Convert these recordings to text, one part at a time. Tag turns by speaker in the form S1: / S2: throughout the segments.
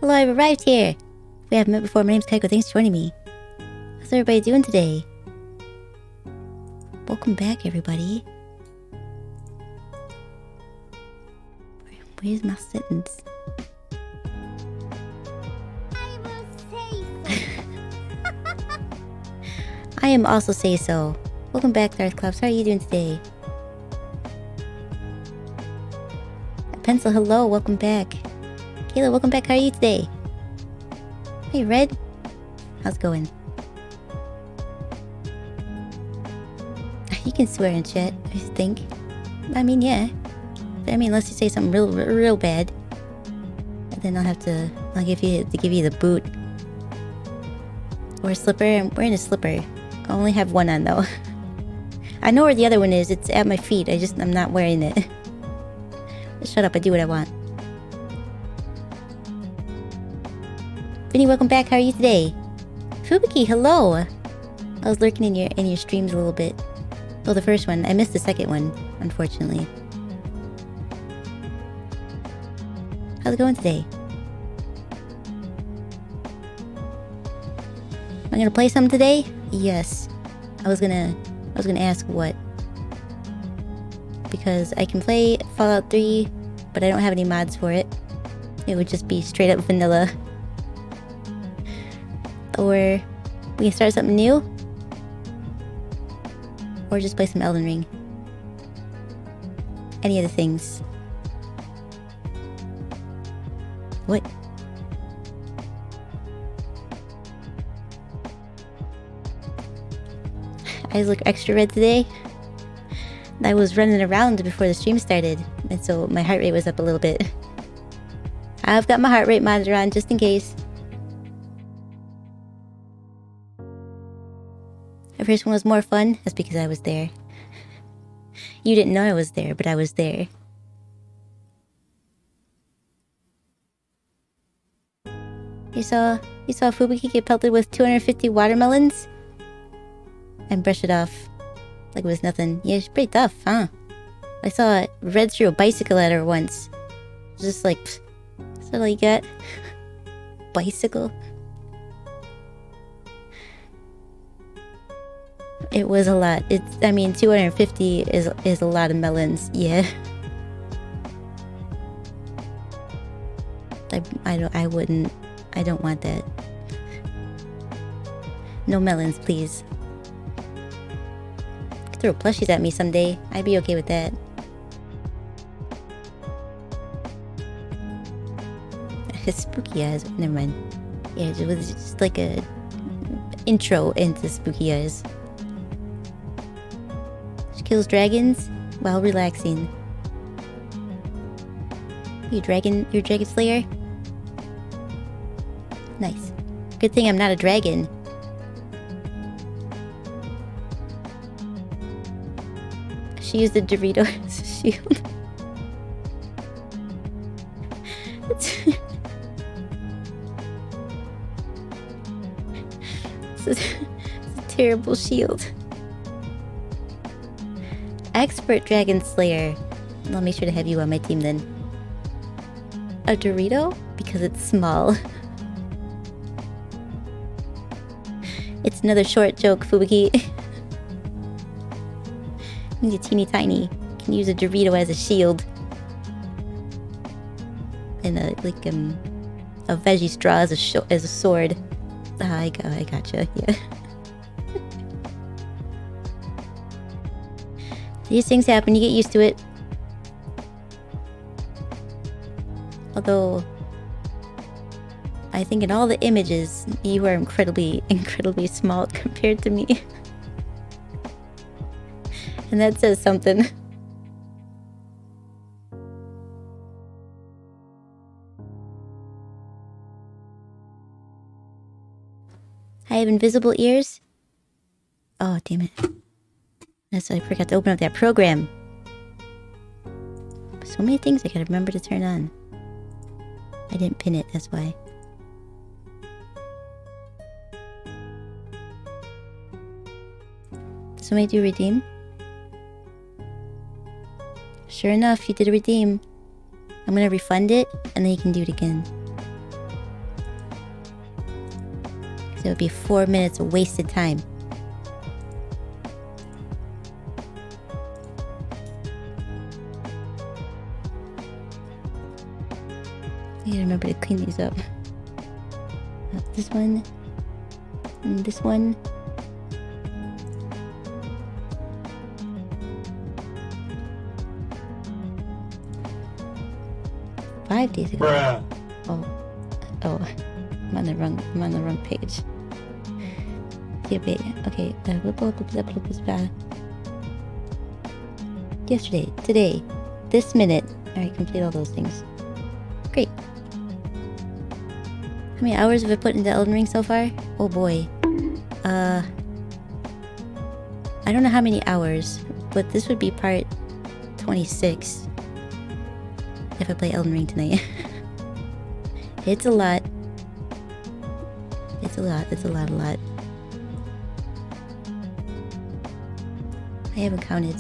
S1: Hello, I've arrived here. We haven't met before. My name's Kaiko. Thanks for joining me. How's everybody doing today? Welcome back, everybody. Where's my sentence?
S2: I will say so.
S1: I am also say so. Welcome back, Darth Clubs. How are you doing today? Pencil, hello. Welcome back. Kayla, welcome back. How are you today? Hey, Red. How's it going? You can swear in chat, I think. I mean, yeah. But I mean, unless you say something real bad, and then I'll give you the boot. Or a slipper. I'm wearing a slipper. I only have one on though. I know where the other one is. It's at my feet. I'm not wearing it. Shut up. I do what I want. Vinny, welcome back. How are you today? Fubuki, hello. I was lurking in your streams a little bit. Well, the first one. I missed the second one, unfortunately. How's it going today? Am I gonna play something today? Yes. I was gonna ask what. Because I can play Fallout 3, but I don't have any mods for it. It would just be straight up vanilla. Or we can start something new. Or just play some Elden Ring. Any of the things. What? Eyes look extra red today. I was running around before the stream started, and so my heart rate was up a little bit. I've got my heart rate monitor on just in case. The first one was more fun. That's because I was there. You didn't know I was there, but I was there. You saw Fubuki get pelted with 250 watermelons? And brush it off like it was nothing. Yeah, she's pretty tough, huh? I saw it red through a bicycle at her once. Just like, pfft, that's all you got? Bicycle? It was a lot. 250 is a lot of melons, yeah. I don't want that. No melons, please. Throw plushies at me someday. I'd be okay with that. Spooky eyes. Never mind. Yeah, it was just like a intro into spooky eyes. She kills dragons while relaxing. You're dragon slayer? Nice. Good thing I'm not a dragon. She used the Dorito as a shield. It's a terrible shield. Expert Dragon Slayer. I'll make sure to have you on my team then. A Dorito? Because it's small. It's another short joke, Fubuki. He's teeny tiny. Can use a Dorito as a shield. And a veggie straw as a sword. Ah, I gotcha. Yeah. These things happen. You get used to it. Although, I think in all the images, you are incredibly small compared to me. And that says something. I have invisible ears? Oh, damn it. That's why I forgot to open up that program. So many things I gotta remember to turn on. I didn't pin it, that's why. Did somebody do redeem? Sure enough, you did a redeem. I'm gonna refund it, and then you can do it again. So it would be 4 minutes of wasted time. I gotta remember to clean these up. This one. And this one. Five days ago.
S3: Bruh.
S1: Oh. I'm on the wrong page. Yeah, babe. Okay. Yesterday, today, this minute. Alright, complete all those things. Great. How many hours have I put into Elden Ring so far? Oh boy. I don't know how many hours, but this would be part 26 if I play Elden Ring tonight. It's a lot. It's a lot. It's a lot. I haven't counted.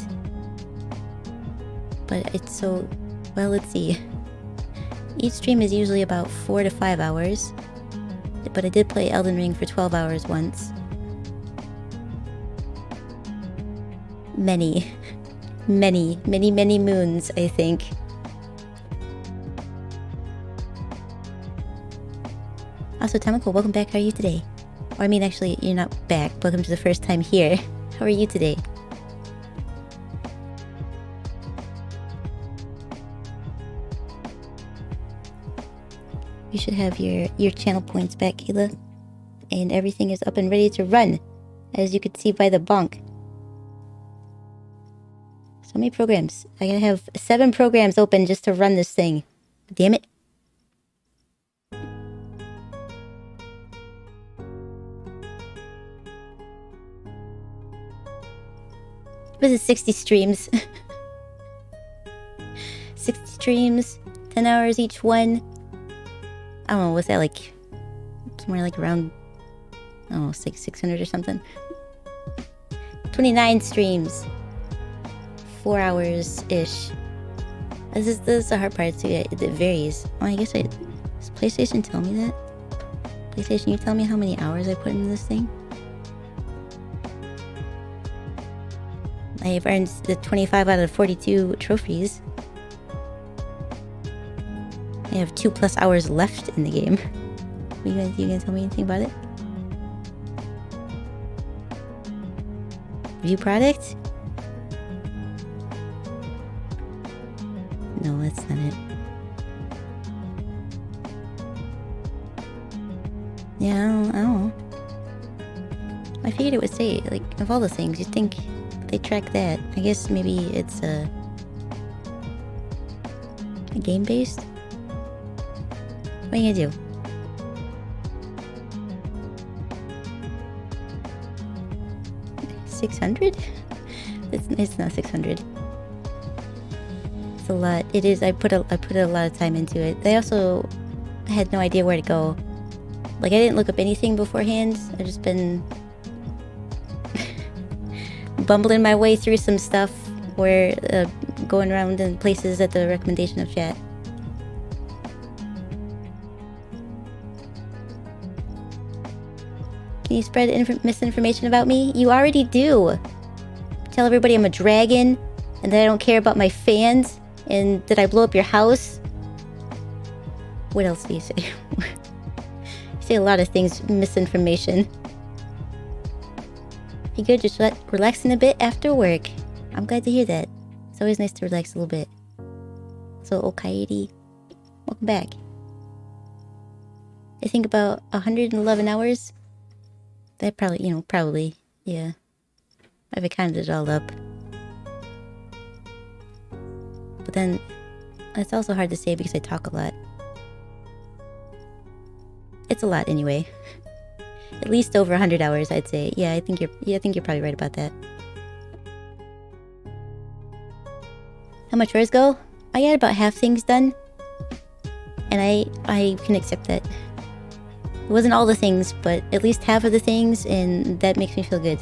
S1: But it's so... Well, let's see. Each stream is usually about 4 to 5 hours. But I did play Elden Ring for 12 hours once. Many moons, I think. Also, Tamako, welcome back. How are you today? Or I mean, actually, you're not back. Welcome to the first time here. How are you today? You should have your channel points back, Kayla. And everything is up and ready to run, as you could see by the bonk. So many programs. I gotta have 7 programs open just to run this thing. Damn it. What is it, 60 streams? 60 streams, 10 hours each one. I don't know, what's that like? Somewhere like around, I don't know, 600 or something. 29 streams. 4 hours-ish. This is the hard part too, it varies. Oh, I guess does PlayStation tell me that? PlayStation, you tell me how many hours I put into this thing? I have earned the 25 out of 42 trophies. I have 2+ hours left in the game. You gonna tell me anything about it? Review product? No, that's not it. Yeah, I don't know. I figured it would say, like, of all the things, you'd think they track that. I guess maybe it's a game-based? What are you gonna do? $600? It's not 600. It's a lot. It is. I put a lot of time into it. I also had no idea where to go. Like, I didn't look up anything beforehand. I've just been bumbling my way through some stuff, or going around in places at the recommendation of chat. Can you spread misinformation about me? You already do. Tell everybody I'm a dragon, and that I don't care about my fans, and that I blow up your house. What else do you say? You say a lot of things, misinformation. You good? Just relaxing a bit after work. I'm glad to hear that. It's always nice to relax a little bit. So, Okaidi, welcome back. I think about 111 hours. That probably, yeah. I've counted it all up. But then, it's also hard to say because I talk a lot. It's a lot anyway. At least over 100 hours, I'd say. Yeah, I think you're probably right about that. How much yours go? I got about half things done. And I can accept that. It wasn't all the things, but at least half of the things, and that makes me feel good.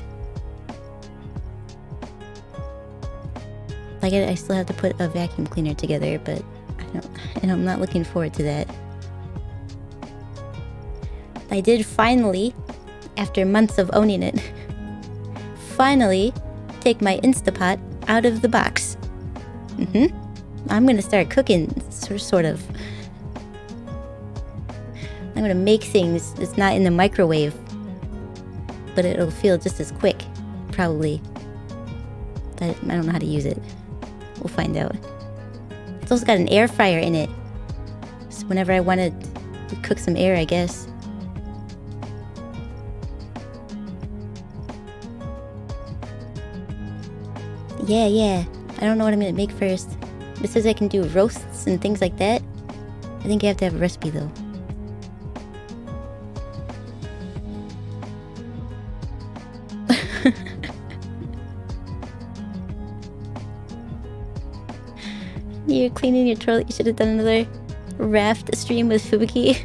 S1: Like, I still have to put a vacuum cleaner together, but I'm not looking forward to that. I did finally, after months of owning it, finally take my Instapot out of the box. I'm gonna start cooking, sort of. I'm gonna make things that's not in the microwave, but it'll feel just as quick, probably. But I don't know how to use it. We'll find out. It's also got an air fryer in it, so whenever I want to cook some air, I guess. Yeah. I don't know what I'm gonna make first. It says I can do roasts and things like that. I think I have to have a recipe though. You're cleaning your toilet. You should have done another raft stream with Fubuki.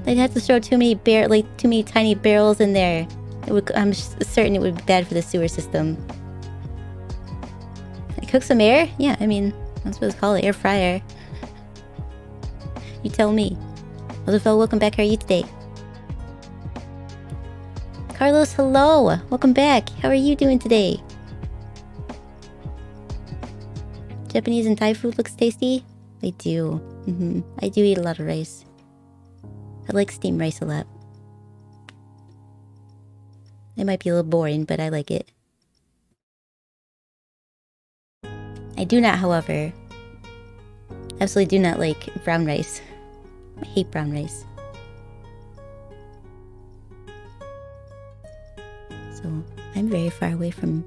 S1: They'd have to throw too many tiny barrels in there. I'm certain it would be bad for the sewer system. I cook some air? Yeah, I mean, I'm supposed to call it air fryer. You tell me. Other fellow, welcome back. How are you today? Carlos, hello! Welcome back. How are you doing today? Japanese and Thai food looks tasty? They do. I do eat a lot of rice. I like steamed rice a lot. It might be a little boring, but I like it. I do not, however, absolutely do not like brown rice. I hate brown rice. So, I'm very far away from...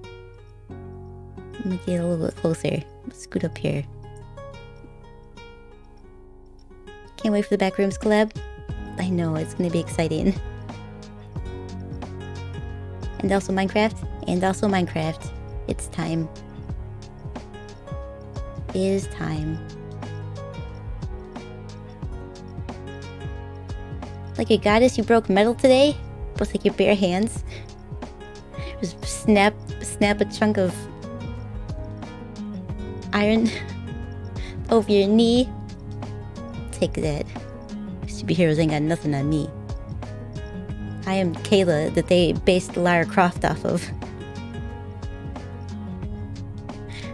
S1: I'm gonna get a little bit closer. Scoot up here. Can't wait for the Backrooms collab. I know, it's gonna be exciting. And also Minecraft. And also Minecraft. It's time. It is time. Like a goddess, you broke metal today? With like your bare hands? Just snap a chunk of iron over your knee. Take that. Superheroes ain't got nothing on me. I am Kayla that they based Lara Croft off of.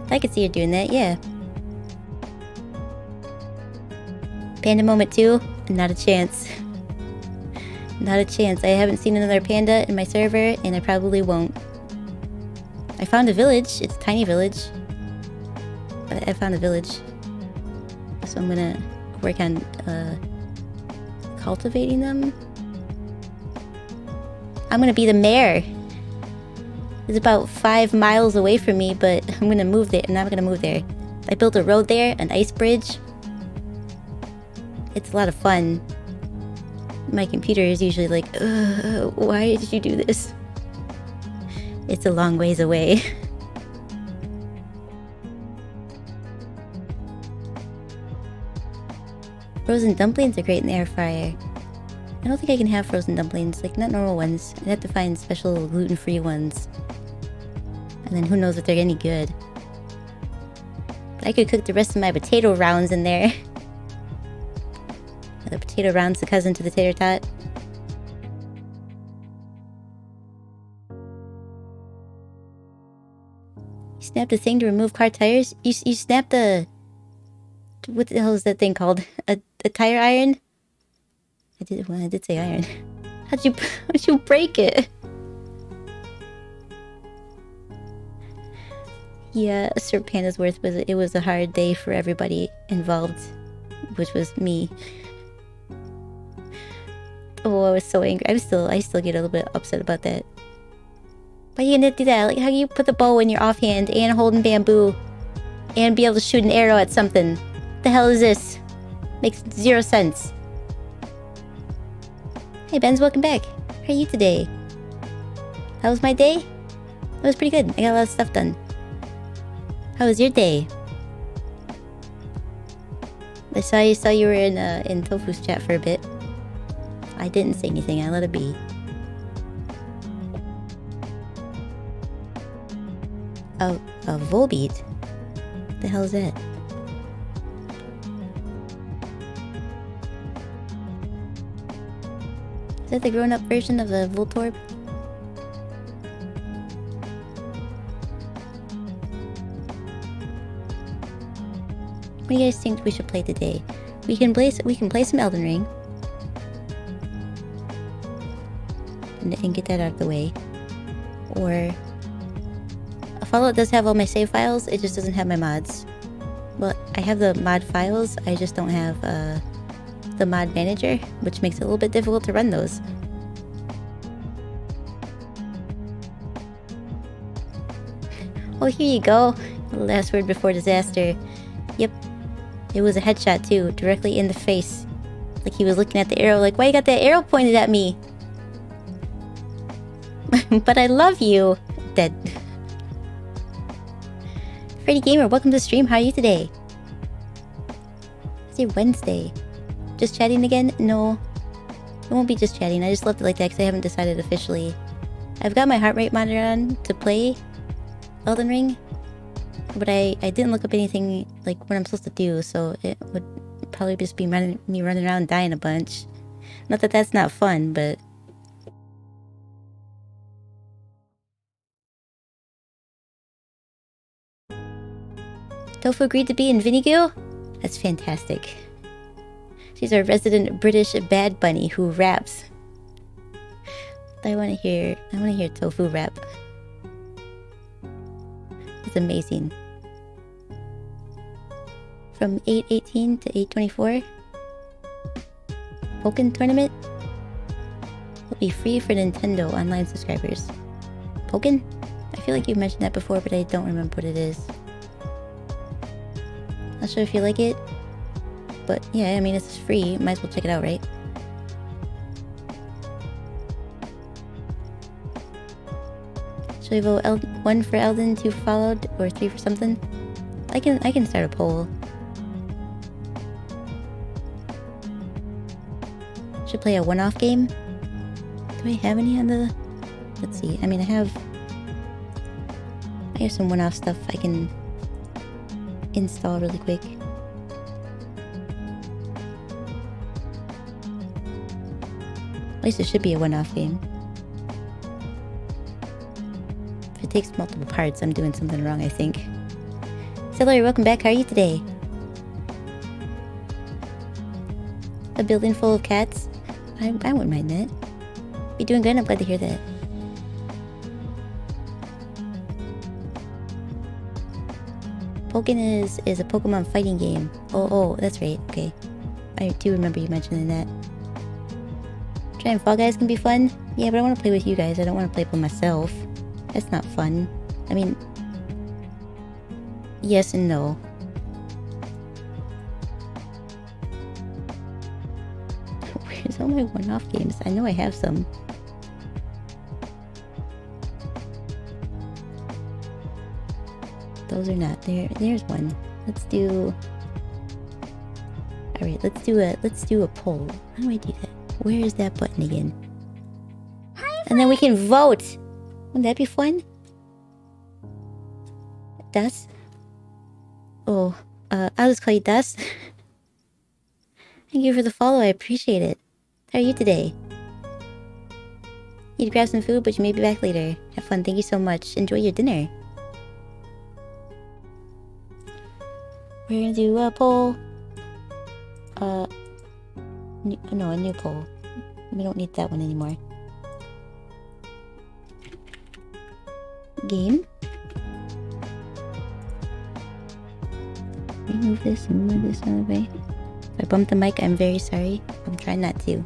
S1: I could see her doing that, yeah. Panda moment 2? Not a chance. Not a chance. I haven't seen another panda in my server, and I probably won't. I found a village. It's a tiny village. But I found a village. So I'm gonna work on cultivating them. I'm gonna be the mayor. It's about 5 miles away from me, but I'm gonna move there. I'm not gonna move there. I built a road there, an ice bridge. It's a lot of fun. My computer is usually like, why did you do this? It's a long ways away. Frozen dumplings are great in the air fryer. I don't think I can have frozen dumplings, like not normal ones. I'd have to find special gluten-free ones. And then who knows if they're any good. But I could cook the rest of my potato rounds in there. The potato round's the cousin to the tater tot. You snapped a thing to remove car tires? You snapped a... What the hell is that thing called? A tire iron? I did say iron. How'd you break it? Yeah, Sir Panda's it was a hard day for everybody involved, which was me. Oh, I was so angry. I still get a little bit upset about that. Why are you gonna do that? Like, how do you put the bow in your offhand and holding bamboo and be able to shoot an arrow at something? The hell is this? Makes 0 sense. Hey, Benz, welcome back. How are you today? How was my day? It was pretty good. I got a lot of stuff done. How was your day? I saw you were in Tofu's chat for a bit. I didn't say anything. I let it be. A Volbeat? The hell is that? Is that the grown-up version of the Voltorb? What do you guys think we should play today? We can play some Elden Ring. And get that out of the way. Or... Fallout does have all my save files, it just doesn't have my mods. Well, I have the mod files, I just don't have the mod manager, which makes it a little bit difficult to run those. Oh, here you go. Last word before disaster. Yep. It was a headshot too, directly in the face. Like he was looking at the arrow like, why you got that arrow pointed at me? But I love you. Dead. Freddy Gamer, welcome to the stream. How are you today? It's Wednesday. Just chatting again? No. It won't be just chatting. I just left it like that because I haven't decided officially. I've got my heart rate monitor on to play Elden Ring. But I didn't look up anything like what I'm supposed to do, so it would probably just be me running around dying a bunch. Not that that's not fun, but... Tofu agreed to be in Vinigu? That's fantastic. She's our resident British bad bunny who raps. I wanna hear Tofu rap. It's amazing. From 8:18 to 8:24. Pokken tournament will be free for Nintendo online subscribers. Pokken? I feel like you've mentioned that before, but I don't remember what it is. Not sure if you like it, but yeah, I mean, it's free. Might as well check it out, right? Should we vote 1 for Elden, 2 for Followed, or 3 for something? I can start a poll. Should play a one-off game? Do I have any on the... Let's see. I mean, I have some one-off stuff I can install really quick. At least it should be a one-off game. If it takes multiple parts, I'm doing something wrong, I think. Celery, welcome back. How are you today? A building full of cats? I wouldn't mind that. You're doing good. I'm glad to hear that. Pokken is a Pokemon fighting game. Oh, that's right. Okay. I do remember you mentioning that. Trying Fall Guys can be fun. Yeah, but I want to play with you guys. I don't want to play by myself. That's not fun. I mean... Yes and no. Where's all my one-off games? I know I have some. Those are not there. There's one. Let's do... Alright, let's do a poll. How do I do that? Where is that button again? And then we can vote! Wouldn't that be fun? Das? Oh, I'll just call you Das. Thank you for the follow, I appreciate it. How are you today? Need to grab some food, but you may be back later. Have fun, thank you so much. Enjoy your dinner. We're gonna do a poll. No, a new poll. We don't need that one anymore. Game? Move this out of the way. If I bump the mic, I'm very sorry. I'm trying not to.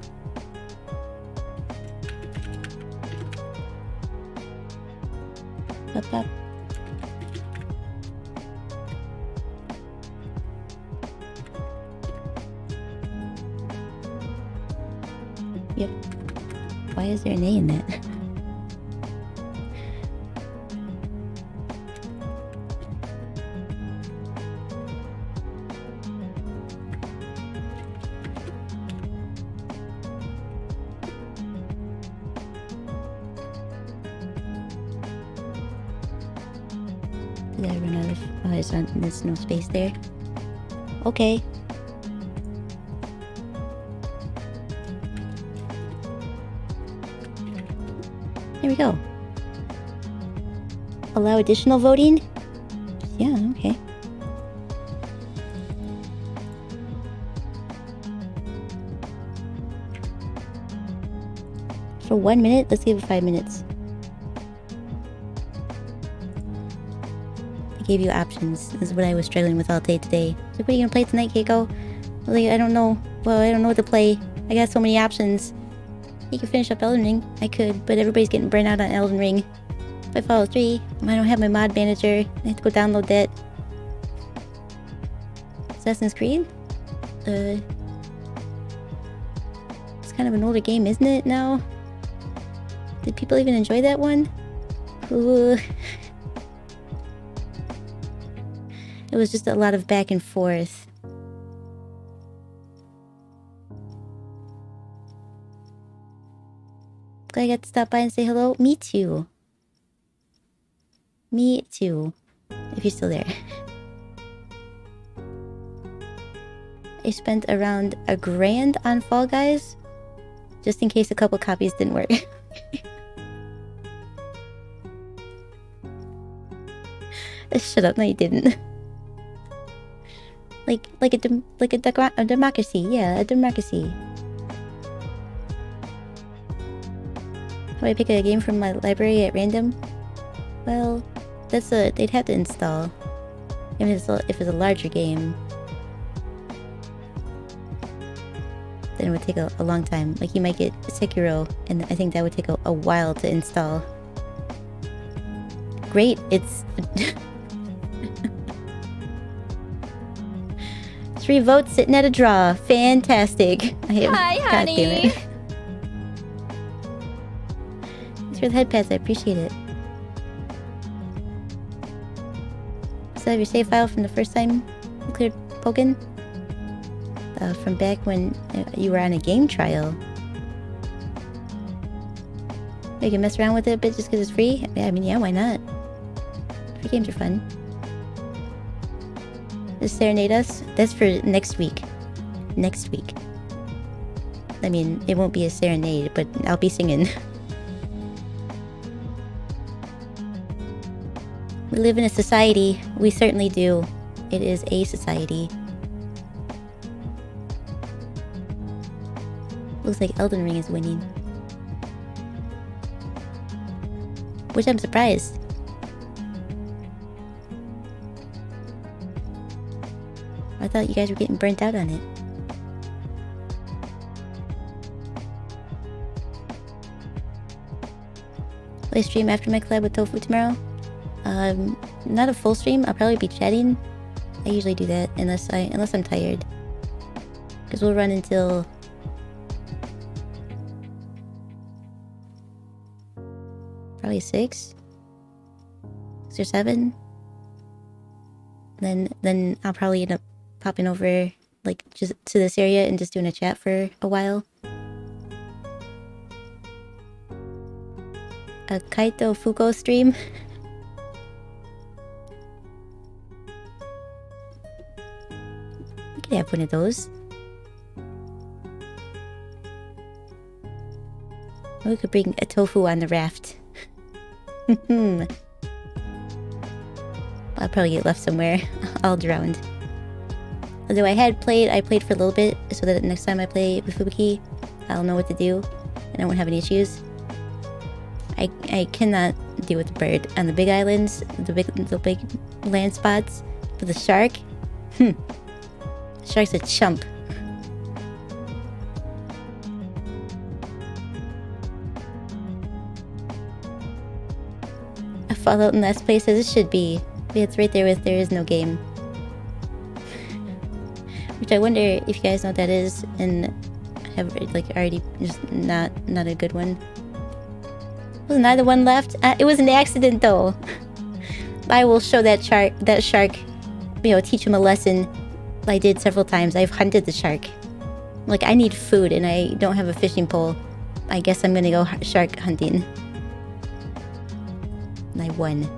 S1: Up. Yep. Why is there an A in that? Did I run out of... Oh, there's no space there. Okay. There we go. Allow additional voting? Yeah, okay. For 1 minute? Let's give it 5 minutes. I gave you options. This is what I was struggling with all day today. So what are you gonna play tonight, Kaiko? Well, I don't know. Well, I don't know what to play. I got so many options. You could finish up Elden Ring. I could, but everybody's getting burnt out on Elden Ring. If I follow 3, I don't have my mod manager. I have to go download that. Assassin's Creed? It's kind of an older game, isn't it, now? Did people even enjoy that one? Ooh. It was just a lot of back and forth. Glad I got to stop by and say hello. Me too. Me too. If you're still there. I spent around $1,000 on Fall Guys. Just in case a couple copies didn't work. Shut up, no you didn't. like a democracy, yeah, a democracy. How do I pick a game from my library at random? Well, they'd have to install. If it's a larger game, then it would take a long time. Like you might get Sekiro, and I think that would take a while to install. Great, it's 3 votes sitting at a draw. Fantastic.
S2: Hi, honey.
S1: Thanks for the head pads, I appreciate it. Still have your save file from the first time you cleared Pokken? From back when you were on a game trial. You can mess around with it a bit just because it's free? I mean, yeah, why not? Free games are fun. Just serenade us? That's for next week. Next week. I mean, it won't be a serenade, but I'll be singing. We live in a society. We certainly do. It is a society. Looks like Elden Ring is winning. Which I'm surprised. I thought you guys were getting burnt out on it. Will I stream after my collab with Tofu tomorrow? Not a full stream. I'll probably be chatting. I usually do that unless I'm tired. Because we'll run until probably 6 or 7. Then I'll probably end up popping over like just to this area and just doing a chat for a while. A Kaito Fuko stream. We could have one of those. Or we could bring a tofu on the raft. I'll probably get left somewhere. All drowned. Although I played for a little bit, so that next time I play with Fubuki, I'll know what to do, and I won't have any issues. I cannot deal with the bird on the big islands, the big land spots, but the shark, the shark's a chump. A Fallout in last place as it should be. It's right there with there is no game. Which I wonder if you guys know what that is and have like already just not a good one. Wasn't I the one left? It was an accident though. I will show that shark, teach him a lesson. I did several times. I've hunted the shark. Like I need food and I don't have a fishing pole. I guess I'm gonna go shark hunting. And I won.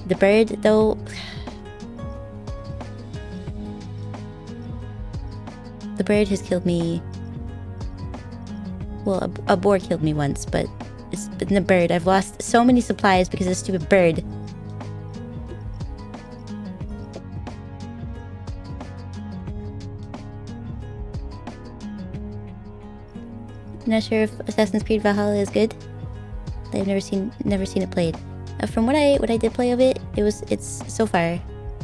S1: The bird though. The bird has killed me. Well, a boar killed me once, but it's been the bird. I've lost so many supplies because of this stupid bird. I'm not sure if Assassin's Creed Valhalla is good. I've never seen it played. From what I did play of it, it's so far,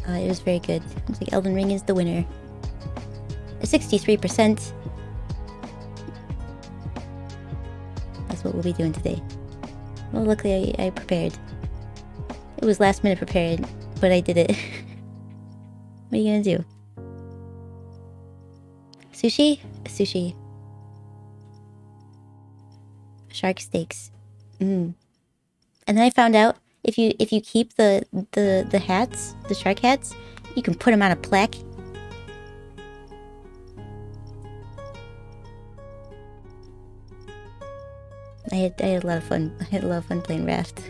S1: it was very good. Looks like Elden Ring is the winner. 63%. That's what we'll be doing today. Well, luckily I prepared. It was last minute prepared, but I did it. What are you gonna do? Sushi? Sushi. Shark steaks. And then I found out if you keep the hats, the shark hats, you can put them on a plaque. I had a lot of fun. I had a lot of fun playing Raft.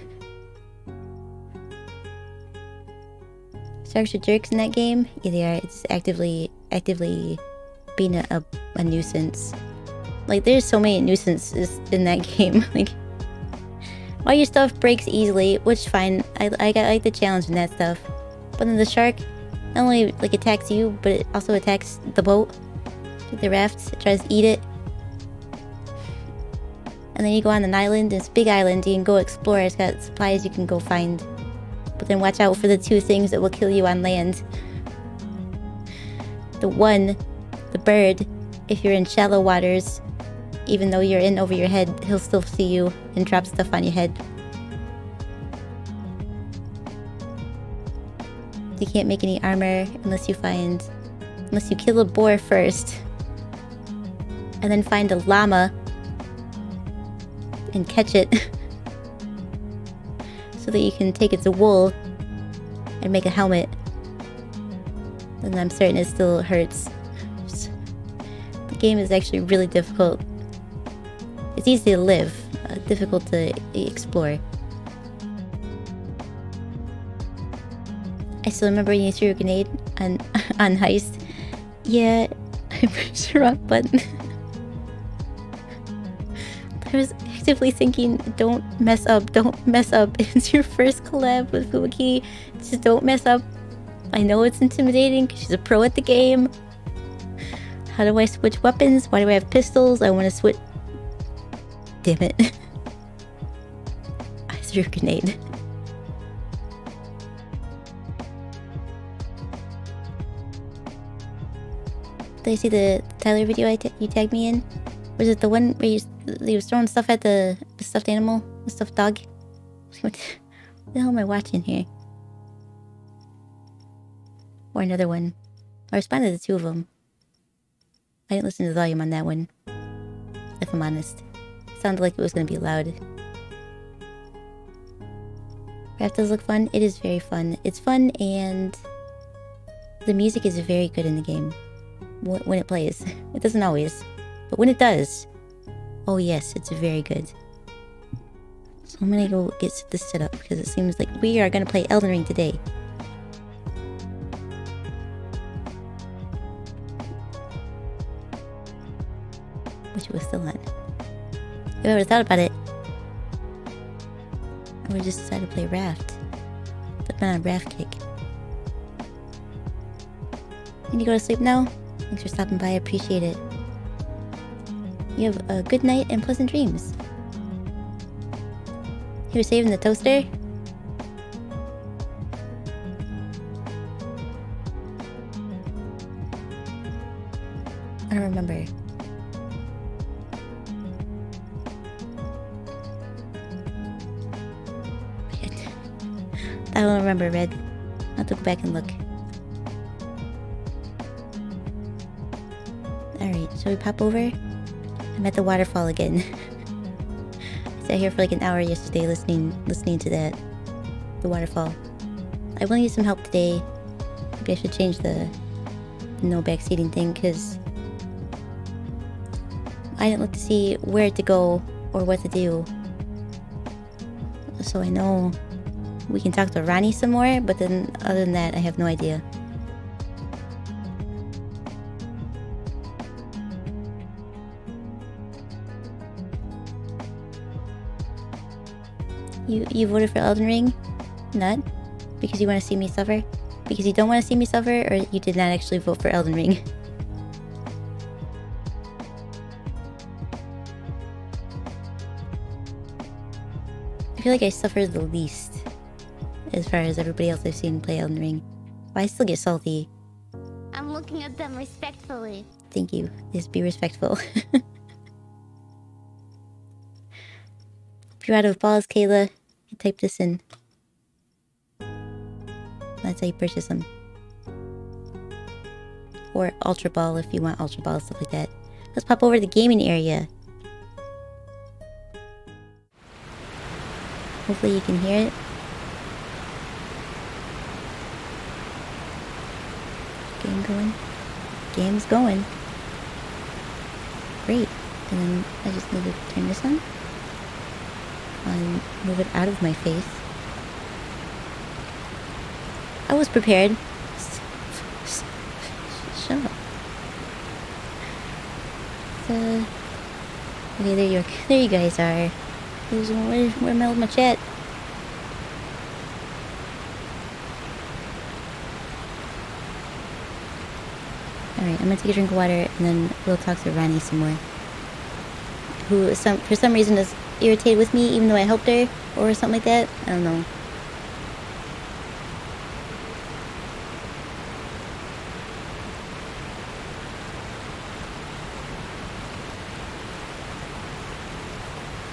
S1: Sharks are jerks in that game? Yeah, they are. It's actively being a nuisance. Like, there's so many nuisances in that game. Like, all your stuff breaks easily, which fine. I like the challenge in that stuff. But then the shark not only like attacks you, but it also attacks the boat, the raft. It tries to eat it. And then you go on an island. It's a big island. You can go explore. It's got supplies you can go find. But then watch out for the two things that will kill you on land. The bird, if you're in shallow waters, even though you're in over your head, he'll still see you and drop stuff on your head. You can't make any armor unless you kill a boar first. And then find a llama and catch it. So that you can take its wool and make a helmet. And I'm certain it still hurts. The game is actually really difficult. It's easy to live, difficult to explore. I still remember when you threw a grenade on Heist. Yeah, I pressed the wrong button. I was actively thinking, don't mess up. It's your first collab with Fubuki. Just don't mess up. I know it's intimidating because she's a pro at the game. How do I switch weapons? Why do I have pistols? I want to switch... Damn it. I threw a grenade. Did I see the Tyler video you tagged me in? Was it the one where he was throwing stuff at the stuffed animal? The stuffed dog? What the hell am I watching here? Or another one. I responded to two of them. I didn't listen to the volume on that one. If I'm honest. It sounded like it was going to be loud. Raft does look fun. It is very fun. It's fun and the music is very good in the game. When it plays. It doesn't always. But when it does, oh yes, it's very good. So I'm gonna go get this set up because it seems like we are gonna play Elden Ring today. Which was still on. If I would have thought about it, I would have just decided to play Raft. But I'm on a Raft kick. Can you go to sleep now? Thanks for stopping by, I appreciate it. You have a good night and pleasant dreams. You were saving the toaster? I don't remember. I don't remember, Red. I'll have to go back and look. Alright, shall we pop over? I'm at the waterfall again. I sat here for like an hour yesterday listening to that. The waterfall. I will need some help today. Maybe I should change the no backseating thing because I didn't look to see where to go or what to do. So I know we can talk to Ronnie some more, but then other than that, I have no idea. You voted for Elden Ring? Not? Because you want to see me suffer? Because you don't want to see me suffer, or you did not actually vote for Elden Ring? I feel like I suffered the least as far as everybody else I've seen play Elden Ring. But I still get salty.
S2: I'm looking at them respectfully.
S1: Thank you. Just be respectful. If you're out of balls, Kayla, you type this in. That's how you purchase them. Or Ultra Ball if you want Ultra Ball, stuff like that. Let's pop over to the gaming area. Hopefully you can hear it. Game going. Game's going. Great. And then I just need to turn this on. And move it out of my face. I was prepared. Shut up. Okay, there you guys are. Where melted my chat? Alright, I'm gonna take a drink of water and then we'll talk to Rani some more. Who for some reason is irritated with me even though I helped her or something like that. I don't know.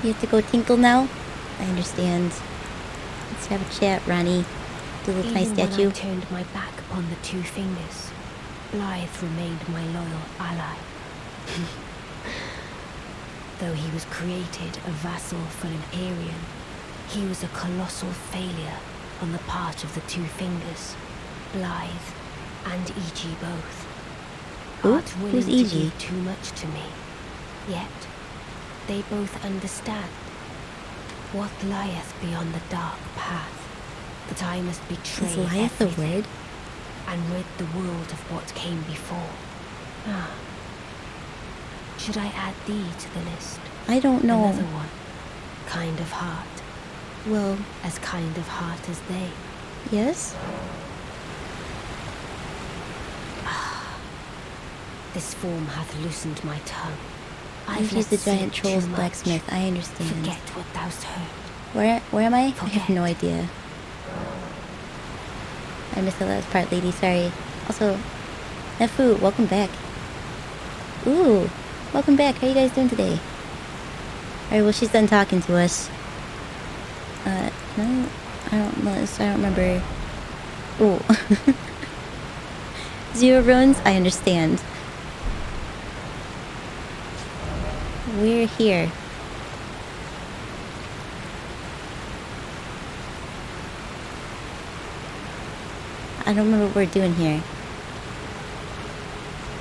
S1: You have to go tinkle now? I understand. Let's have a chat, Ronnie. The little nice statue.
S3: When I turned my back upon the two fingers, Blythe remained my loyal ally. Though he was created a vassal for an Aryan, he was a colossal failure on the part of the two fingers, Blythe and E.G. both. Art willing to give too much to me, yet they both understand what lieth beyond the dark path, that I must betray everything and rid the world of what came before. Should I add thee to the list?
S1: I don't know.
S3: Another one. Kind of heart.
S1: Well,
S3: as kind of heart as they.
S1: Yes?
S3: This form hath loosened my tongue.
S1: I've used the giant troll's blacksmith. I understand.
S3: Forget what thou'st heard.
S1: Where am I? Forget. I have no idea. I missed the last part, lady. Sorry. Also, Nefu, welcome back. Ooh, welcome back. How you guys doing today? Alright, well, she's done talking to us. No, I don't remember. Ooh. 0 runes? I understand. We're here. I don't remember what we're doing here.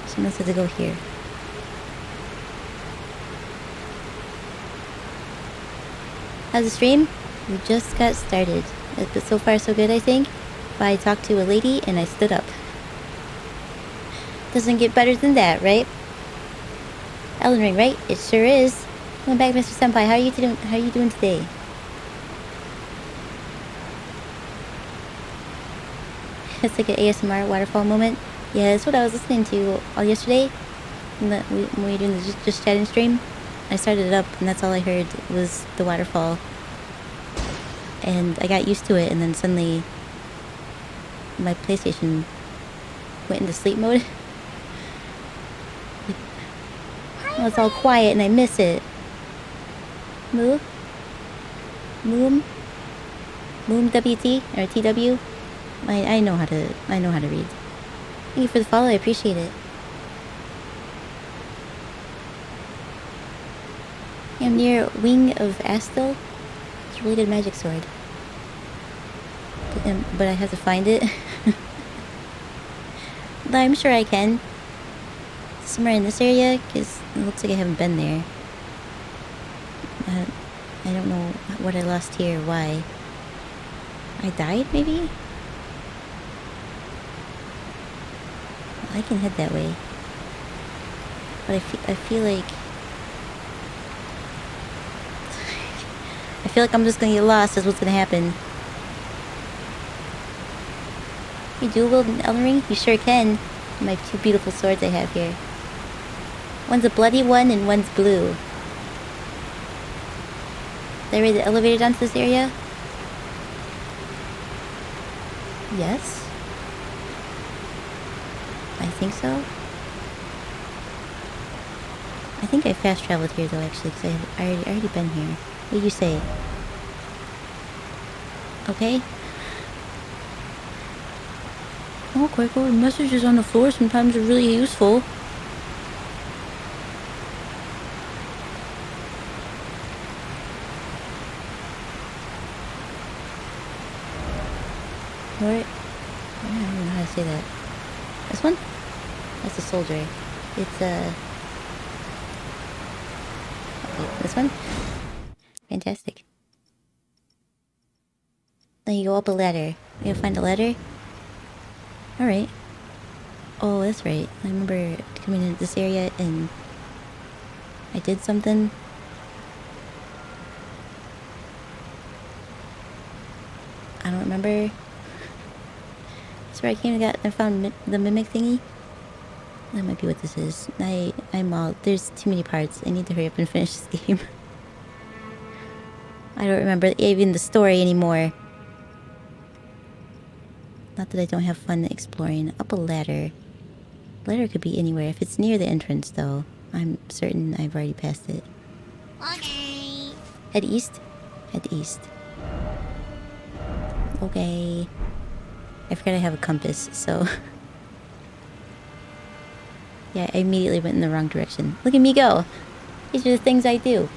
S1: Someone said to go here. How's the stream? We just got started. But so far so good, I think. But I talked to a lady and I stood up. Doesn't get better than that, right? Elden Ring, right? It sure is. Welcome back, Mr. Senpai. How are you doing today? It's like an ASMR waterfall moment. Yeah, that's what I was listening to all yesterday. When we were doing the just chatting stream. I started it up and that's all I heard was the waterfall. And I got used to it and then suddenly my PlayStation went into sleep mode. Oh, it's all quiet and I miss it. Moo? Moom? Moom WT? Or TW? I know how to read. Thank you for the follow, I appreciate it. I'm near Wing of Astil. It's a really good magic sword. But I have to find it. But I'm sure I can. Somewhere in this area, because it looks like I haven't been there. I don't know what I lost here, why. I died, maybe? I can head that way. But I feel like... I feel like I'm just gonna get lost, is what's gonna happen. You do wield an Elden Ring? You sure can. My 2 beautiful swords I have here. One's a bloody one and one's blue. Did I ride the elevator down to this area? Yes? I think so. I think I fast traveled here though actually, because I already been here. What do you say? Okay? Oh, Kaiko, messages on the floor sometimes are really useful. Alright. I don't know how to say that. This one? That's a soldier. It's okay, this one? Fantastic. Then you go up a ladder. You gotta find a ladder? Alright. Oh, that's right. I remember coming into this area and I did something. I don't remember. That's where I came and I found the mimic thingy. That might be what this is. I'm all... There's too many parts. I need to hurry up and finish this game. I don't remember even the story anymore. Not that I don't have fun exploring. Up a ladder. Ladder could be anywhere. If it's near the entrance, though, I'm certain I've already passed it.
S2: Okay.
S1: Head east? Head east. Okay. I forgot I have a compass, so... Yeah, I immediately went in the wrong direction. Look at me go! These are the things I do.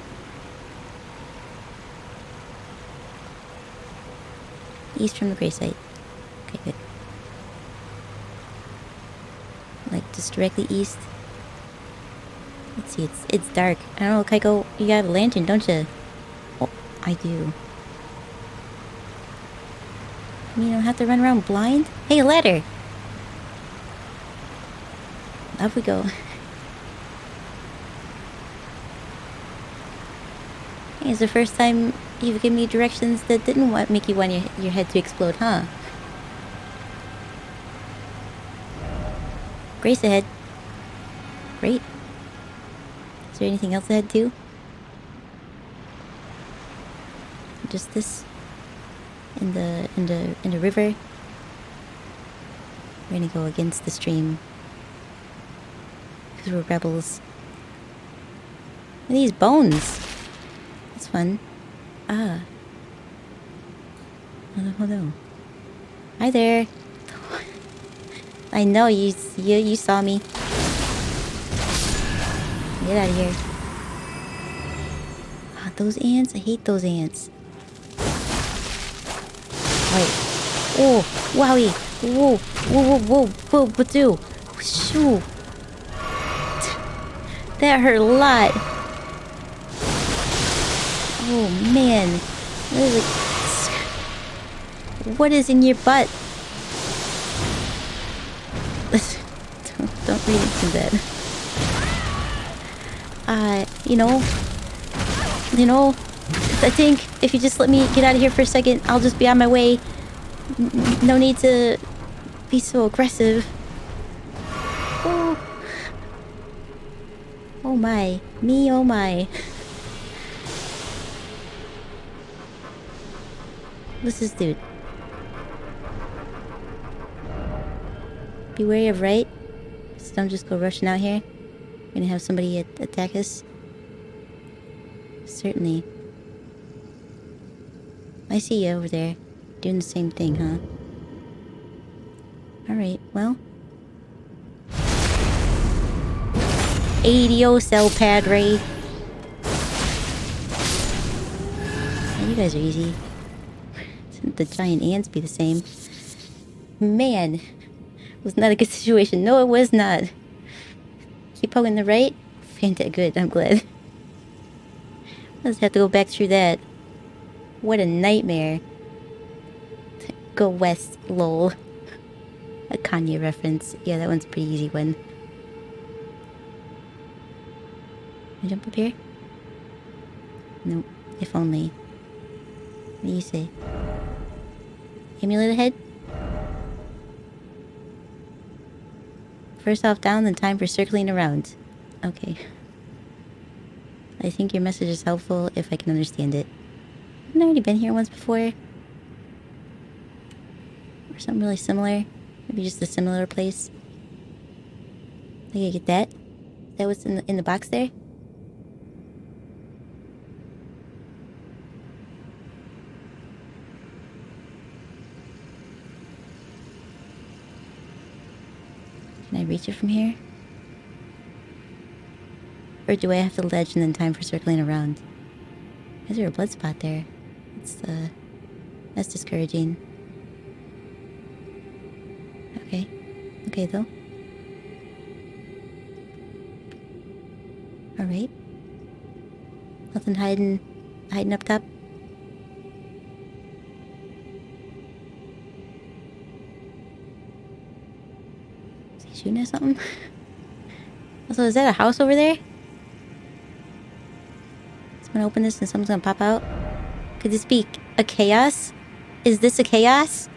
S1: East from the gray site. Okay, good. Like, just directly east. Let's see, it's dark. I don't know, Kaiko, you got a lantern, don't you? Oh, I do. I mean, I don't have to run around blind? Hey, a ladder! Off we go. Hey, it's the first time you've given me directions that didn't make you want your head to explode, huh? Grace ahead. Great. Is there anything else ahead too? Just this? In the river? We're gonna go against the stream. Because we're rebels. Look at these bones! That's fun. Ah. Hello. Hi there. I know, you saw me. Get out of here. Ah, those ants? I hate those ants. Wait. Oh, wowie. Whoa, do? Shoo. That hurt a lot. Oh, man. What is in your butt? Don't read into that. I think if you just let me get out of here for a second, I'll just be on my way. No need to be so aggressive. Oh. Oh my. Me, oh my. What's this dude? Be wary of right. So don't just go rushing out here. We're gonna have somebody attack us. Certainly. I see you over there. Doing the same thing, huh? Alright, well. Adios, El Padre. Oh, you guys are easy. Shouldn't the giant ants be the same? Man. Was not a good situation. No, it was not. Keep poking the right? Fantastic. Good, I'm glad. Let's have to go back through that. What a nightmare. Go west, lol. A Kanye reference. Yeah, that one's a pretty easy one. Can I jump up here? Nope. If only. What do you say? Amulet ahead? First off down, then time for circling around. Okay. I think your message is helpful if I can understand it. Haven't I already been here once before? Or something really similar? Maybe just a similar place? I can get that? Is that what's in the box there? reach it from here? Or do I have to ledge and then time for circling around? Is there a blood spot there? That's discouraging. Okay. Okay, though. Alright. Nothing hiding up top. Is he shooting at something? Also, is that a house over there? I'm gonna open this and someone's gonna pop out. Could this be a chaos? Is this a chaos?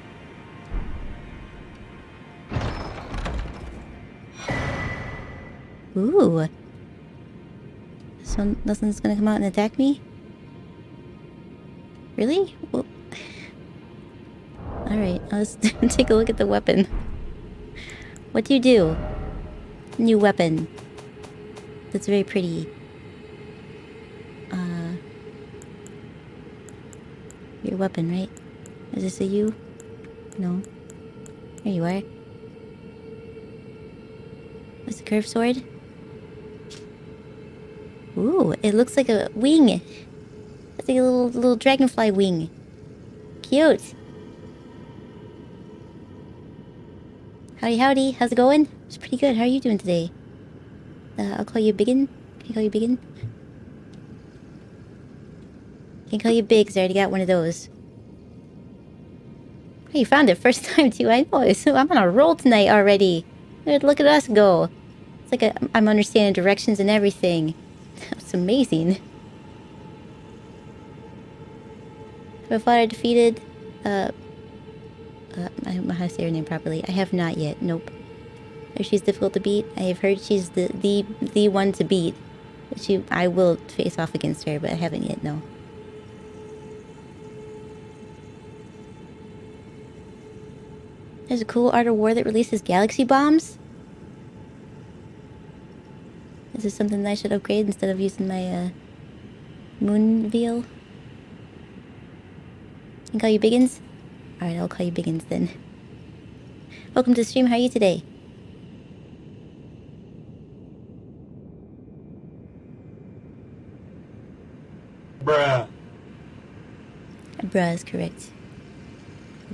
S1: Ooh. So nothing's gonna come out and attack me? Really? Well, alright, let's take a look at the weapon. What do you do? New weapon. That's very pretty. Your weapon, right? Is this a you? No. There you are. What's the curved sword? Ooh, it looks like a wing. It's like a little dragonfly wing. Cute. Howdy, howdy. How's it going? It's pretty good. How are you doing today? I'll call you Biggin. Can I call you Biggin? Can call you Biggs. I already got one of those. Hey, you found it first time too. I know. I'm on a roll tonight already. Look at us go. It's like I'm understanding directions and everything. That's amazing. So far I defeated, I don't know how to say her name properly. I have not yet. Nope. She's difficult to beat. I have heard she's the one to beat. I will face off against her, but I haven't yet, no. There's a cool Art of War that releases galaxy bombs. Is this something that I should upgrade instead of using my moon veil? Can I call you Biggins? Alright, I'll call you Biggins then. Welcome to the stream. How are you today?
S4: Bruh.
S1: Bruh is correct.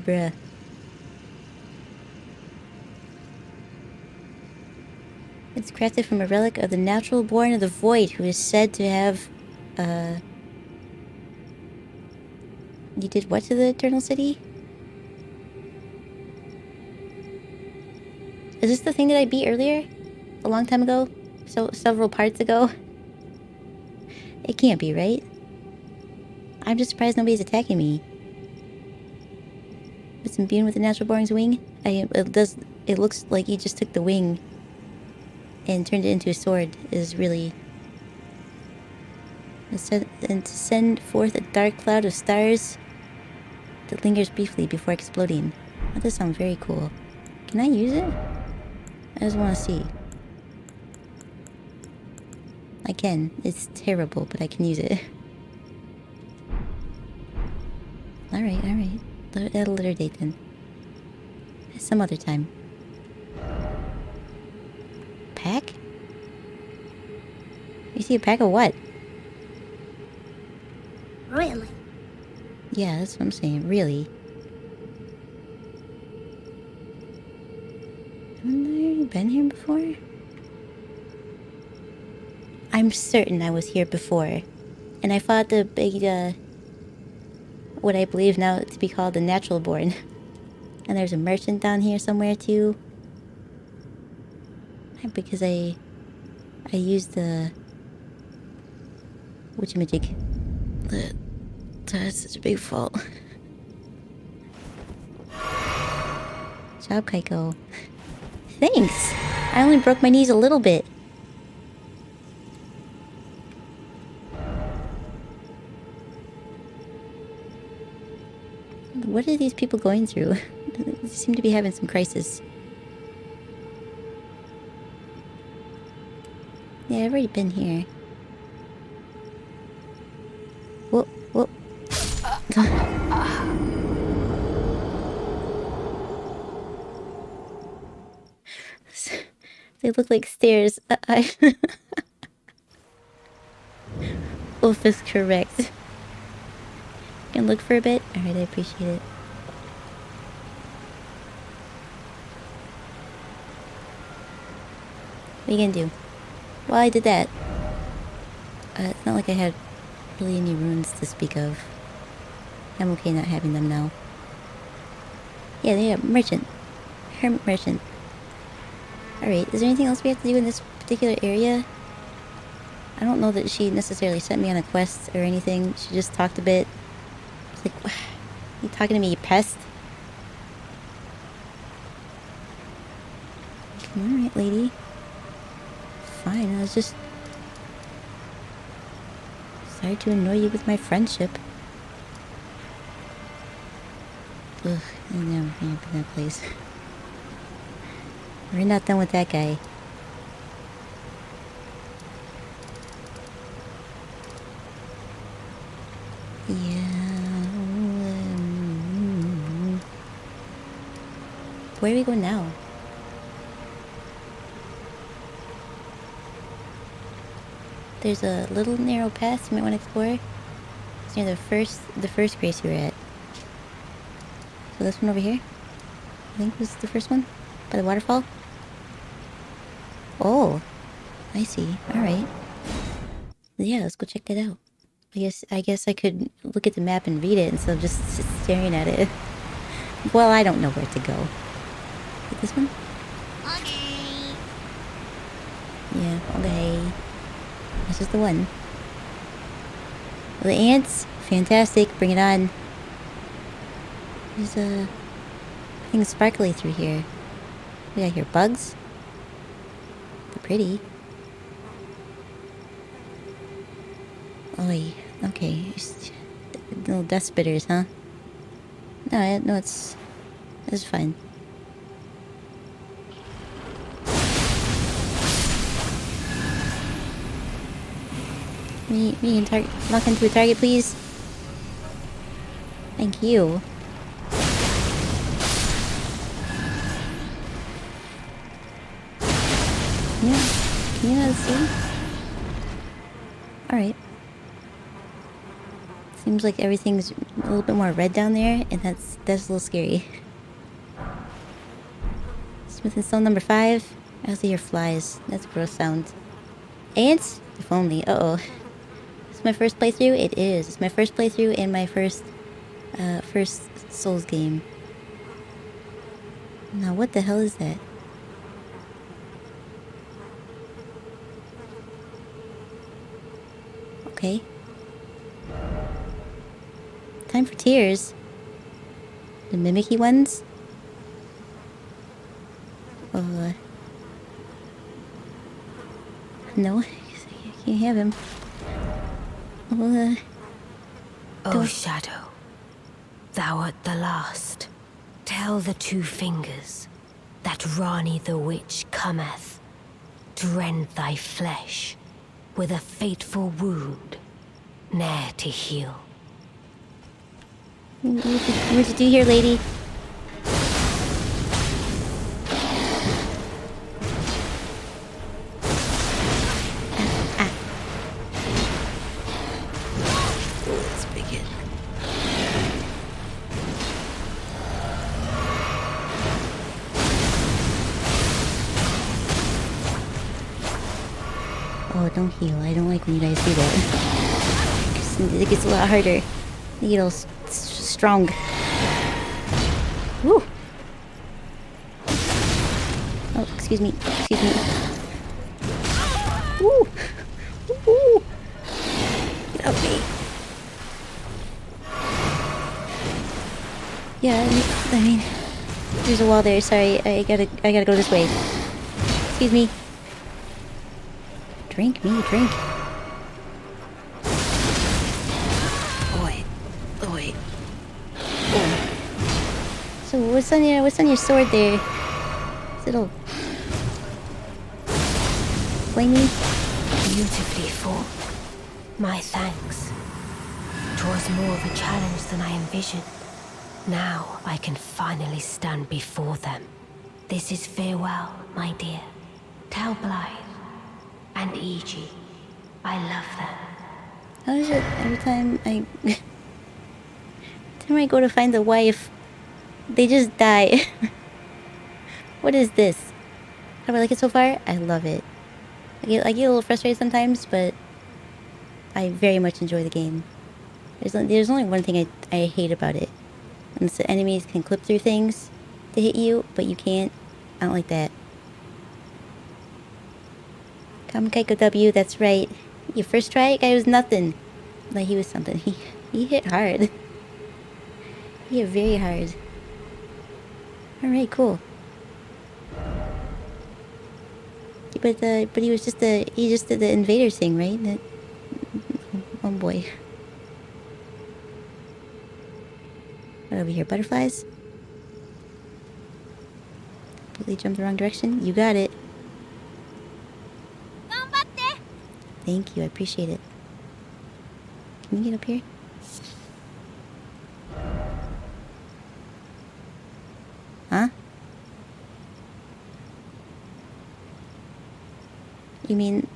S1: Bruh. It's crafted from a relic of the natural born of the void, who is said to have, You did what to the Eternal City? Is this the thing that I beat earlier? A long time ago? Several parts ago? It can't be, right? I'm just surprised nobody's attacking me. It's imbued with the natural born's wing? It looks like he just took the wing and turned it into a sword. Is really... And to send forth a dark cloud of stars that lingers briefly before exploding. That does sound very cool. Can I use it? I just want to see. I can. It's terrible, but I can use it. Alright, alright. At a later date then. Some other time. Pack? You see a pack of what?
S2: Really?
S1: Yeah, that's what I'm saying. Really? Haven't I already been here before? I'm certain I was here before. And I fought the big, what I believe now to be called the Natural Born. And there's a merchant down here somewhere too. Because I used the... whatchamajig. That's such a big fault. Job, Kaiko. Thanks! I only broke my knees a little bit. What are these people going through? They seem to be having some crisis. Yeah, I've already been here. Whoa, whoa. They look like stairs. Wolf is correct. Can look for a bit? Alright, I appreciate it. What are you gonna do? Well, I did that. It's not like I had really any runes to speak of. I'm okay not having them now. Yeah, they are merchant. Hermit merchant. Alright, is there anything else we have to do in this particular area? I don't know that she necessarily sent me on a quest or anything. She just talked a bit. It's like, what? You talking to me, you pest? Alright, lady. Fine, I was just... sorry to annoy you with my friendship. Ugh, I never end up in that place. We're not done with that guy. Where do we go now? There's a little narrow path you might want to explore. It's near the first grace we were at. So this one over here, I think was the first one, by the waterfall. Oh, I see. All right. Yeah, let's go check that out. I guess I could look at the map and read it instead of just staring at it. Well, I don't know where to go. Like this one?
S2: Okay.
S1: Yeah, okay. This is the one. The ants? Fantastic, bring it on. There's a thing sparkly through here. We got here bugs. They're pretty. Oi, okay. Little death spitters, huh? No, it's fine. Me can lock into a target, please. Thank you. Yeah, can you not see? Alright. Seems like everything's a little bit more red down there, and that's a little scary. Smith and Stone number 5. I also hear flies. That's a gross sound. Ants? If only. Uh-oh. It's my first playthrough? It is. It's my first playthrough and my first Souls game. Now, what the hell is that? Okay. Time for tears. The mimicky ones? No, I can't have him.
S3: O Shadow, thou art the last. Tell the two fingers that Rani the witch cometh to rend thy flesh with a fateful wound, ne'er to heal.
S1: What'd you do here, lady?
S3: Let's begin.
S1: Oh, don't heal. I don't like when you guys do that. 'Cause it gets a lot harder. You get all strong. Woo! Oh, excuse me. Excuse me. Woo! Woo! Get off me. Yeah, I mean, there's a wall there. Sorry, I gotta go this way. Excuse me. Drink me, drink. Oi. So what's on your sword there? Is it all flamey?
S3: Beautifully fought. My thanks. 'Twas more of a challenge than I envisioned. Now I can finally stand before them. This is farewell, my dear. Tell Blythe and E.G. I love them.
S1: How is it every time I... every time I go to find the wife, they just die? What is this? How do I like it so far? I love it. I get a little frustrated sometimes, but I very much enjoy the game. There's only one thing I hate about it. And it's the enemies can clip through things to hit you, but you can't. I don't like that. Come Kaiko W, that's right. Your first try, guy was nothing. Like he was something. He hit hard. He hit very hard. Alright, cool. But he was just he just did the invader thing, right? That, oh boy. What over here? Butterflies? Completely jumped the wrong direction. You got it. Thank you, I appreciate it. Can you get up here? Huh? You mean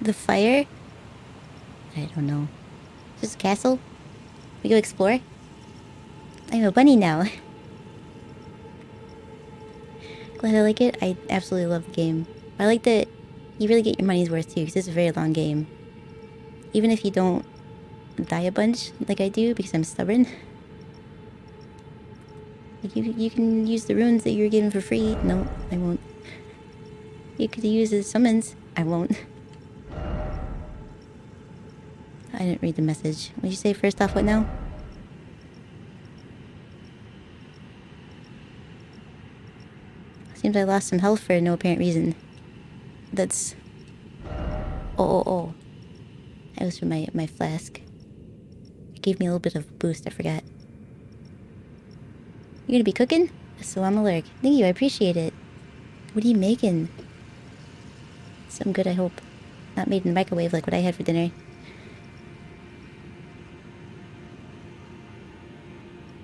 S1: the fire? I don't know. Just a castle? We go explore? I'm a bunny now. Glad I like it. I absolutely love the game. I like that you really get your money's worth too, because it's a very long game. Even if you don't die a bunch like I do, because I'm stubborn. Like you can use the runes that you were given for free. No, I won't. You could use the summons. I won't. I didn't read the message. What did you say first off? What now? Seems I lost some health for no apparent reason. That's... Oh. That was from my flask. It gave me a little bit of a boost, I forgot. You're gonna be cooking? So I'm allergic. Thank you, I appreciate it. What are you making? Something good, I hope. Not made in the microwave like what I had for dinner.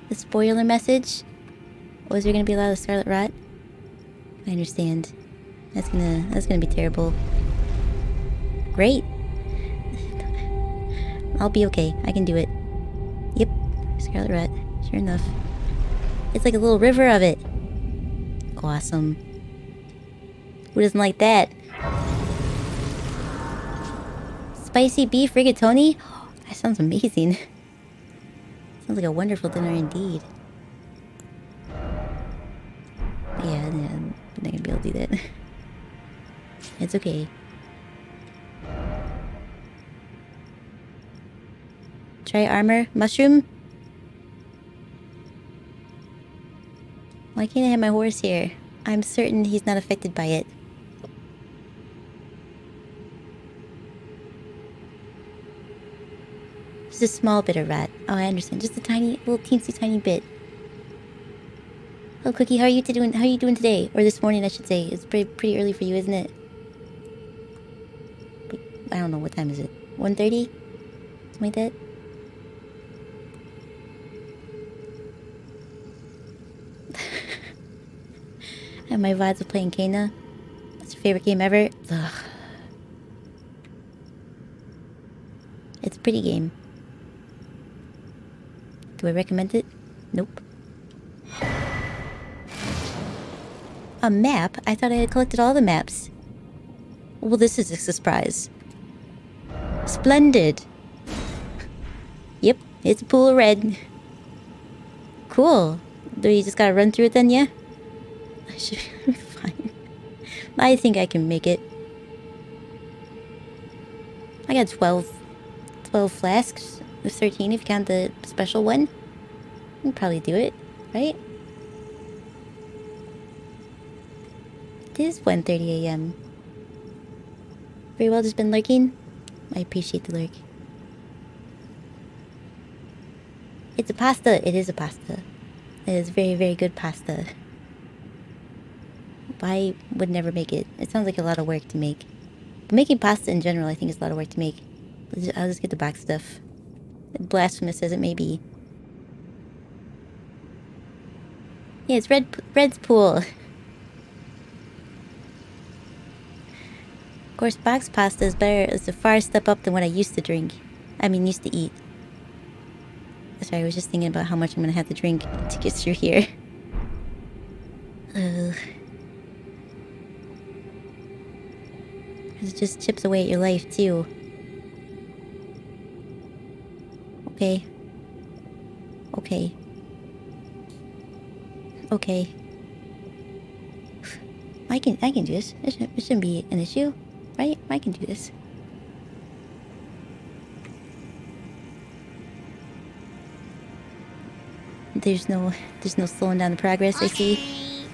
S1: The spoiler message? Was there gonna be a lot of scarlet rot? I understand. That's gonna be terrible. Great. I'll be okay. I can do it. Yep. Scarlet rot. Sure enough. It's like a little river of it. Awesome. Who doesn't like that? Spicy beef rigatoni? That sounds amazing. Sounds like a wonderful dinner indeed. Yeah, I'm not gonna be able to do that. It's okay. Try armor. Mushroom? Why can't I have my horse here? I'm certain he's not affected by it. Just a small bit of rat. Oh, I understand. Just a tiny, little teensy tiny bit. Oh, Cookie, how are you doing today? Or this morning, I should say. It's pretty early for you, isn't it? I don't know, what time is it? 1:30? Something like that? And my vibes of playing Kena. That's your favorite game ever? Ugh. It's a pretty game. Do I recommend it? Nope. A map? I thought I had collected all the maps. Well, this is a surprise. Splendid. Yep, it's a pool of red. Cool. Do you just gotta run through it then, yeah? I should be fine. I think I can make it. I got 12 flasks. With 13 if you count the special one. I can probably do it, right? It is 1:30 a.m. Very well, just been lurking. I appreciate the lurk. It's a pasta. It is a pasta. It is very, very good pasta. I would never make it. It sounds like a lot of work to make. But making pasta in general, I think, is a lot of work to make. I'll just get the box stuff. Blasphemous as it may be. Yeah, it's Red's pool. course, box pasta is better. It's a far step up than what I used to drink. I mean, used to eat. Sorry, I was just thinking about how much I'm gonna have to drink to get through here. Ugh. It just chips away at your life, too. Okay. Okay. Okay. I can do this. It shouldn't be an issue, right? I can do this. There's no slowing down the progress, I see.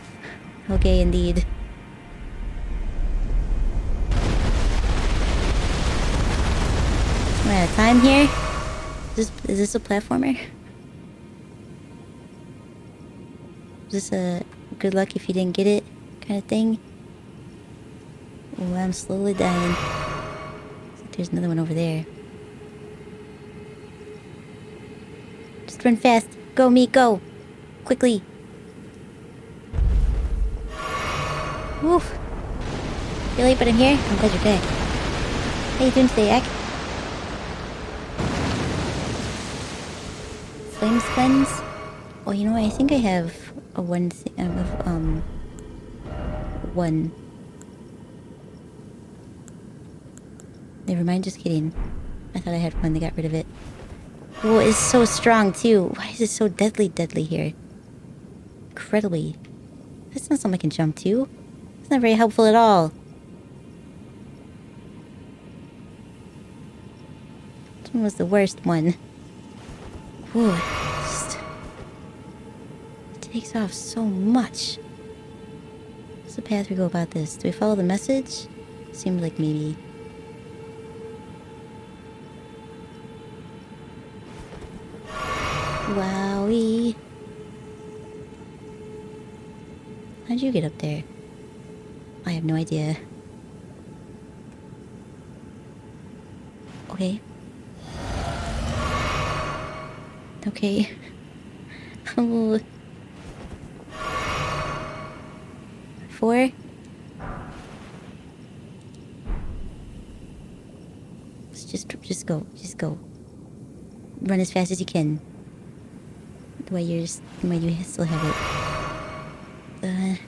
S1: Okay, indeed. Am I out of time here? Is this a platformer? Is this a good luck if you didn't get it kind of thing? Oh, I'm slowly dying. There's another one over there. Just run fast. Go, me, go. Quickly. Woof. You're late, but I'm here. I'm glad you're back. How you doing today, Ak? Flames cleanse? Oh, you know what? I think I have a one. One. Never mind, just kidding. I thought I had one, they got rid of it. Oh, it's so strong, too. Why is it so deadly here? Incredibly. That's not something I can jump to. It's not very helpful at all. This one was the worst one. Ooh, it takes off so much. What's the path we go about this? Do we follow the message? Seems like maybe. Wowie. How'd you get up there? I have no idea. Okay. Okay. Oh. 4. Just go. Just go. Run as fast as you can. The way you still have it.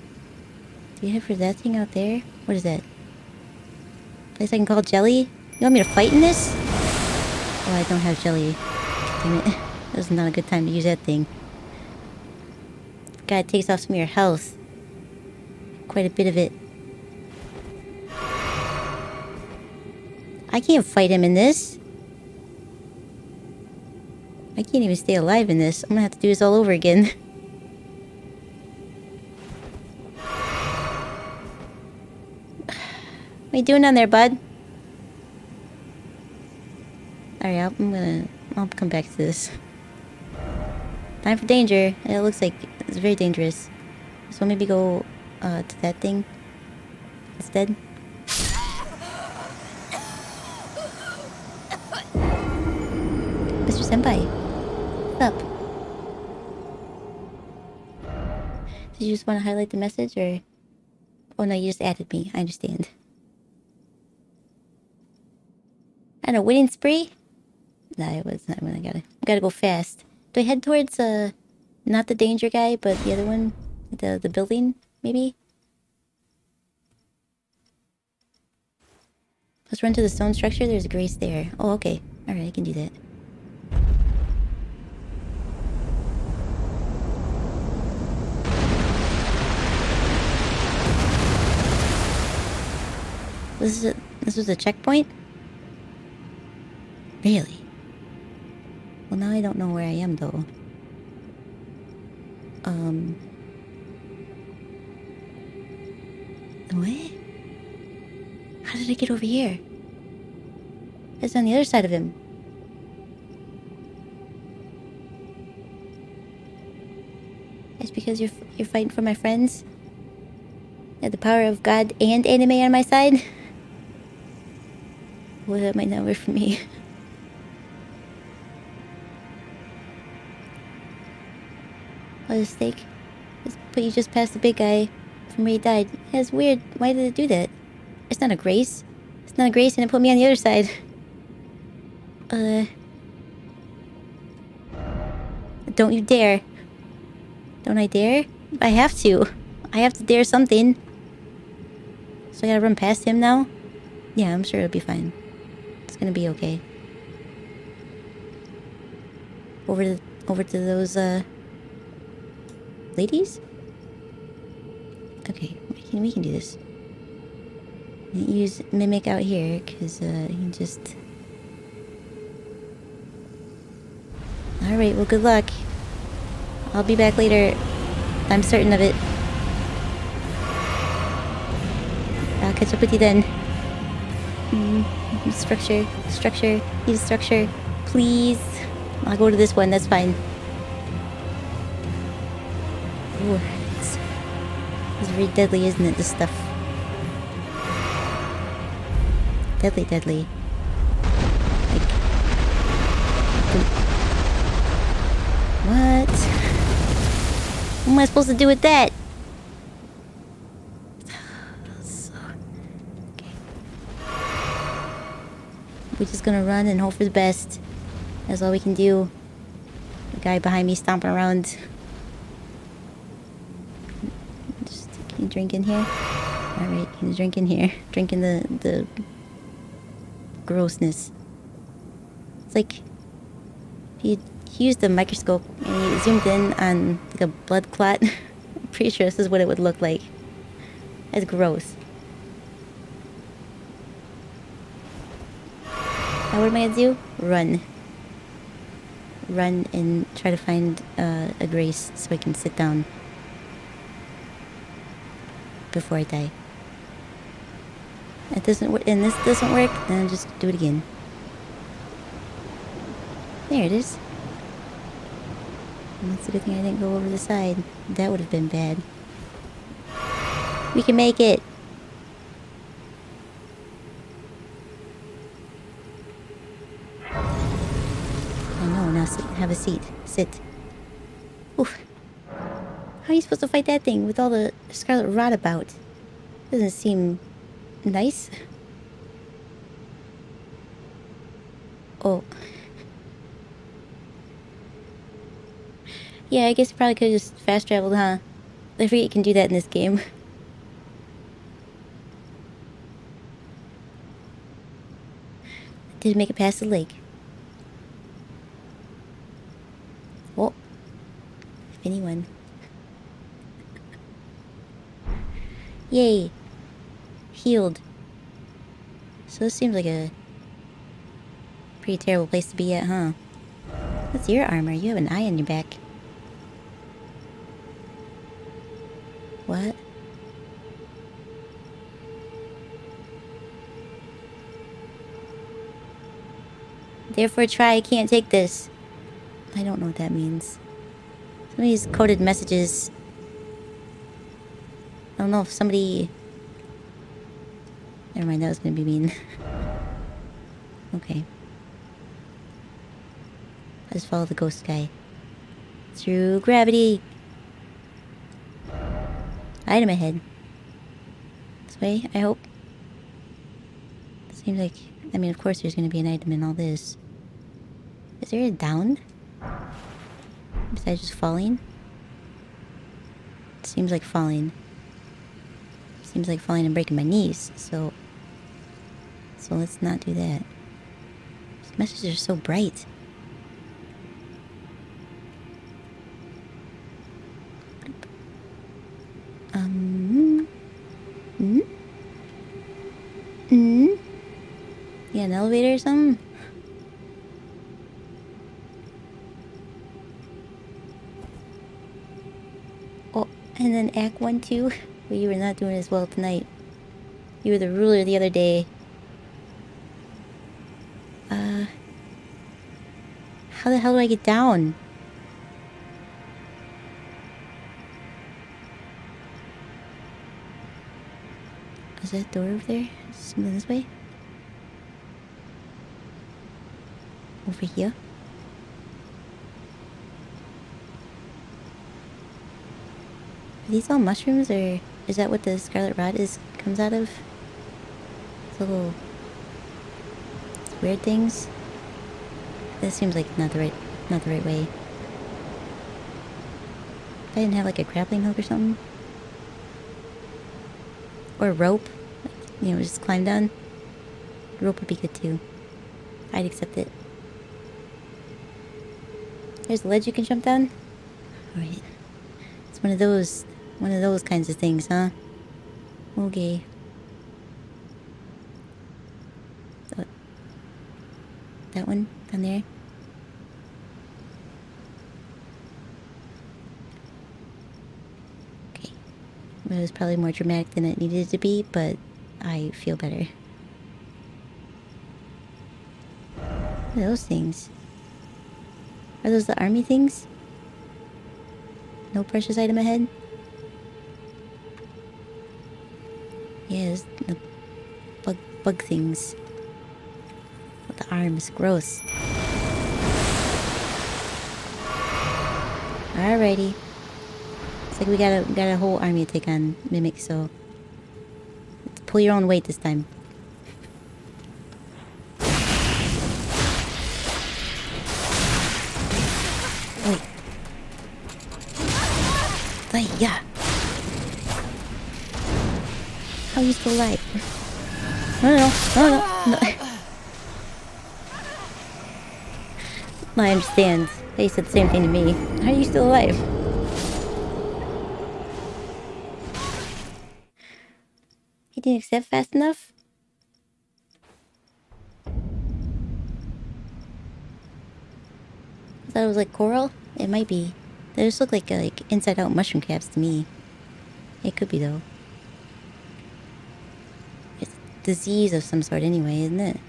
S1: Do you have for that thing out there? What is that? Place I can call jelly? You want me to fight in this? Oh, I don't have jelly. Damn it. That was not a good time to use that thing. God, it takes off some of your health. Quite a bit of it. I can't fight him in this. I can't even stay alive in this. I'm gonna have to do this all over again. What are you doing down there, bud? Alright, I'll come back to this. Time for danger. It looks like it's very dangerous. So maybe go to that thing instead. Mr. Senpai, what's up? Did you just want to highlight the message, or? Oh no, you just added me. I understand. And a winning spree? Nah, it was not when I gotta go fast. Do I head towards not the danger guy, but the other one? The building, maybe? Let's run to the stone structure. There's a grace there. Oh, okay. Alright, I can do that. This was a checkpoint? Really? Well, now I don't know where I am, though. What? How did I get over here? It's on the other side of him. It's because you're fighting for my friends? I have the power of God and anime on my side? Well, that might not work for me. Oh, the stake. But you just passed the big guy from where he died. That's weird. Why did it do that? It's not a grace. Not Grace and it put me on the other side. Don't you dare. Don't I dare? I have to. I have to dare something. So I gotta run past him now? Yeah, I'm sure it'll be fine. It's gonna be okay. Over to those, ladies? Okay, we can do this. Use Mimic out here, because, you just... Alright, well, good luck. I'll be back later. I'm certain of it. I'll catch up with you then. Structure. Need a structure. Please. I'll go to this one, that's fine. Ooh, it's very deadly, isn't it, this stuff? Deadly. Like... What? What am I supposed to do with that? Okay. We're just gonna run and hope for the best. That's all we can do. The guy behind me stomping around. Just can you drink in here? Alright, can you drink in here? Drinking the grossness. It's like if you used the microscope and you zoomed in on like a blood clot. I'm pretty sure this is what it would look like. That's gross. Now what am I gonna do? Run and try to find a Grace so I can sit down before I die. It doesn't work, and this doesn't work, then I'll just do it again. There it is. And that's a good thing I didn't go over the side. That would have been bad. We can make it! I know, now sit, have a seat. Sit. Oof. How are you supposed to fight that thing with all the scarlet rot about? Doesn't seem nice. Oh. Yeah, I guess you probably could have just fast traveled, huh? I forget you can do that in this game. Did make it past the lake. Oh. If anyone. Yay. Healed. So this seems like a pretty terrible place to be at, huh? What's your armor? You have an eye on your back. What? Therefore try, I can't take this. I don't know what that means. Some of these coded messages. I don't know if somebody... Never mind, that was gonna be mean. Okay. I just follow the ghost guy. Through gravity! Item ahead. This way, I hope. Seems like... I mean, of course there's gonna be an item in all this. Is there a down? Besides just falling? It seems like falling. Seems like falling and breaking my knees, so let's not do that. These messages are so bright. Yeah, an elevator or something? Oh, and then Act 1, 2. Well, you were not doing as well tonight. You were the ruler the other day. How the hell do I get down? Is that door over there? Something this way? Over here? Are these all mushrooms, or is that what the scarlet rot comes out of? It's a little weird things. That seems like not the right way. If I didn't have like a grappling hook or something. Or a rope. You know, just climb down. Rope would be good too. I'd accept it. There's a ledge you can jump down? Alright. It's one of those kinds of things, huh? Okay. So, that one down there. Okay. Well, it was probably more dramatic than it needed to be, but I feel better. What are those things? Are those the army things? No precious item ahead? Yes, the bug things. With the arms, gross. Alrighty. It's like we got a whole army to take on Mimic, so pull your own weight this time. Wait. Yeah. How are you still alive? No. I understand. They said the same thing to me. How are you still alive? He didn't accept fast enough? I thought it was like coral? It might be. They just look like inside out mushroom caps to me. It could be though. It's disease of some sort anyway, isn't it?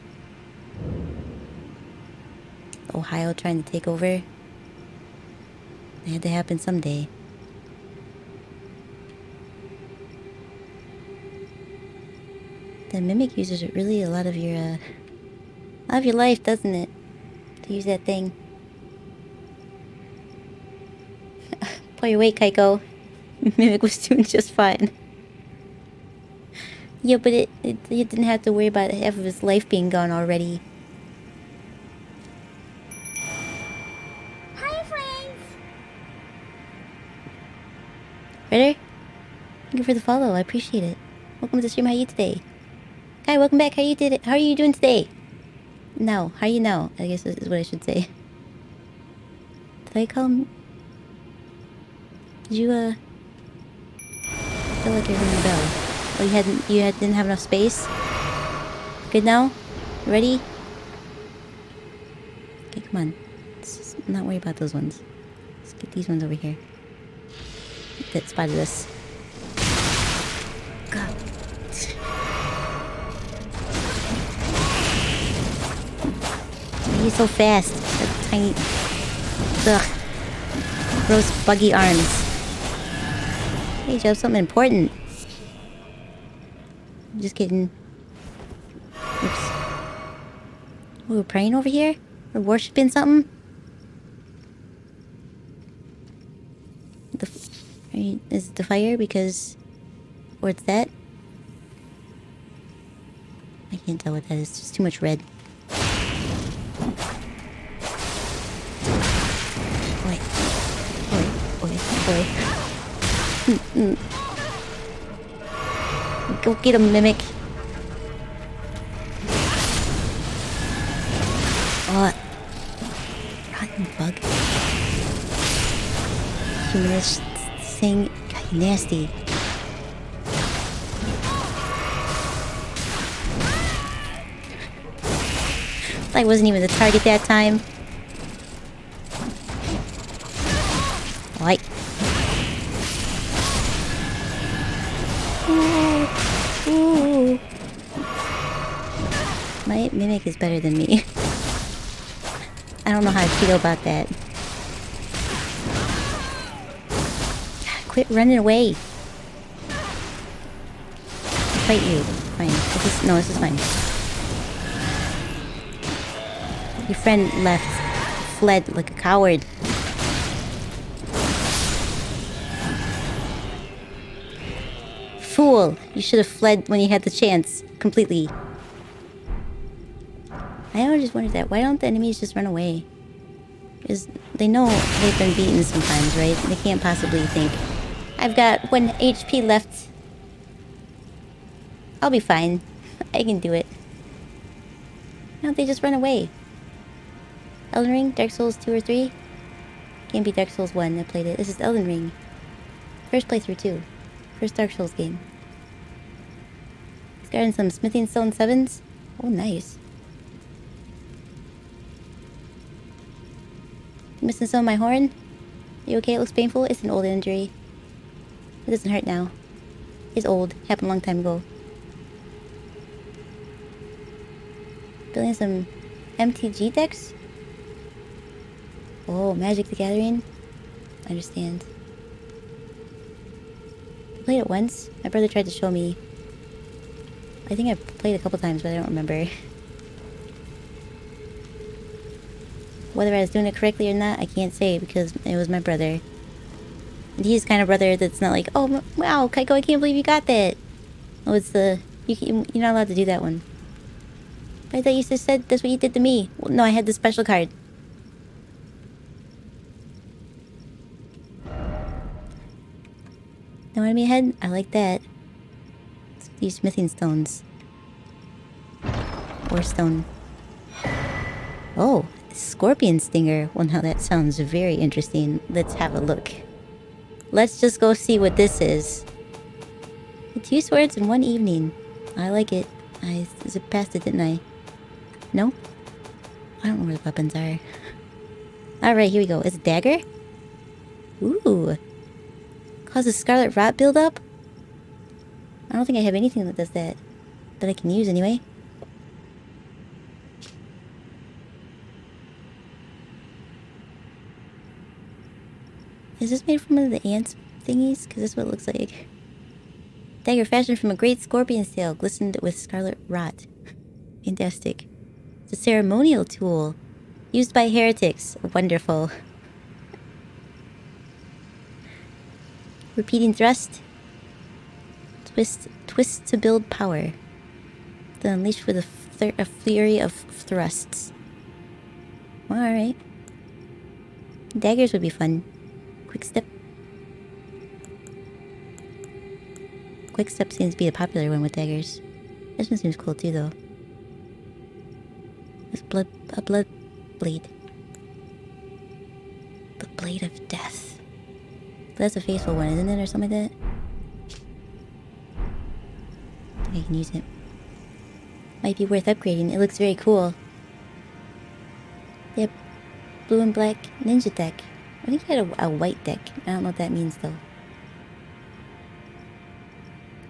S1: Ohio trying to take over. It had to happen someday. The Mimic uses really a lot of your life, doesn't it? To use that thing. Pull your weight, Kaiko. Mimic was doing just fine. Yeah, but it didn't have to worry about half of his life being gone already.
S2: Hi, friends.
S1: Ritter? Thank you for the follow. I appreciate it. Welcome to the stream. How are you today? Kai, welcome back. How are you doing today? No. How are you now? I guess is what I should say. Did I call him? Did you, I feel like I rang a bell. Oh, you didn't have enough space? Good now? Ready? Okay, come on. Let's just not worry about those ones. Let's get these ones over here. That spotted us. God. He's so fast. That tiny... Ugh. Gross buggy arms. Hey, you have something important. I'm just kidding. Oops. Oh, we're praying over here? We're worshipping something? Is it the fire? Because... Or it's that? I can't tell what that is. Just too much red. Oi. Go get him, Mimic. Oh. Rotten bug. Humorous thing. God, nasty. I wasn't even the target that time. Right. Ooh. My Mimic is better than me. I don't know how I feel about that. Quit running away. I'll fight you. Fine. This is fine. Your friend fled like a coward. Fool! You should have fled when you had the chance. Completely. I always just wondered that. Why don't the enemies just run away? Because they know they've been beaten sometimes, right? They can't possibly think, I've got 1 HP left. I'll be fine. I can do it. Why don't they just run away? Elden Ring, Dark Souls 2 or 3? Can't be Dark Souls 1, I played it. This is Elden Ring. First playthrough too. First Dark Souls game. He's gotten some smithing stone 7s. Oh, nice. Missing some of my horn? You okay? It looks painful. It's an old injury. It doesn't hurt now. It's old. Happened a long time ago. Building some MTG decks? Oh, Magic the Gathering? I understand. I played it once. My brother tried to show me. I think I've played a couple times, but I don't remember. Whether I was doing it correctly or not, I can't say because it was my brother. And he's the kind of brother that's not like, oh, wow, Kaiko, I can't believe you got that. Oh, it's the... You're not allowed to do that one. But I thought you just said that's what you did to me. Well, no, I had the special card. No enemy ahead? I like that. Let's use smithing stones. Or stone. Oh, scorpion stinger. Well, now that sounds very interesting. Let's have a look. Let's just go see what this is. 2 swords in 1 evening. I like it. I zipped past it, didn't I? No? I don't know where the weapons are. Alright, here we go. It's a dagger? Ooh. Causes scarlet rot buildup? I don't think I have anything that does that. That I can use anyway. Is this made from one of the ants thingies? Because this is what it looks like. Dagger fashioned from a great scorpion's tail, glistened with scarlet rot. Fantastic. It's a ceremonial tool. Used by heretics. Wonderful. Repeating thrust. Twist to build power. Then unleash with a flurry of thrusts. Alright. Daggers would be fun. Quick step. Quick step seems to be the popular one with daggers. This one seems cool too, though. It's a blood blade. The blade of death. That's a faithful one, isn't it, or something like that? I think I can use it. Might be worth upgrading. It looks very cool. Yep. Blue and black ninja deck. I think I had a white deck. I don't know what that means, though.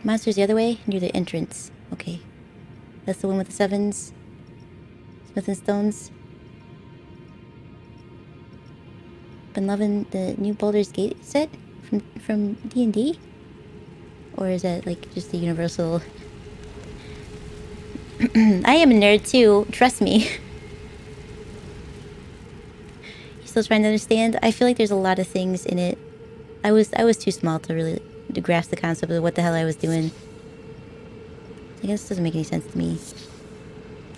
S1: Monsters the other way, near the entrance. Okay. That's the one with the 7s. Smith and Stones. Been loving the new Baldur's Gate set from D&D? Or is that, like, just the universal... I am a nerd, too. Trust me. Still trying to understand. I feel like there's a lot of things in it. I was too small to really grasp the concept of what the hell I was doing. I guess it doesn't make any sense to me.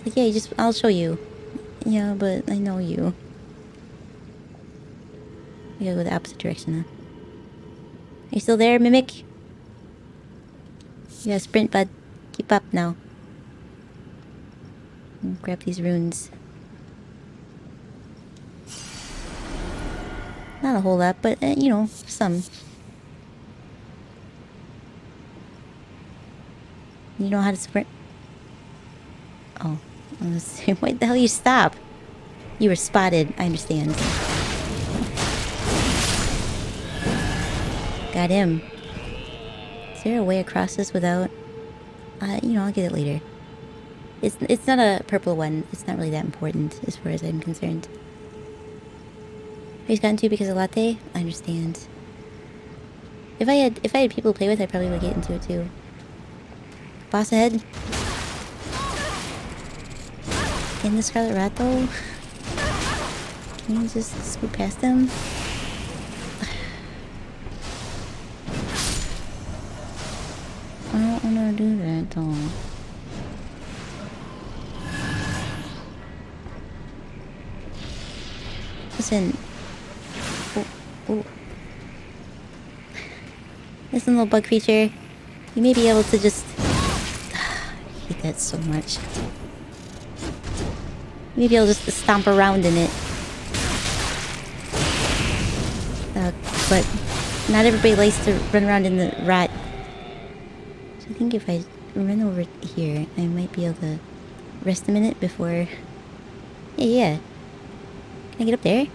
S1: Like, yeah, I'll show you. Yeah, but I know you. We gotta go the opposite direction, huh? Are you still there, Mimic? You gotta sprint, bud. Keep up now. Grab these runes. Not a whole lot, but, you know, some. You know how to sprint? Oh. I was saying, why the hell you stop? You were spotted. I understand. Got him. Is there a way across this without... you know, I'll get it later. It's not a purple one. It's not really that important as far as I'm concerned. He's gotten to because of latte? I understand. If I had people to play with, I probably would get into it too. Boss ahead. In the Scarlet Rat though? Can you just scoot past them? I don't wanna do that though. listen. Oh, oh. Listen, little bug creature. You may be able to just... I hate that so much. Maybe I'll just stomp around in it. But not everybody likes to run around in the rot. So I think if I run over here, I might be able to rest a minute before... Yeah. Can I get up there?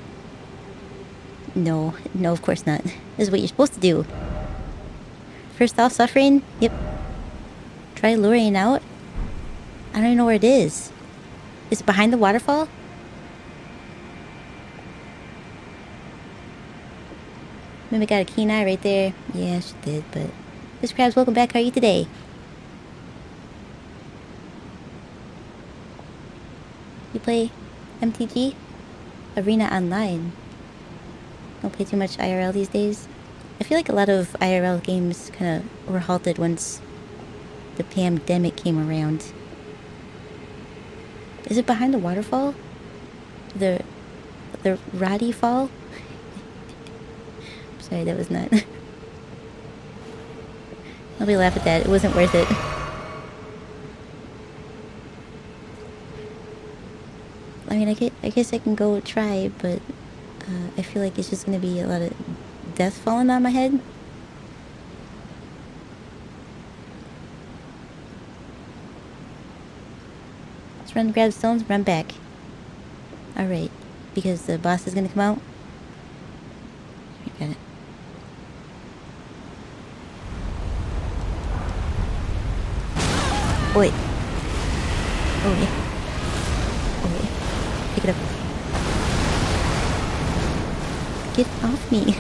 S1: No. No, of course not. This is what you're supposed to do. First off, suffering? Yep. Try luring out? I don't even know where it is. Is it behind the waterfall? Mimic got a keen eye right there. Yeah, she did, but... Miss Krabs, welcome back. How are you today? You play MTG? Arena Online. Don't play too much IRL these days. I feel like a lot of IRL games kind of were halted once the pandemic came around. Is it behind the waterfall? The Roddy Fall? Sorry, that was not... Nobody laugh at that. It wasn't worth it. I mean, I guess I can go try, but I feel like it's just gonna be a lot of death falling on my head. Let's run, grab stones, run back. Alright, because the boss is gonna come out. I got it. Wait. Oh yeah. Oh yeah. Pick it up. Get off me.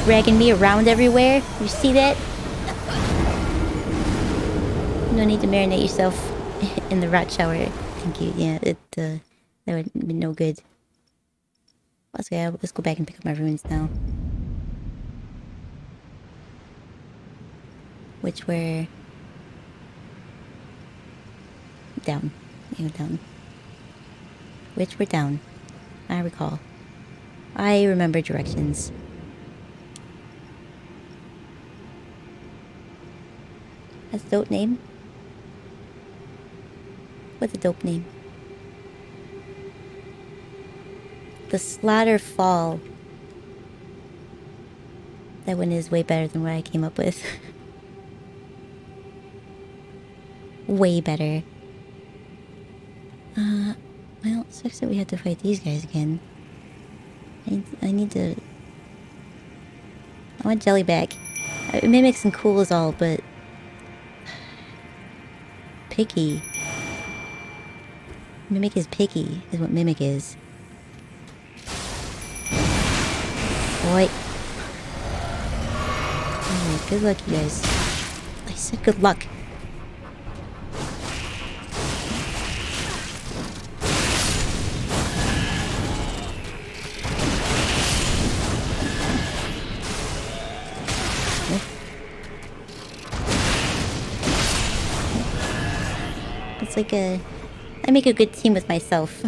S1: Dragging me around everywhere. You see that? No need to marinate yourself in the rot shower. Thank you. Yeah, that would be no good. Okay, let's go back and pick up my runes now. Which were... down. You go down. Which were down. I recall. I remember directions. That's a dope name. What's a dope name? The Slaughter Fall. That one is way better than what I came up with. Way better. Well, it sucks that we have to fight these guys again. I need to... I want Jelly back. Mimic's and cool is all, but... Picky. Mimic is picky, is what Mimic is. Boy. Alright, good luck, you guys. I said good luck. It's like I make a good team with myself.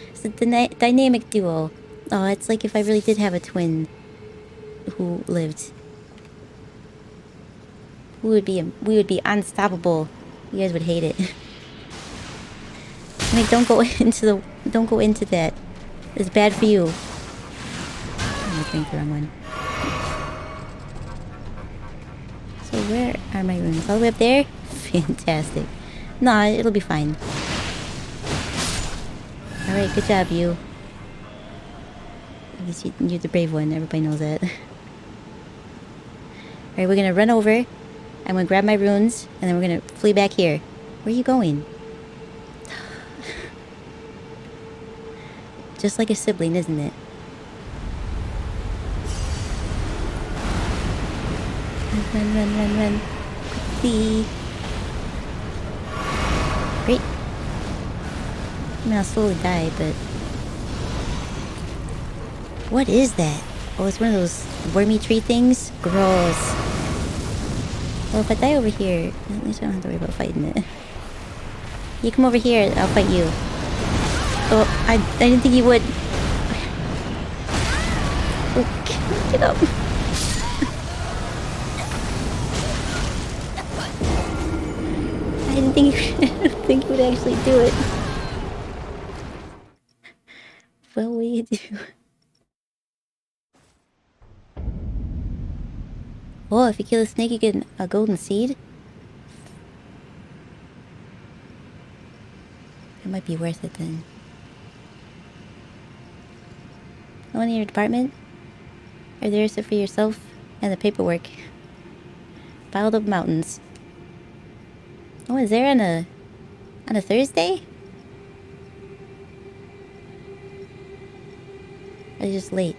S1: It's a dynamic duo. Oh, it's like if I really did have a twin who lived. We would be unstoppable. You guys would hate it. Like, don't go into that. It's bad for you. I'm gonna drink the wrong one. So where are my rooms? All the way up there? Fantastic. Nah, it'll be fine. Alright, good job, you. I guess you're the brave one. Everybody knows that. Alright, we're gonna run over. I'm gonna grab my runes, and then we're gonna flee back here. Where are you going? Just like a sibling, isn't it? Run. Quickly. Great. I mean, I'll slowly die, but... What is that? Oh, it's one of those wormy tree things? Gross. Well, if I die over here, at least I don't have to worry about fighting it. You come over here, I'll fight you. Oh, I didn't think he would. Oh, get up. I didn't think he would actually do it. Well, what do you do? Oh, if you kill a snake, you get a golden seed. It might be worth it then. No one in your department? Are there except for yourself and the paperwork? Piled up mountains. Oh, is there on a Thursday? Or are you just late?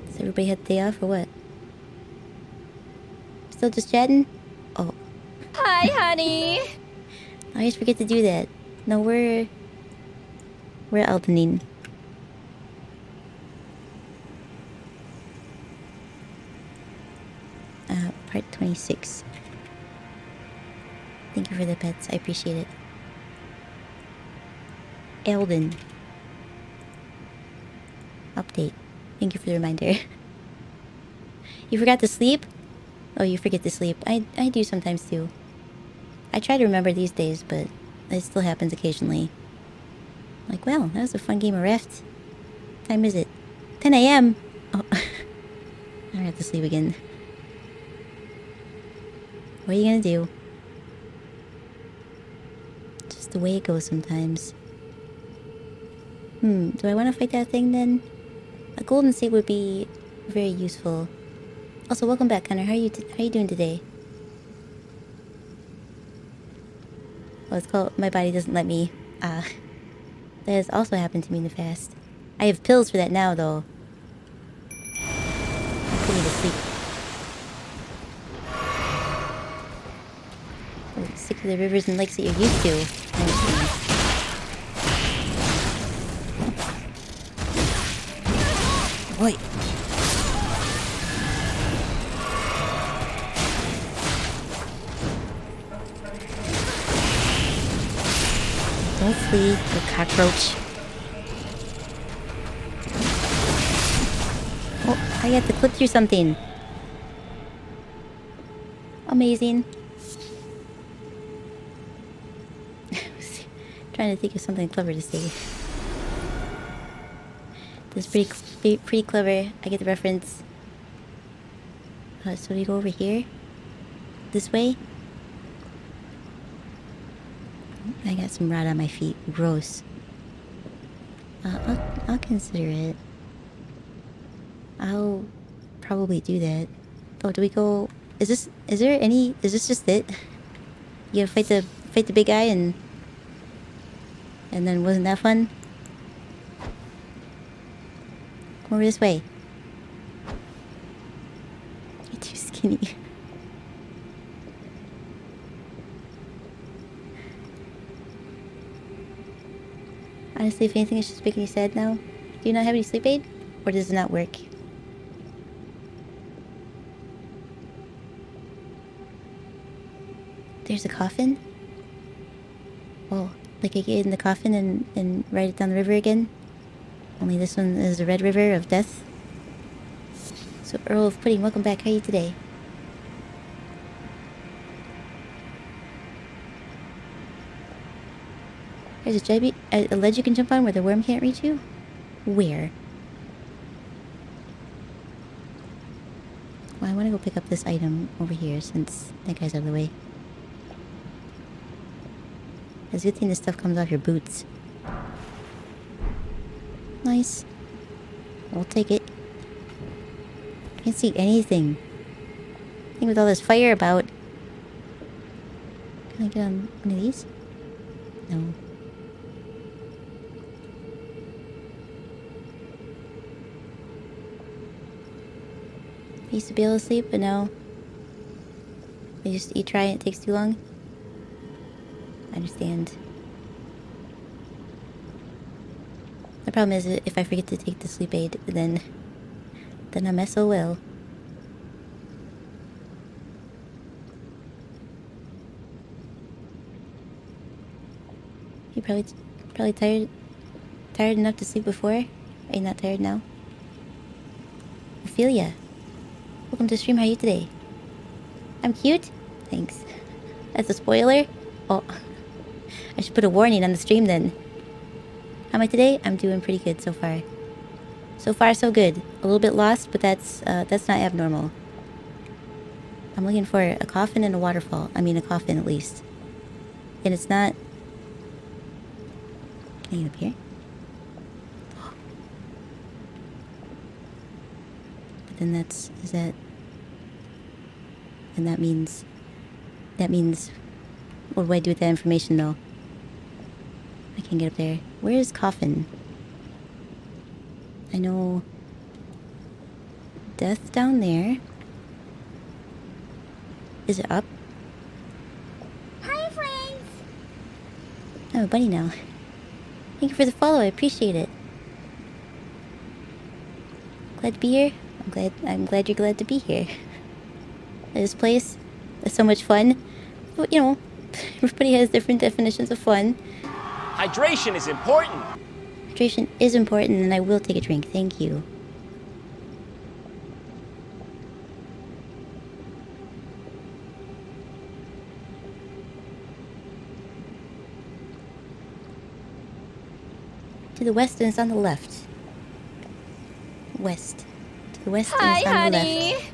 S1: Does everybody have the day off or what? Still just chatting? Oh,
S2: Hi, honey.
S1: I always forget to do that. No, we're Eldening. Part 26. Thank you for the pets. I appreciate it. Elden. Update. Thank you for the reminder. You forgot to sleep? Oh, you forget to sleep. I do sometimes too. I try to remember these days, but it still happens occasionally. Like, well, that was a fun game of Raft. What time is it? 10 a.m. Oh, I have to sleep again. What are you gonna do? Just the way it goes sometimes. Do I want to fight that thing then? A golden seed would be very useful. Also, welcome back, Connor. How are you doing today? Oh, it's called My Body Doesn't Let Me. That has also happened to me in the past. I have pills for that now, though. I put me to sleep. Oh, stick to the rivers and lakes that you're used to. I understand. Wait. Don't flee, you cockroach. Oh, I have to clip through something. Amazing. Trying to think of something clever to say. This is pretty clever. I get the reference. So we go over here? This way? I got some rot on my feet. Gross. I'll consider it. I'll probably do that. Oh, do we go? Is this just it? You gotta fight the big guy and then wasn't that fun? Come over this way. You're too skinny. Honestly, if anything, it's just making you sad now. Do you not have any sleep aid? Or does it not work? There's a coffin? Oh, like I get in the coffin and ride it down the river again? Only this one is the Red River of Death. So, Earl of Pudding, welcome back. How are you today? There's a ledge you can jump on where the worm can't reach you? Where? Well, I want to go pick up this item over here since that guy's out of the way. It's a good thing this stuff comes off your boots. Nice. We'll take it. Can't see anything. I think with all this fire about... Can I get on one of these? No. I used to be able to sleep, but now... You try and it takes too long? I understand. The problem is if I forget to take the sleep aid, then I mess so well. You probably tired. Tired enough to sleep before? Are you not tired now? Ophelia. Welcome to stream. How are you today? I'm cute? Thanks. That's a spoiler? Oh, I should put a warning on the stream then. How am I today? I'm doing pretty good so far. So far, so good. A little bit lost, but that's not abnormal. I'm looking for a coffin and a waterfall. I mean, a coffin at least. And it's not... Can I get up here? But then that's... Is that... And that means... That means... What do I do with that information, though? I can't get up there. Where is coffin? I know... Death down there. Is it up?
S5: Hi, friends!
S1: I'm a bunny now. Thank you for the follow, I appreciate it. Glad to be here? I'm glad you're glad to be here. This place is so much fun. But, you know, everybody has different definitions of fun.
S6: Hydration is important.
S1: Hydration is important, and I will take a drink. Thank you. To the west, and it's on the left. West. To the west, and
S2: Hi,
S1: it's on the
S2: honey.
S1: left.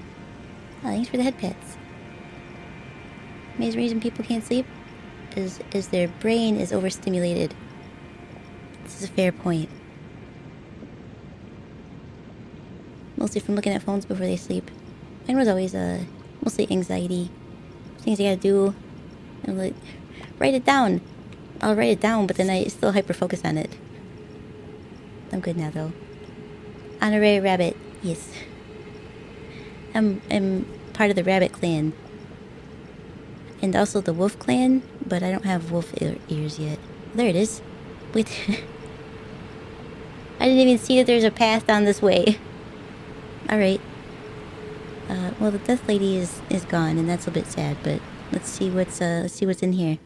S1: Oh, thanks for the head pets. Main reason people can't sleep is their brain is overstimulated. This is a fair point. Mostly from looking at phones before they sleep. Mine was always mostly anxiety. Things I gotta do. I'm like, write it down. I'll write it down, but then I still hyper focus on it. I'm good now though. Honorary rabbit, yes. I'm part of the rabbit clan. And also the wolf clan, but I don't have wolf ears yet. There it is. Wait. I didn't even see that there's a path down this way. Alright. Well, the death lady is gone, and that's a bit sad, but let's see what's in here.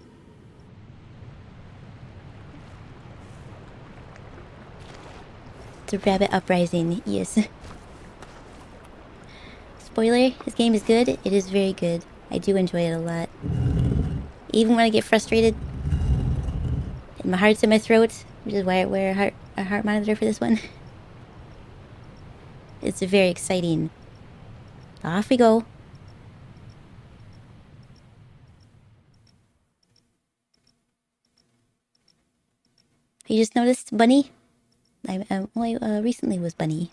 S1: The rabbit uprising, yes. Spoiler, this game is good. It is very good. I do enjoy it a lot. Even when I get frustrated, and my heart's in my throat, which is why I wear a heart monitor for this one. It's very exciting. Off we go. You just noticed Bunny? I only recently was Bunny.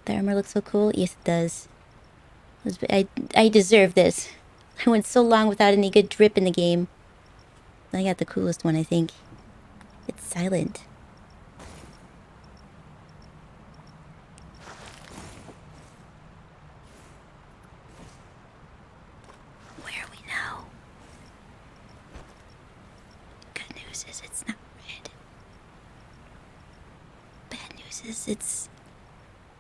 S1: The armor looks so cool. Yes, it does. I deserve this. I went so long without any good drip in the game. I got the coolest one, I think. It's silent. Where are we now? Good news is it's not red. Bad news is it's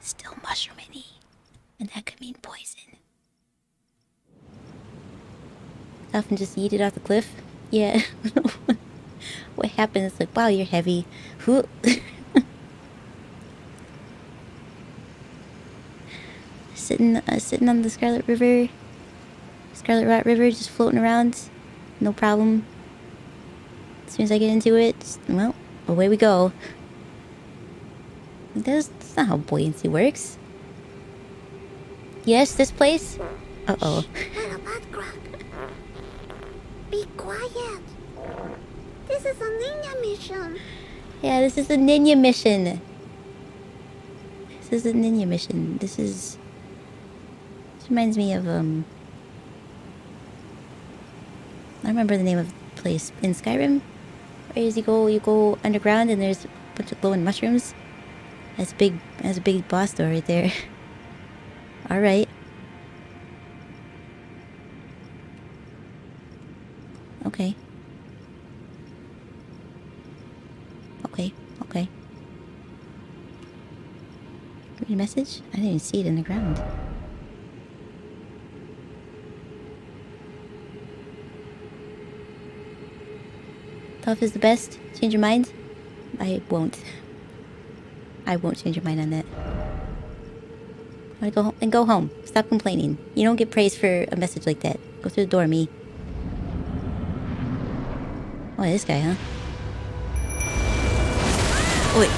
S1: still mushroomy, and that could mean poison. Often just eat it off the cliff. Yeah. What happens? It's like, wow, you're heavy. Sitting on the Scarlet Rot River, just floating around, no problem. As soon as I get into it, just, well, away we go. That's not how buoyancy works. Yes, this place? Uh-oh.
S5: Little background. Be quiet. This is a ninja mission.
S1: Yeah, this is a ninja mission. This is a ninja mission. This reminds me of, I don't remember the name of the place. In Skyrim? Where is you go underground and there's a bunch of glowing mushrooms. That's a big boss door right there. Alright. Okay. Okay. Read a message? I didn't even see it in the ground. Tough is the best. Change your mind? I won't. I won't change your mind on that. I wanna go home and go home. Stop complaining. You don't get praise for a message like that. Go through the door, me. Oh, this guy, huh? Wait.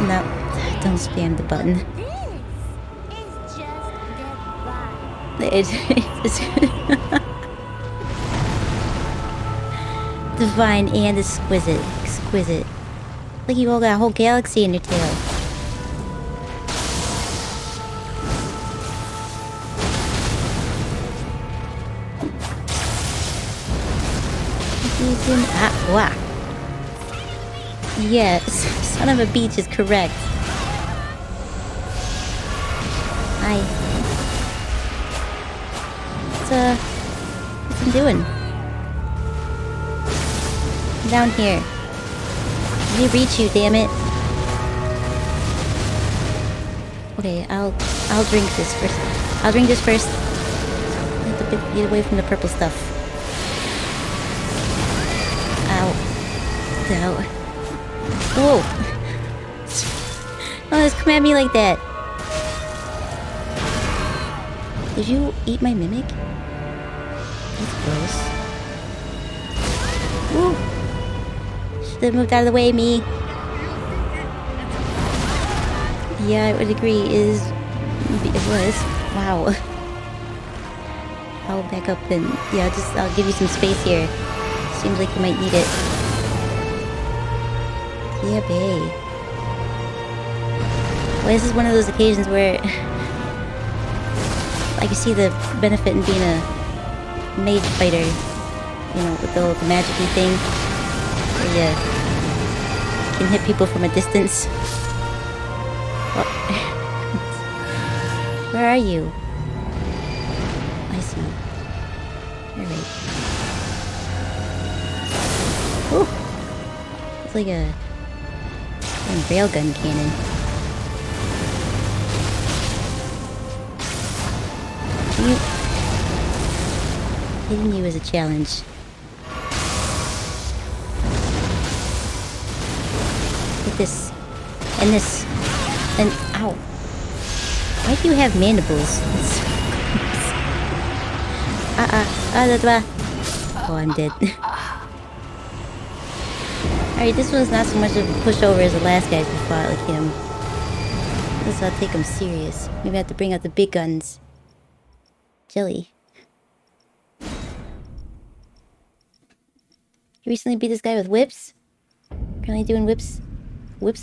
S1: No, don't spam the button.
S5: This is just divine.
S1: It's divine and exquisite. Exquisite. Like you all got a whole galaxy in your tail. Wow. Yes, son of a beach is correct. Hi. What's I'm doing? I'm down here. Let me reach you, damn it. Okay, I'll drink this first. I'll drink this first. I have to get away from the purple stuff. Ow. Ow. Whoa. Oh, just come at me like that. Did you eat my mimic? That's gross. Woo. Should have moved out of the way, me. Yeah, I would agree. It was. Wow. I'll back up and yeah, I'll give you some space here. Seems like you might need it. Yeah, babe. Well, this is one of those occasions where I can see the benefit in being a mage fighter. You know, with the whole magic-y thing. Where you can hit people from a distance. Oh. Where are you? I see. Alright. Ooh. It's like a railgun cannon. Hitting you is a challenge. Hit this. And this. And ow. Why do you have mandibles? Oh, I'm dead. Alright, this one's not so much of a pushover as the last guys we fought, like him. This I'll take him serious. Maybe I have to bring out the big guns. Jelly. You recently beat this guy with whips? Apparently doing whips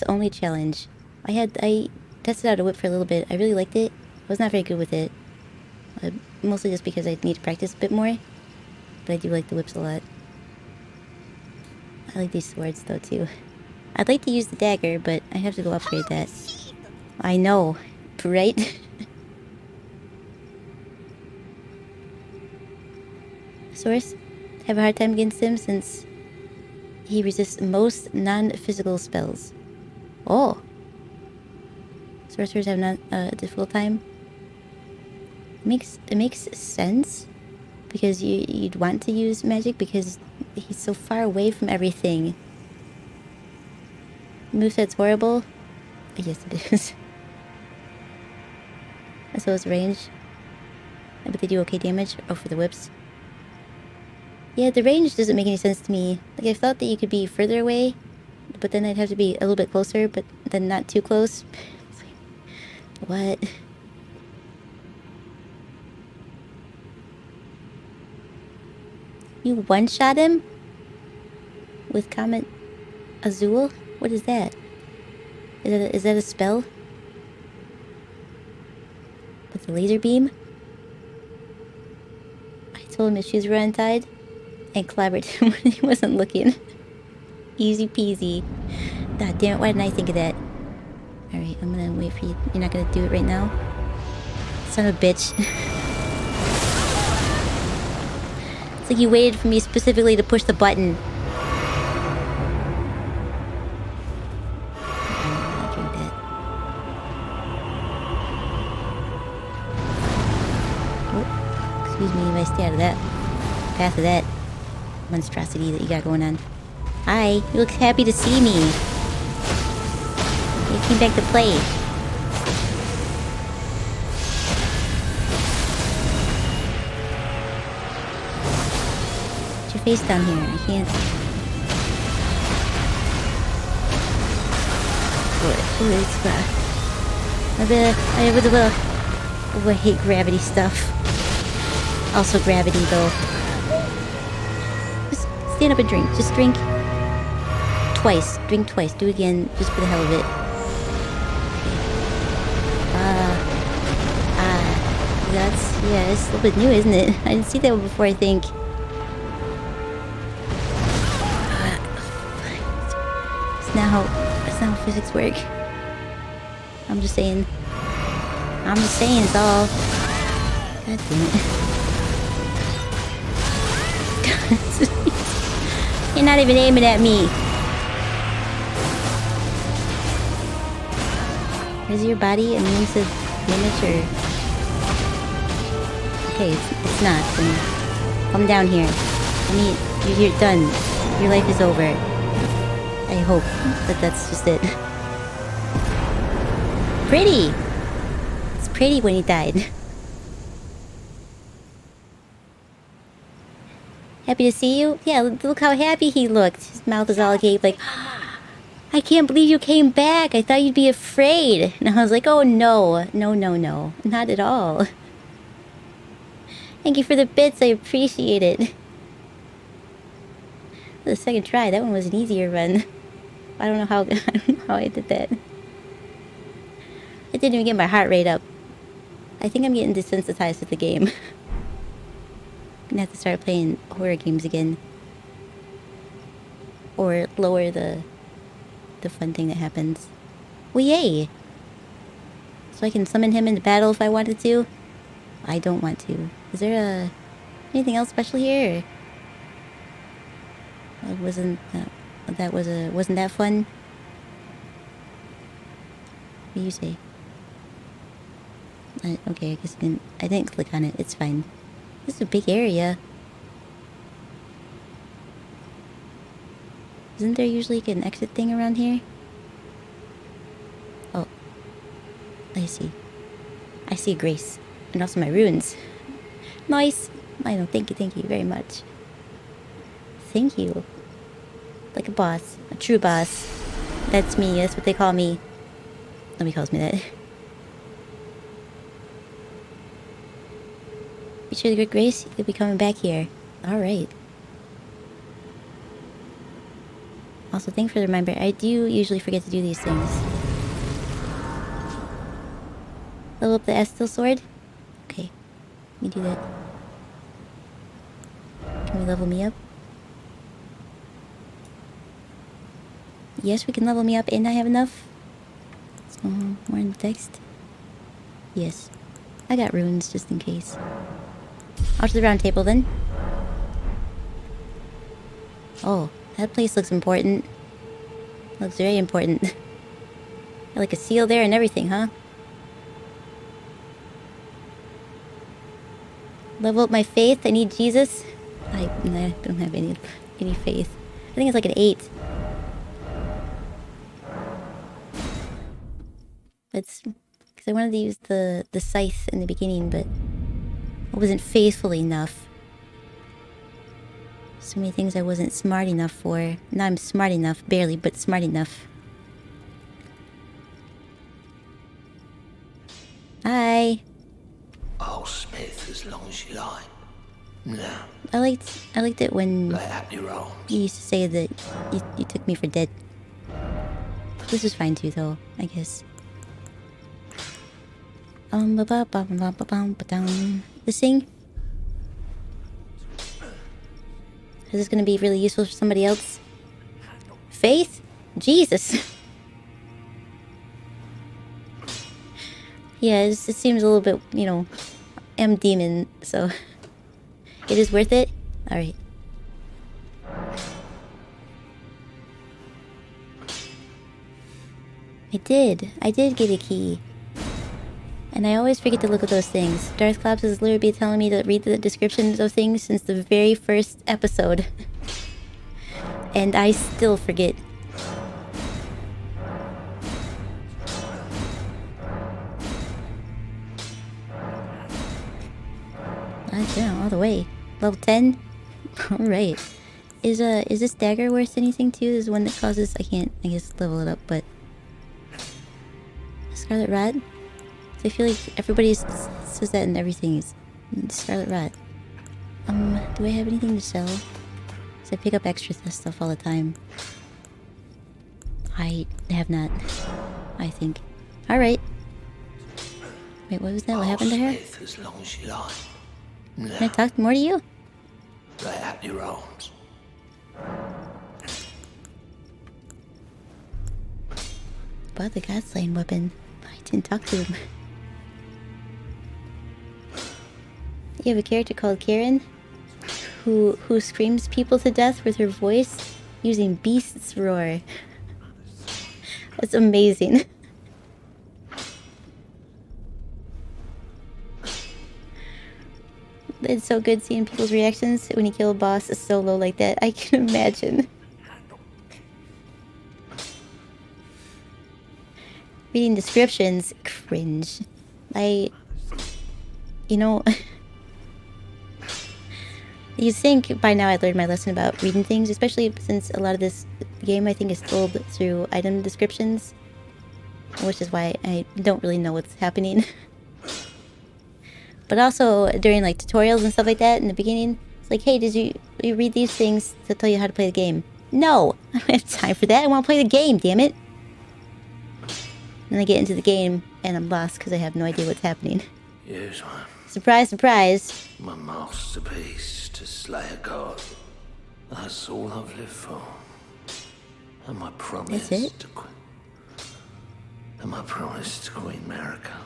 S1: only challenge. I tested out a whip for a little bit. I really liked it. I was not very good with it. Mostly just because I need to practice a bit more. But I do like the whips a lot. I like these swords though too. I'd like to use the dagger, but I have to go upgrade that. I know, right? Source, have a hard time against him since he resists most non-physical spells. Oh. Sorcerers have not a difficult time. It makes sense. Because you'd want to use magic because he's so far away from everything. Moveset's horrible? Yes, it is. As well as range. But they do okay damage. Oh, for the whips. Yeah, the range doesn't make any sense to me. Like, I thought that you could be further away, but then I'd have to be a little bit closer, but then not too close. What? You one-shot him? With Comet Azul? What is that? Is that a spell? With the laser beam? I told him his shoes were untied and clobbered him when he wasn't looking. Easy peasy. God damn it, why didn't I think of that? Alright, I'm gonna wait for you. You're not gonna do it right now? Son of a bitch. It's like you waited for me specifically to push the button. I'll drink that. Oh, excuse me, if I stay out of that path of that monstrosity that you got going on. Hi, you look happy to see me. You came back to play. Put your face down here. I can't. Oh, I hate gravity stuff. Also gravity though. Just stand up and drink. Just drink. Twice. Drink twice. Do it again just for the hell of it. Yeah, it's a little bit new, isn't it? I didn't see that one before, I think. It's not how physics work. I'm just saying, it's all. God damn it. You're not even aiming at me. Is your body immune to damage or? Okay, it's not. Then come down here. You're done. Your life is over. I hope that that's just it. Pretty. It's pretty when he died. Happy to see you? Yeah, look how happy he looked. His mouth is all agape, like, I can't believe you came back. I thought you'd be afraid. And I was like, oh no. No. Not at all. Thank you for the bits. I appreciate it. The second try, that one was an easier run. I don't know how I did that. I didn't even get my heart rate up. I think I'm getting desensitized with the game. I'm gonna have to start playing horror games again. Or lower the fun thing that happens. Well, yay! So I can summon him into battle if I wanted to? I don't want to. Is there anything else special here? Wasn't that fun? What do you say? Okay, I guess I didn't click on it. It's fine. This is a big area. Isn't there usually like an exit thing around here? Oh. I see. I see Grace. And also my runes. Nice. I know, thank you very much. Thank you. Like a boss. A true boss. That's me, that's what they call me. Nobody calls me that. Be sure to get Grace, you'll be coming back here. Alright. Also, thanks for the reminder. I do usually forget to do these things. Level up the Estil sword? Okay. Let me do that. Can we level me up? Yes, we can level me up and I have enough. So, more in the text. Yes. I got runes just in case. Out to the round table then. Oh, that place looks important. Looks very important. Got like a seal there and everything, huh? Level up my faith. I need Jesus. I don't have any faith. I think it's like an 8. It's because I wanted to use the scythe in the beginning, but I wasn't faithful enough. So many things I wasn't smart enough for. Now I'm smart enough, barely, but smart enough. Hi.
S7: I'll smith as long as you like. Now,
S1: I liked it when
S7: lay up your arms.
S1: you used to say that you took me for dead. This was fine too, though, I guess. This thing? Is this gonna be really useful for somebody else? Faith? Jesus! Yeah, it seems a little bit, you know, I'm demon, so it is worth it? Alright. I did get a key. And I always forget to look at those things. Darth Claps has literally been telling me to read the descriptions of things since the very first episode. And I still forget. Yeah, all the way. Level 10? Alright. Is this dagger worth anything too? This is one that causes... I can't, I guess, level it up, but... Scarlet Rot? I feel like everybody says that in everything. Is Scarlet Rot. Do I have anything to sell? Because I pick up extra stuff all the time. I have not. I think. Alright. Wait, what was that? What happened to her?
S7: As long as you like. No.
S1: Can I talk more to you?
S7: Lay out your arms.
S1: About the God-slaying weapon. I didn't talk to him. You have a character called Karen who screams people to death with her voice using Beast's roar. That's amazing. It's so good seeing people's reactions when you kill a boss solo like that. I can imagine. Reading descriptions, cringe. You know, you think by now I learned my lesson about reading things, especially since a lot of this game I think is told through item descriptions, which is why I don't really know what's happening. But also during like tutorials and stuff like that in the beginning, it's like, hey, did you read these things to tell you how to play the game? No, I don't have time for that. I want to play the game, damn it. Then I get into the game and I'm lost because I have no idea what's happening.
S7: Here's one.
S1: Surprise, surprise.
S7: My masterpiece to slay a god. That's all I've lived for. And my promise
S1: That's it?
S7: to Queen Marika.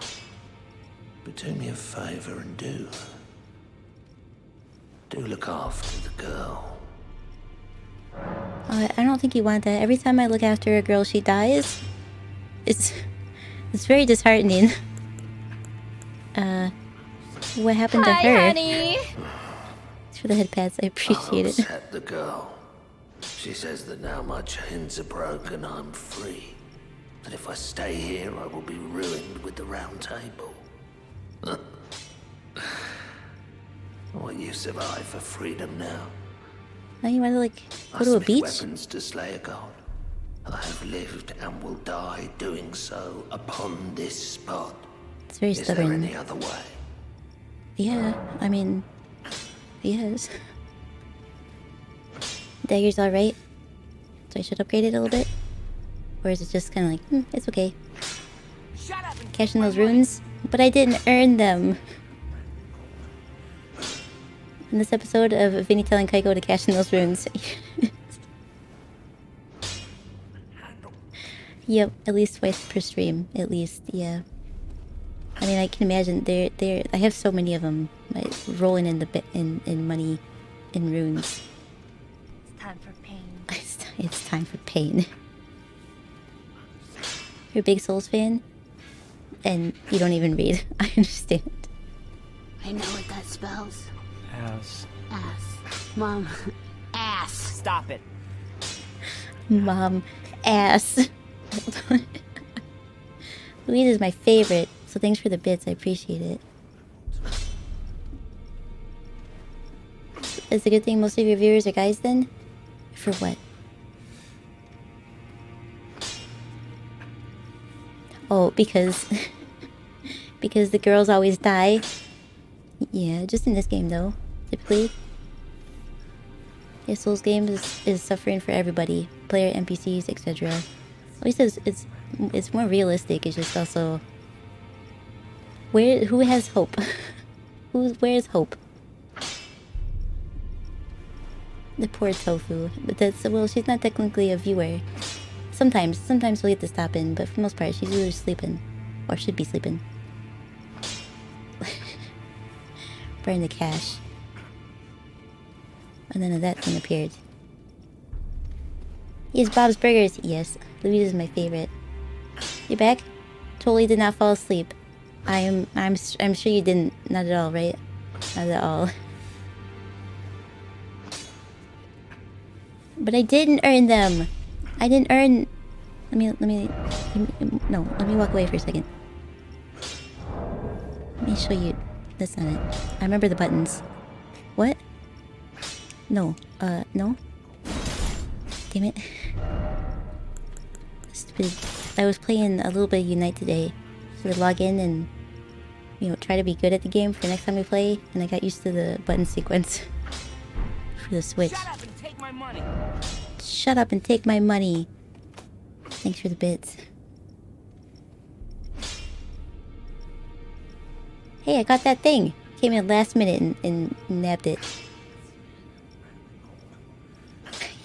S7: But do me a favor and do look after the girl.
S1: I don't think you want that. Every time I look after a girl, she dies. It's very disheartening. What happened to her?
S2: Hi, honey.
S1: Thanks for the head pats. I appreciate it.
S7: Upset the girl. She says that now my chains are broken, I'm free. That if I stay here, I will be ruined with the round table. What use have I for freedom now?
S1: Now you want to like
S7: I
S1: go to a
S7: smith
S1: beach?
S7: weapons to slay a god. I have lived and will die doing so upon this spot.
S1: It's very
S7: Is there
S1: stubborn.
S7: any other way?
S1: Yeah, I mean, yes. Dagger's alright. So I should upgrade it a little bit? Or is it just kind of like, it's okay. Cashing those runes? But I didn't earn them. In this episode of Vinny telling Kaiko to cash in those runes. Yep, at least twice per stream. At least, yeah. I mean, I can imagine I have so many of them, like, rolling in in money, in runes.
S5: It's time for pain.
S1: It's time for pain. You're a big Souls fan, and you don't even read. I understand.
S3: I know what that spells.
S6: Ass.
S3: Ass. Mom. Ass.
S2: Stop it.
S1: Mom, ass. Hold on. Louise is my favorite, so thanks for the bits. I appreciate it. It's a good thing most of your viewers are guys then? For what? Oh, because the girls always die. Yeah, just in this game though, typically. Yeah, Souls games is suffering for everybody. Player, NPCs, etc. At least it's more realistic. It's just also who has hope? Where's hope? The poor Tofu. But that's, well, she's not technically a viewer. Sometimes we'll get to stop in, but for the most part she's either sleeping or should be sleeping. Burn the cash. And then that thing appeared. Yes, Bob's Burgers. Yes, Louise is my favorite. You back? Totally did not fall asleep. I'm sure you didn't. Not at all, right? Not at all. But I didn't earn them. I didn't earn. Let me. No, let me walk away for a second. Let me show you. That's not it. I remember the buttons. What? No. No. Damn it. Stupid. I was playing a little bit of Unite today. So to log in and, you know, try to be good at the game for the next time we play. And I got used to the button sequence for the Switch.
S6: Shut up and take my money.
S1: Shut up and take my money. Thanks for the bits. Hey, I got that thing. Came in last minute and nabbed it.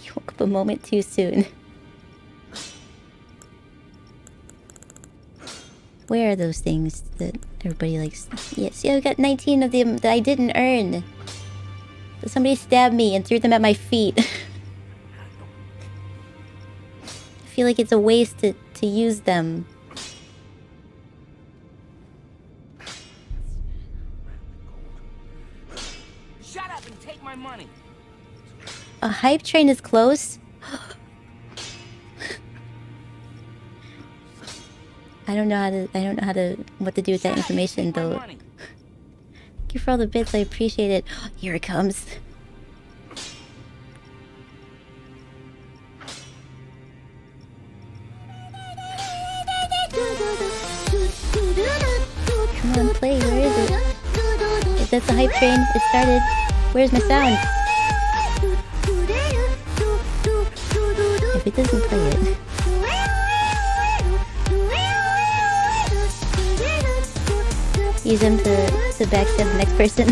S1: You woke up a moment too soon. Where are those things that everybody likes? Yeah, see, I got 19 of them that I didn't earn. But somebody stabbed me and threw them at my feet. I feel like it's a waste to use them.
S6: Shut up and take my money.
S1: A hype train is close? I don't know what to do with that information though. Thank you for all the bits, I appreciate it. Here it comes. Come on, play, where is it? If that's a hype train, it started. Where's my sound? If it doesn't play it. Use them to backstab the next person.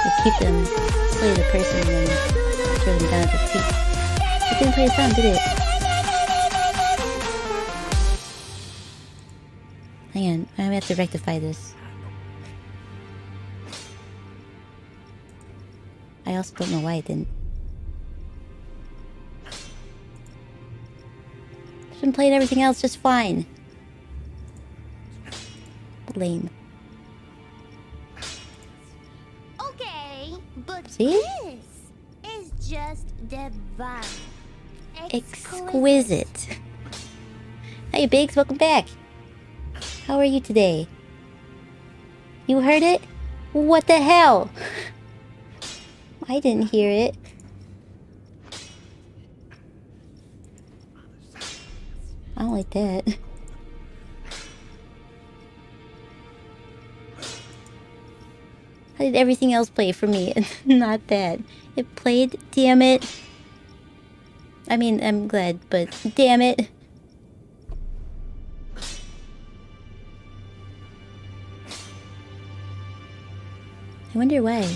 S1: Or keep them, slay the person, and then throw them down at the feet. It didn't play a sound, did it? Hang on, I'm gonna have to rectify this. I also don't know why it didn't. I've been playing everything else just fine. Lame.
S5: Okay, but
S1: See?
S5: this is just divine.
S1: Exquisite. Hey Biggs, welcome back. How are you today? You heard it? What the hell? I didn't hear it. I don't like that. How did everything else play for me and not that? It played, damn it. I mean, I'm glad, but damn it. I wonder why.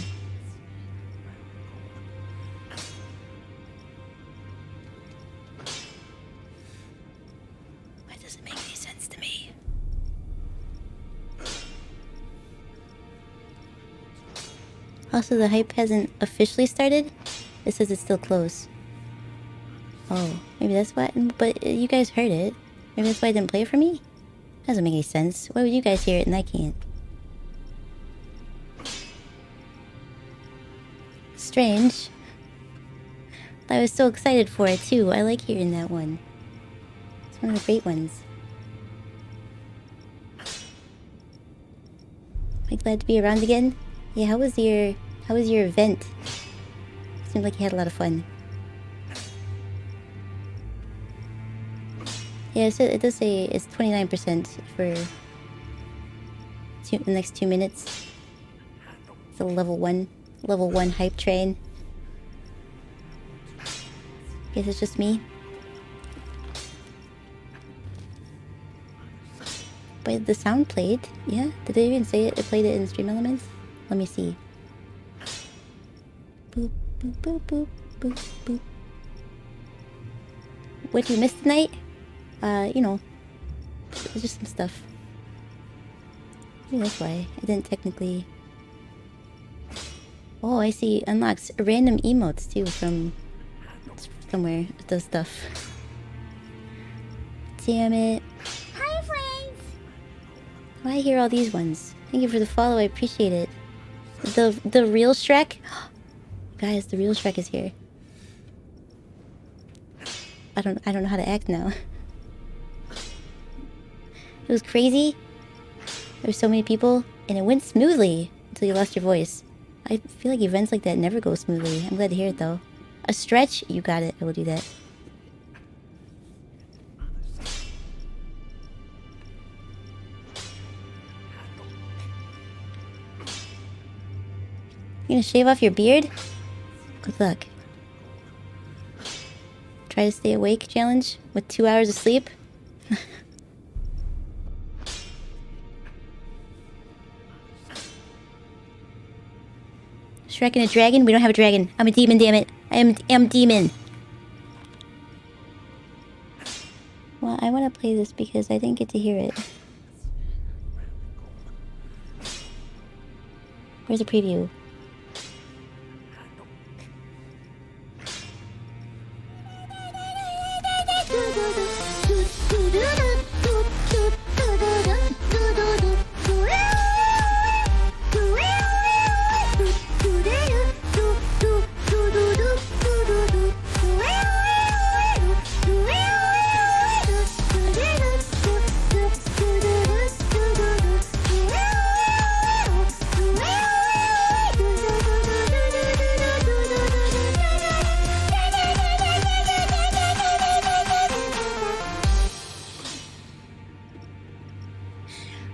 S1: Why does it make any sense to me? Also, the hype hasn't officially started. It says it's still close. Oh, maybe that's why. But you guys heard it. Maybe that's why it didn't play for me? Doesn't make any sense. Why would you guys hear it and I can't? Strange. I was so excited for it too. I like hearing that one. It's one of the great ones. Am I glad to be around again? Yeah, how was your event? Seemed like you had a lot of fun. Yeah, so it does say it's 29% for the next 2 minutes. It's a level 1 hype train. Guess it's just me. But the sound played, yeah? Did they even say it? It played it in Stream Elements? Let me see. Boop, boop, boop, boop, boop, boop. What did you miss tonight? You know, it's just some stuff. Maybe that's why I didn't technically. Oh, I see. Unlocks random emotes too from somewhere. It does stuff. Damn it.
S5: Hi, friends.
S1: Why I hear all these ones? Thank you for the follow, I appreciate it. The real Shrek? Guys, the real Shrek is here. I don't know how to act now. It was crazy. There were so many people, and it went smoothly until you lost your voice. I feel like events like that never go smoothly. I'm glad to hear it though. A stretch? You got it. I will do that. You gonna shave off your beard? Good luck. Try to stay awake challenge with 2 hours of sleep? Shrek and a dragon? We don't have a dragon. I'm a demon, damn it. I am demon. Well, I want to play this because I didn't get to hear it. Where's the preview?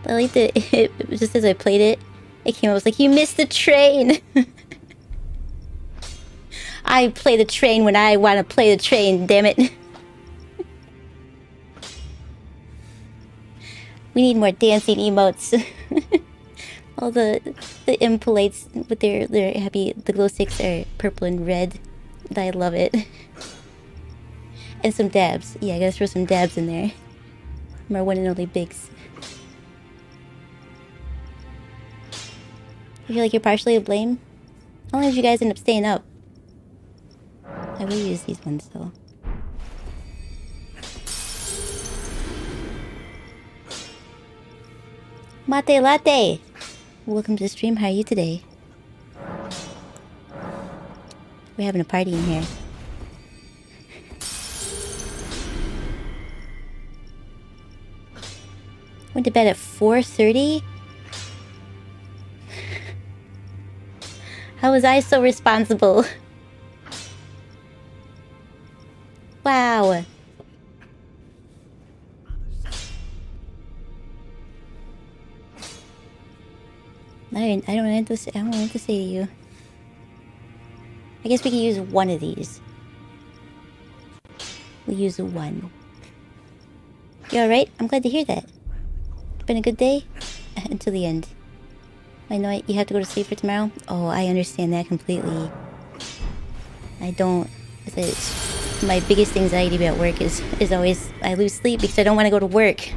S1: I like that it just as I played it, it came up, I was like, you missed the train! I play the train when I want to play the train, damn it. We need more dancing emotes. All the impolites with their happy, the glow sticks are purple and red. I love it. And some dabs. Yeah, I gotta throw some dabs in there. My one and only Bigs. I feel like you're partially to blame. How long did you guys end up staying up? I will use these ones though. Mate latte! Welcome to the stream, how are you today? We're having a party in here. Went to bed at 4:30? How was I so responsible? Wow. I don't know what to say to you. I guess we can use one of these. We'll use one. You alright? I'm glad to hear that. It's been a good day? Until the end. I know you have to go to sleep for tomorrow. Oh, I understand that completely. I don't... It's my biggest anxiety about work is always... I lose sleep because I don't want to go to work.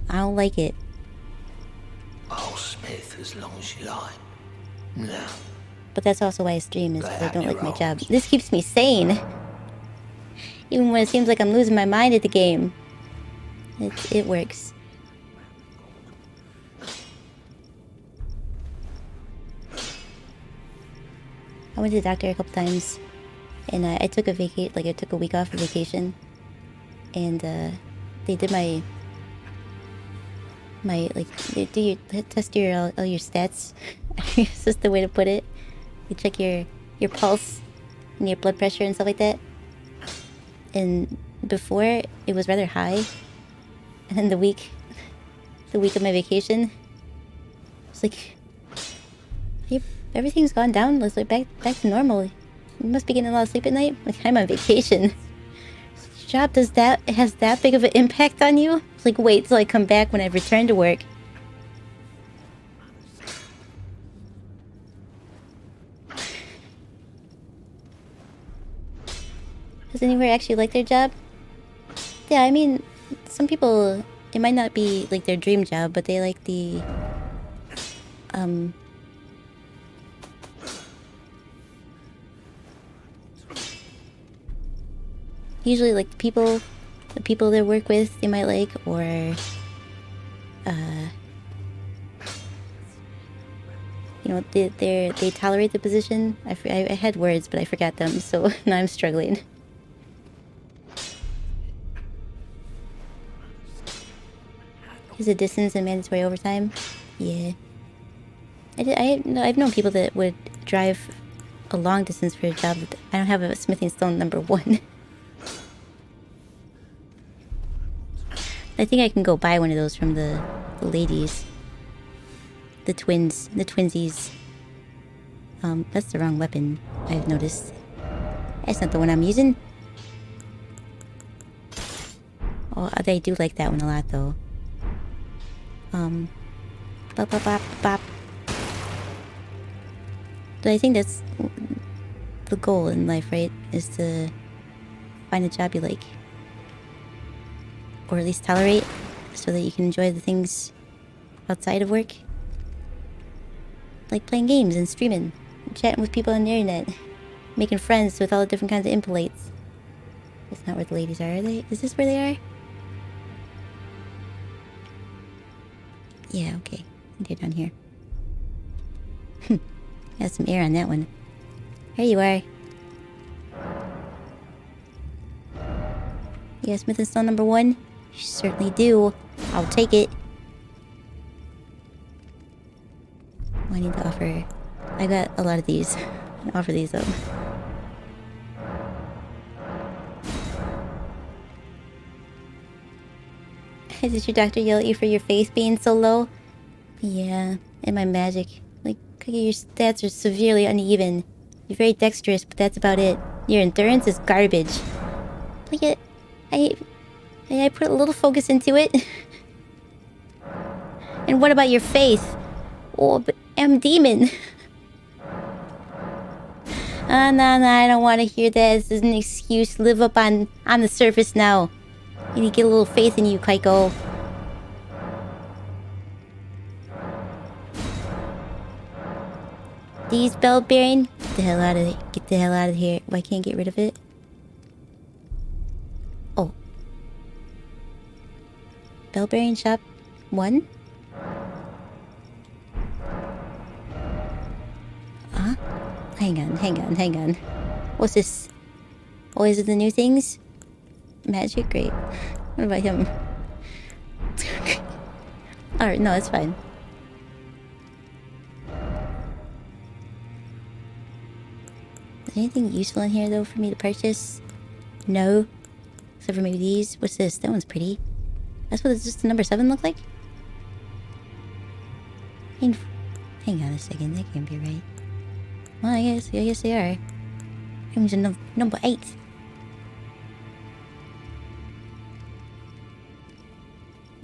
S1: I don't like it.
S7: Oh, Smith, as long as you like. No.
S1: But that's also why I stream, is because I don't like my job. This keeps me sane. Even when it seems like I'm losing my mind at the game. It works. I went to the doctor a couple times, and I took a I took a week off of vacation, and they did my they test your all your stats. It's just the way to put it. They check your pulse and your blood pressure and stuff like that. And before it was rather high, and then the week of my vacation, it's like, everything's gone down. Let's like back to normal. You must be getting a lot of sleep at night. Like, I'm on vacation. Job has that big of an impact on you? It's like, wait till I come back when I return to work. Does anywhere actually like their job? Yeah, I mean, some people, it might not be like their dream job, but they like the usually like the people they work with, they might like, or you know, they tolerate the position. I had words, but I forgot them, so now I'm struggling. Is it distance and mandatory overtime? Yeah. I've known people that would drive a long distance for a job. I don't have a smithing stone number 1. I think I can go buy one of those from the ladies. The twinsies. That's the wrong weapon, I've noticed. That's not the one I'm using. Oh, they do like that one a lot, though. Bop, bop, bop, bop. But I think that's the goal in life, right? Is to find a job you like. Or at least tolerate, so that you can enjoy the things outside of work. Like playing games and streaming. And chatting with people on the internet. Making friends with all the different kinds of impolites. That's not where the ladies are they? Is this where they are? Yeah, okay. They're down here. Got some air on that one. Here you are. You got smith and stone number 1? You certainly do. I'll take it. Oh, I need to offer... I got a lot of these. I'll offer these up. Did your doctor yell at you for your faith being so low? Yeah, and my magic. Like, your stats are severely uneven. You're very dexterous, but that's about it. Your endurance is garbage. But yet, I put a little focus into it. And what about your faith? Oh, but I'm demon. No, I don't want to hear that. This is an excuse. Live up on the surface now. You need to get a little faith in you, Kaiko. These bell bearing? Get the hell out of it. Get the hell out of here. Why can't I get rid of it? Oh. Bell bearing shop 1? Huh? Hang on. What's this? Oh, is it the new things? Magic? Great. What about him? Alright, no, it's fine. Is there anything useful in here, though, for me to purchase? No. Except for maybe these. What's this? That one's pretty. That's what just the number 7 look like? Hang on a second. That can't be right. Well, I guess they are. It was a number 8.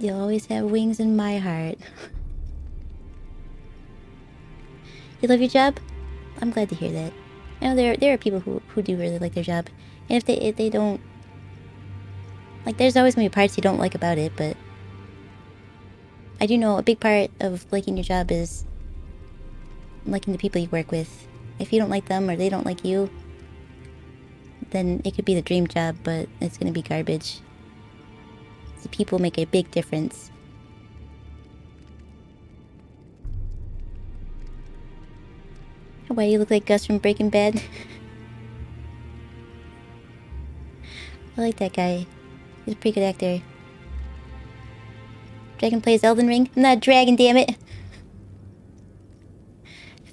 S1: You'll always have wings in my heart. You love your job? I'm glad to hear that. I know there are people who do really like their job. And if they don't... Like, there's always gonna be parts you don't like about it, but... I do know a big part of liking your job is... liking the people you work with. If you don't like them or they don't like you... then it could be the dream job, but it's gonna be garbage. The people make a big difference. Why you look like Gus from Breaking Bad? I like that guy. He's a pretty good actor. Dragon plays Elden Ring? I'm not a dragon, damn it!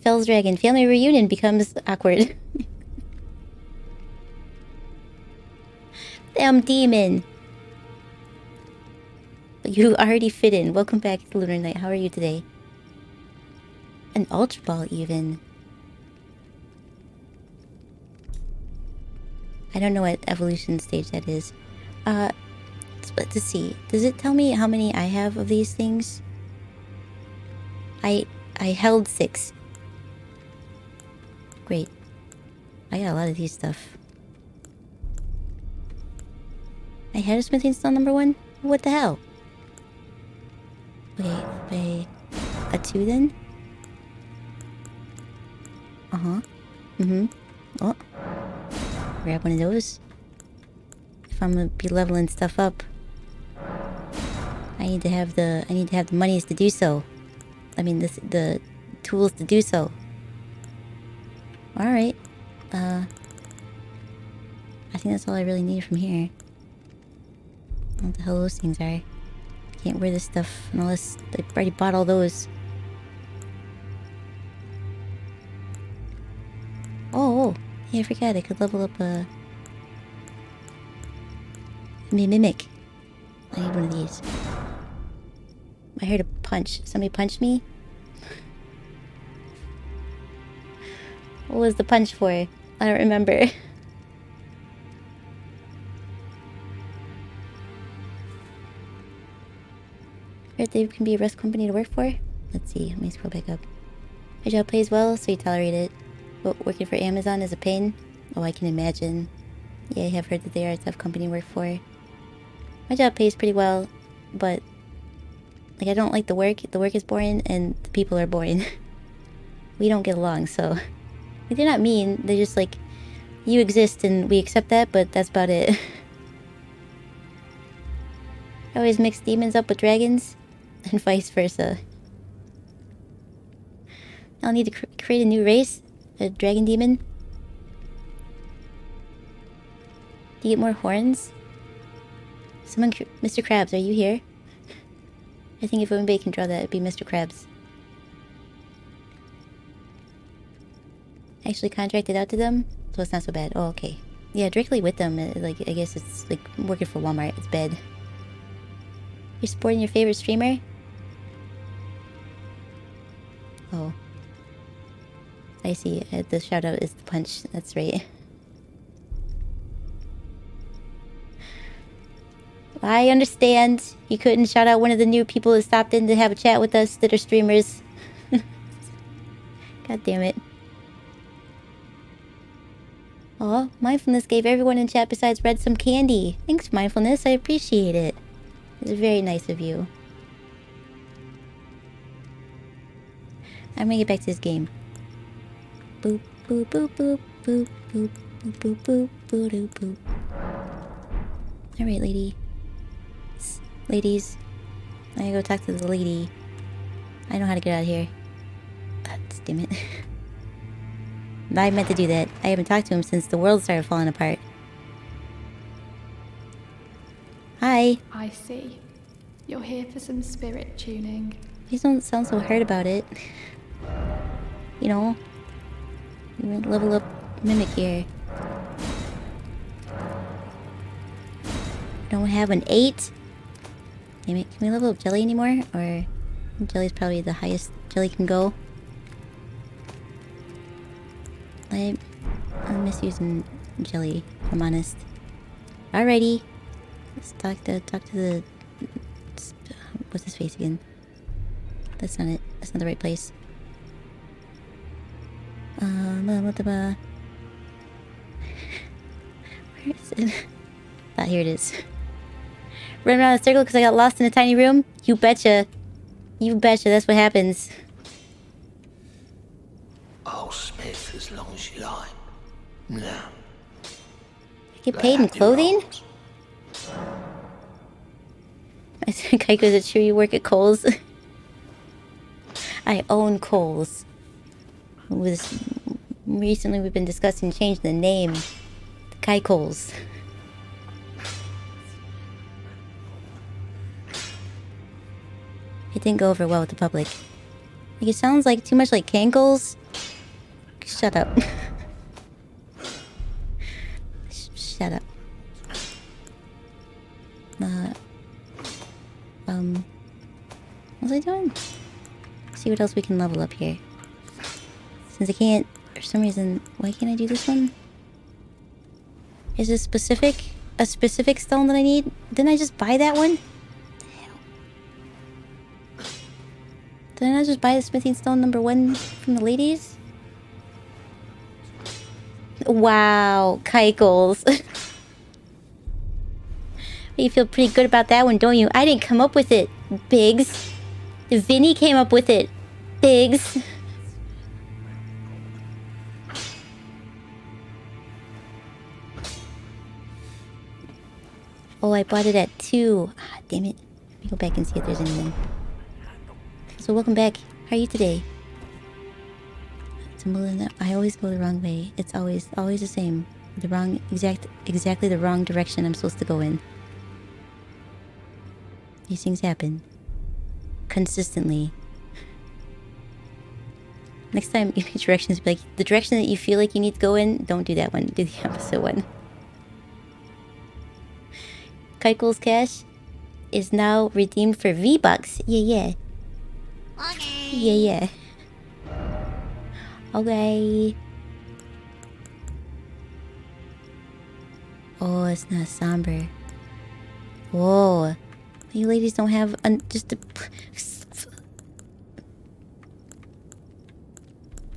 S1: Fell's Dragon. Family reunion becomes awkward. Damn demon! You already fit in. Welcome back to Lunar Night. How are you today? An Ultra Ball, even. I don't know what evolution stage that is. Let's see. Does it tell me how many I have of these things? I held 6. Great. I got a lot of these stuff. I had a smithing stone number 1? What the hell? Okay, a 2 then? Uh-huh. Mm-hmm. Oh. Grab one of those. If I'm gonna be leveling stuff up. I need to have the monies to do so. I mean, the tools to do so. All right. I think that's all I really need from here. What the hell those things are? Can't wear this stuff unless I already bought all those. Oh, yeah, I forgot I could level up a mimic. I need one of these. I heard a punch. Somebody punched me? What was the punch for? I don't remember. Heard they can be a rest company to work for? Let's see, let me scroll back up. My job pays well, so you tolerate it. But working for Amazon is a pain? Oh, I can imagine. Yeah, I have heard that they are a tough company to work for. My job pays pretty well, but... like, I don't like the work. The work is boring, and the people are boring. We don't get along, so... like, they're not mean, they're just like... you exist and we accept that, but that's about it. I always mix demons up with dragons, and vice versa. I'll need to create a new race? A dragon demon? Do you get more horns? Someone... Mr. Krabs, are you here? I think if anybody can draw that, it'd be Mr. Krabs. Actually contracted out to them? So it's not so bad. Oh, okay. Yeah, directly with them. Like, I guess it's like working for Walmart. It's bad. You're supporting your favorite streamer? Oh. I see. The shout out is the punch. That's right. I understand. You couldn't shout out one of the new people that stopped in to have a chat with us that are streamers. God damn it. Aw, Mindfulness gave everyone in chat besides Red some candy. Thanks, Mindfulness. I appreciate it. It's very nice of you. I'm gonna get back to this game. Boop, boop, boop, boop, boop, boop, boop, boop, boop, boop, boop, boop. Alright, lady. Ladies. I gotta go talk to the lady. I know how to get out of here. Damn it. I meant to do that. I haven't talked to him since the world started falling apart. Hi.
S8: I see. You're here for some spirit tuning.
S1: Please don't sound so hurt about it. You know, you level up Mimic here. Don't have an 8? Damn it, can we level up Jelly anymore? Or Jelly's probably the highest Jelly can go. I miss using Jelly, if I'm honest. Alrighty. Let's talk to the... what's his face again? That's not it. That's not the right place. Where is it? Ah, here it is. Run around in a circle because I got lost in a tiny room? You betcha. You betcha, that's what happens.
S7: I'll smith as long as you like. Now.
S1: I get paid in clothing? I said, Kaiko, is it true you work at Kohl's? I own Kohl's. Recently we've been discussing changing the name to Kaiko's. It didn't go over well with the public. Like, it sounds like too much like Cankles. Shut up. Shut up. What was I doing? See what else we can level up here. Since I can't, for some reason, why can't I do this one? Is this a specific stone that I need? Didn't I just buy that one? Didn't I just buy the smithing stone number 1 from the ladies? Wow, Kaiko's. You feel pretty good about that one, don't you? I didn't come up with it, Biggs. Vinny came up with it, Biggs. Oh, I bought it at 2. Ah, damn it. Let me go back and see if there's anything. So welcome back. How are you today? I always go the wrong way. It's always the same. The wrong exactly the wrong direction I'm supposed to go in. These things happen. Consistently. Next time you make directions, be like, the direction that you feel like you need to go in, don't do that one. Do the opposite one. Kaiko's cash is now redeemed for V-Bucks. Yeah.
S5: Okay.
S1: Yeah. Okay. Oh, it's not somber. Whoa. You ladies don't have just a...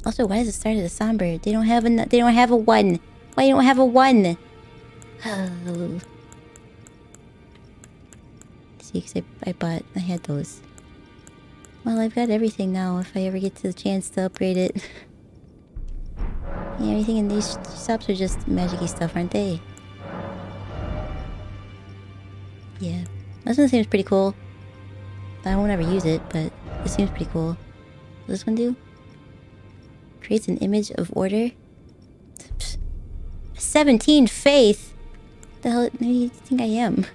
S1: Also, why does it start at a somber? They don't have they don't have a 1. Why you don't have a 1? Oh. See, because I had those. Well, I've got everything now if I ever get to the chance to upgrade it. Yeah, everything in these shops are just magic-y stuff, aren't they? Yeah. This one seems pretty cool. I won't ever use it, but it seems pretty cool. What does this one do? Creates an image of order. 17 faith? The hell do you think I am?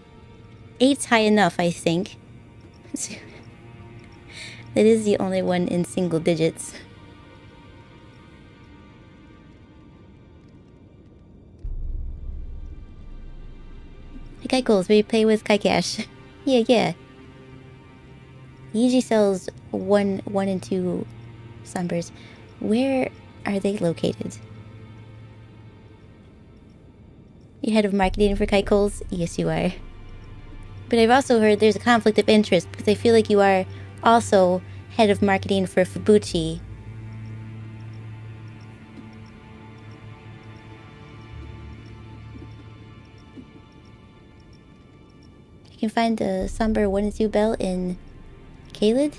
S1: 8's high enough, I think. That is the only one in single digits. Hey Kaikos, we play with Kaikash. Yeah. He usually sells one and 2 Sunburs. Where are they located? You head of marketing for Kaikos? Yes, you are. But I've also heard there's a conflict of interest because I feel like you are also head of marketing for Fubuchi. You can find the Sunbur 1 and 2 bell in Kaled?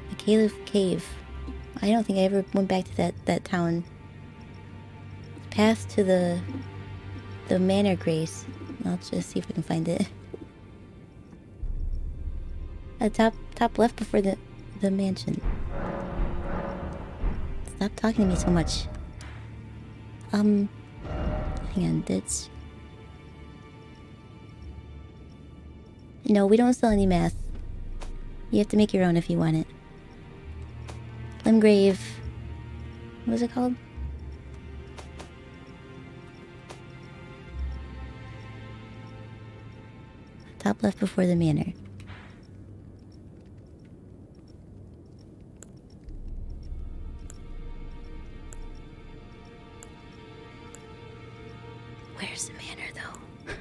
S1: The Caliph Cave. I don't think I ever went back to that town. Path to the Manor Grace. I'll just see if I can find it. At top left before the mansion. Stop talking to me so much. Hang on, that's... No, we don't sell any math. You have to make your own if you want it. Limgrave... What was it called? Top left before the manor. Where's the manor, though?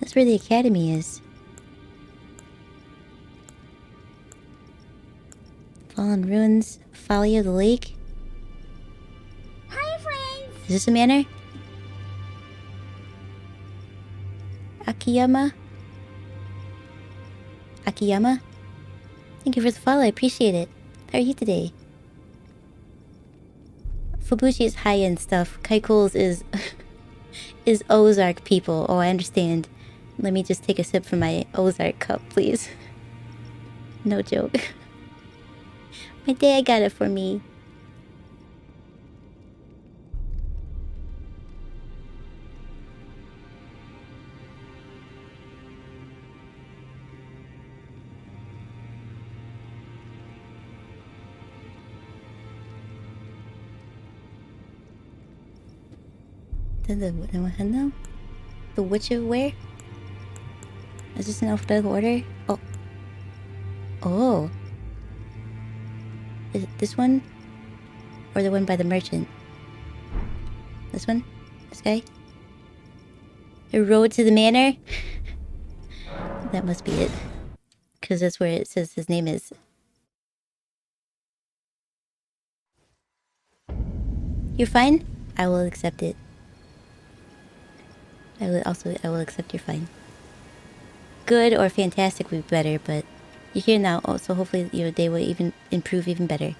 S1: That's where the academy is. Fallen Ruins, Folly of the Lake.
S5: Hi, friends.
S1: Is this a manor? Akiyama? Thank you for the follow, I appreciate it. How are you today? Fubuchi is high-end stuff. Kaiko's is... is Ozark people. Oh, I understand. Let me just take a sip from my Ozark cup, please. No joke. My dad got it for me. The Witch of where? Is this in alphabetical order? Oh. Is it this one? Or the one by the merchant? This one? This guy? The road to the manor? That must be it. Because that's where it says his name is. You're fine? I will accept it. I will accept you're fine. Good or fantastic would be better, but you're here now, so hopefully your day will even improve even better.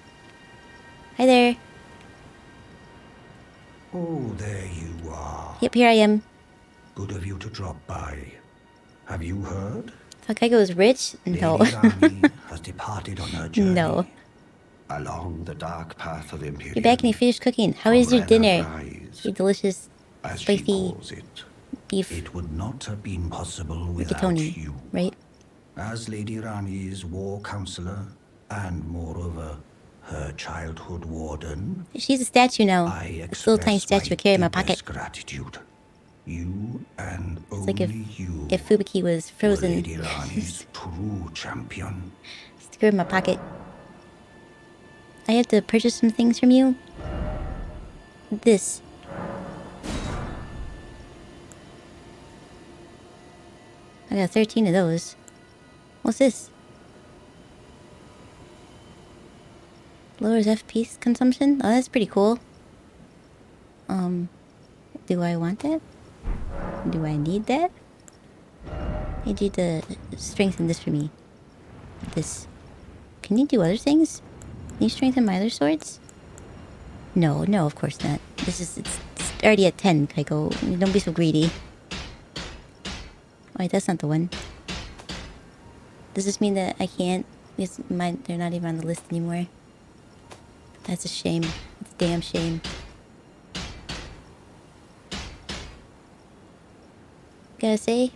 S1: Hi there.
S9: Oh, there you are.
S1: Yep, here I am.
S9: Good of you to drop by. Have you heard?
S1: So Kaiko is rich? No.
S9: Lady Rani has departed on her journey.
S1: No.
S9: Along the dark path of Imperium.
S1: You're back and you finished cooking. How is your dinner? Your delicious,
S9: as
S1: spicy
S9: she calls it.
S1: beef
S9: It would not have been possible without
S1: rigatoni,
S9: you.
S1: right?
S9: As Lady Rani's war counselor, and moreover, her childhood warden,
S1: She's a statue now.
S9: I
S1: This little tiny
S9: express
S1: statue I carry in my
S9: deepest
S1: pocket.
S9: gratitude. You and
S1: It's
S9: only
S1: like
S9: you
S1: if Fubuki was
S9: were
S1: frozen.
S9: Lady Rani's true champion.
S1: Sticker in my pocket. I have to purchase some things from you. This. I got 13 of those. What's this? Lowers FPS consumption? Oh, that's pretty cool. Do I want that? Do I need that? I need you to strengthen this for me. This. Can you do other things? Can you strengthen my other swords? No, no, of course not. It's already at 10, Kaiko. Don't be so greedy. Wait, that's not the one. Does this mean that I can't? Because they're not even on the list anymore. That's a shame. It's a damn shame. Gotta say,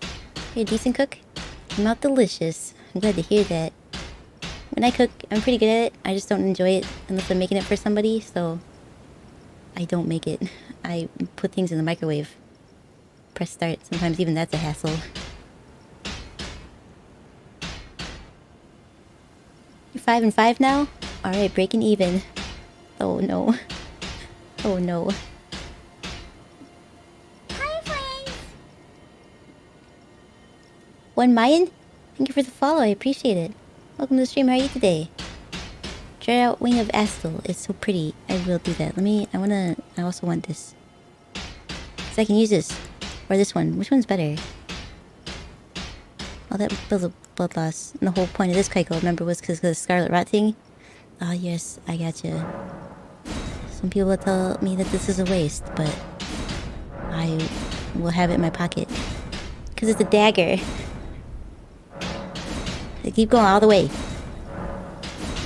S1: you're a decent cook. You're not delicious. I'm glad to hear that. When I cook, I'm pretty good at it. I just don't enjoy it unless I'm making it for somebody, so I don't make it. I put things in the microwave. Press start. Sometimes even that's a hassle. You're 5 and 5 now? Alright, breaking even. Oh no. Oh no.
S5: Hi, friends.
S1: One Mayan? Thank you for the follow, I appreciate it. Welcome to the stream, how are you today? Try out Wing of Astel, it's so pretty. I will do that. I also want this. So I can use this. Or this one. Which one's better? Oh, that was a blood loss. And the whole point of this Kaiko, remember, was because of the Scarlet Rot thing? Ah, yes, I gotcha. Some people tell me that this is a waste, but I will have it in my pocket. Because it's a dagger. They keep going all the way.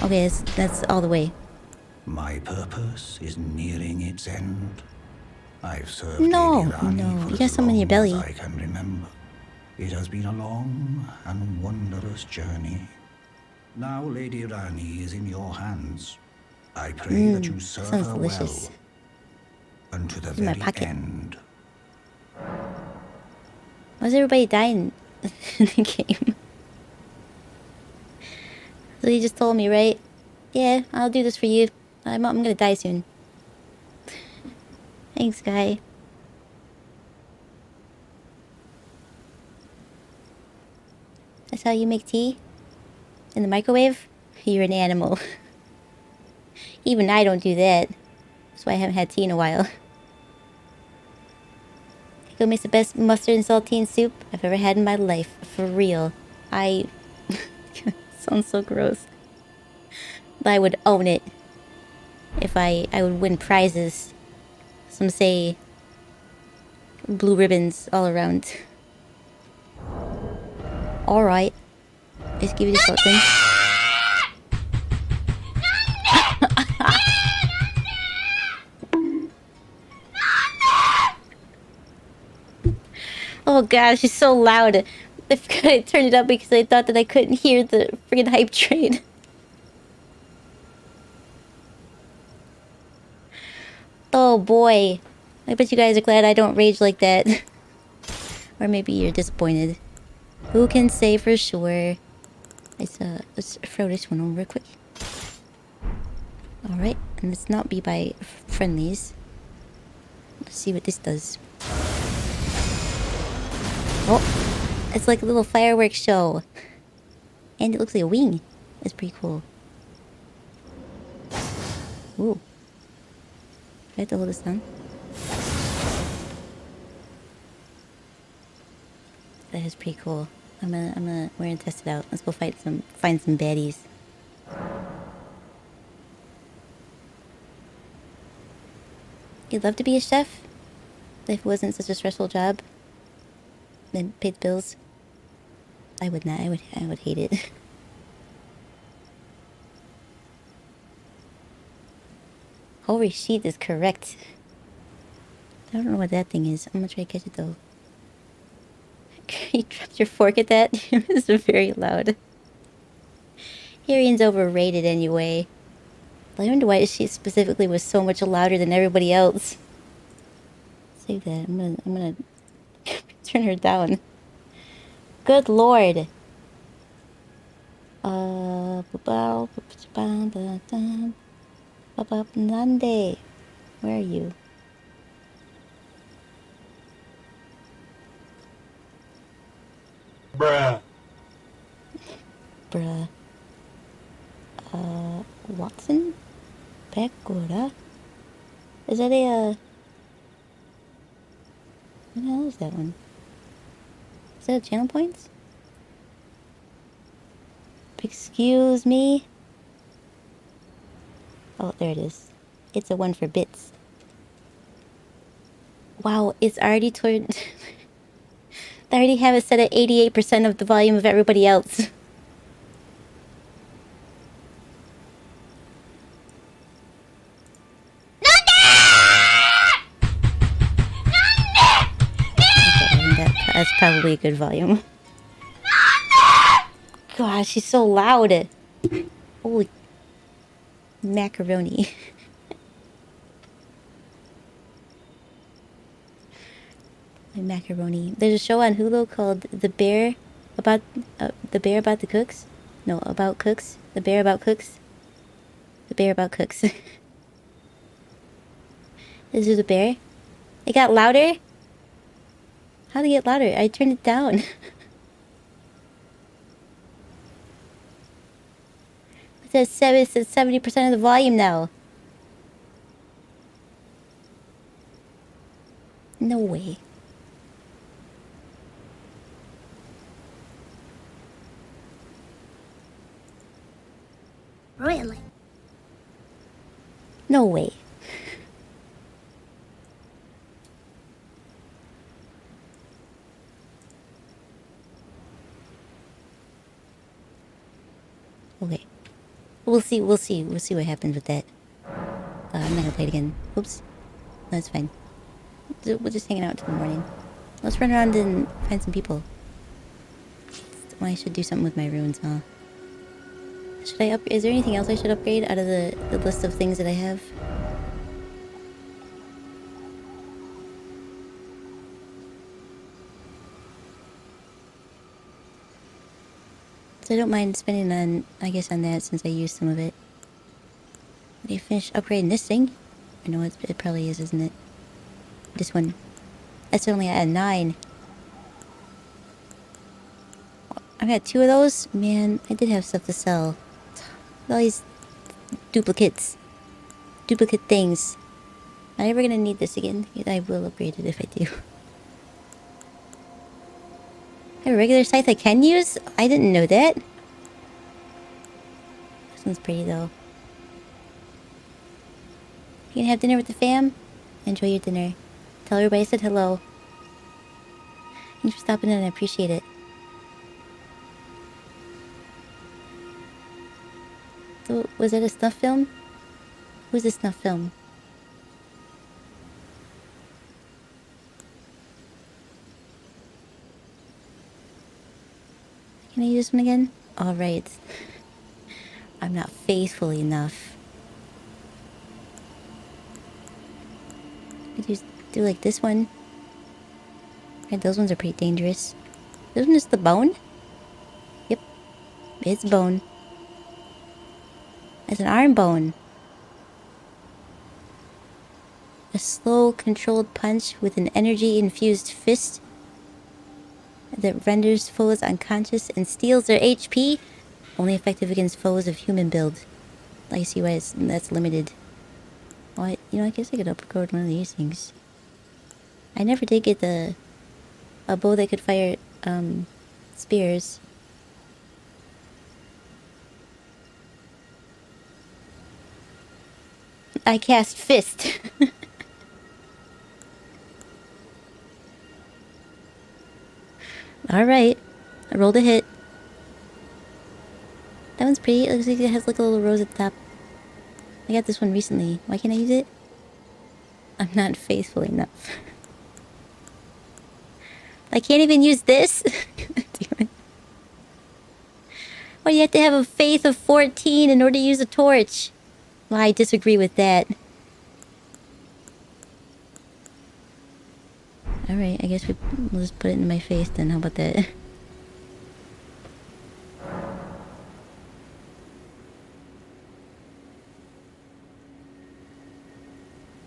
S1: Okay, that's all the way.
S9: My purpose is nearing its end. I've served
S1: No,
S9: Lady Rani
S1: no,
S9: for
S1: you got
S9: as
S1: some in your
S9: long
S1: belly.
S9: as I can remember. It has been a long and wondrous journey. Now Lady Rani is in your hands. I pray that you serve
S1: sounds
S9: her
S1: delicious.
S9: well unto the
S1: In my
S9: very
S1: pocket.
S9: end.
S1: Why's everybody dying in the game? So you just told me, right? Yeah, I'll do this for you. I'm gonna die soon. Thanks, guy. That's how you make tea? In the microwave? You're an animal. Even I don't do that. That's why I haven't had tea in a while. Kaiko makes the best mustard and saltine soup I've ever had in my life. For real. Sounds so gross. But I would own it. If I would win prizes. Some say blue ribbons all around. Alright. Let's give you the short thing. Oh god, she's so loud. I turned it up because I thought that I couldn't hear the freaking hype train. Oh boy. I bet you guys are glad I don't rage like that. Or maybe you're disappointed. Who can say for sure? Let's throw this one over quick. Alright, and let's not be by friendlies. Let's see what this does. Oh, it's like a little fireworks show. And it looks like a wing. That's pretty cool. Ooh. Do I have to hold this down? That is pretty cool. we're gonna test it out. Let's go find some baddies. You'd love to be a chef? If it wasn't such a stressful job? Then paid the bills? I would not. I would hate it. Holy shit is correct. I don't know what that thing is. I'm gonna try to catch it though. You dropped your fork at that? It's very loud. Hearing's overrated anyway. I wonder why she specifically was so much louder than everybody else. Save that. I'm gonna turn her down. Good lord. Nande. Where are you?
S4: Bruh.
S1: Bruh. Watson? Pecora? Is that a, what the hell is that one? Is that a channel points? Excuse me? Oh, there it is. It's a one for bits. Wow, it's already turned... I already have it set at 88% of the volume of everybody else. That's probably a good volume. God, she's so loud. Holy macaroni. My macaroni. There's a show on Hulu called The Bear about the cooks. No, about cooks. The Bear about cooks. The Bear about cooks. This is the bear. It got louder. How did it get louder? I turned it down. It says 70% of the volume now. No way.
S5: Really?
S1: No way. Okay. We'll see what happens with that. I'm not gonna play it again. Oops. That's fine. We're just hanging out till the morning. Let's run around and find some people. Well, I should do something with my runes, huh? Should I is there anything else I should upgrade out of the list of things that I have? So I don't mind spending on, I guess, on that since I used some of it. Did you finish upgrading this thing? I know it probably is, isn't it? This one. That's only at 9. I got 2 of those? Man, I did have stuff to sell. All these duplicates. Duplicate things. I'm never gonna need this again. I will upgrade it if I do. I have a regular scythe I can use? I didn't know that. This one's pretty though. You gonna have dinner with the fam? Enjoy your dinner. Tell everybody I said hello. Thanks for stopping in, I appreciate it. So, was that a snuff film? Who's the snuff film? Can I use this one again? Alright. I'm not faithful enough. I just do like this one. Okay, those ones are pretty dangerous. This one is the bone? Yep. It's bone. It's an arm bone. A slow, controlled punch with an energy-infused fist that renders foes unconscious and steals their HP. Only effective against foes of human build. I see why that's limited. Well, I guess I could upgrade one of these things. I never did get a bow that could fire, spears. I cast fist. Alright. I rolled a hit. That one's pretty. It looks like it has like a little rose at the top. I got this one recently. Why can't I use it? I'm not faithful enough. I can't even use this? Damn it. Why do you have to have a faith of 14 in order to use a torch? Well, I disagree with that. Alright, I guess we'll just put it in my face then. How about that?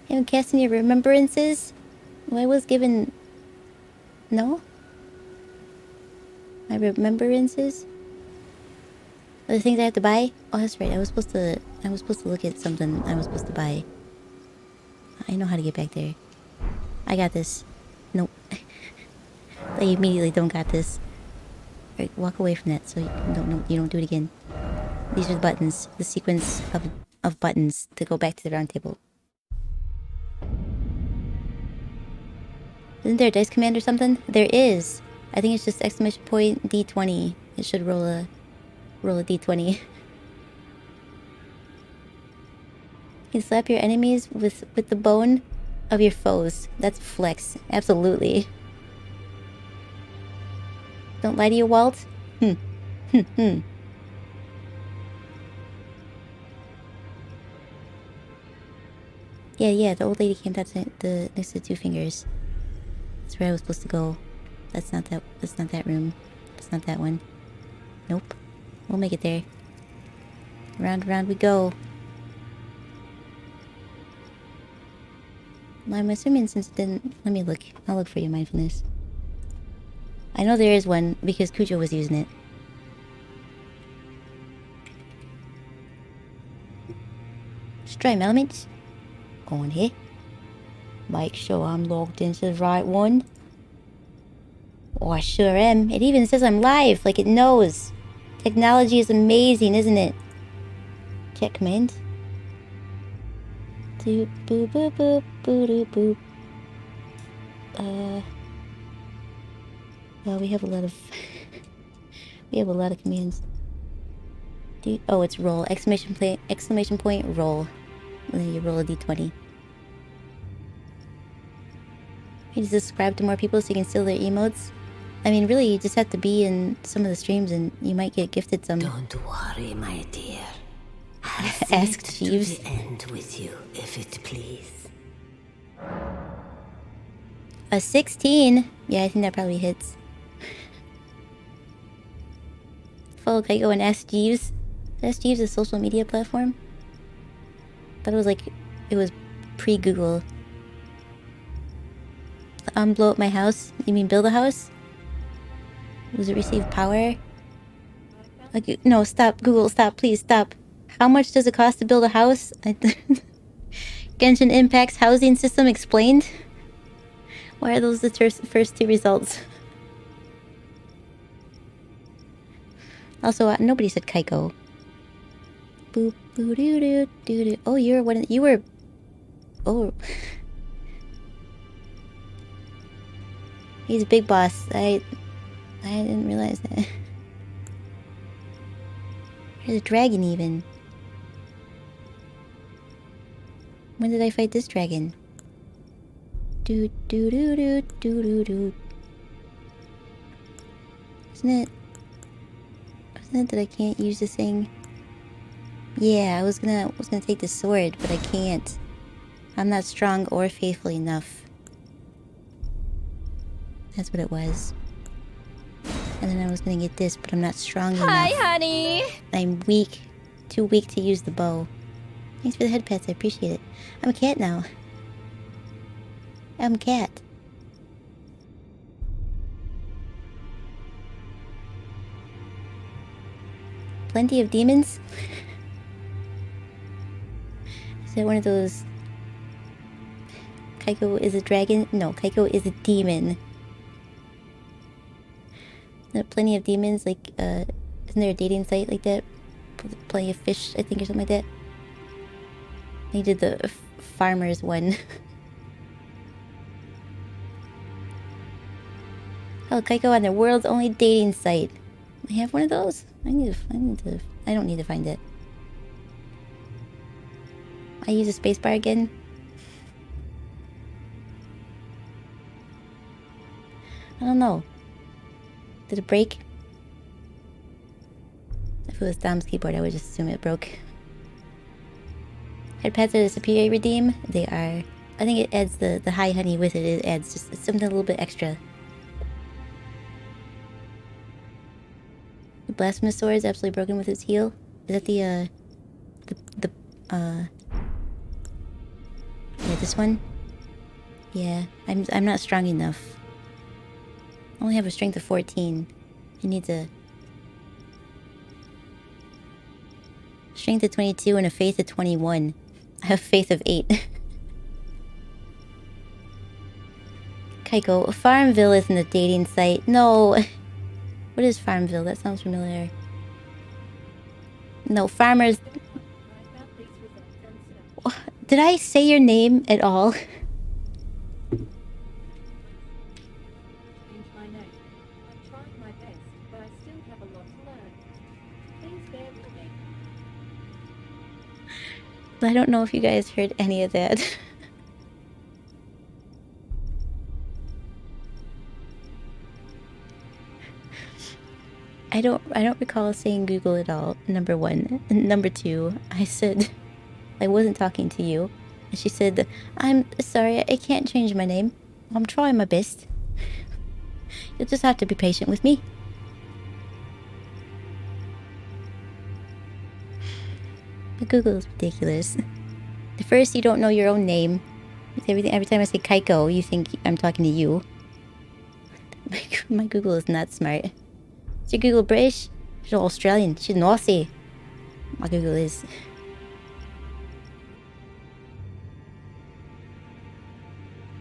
S1: Haven't cast any remembrances? Well, I was given... No? My remembrances? Are the things I have to buy? Oh, that's right. I was supposed to look at something I was supposed to buy. I know how to get back there. I got this. Nope. I immediately don't got this. Alright, walk away from that so you don't do it again. These are the buttons. The sequence of buttons to go back to the round table. Isn't there a dice command or something? There is. I think it's just exclamation point D20. It should roll a D20. You can slap your enemies with the bone of your foes. That's flex. Absolutely. Don't lie to you, Walt. Yeah, the old lady came next to two fingers. That's where I was supposed to go. That's not that room. That's not that one. Nope. We'll make it there. Round and round we go. Well, I'm assuming since it didn't... Let me look. I'll look for you, mindfulness. I know there is one because Cujo was using it. Stream elements. Go on here. Make sure I'm logged into the right one. Oh, I sure am. It even says I'm live, like it knows. Technology is amazing, isn't it? Check command. Doop boop boop boop boop boop. Well, we have a lot of commands. Oh, it's roll. Exclamation point, roll. And then you roll a d20. You just subscribe to more people so you can steal their emotes. I mean, really, you just have to be in some of the streams and you might get gifted some.
S3: Don't worry, my dear.
S1: Asked Jeeves.
S3: To the end with you, if it please.
S1: A 16? Yeah, I think that probably hits. Follow Kaiko and Ask Jeeves. Ask Jeeves a social media platform? Thought it was pre-Google. Blow up my house? You mean build a house? Does it receive power? Like, no, stop. Google, stop. Please, stop. How much does it cost to build a house? Genshin Impact's housing system explained? Why are those the first two results? Also, nobody said Kaiko. Boop, boo, doo, doo, doo, doo. Oh, you were... Oh. He's a big boss. I didn't realize that. There's a dragon even. When did I fight this dragon? Doo doo doo doo doo doo doo. Isn't it that I can't use this thing? Yeah, I was gonna take the sword, but I can't. I'm not strong or faithful enough. That's what it was. And then I was gonna get this, but I'm not strong enough.
S2: Hi, honey.
S1: I'm weak. Too weak to use the bow. Thanks for the head pets, I appreciate it. I'm a cat now. I'm a cat. Plenty of demons? Is that one of those... Kaiko is a dragon? No, Kaiko is a demon. Plenty of demons, like, isn't there a dating site like that? Plenty of fish, I think, or something like that. They did the farmers one. Follow Kaiko on the world's only dating site. I have one of those? I don't need to find it. I use a spacebar again. I don't know. Did it break? If it was Dom's keyboard, I would just assume it broke. Headpads are the superior redeem. They are. I think it adds the high honey with it. It adds just something a little bit extra. The blasphemous sword is absolutely broken with its heel. Is that yeah, this one? Yeah, I'm not strong enough. I only have a strength of 14. I need to... Strength of 22 and a faith of 21. I have faith of 8. Kaiko, Farmville isn't a dating site. No. What is Farmville? That sounds familiar. No, farmers... Did I say your name at all? I don't know if you guys heard any of that. I don't recall saying Google at all, number one. And number two, I said I wasn't talking to you. And she said, I'm sorry, I can't change my name. I'm trying my best. You'll just have to be patient with me. But Google is ridiculous. At first, you don't know your own name. Every time I say Kaiko, you think I'm talking to you. My Google is not smart. Is your Google British? She's Australian. She's an Aussie. My Google is.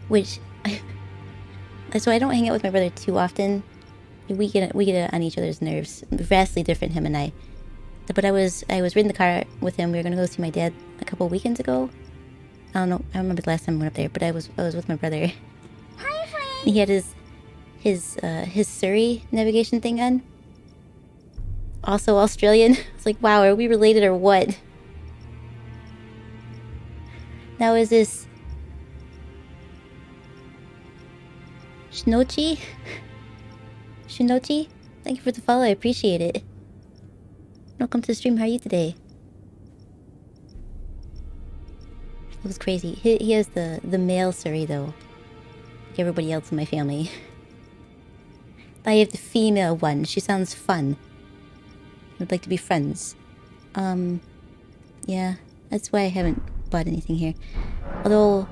S1: Which, so I don't hang out with my brother too often. We get on each other's nerves. Vastly different, him and I. But I was in the car with him. We were gonna go see my dad a couple weekends ago. I don't know. I don't remember the last time I went up there, but I was with my brother.
S5: Hi, friend.
S1: He had his Surrey navigation thing on. Also Australian. It's like, wow, are we related or what? Now is this Shinochi? Shinochi? Thank you for the follow, I appreciate it. Welcome to the stream, how are you today? It was crazy. He has the male Surrey though. Like everybody else in my family. I have the female one. She sounds fun. I would like to be friends. Yeah. That's why I haven't bought anything here. Although,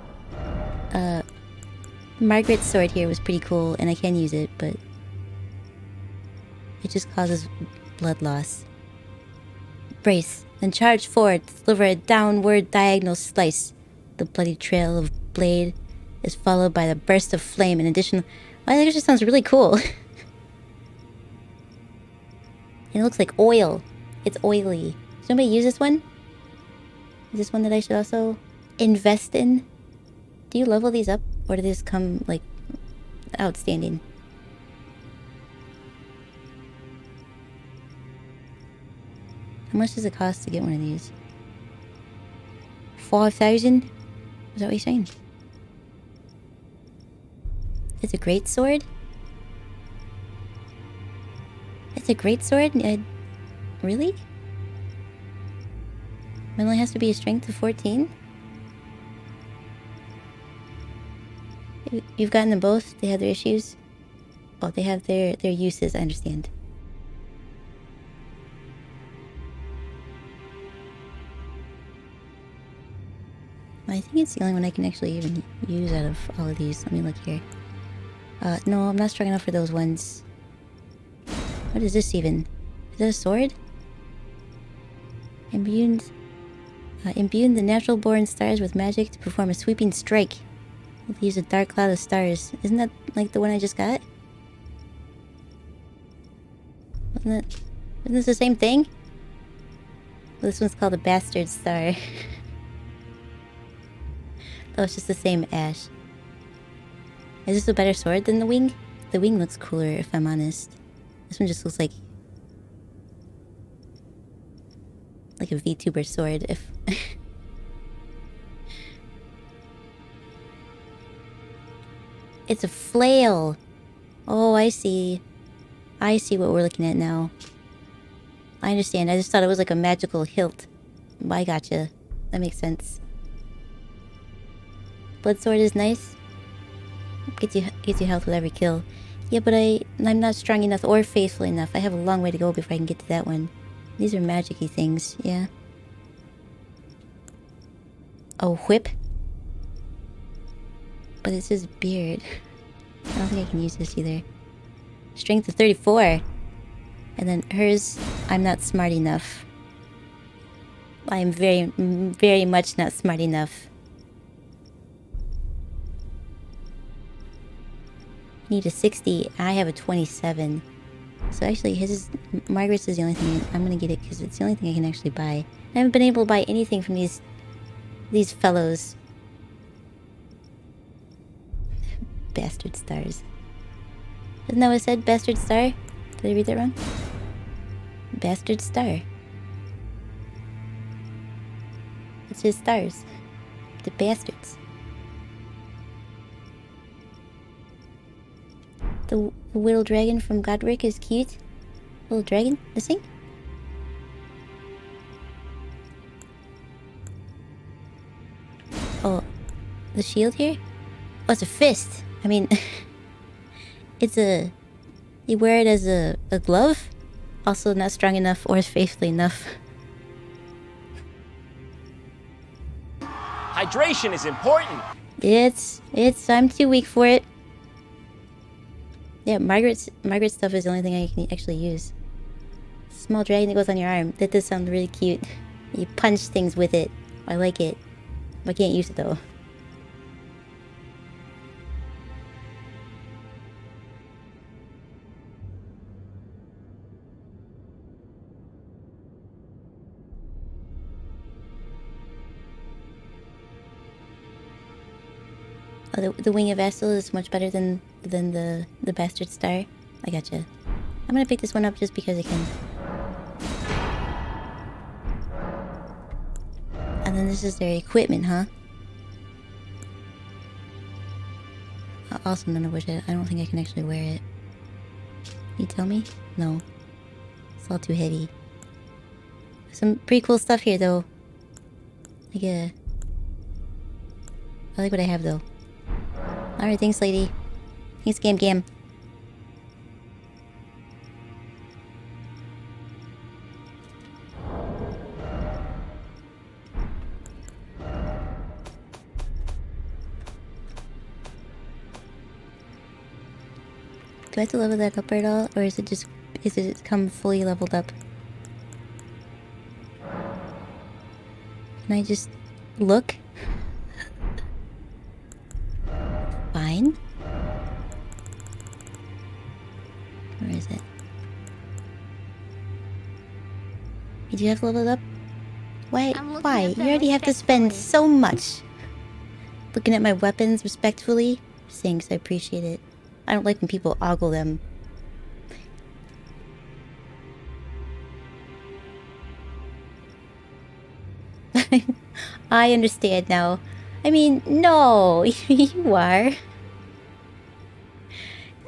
S1: Margaret's sword here was pretty cool, and I can use it, but it just causes blood loss. Brace, then charge forward to deliver a downward diagonal slice. The bloody trail of blade is followed by the burst of flame. In addition, well, that just sounds really cool. It looks like oil. It's oily. Does anybody use this one? Is this one that I should also invest in? Do you level these up? Or do these come, like, outstanding? How much does it cost to get one of these? 5,000? Is that what you're saying? It's a great sword? It's a great sword? Really? It only has to be a strength of 14? You've gotten them both? They have their issues? Oh, they have their uses, I understand. I think it's the only one I can actually even use out of all of these. Let me look here. No, I'm not strong enough for those ones. What is this even? Is that a sword? Imbued the natural-born stars with magic to perform a sweeping strike. Use a dark cloud of stars. Isn't that like the one I just got? Isn't this the same thing? Well, this one's called a bastard star. Oh, it's just the same ash. Is this a better sword than the wing? the wing looks cooler, if I'm honest. This one just looks like a VTuber sword. If it's a flail. Oh, I see. I see what we're looking at now. I understand. I just thought it was like a magical hilt. I gotcha. That makes sense. Blood sword is nice. Gets you health with every kill. Yeah, but I'm not strong enough or faithful enough. I have a long way to go before I can get to that one. These are magic-y things, yeah. Oh, whip? But it's his beard. I don't think I can use this either. Strength of 34. And then hers, I'm not smart enough. I am very, very much not smart enough. Need a 60. I have a 27. So actually, Margaret's is the only thing I'm gonna get it because it's the only thing I can actually buy. I haven't been able to buy anything from these fellows. Bastard stars. Isn't that what it said? Bastard star? Did I read that wrong? Bastard star. It's his stars. The bastards. The little dragon from Godric is cute. Little dragon? This thing? Oh, the shield here? Oh, it's a fist. I mean, it's a... You wear it as a glove? Also not strong enough or faithful enough.
S6: Hydration is important.
S1: I'm too weak for it. Yeah, Margaret's stuff is the only thing I can actually use. Small dragon that goes on your arm. That does sound really cute. You punch things with it. I like it. I can't use it though. Oh, the Wing of Vassal is much better than the Bastard Star. I gotcha. I'm gonna pick this one up just because I can. And then this is their equipment, huh? Also, none of which I don't think I can actually wear it. Can you tell me? No. It's all too heavy. Some pretty cool stuff here, though. I like what I have, though. Alright, thanks, lady. Thanks, Gam Gam. Do I have to level that up at all? Or is it come fully leveled up? Can I just look? Fine. Where is it? Did you have to level it up? Why? Why? You already have to spend so much. Looking at my weapons respectfully? Thanks, I appreciate it. I don't like when people ogle them. I understand now. I mean, no, you are.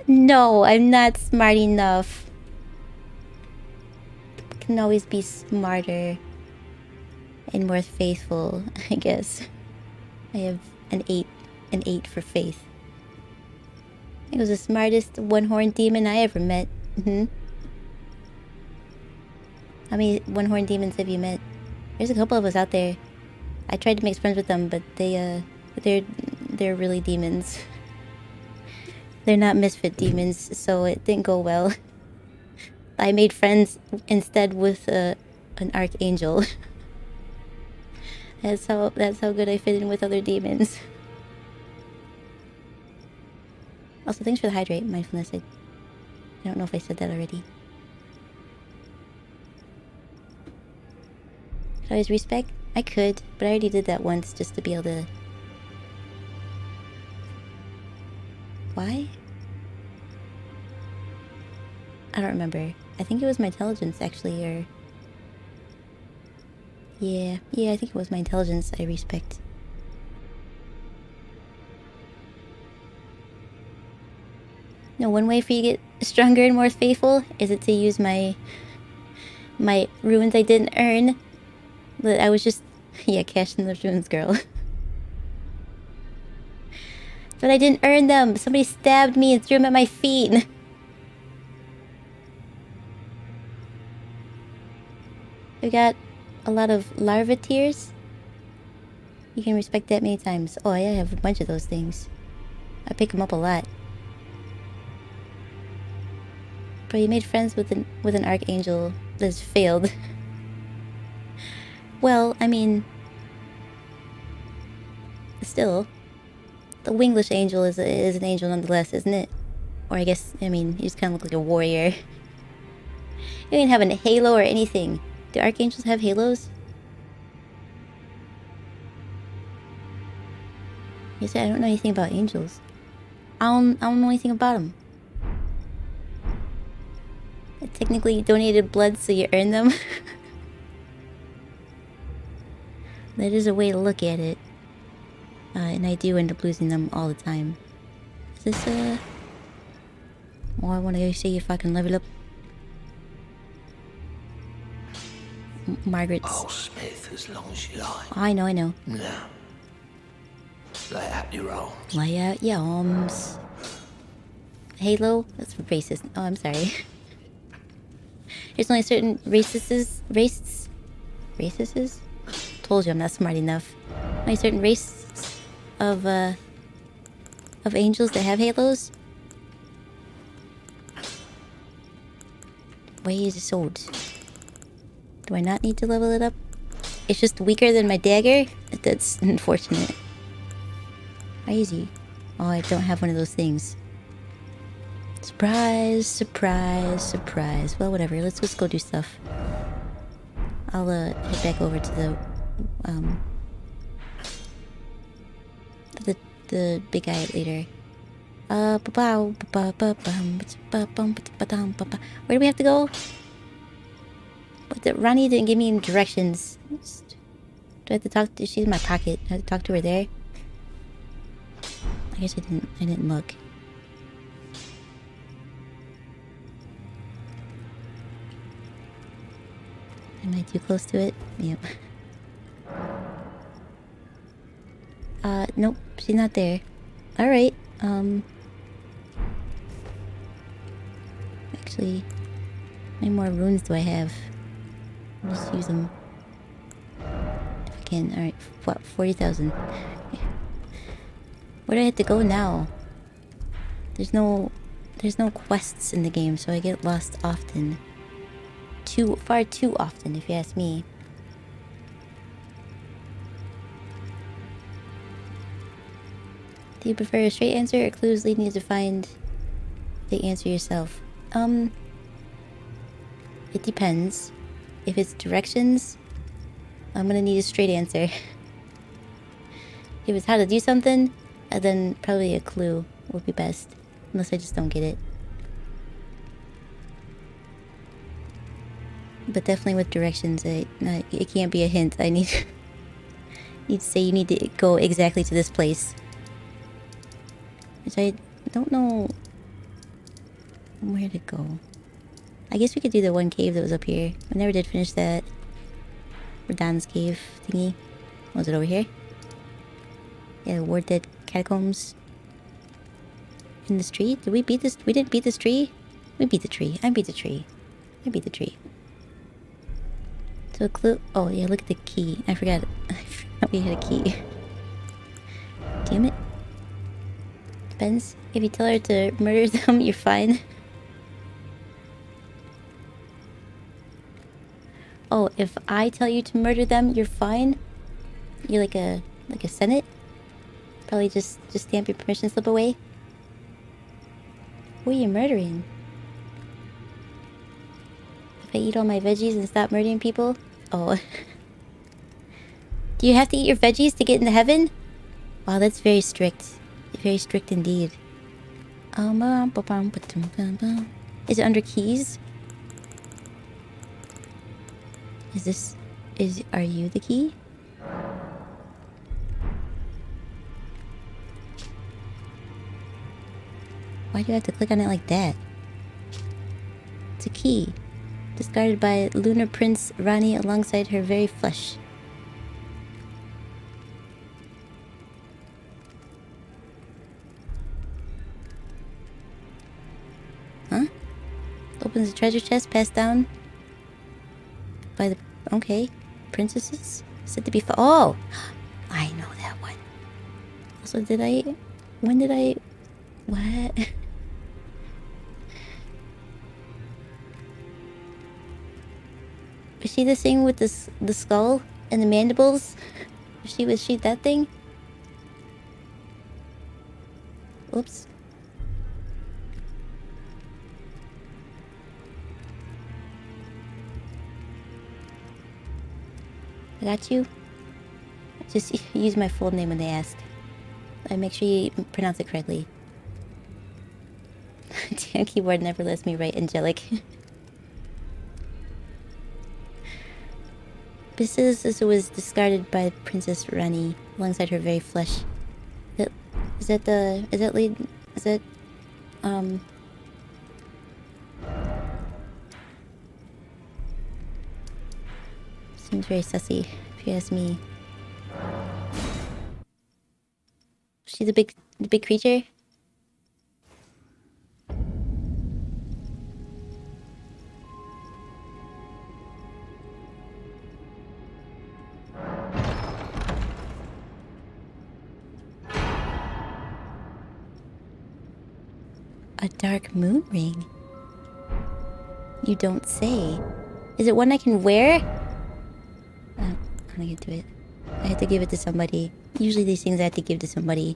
S1: No, I'm not smart enough. Can always be smarter and more faithful, I guess. I have an 8 for faith. It was the smartest one-horned demon I ever met. How many one-horned demons have you met? There's a couple of us out there. I tried to make friends with them, but they're really demons. They're not misfit demons, so it didn't go well. I made friends instead with an archangel. That's how good I fit in with other demons. Also, thanks for the hydrate, mindfulness. I don't know if I said that already. Could I always respec? I could, but I already did that once just to be able to... Why? I don't remember. I think it was my intelligence, actually, or... Yeah, I think it was my intelligence I respect. No, one way for you to get stronger and more faithful is it to use my runes I didn't earn. But I was just... Yeah, cash in those runes, girl. But I didn't earn them. Somebody stabbed me and threw them at my feet. We got a lot of larva tears. You can respect that many times. Oh, I have a bunch of those things. I pick them up a lot. But you made friends with an archangel that's failed. Well, I mean... Still... The winglish angel is an angel nonetheless, isn't it? Or I guess, I mean, you just kind of look like a warrior. You don't even have a halo or anything. Do archangels have halos? You said I don't know anything about angels. I don't know anything about them. Technically, you donated blood, so you earn them. That is a way to look at it. And I do end up losing them all the time. Is this oh, I want to go see if I can level up. Margaret's.
S7: Oh, Smith, as long as you like.
S1: I know.
S7: Now, lay out your arms.
S1: Lay out your arms. Halo? That's racist. Oh, I'm sorry. There's only certain races? Told you I'm not smart enough. Only certain races of angels that have halos. Where is the sword? Do I not need to level it up? It's just weaker than my dagger? That's unfortunate. Crazy. Oh, I don't have one of those things. Surprise, surprise, surprise. Well, whatever. Let's just go do stuff. I'll head back over to the big guy later. Where do we have to go? But Ronnie didn't give me any directions. Do I have to talk to... She's in my pocket. I have to talk to her there? I guess I didn't look. Am I too close to it? Yep. Nope. She's not there. Alright. Actually, how many more runes do I have? I'll just use them. If I can. Alright. What? 40,000. Where do I have to go now? There's no quests in the game, so I get lost often. Far too often, if you ask me. Do you prefer a straight answer or clues leading you to find the answer yourself? It depends. If it's directions, I'm gonna need a straight answer. If it's how to do something, then probably a clue would be best. Unless I just don't get it. But definitely with directions, it can't be a hint. I need to say you need to go exactly to this place. Which I don't know where to go. I guess we could do the one cave that was up here. I never did finish that. Radan's cave thingy. Was it over here? Yeah, War Dead Catacombs. In this tree? Did we beat this? We didn't beat this tree? We beat the tree. I beat the tree. I beat the tree. So a clue... Oh, yeah, look at the key. I forgot we had a key. Damn it. Depends. If you tell her to murder them, you're fine. Oh, if I tell you to murder them, you're fine? You're like a senate? Probably just stamp your permission slip away? Who are you murdering? If I eat all my veggies and stop murdering people? Oh. Do you have to eat your veggies to get into heaven? Wow, that's very strict. Very strict indeed. Is it under keys? Are you the key? Why do you have to click on it like that? It's a key. Discarded by Lunar Prince Rani alongside her very flesh. Huh? Opens a treasure chest passed down by the... Okay. Princesses? Said to be... Oh! I know that one. Also, did I... When did I... What? Was she the thing with the skull and the mandibles? Was she that thing? Oops. I got you. Just use my full name when they ask. I make sure you pronounce it correctly. Damn keyboard never lets me write angelic. This was discarded by Princess Rani alongside her very flesh. Is that seems very sussy, if you ask me. Is she the big creature? A dark moon ring? You don't say. Is it one I can wear? I'm gonna do it. I have to give it to somebody. Usually these things I have to give to somebody.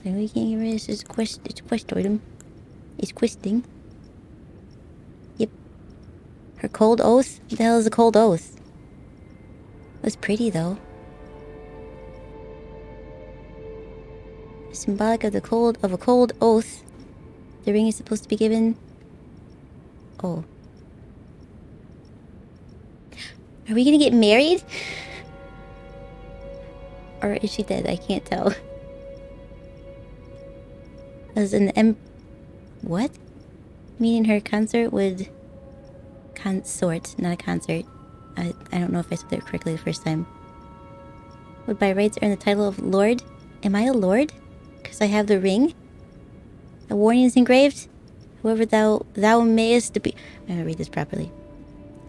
S1: No, we can't get rid of this. It's a quest item. It's questing. Yep. Her cold oath? What the hell is a cold oath? That's pretty though. Symbolic of a cold oath. The ring is supposed to be given. Oh. Are we gonna get married? Or is she dead? I can't tell. As an what? Meaning her consort would... Consort, not a concert. I don't know if I said that correctly the first time. Would by rights earn the title of Lord? Am I a lord? Because I have the ring? The warning is engraved. Whoever thou mayest be... I'm gonna read this properly.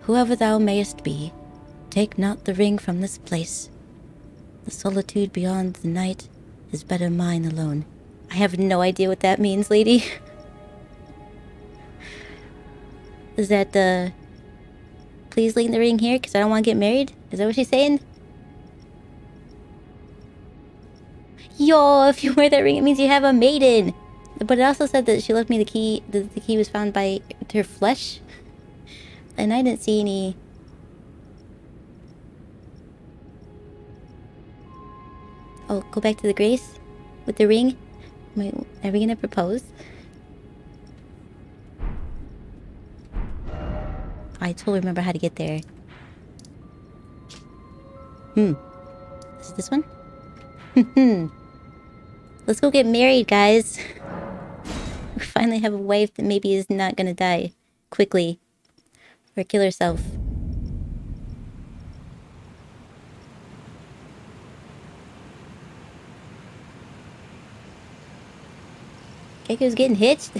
S1: Whoever thou mayest be, take not the ring from this place. The solitude beyond the night is better mine alone. I have no idea what that means, lady. Is that please leave the ring here because I don't want to get married? Is that what she's saying? Yo, if you wear that ring, it means you have a maiden. But it also said that she left me the key. The key was found by her flesh. And I didn't see any... Oh, go back to the grace? With the ring? Wait, are we gonna propose? I totally remember how to get there. Is it this one? Let's go get married, guys. We finally have a wife that maybe is not gonna die quickly. Or kill herself. Kaiko's getting hitched.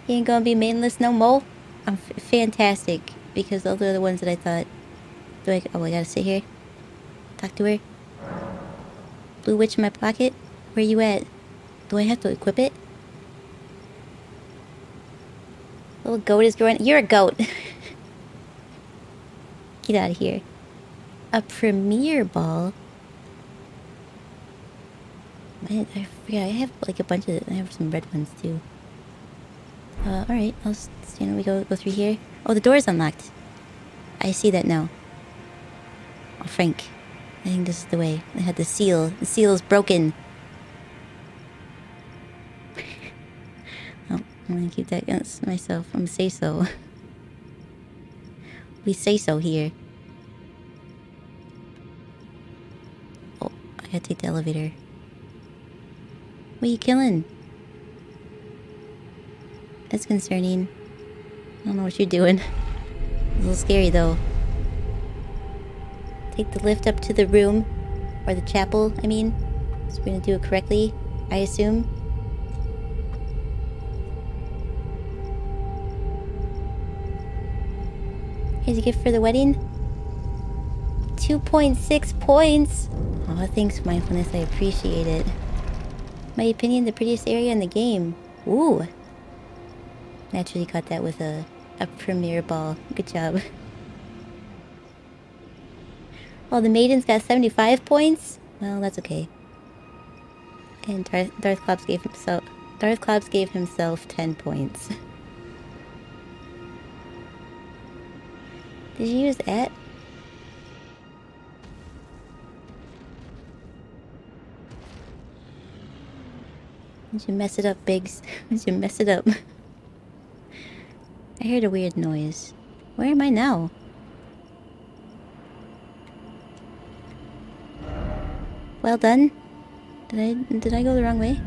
S1: He ain't gonna be mainless no more. I'm fantastic. Because those are the ones that I thought... Oh, I gotta sit here? Talk to her? Blue witch in my pocket? Where you at? Do I have to equip it? Little goat is growing... You're a goat! Get out of here. A premiere ball? I forgot, I have like a bunch of... I have some red ones too. Alright, I'll stand. We go through here. Oh, the door is unlocked. I see that now. Oh, Frank. I think this is the way. They had the seal. The seal is broken. gonna keep that against myself. I'm gonna say so. We say so here. Oh, I gotta take the elevator. What are you killing? That's concerning. I don't know what you're doing. A little scary though. Take the lift up to the room. Or the chapel, I mean. So we're gonna do it correctly, I assume. Here's a gift for the wedding. 2.6 points! Aw, thanks, mindfulness. I appreciate it. My opinion, the prettiest area in the game. Ooh. Naturally caught that with a premier ball. Good job. Oh, the maiden's got 75 points? Well, that's okay. And Darth Klops gave himself 10 points. Did you use that? Did you mess it up, Biggs? Did you mess it up? I heard a weird noise. Where am I now? Well done. Did I go the wrong way?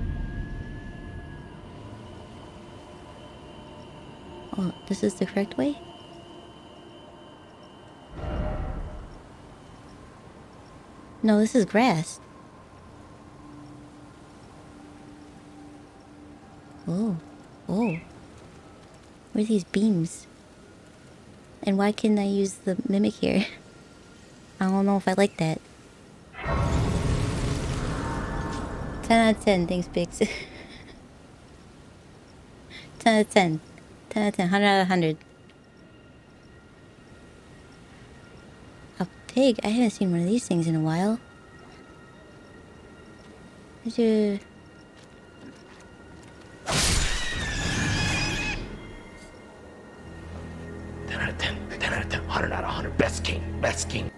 S1: Oh, this is the correct way? No, this is grass. Oh. Oh. Where are these beams? And why couldn't I use the mimic here? I don't know if I like that. 10 out of 10, thanks, Biggs. 10 out of 10. 10 out of 10, 100 out of 100. A pig? I haven't seen one of these things in a while. Where's your...
S7: 10 out of 10, 10 out of 10, 100 out of 100. Best game, best game.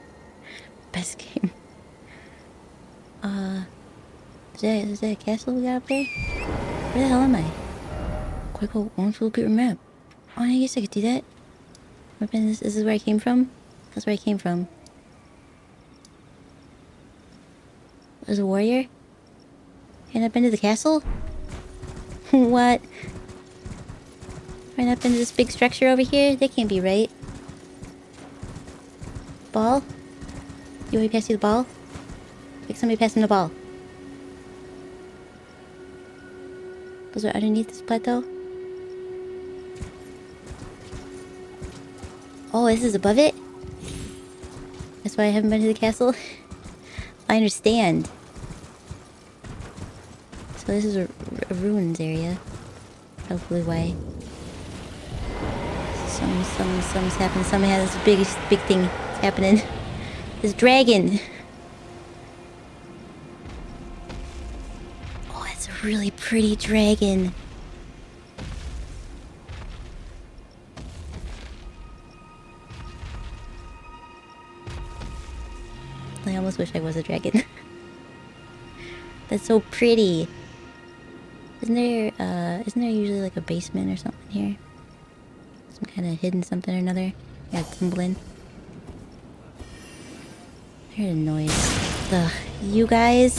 S1: Best game. Is that a castle we got up there? Where the hell am I? Kaiko, why don't you look at your map? Oh, I guess I could do that. This is where I came from? That's where I came from. There's a warrior? Can I up into the castle? What? Right up into this big structure over here? They can't be right. Ball? You want me to pass you the ball? Like somebody passing the ball. Those are underneath this plateau? Oh, this is above it? That's why I haven't been to the castle? I understand. So this is a ruins area. Probably why. Something's happening. Something has this big thing happening. This dragon. Oh, it's a really pretty dragon. I almost wish I was a dragon. That's so pretty. Isn't there usually like a basement or something here? Some kind of hidden something or another? Yeah, tumble in. I heard a noise. Ugh. You guys?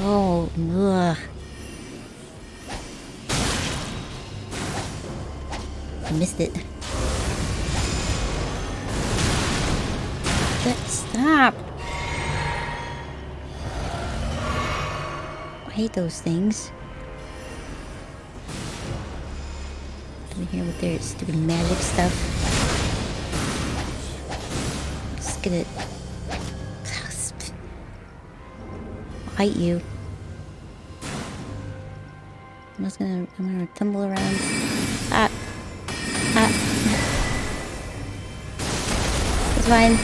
S1: Oh, ugh. I missed it. Stop! I hate those things. Over here with their stupid magic stuff. Just gonna... I'll fight you. I'm gonna tumble around. Ah! Ah! It's fine.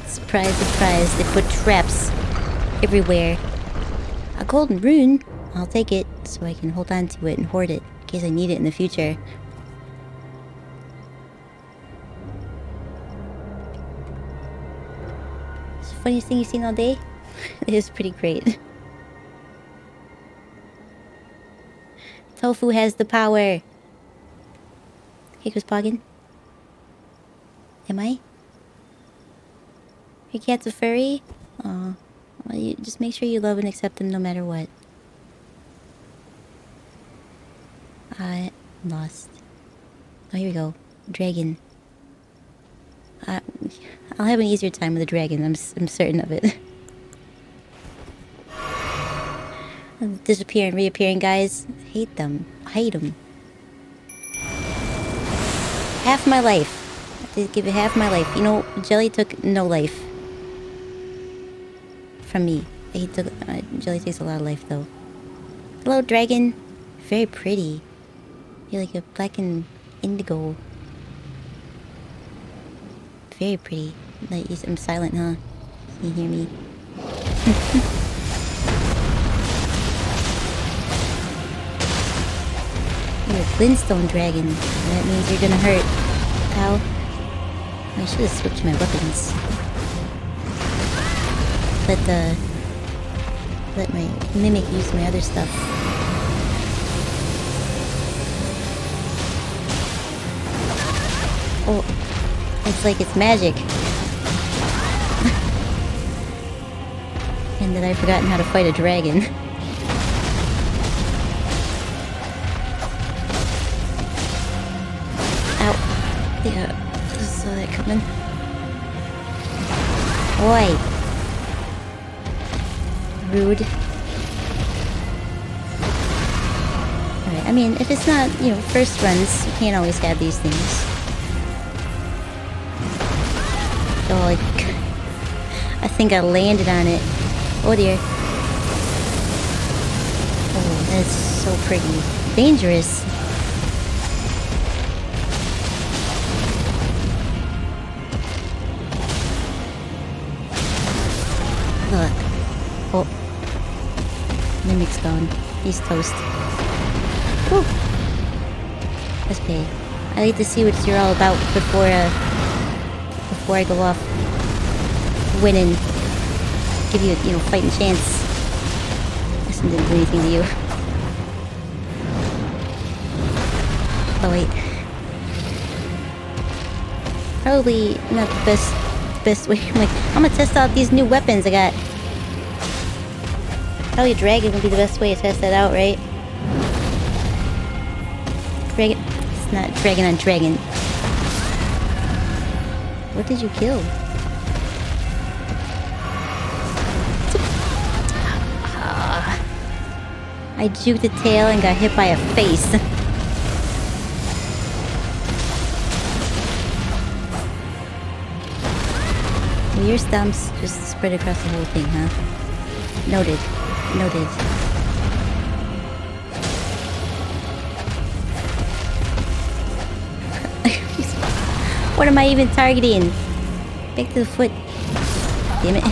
S1: Surprise, surprise, they put traps everywhere. A golden rune? I'll take it so I can hold on to it and hoard it in case I need it in the future. It's the funniest thing you've seen all day? It is pretty great. Tofu has the power. Kaiko's pogging. Am I? Your cat's a furry? Aw. Well, you just make sure you love and accept him no matter what. I'm lost. Oh, here we go. Dragon. I'll have an easier time with a dragon. I'm certain of it. Disappearing, reappearing guys. Hate them. I hate them. Half my life. I did give it half my life. You know, Jelly took no life from me. He took. Jelly takes a lot of life though. Hello, dragon. Very pretty. You're like a black and indigo. Very pretty. Like, I'm silent, huh? Can you hear me? You're a Glintstone dragon. That means you're gonna hurt. Ow. I should have switched my weapons. Let my mimic use my other stuff. Oh, it's like it's magic. And that I've forgotten how to fight a dragon. Ow. Yeah, I saw that coming. Oi. Rude. Alright, I mean, if it's not, you know, first runs, you can't always have these things. Oh, like, I think I landed on it. Oh dear. Oh, that's so pretty. Dangerous. Look. Oh. Mimic's gone. He's toast. Whew. That's okay. I like to see what you're all about before I go off winning. Give you a, you know, fighting chance. This one didn't do anything to you. Oh wait. Probably not the best way. I'm gonna test out these new weapons I got. Probably a dragon would be the best way to test that out, right? Dragon. It's not dragon on dragon. What did you kill? I juked a tail and got hit by a face. Well, your stumps just spread across the whole thing, huh? Noted. Noted. What am I even targeting? Back to the foot. Damn it.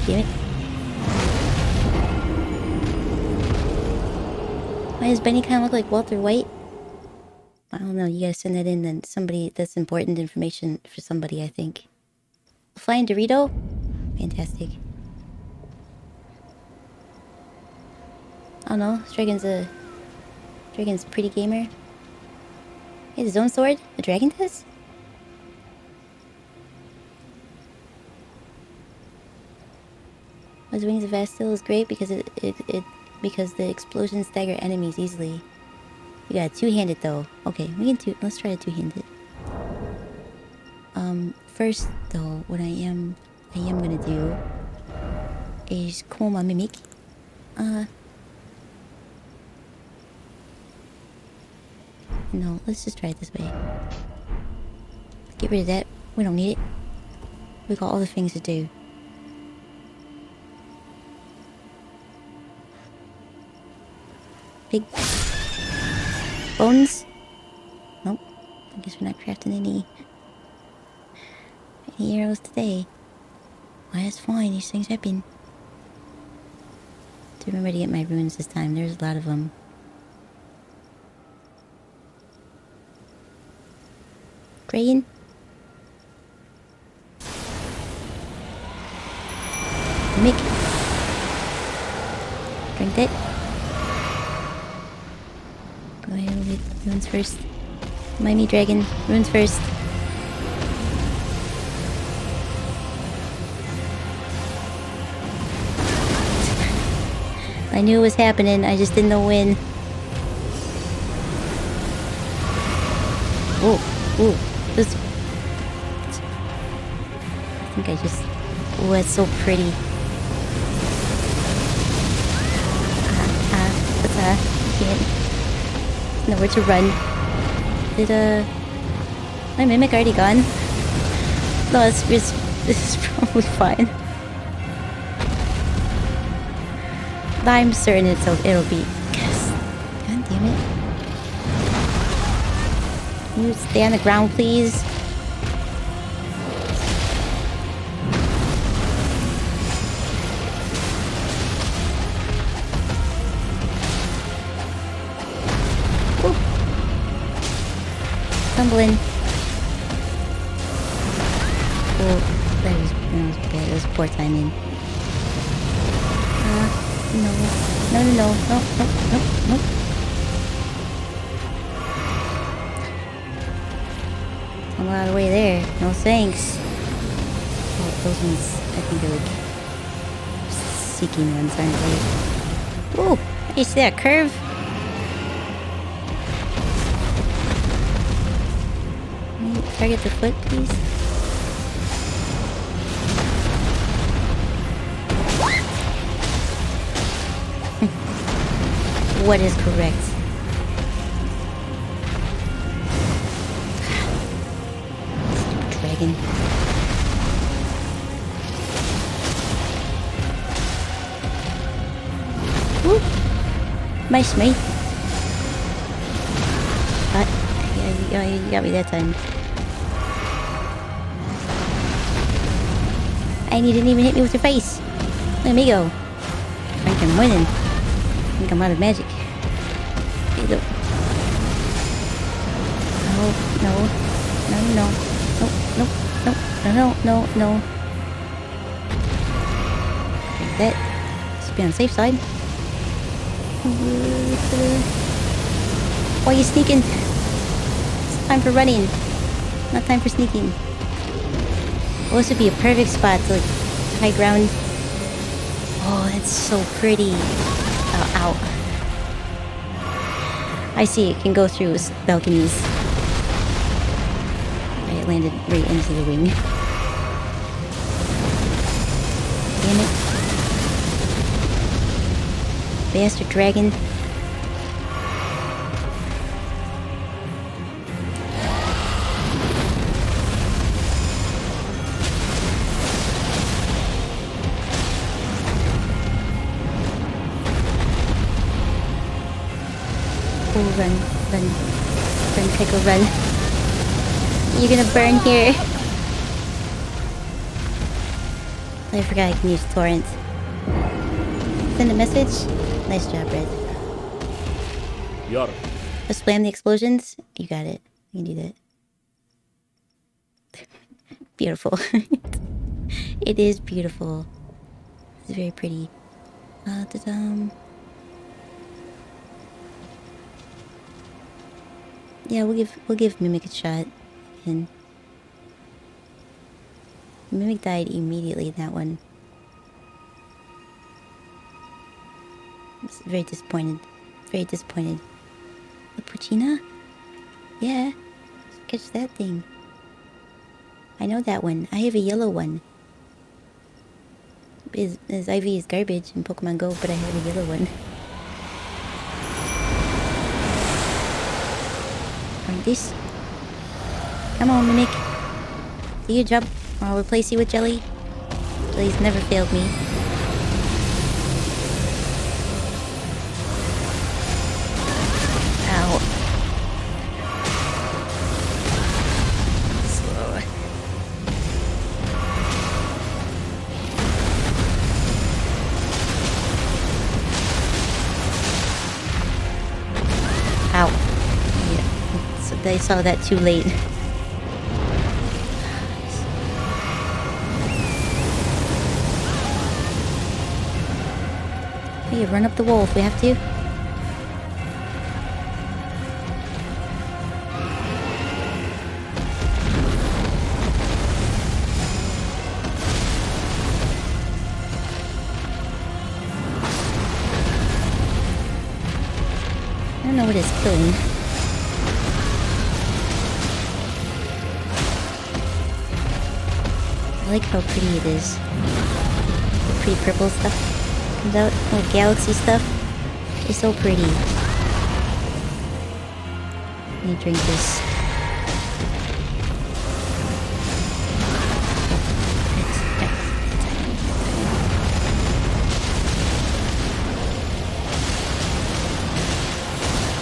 S1: Damn it. Why does Benny kind of look like Walter White? I don't know. You gotta send that in then. Somebody, that's important information for somebody, I think. Flying Dorito? Fantastic. I don't know. Dragon's a pretty gamer. He has his own sword? The dragon does? His Wings of Vastil is great because because the explosions stagger enemies easily. You got two-handed though. Okay, let's try a two-handed. First though, what I am gonna do is call my mimic. No, let's just try it this way. Get rid of that. We don't need it. We got other things to do. Big bones? Nope. I guess we're not crafting any arrows today. Why, that's fine. These things happen. To remember to get my runes this time. There's a lot of them. Dragon? Drink that. Go ahead, we'll get runes first. Mind me, dragon. Runes first. I knew it was happening, I just didn't know when. Oh, ooh, this. I think I just. Oh, it's so pretty. I can't. Nowhere to run. Did my mimic already gone? No, this is probably fine. I'm certain it'll be. Yes. God damn it. Can you stay on the ground, please? Woo. Tumbling. Oh, that was bad. That was poor timing. No. No. I'm out of the way there. No thanks. Oh, those ones, I think they're like seeking ones, aren't they? Ooh, you see that curve? Can you target the foot, please? What is correct? Stupid dragon. Woo! Nice, mate. Yeah, you got me that time. And you didn't even hit me with your face. Let me go. I think I'm winning. I think I'm out of magic. No, no. Like that. Let's be on the safe side. Why are you sneaking? It's time for running. Not time for sneaking. Oh, this would be a perfect spot to like high ground. Oh, that's so pretty. Ow. I see it can go through balconies. It landed right into the wing. Damn it. Bastard dragon. Run, Kaiko, run. You're gonna burn here. I forgot I can use torrent. Send a message. Nice job, Red.
S4: Yor.
S1: Just spam the explosions. You got it. You can do that. Beautiful. It is beautiful. It's very pretty. Yeah, we'll give Mimic a shot. And Mimic died immediately in that one. I was very disappointed. Very disappointed. The Puccina? Yeah. Catch that thing. I know that one. I have a yellow one. His IV is garbage in Pokemon Go, but I have a yellow one. This. Come on, Mimic. Do your job, or I'll replace you with Jelly. Jelly's never failed me. Ow. Slow. Ow. So they saw that too late. We can run up the wall if we have to. I don't know what it's killing. I like how pretty it is. The pretty purple stuff comes out. Little galaxy stuff. It's so pretty. Let me drink this.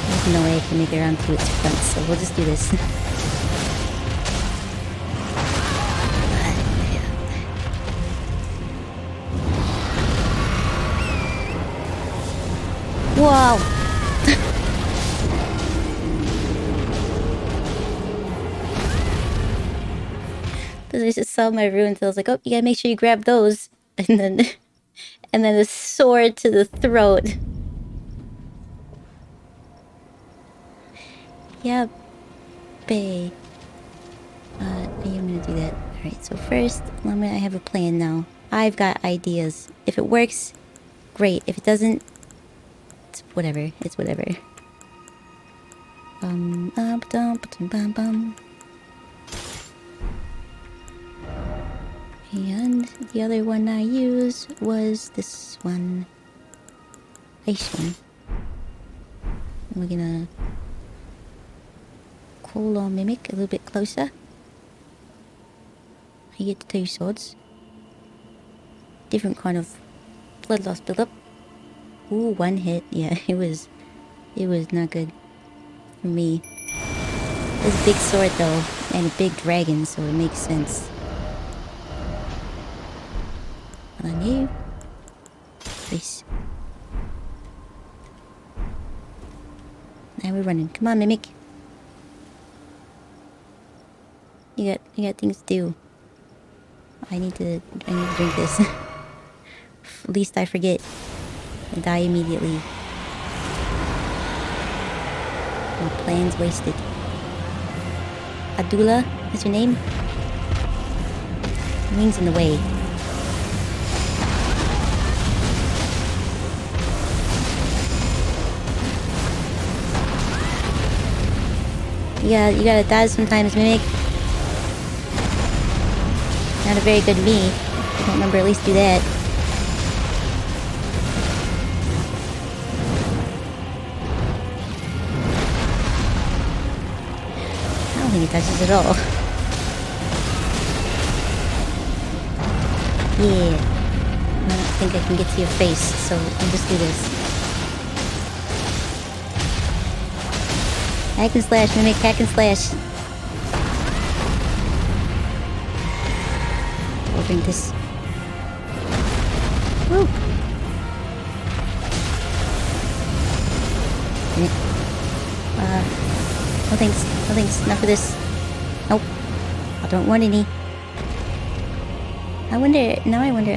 S1: There's no way I can make it around to its front, so we'll just do this. Wow! I just saw my runes, I was like, oh, you gotta make sure you grab those. And then a sword to the throat. Yeah, bae. I am gonna do that. Alright, so first, I have a plan now. I've got ideas. If it works, great. If it doesn't, it's whatever. It's whatever. And the other one I used was this one. Ice one. And we're gonna call our mimic a little bit closer. I get the 2 swords. Different kind of blood loss build up. Ooh, 1 hit. Yeah, it was not good for me. It's a big sword though, and a big dragon, so it makes sense. On you. Please. Now we're running. Come on, mimic. You got things to do. I need to drink this. At least I forget. I die immediately. My plan's wasted. Adula, that's your name? The wing's in the way. You gotta die sometimes, mimic. Not a very good me. I don't remember at least do that. I don't think it touches at all. Yeah. I don't think I can get to your face, so I'll just do this. Hack and slash, mimic, hack and slash. We'll drink this. Woo! No thanks. No thanks. Enough of this. Nope. I don't want any. I wonder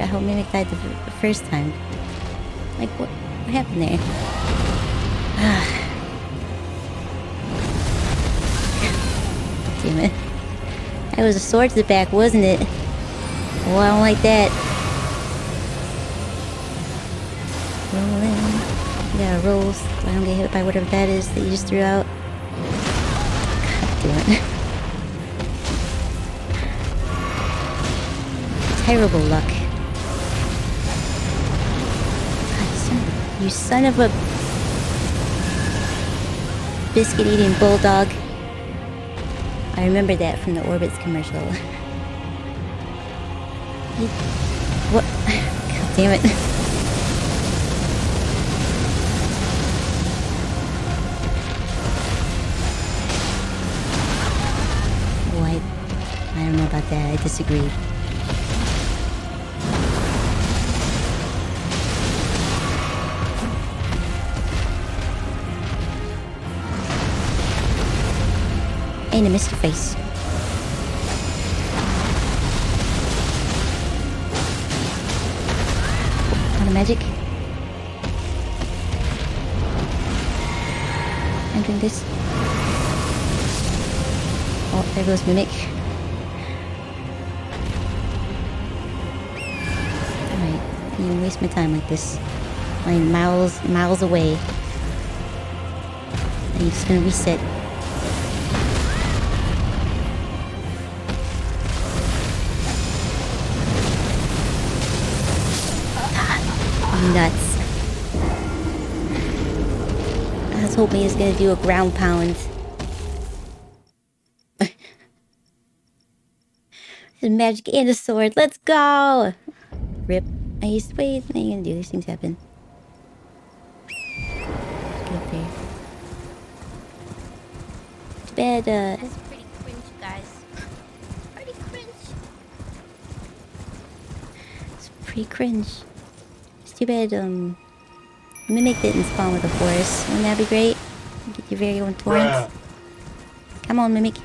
S1: how Mimic died the first time. Like, what happened there? Damn it. That was a sword to the back, wasn't it? Oh, I don't like that. Rolling. You gotta roll so I don't get hit by whatever that is that you just threw out. God damn it. Terrible luck. God, you son of a biscuit-eating bulldog. I remember that from the Orbits commercial. What? God damn it. Oh, I don't know about that. I disagree. Ain't a Mr. Face. Magic. drink this. Oh, there goes Mimic. Alright, I can't even waste my time like this. I'm miles away. And he's just gonna reset. Nuts. I was hoping he was gonna do a ground pound. There's magic and a sword. Let's go! Rip. I used to wait. What are you gonna do? These things happen. Let's get up there. Too bad,
S5: That's pretty cringe, guys. Pretty cringe.
S1: it's pretty cringe. It's too bad, Mimic didn't spawn with a forest. Wouldn't that be great? Get your very own torrents. Come on, Mimic.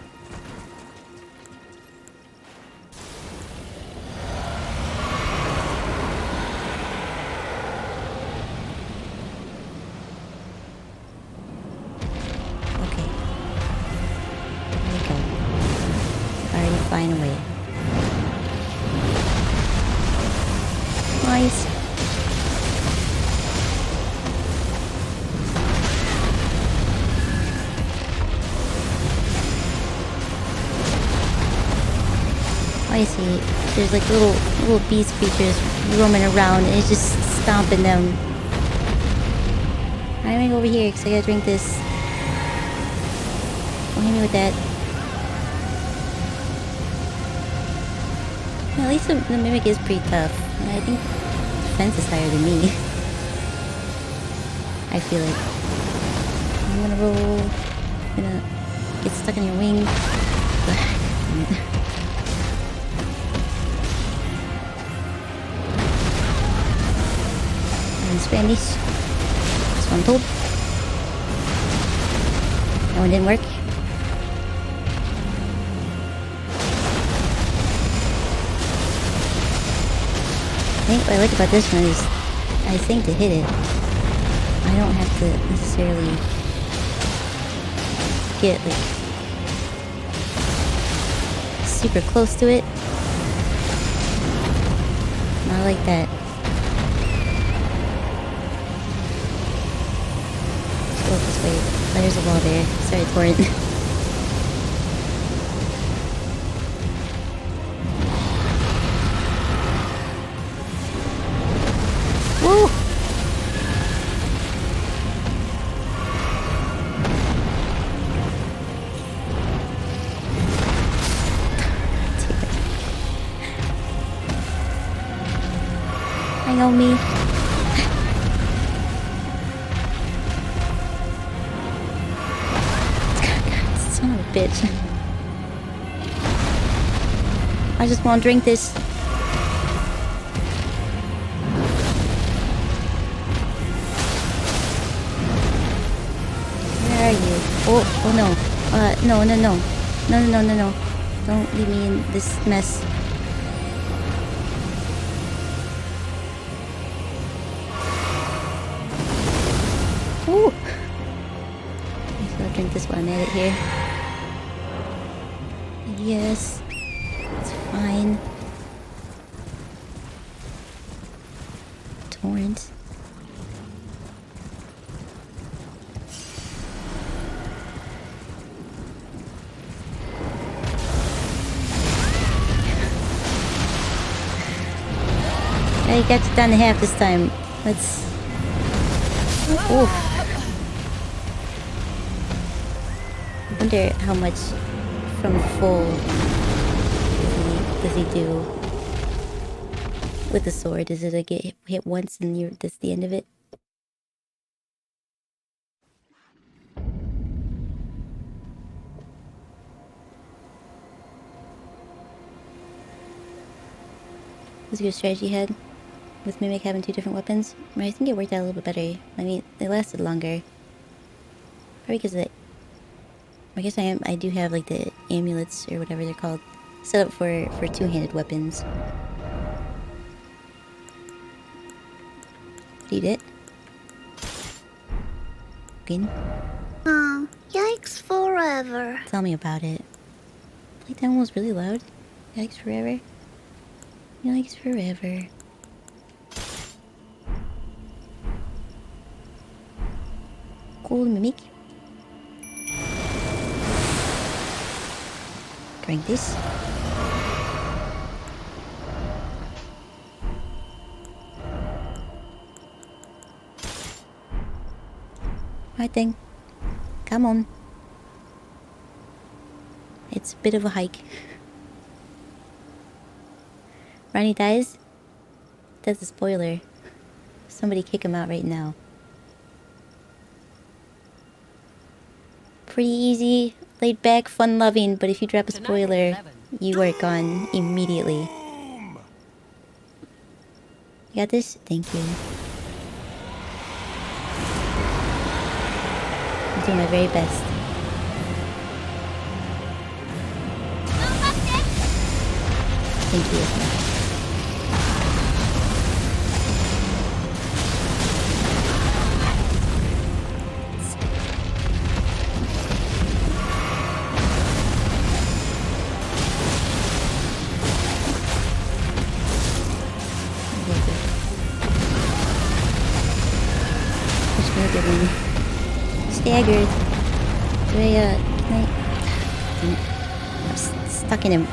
S1: Okay. There we go. Already flying away. Nice. I see. There's like little beast creatures roaming around and it's just stomping them. I'm gonna go over here because I gotta drink this. Don't hit me with that. Well, at least the Mimic is pretty tough. And I think defense is higher than me. I feel like. I'm gonna roll. I'm gonna get stuck in your wing. Damn it. Spanish. That's what I'm told. That one didn't work. I think what I like about this one is I think to hit it, I don't have to necessarily get like super close to it. Not like that. This way. Oh, there's a wall there. Sorry, torrent. Woo! Hang on me. Bitch. I just want to drink this. Where are you? Oh no. No. Don't leave me in this mess. Ooh. I'm just gonna drink this while I'm at it here. Yes, it's fine. Torrent. I got it down to half this time. Let's. Oof. I wonder how much from full does he do with the sword? Does it like get hit once and that's the end of it? Was a good strategy you had with Mimic having two different weapons. I think it worked out a little bit better. I mean, it lasted longer. Probably because of it. I guess I do have like the amulets or whatever they're called set up for two-handed weapons. Eat it. Green.
S5: Aw.
S3: forever.
S1: Tell me about it. Playtime was really loud. Yikes forever. Yikes forever. Cool mimic. Drink this. Right then. Come on. It's a bit of a hike. Ronnie dies? That's a spoiler. Somebody kick him out right now. Pretty easy, laid back, fun loving, but if you drop a spoiler, you are gone immediately. You got this? Thank you. I'm doing my very best. Thank you. Staggered. Do I, can I... I'm stuck in him.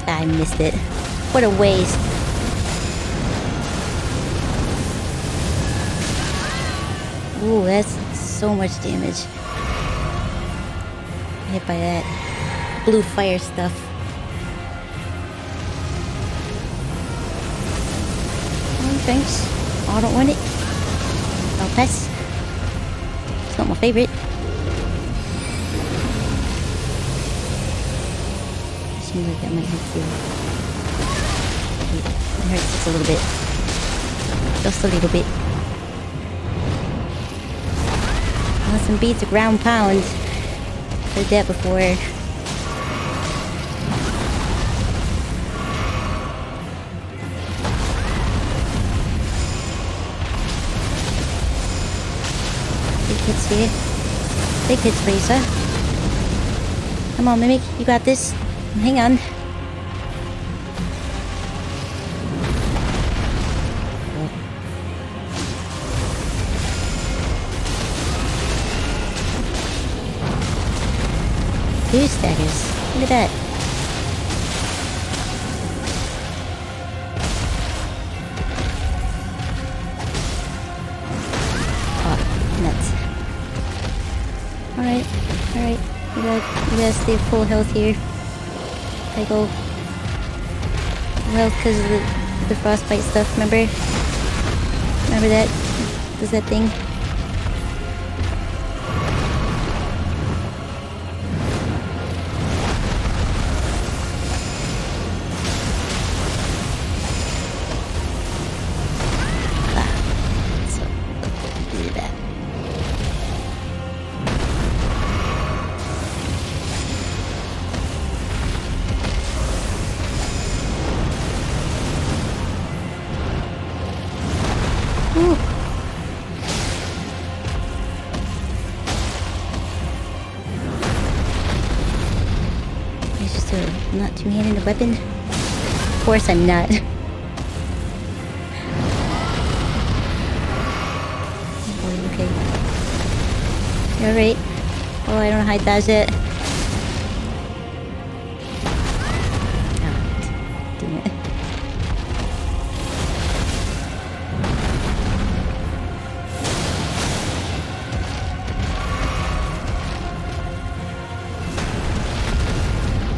S1: I missed it. What a waste. Ooh, that's so much damage. Hit by that blue fire stuff. Oh, thanks. Oh, I don't want it. I'll pass. It's not my favorite. I seem like that might hurt too. It hurts just a little bit. Just a little bit. Nothing beats a ground pound. Heard that before. Hits here. Big hits for you, sir. Come on, Mimic. You got this. Hang on. Two staggers. Look at that. Oh, nuts. Alright, alright. You gotta stay full health here. Kaiko. Full health because of the frostbite stuff, remember? Remember that? Does that thing? Not two-handed a weapon? Of course I'm not. Oh, okay. You alright? Oh, I don't know how to dodge it. Oh, dang it.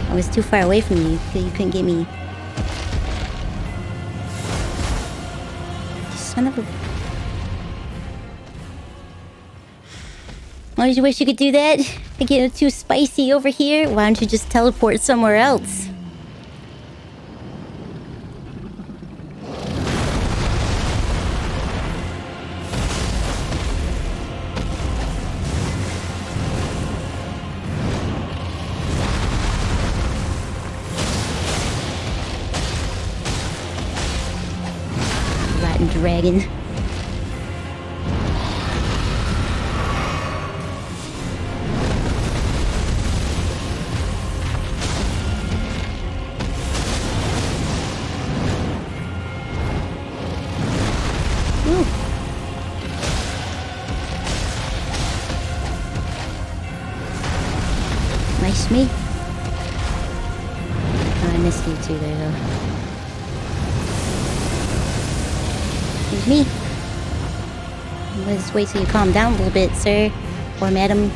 S1: I was too far away from you because you couldn't get me. You son of a... Why did you wish you could do that? I get too spicy over here. Why don't you just teleport somewhere else? Dragon. Excuse me? Oh, I missed you too there, though. Excuse me? Let's wait till you calm down a little bit, sir. Or madam.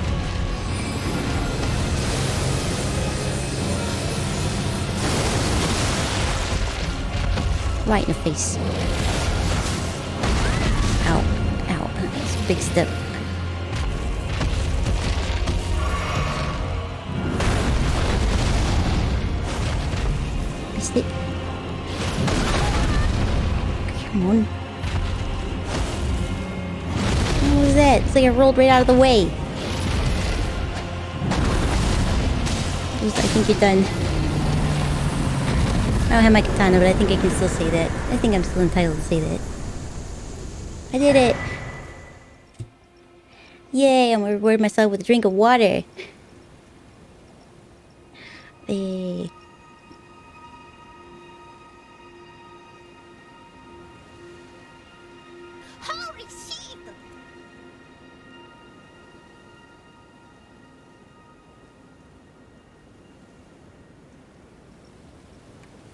S1: Right in the face. Ow. Ow. That's a big step. Missed it. Come on. What was that? It's like I rolled right out of the way. I think you're done. I don't have my katana, but I think I can still say that. I think I'm still entitled to say that. I did it! Yay, I'm gonna reward myself with a drink of water. Yay.
S5: Holy shit!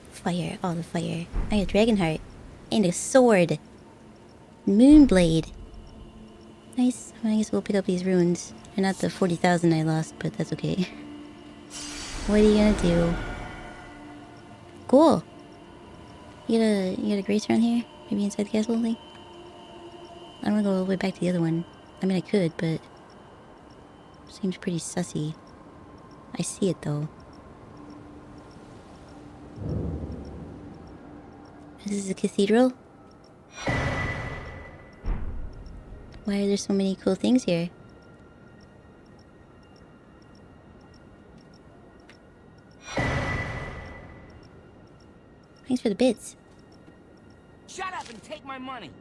S1: Fire, all the fire. I got a dragon heart. And a sword. Moonblade. Nice. I guess we'll pick up these runes. They're not the 40,000 I lost, but that's okay. What are you gonna do? Cool. You got a grace around here? Maybe inside the castle thing? I don't wanna go all the way back to the other one. I mean, I could, but... seems pretty sussy. I see it, though. This is a cathedral? Why are there so many cool things here? Thanks for the bits.
S6: Shut up and take my money.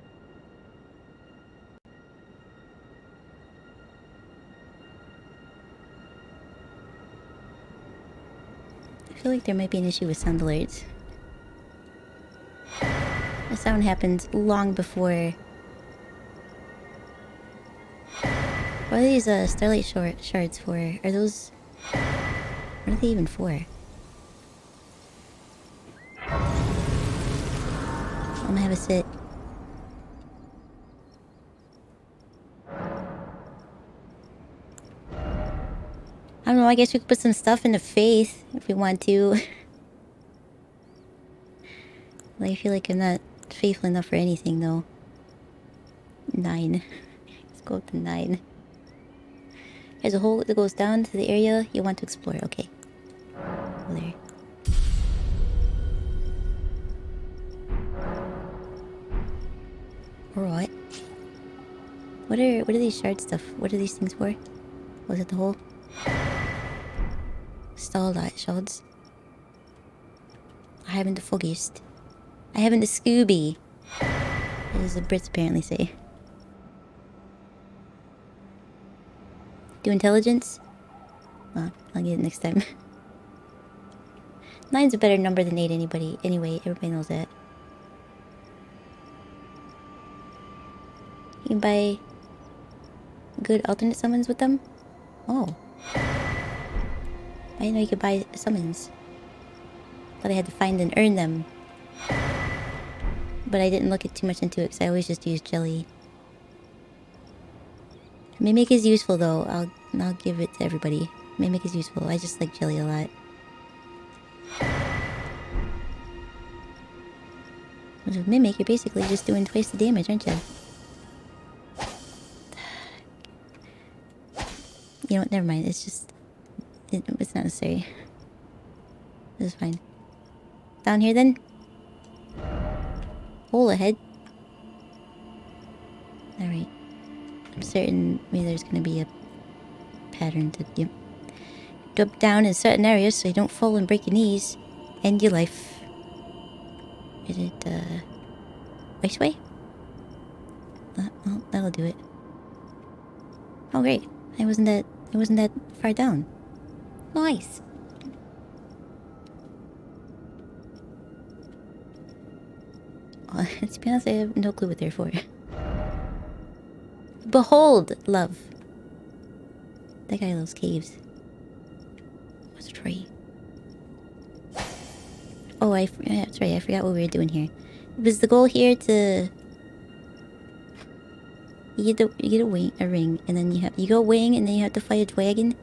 S1: I feel like there might be an issue with sound alerts. The sound happens long before... What are these starlight shards for? Are those... what are they even for? I'm gonna have a sit. I don't know, I guess we could put some stuff into Faith if we want to. Like, I feel like I'm not faithful enough for anything, though. 9. Let's go up to 9. There's a hole that goes down to the area you want to explore. Okay. Go there. Alright. What are these shard stuff? What are these things for? Was it the hole? Starlight shards. I haven't the foggiest. I haven't the Scooby. As the Brits apparently say. Do intelligence? Well, I'll get it next time. 9's a better number than 8 anyway, everybody knows that. You can buy good alternate summons with them? Oh. I didn't know you could buy summons. Thought I had to find and earn them. But I didn't look too much into it because I always just use jelly. Mimic is useful though. I'll give it to everybody. Mimic is useful. I just like jelly a lot. With Mimic, you're basically just doing twice the damage, aren't you? You know what? Never mind. It's just... it's not necessary. This is fine. Down here then? Hole ahead. Alright. I'm certain maybe there's gonna be a pattern to... yep. Drop down in certain areas so you don't fall and break your knees. End your life. Is it, ice way? Well, that'll do it. Oh great. It wasn't that far down. Nice. Well, to be honest, I have no clue what they're for. Behold, love. That guy loves caves. yeah, that's right. I forgot what we were doing here. Was the goal here to... You get a ring, and then you go wing, and then you have to fight a dragon.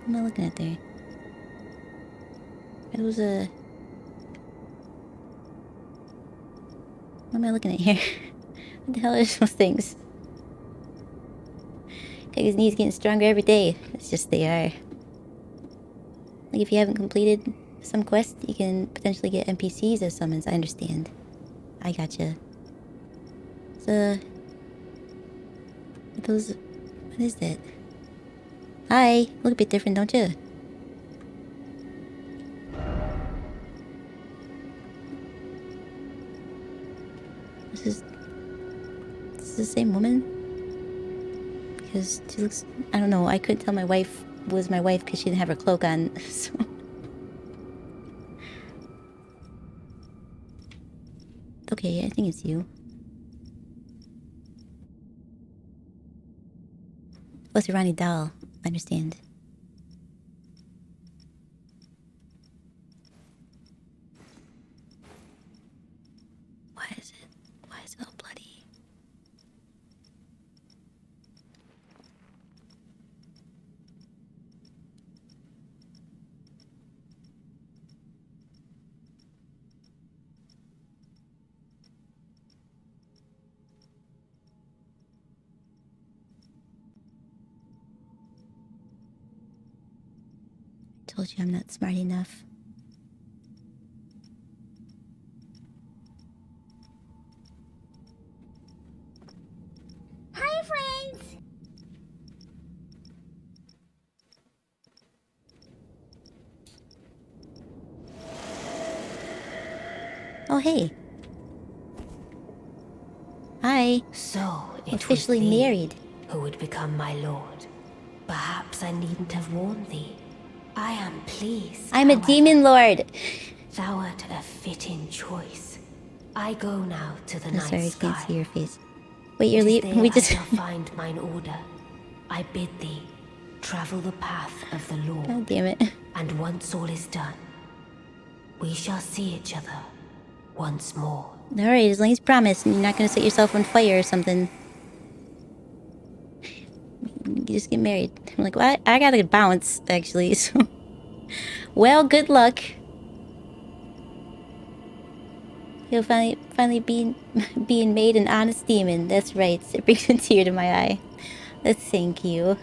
S1: What am I looking at there? It was a... What am I looking at here? What the hell are those things? Kaiko's knees getting stronger every day. It's just they are. Like if you haven't completed some quest, you can potentially get NPCs as summons. I understand. I gotcha. So... Those... What is that? Hi! Look a bit different, don't you? This is the same woman? Because she looks... I don't know, I couldn't tell my wife was my wife because she didn't have her cloak on, so... Okay, I think it's you. Oh, it's Irani doll. I understand. Why is it all bloody? Told you I'm not smart enough.
S5: Hi, friends!
S1: Oh, hey. Hi.
S3: So, it
S1: Officially
S3: was thee
S1: married.
S3: who would become my lord. Perhaps I needn't have warned thee. I am pleased.
S1: I'm a
S3: however,
S1: demon lord.
S3: Thou art a fitting choice. I go now to the
S1: I'm
S3: night
S1: sorry, I
S3: sky.
S1: can't see your face. Wait, you're
S3: It is
S1: leaving?
S3: there
S1: We just...
S3: I shall find mine order. I bid thee travel the path of the Lord.
S1: God damn it.
S3: And once all is done, we shall see each other once more.
S1: Alright, as long as you promise and you're not gonna set yourself on fire or something. You just get married. I'm like, well, I gotta bounce, actually, so... Well, good luck. You'll finally being made an honest demon. That's right. It brings a tear to my eye. Thank you.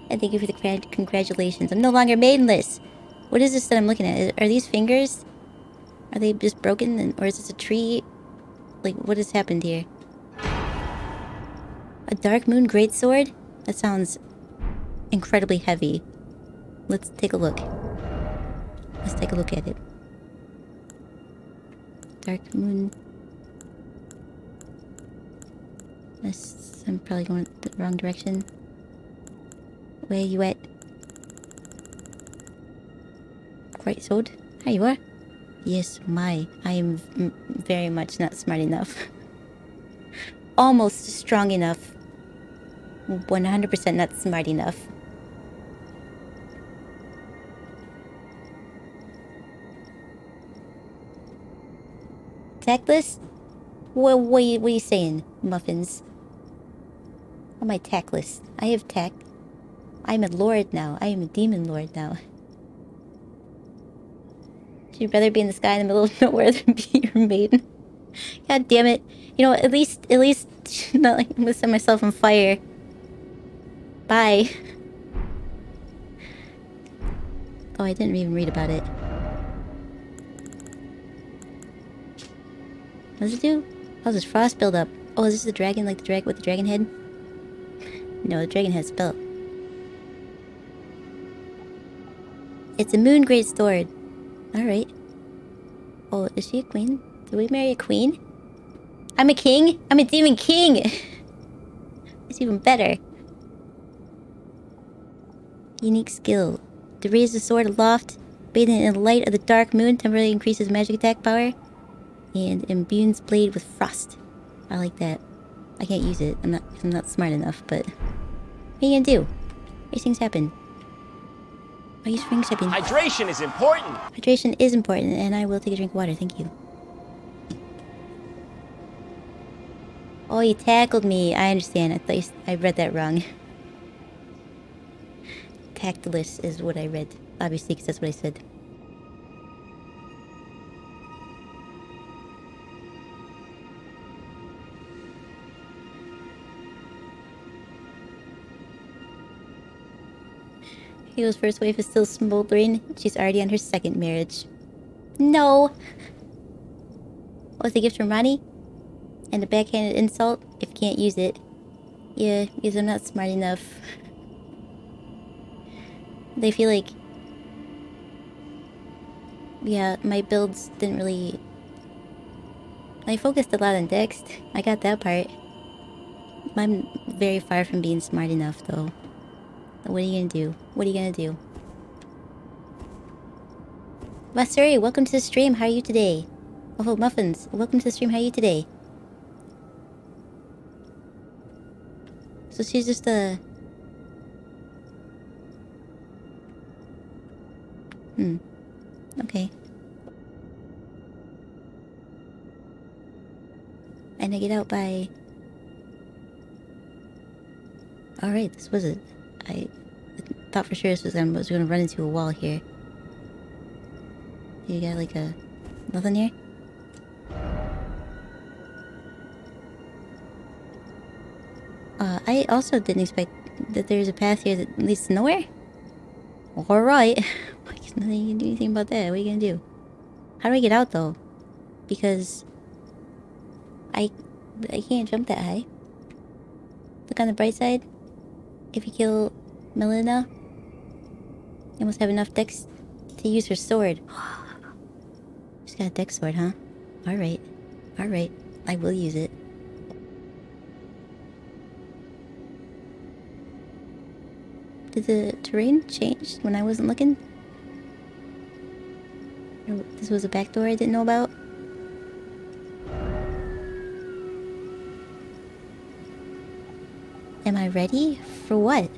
S1: And thank you for the congratulations. I'm no longer maidenless. What is this that I'm looking at? Are these fingers? Are they just broken? Or is this a tree? Like, what has happened here? A Dark Moon Greatsword? That sounds incredibly heavy. Let's take a look. Let's take a look at it. Dark Moon. I'm probably going the wrong direction. Where you at? Greatsword? Here you are. Yes, I am very much not smart enough. Almost strong enough. 100% not smart enough. Tactless? What are you saying, muffins? How am I tactless? I have tact. I'm a lord now. I am a demon lord now. You'd rather be in the sky in the middle of nowhere than be your maiden. God damn it. You know, at least not like I'm gonna set myself on fire. Bye. Oh, I didn't even read about it. What does it do? How does frost build up? Oh, is this the dragon, like the dragon with the dragon head? No, the dragon has a spell. It's a moon great sword. Alright. Oh, is she a queen? Did we marry a queen? I'm a king? I'm a demon king! It's even better. Unique skill. To raise the sword aloft, bathing in the light of the dark moon temporarily increases magic attack power. And imbues blade with frost. I like that. I can't use it. I'm not smart enough, but what are you gonna do? These things happen. Why these things happen?
S4: Hydration is important.
S1: Hydration is important, and I will take a drink of water. Thank you. Oh, you tackled me. I understand. I thought I read that wrong. Tactless is what I read. Obviously, because that's what I said. Hito's first wife is still smoldering. She's already on her second marriage. No! What's the gift from Ronnie? And a backhanded insult if you can't use it. Yeah, because I'm not smart enough. They feel like... Yeah, my builds didn't really... I focused a lot on Dex. I got that part. I'm very far from being smart enough, though. What are you gonna do? What are you gonna do? Masuri, welcome to the stream. How are you today? Oh, Muffins, welcome to the stream. How are you today? So she's just a... Okay. And I get out by... Alright, this was it. I thought for sure this was I was gonna run into a wall here. You got like a... Nothing here? I also didn't expect that there's a path here that leads to nowhere. Alright. There's nothing you can do anything about that. What are you gonna do? How do I get out though? Because... I can't jump that high. Look on the bright side. If you kill Melina, you must have enough dex to use her sword. She's got a dex sword, huh? Alright. Alright. I will use it. Did the terrain change when I wasn't looking? Or this was a back door I didn't know about? Am I ready? For what?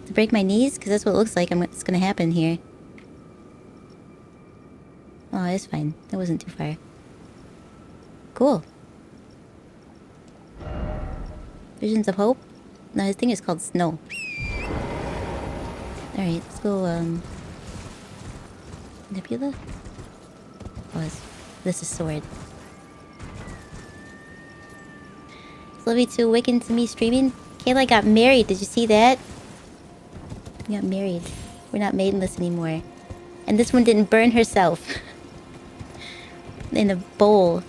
S1: To break my knees? Because that's what it looks like it's gonna happen here. Oh, it's fine. That wasn't too far. Cool. Visions of Hope? No, this thing is called Snow. Alright, let's go, Nebula? Oh, this is Sword. Slovey 2 awakened to me streaming. Kayla got married. Did you see that? We got married. We're not maidenless anymore. And this one didn't burn herself. In a bowl.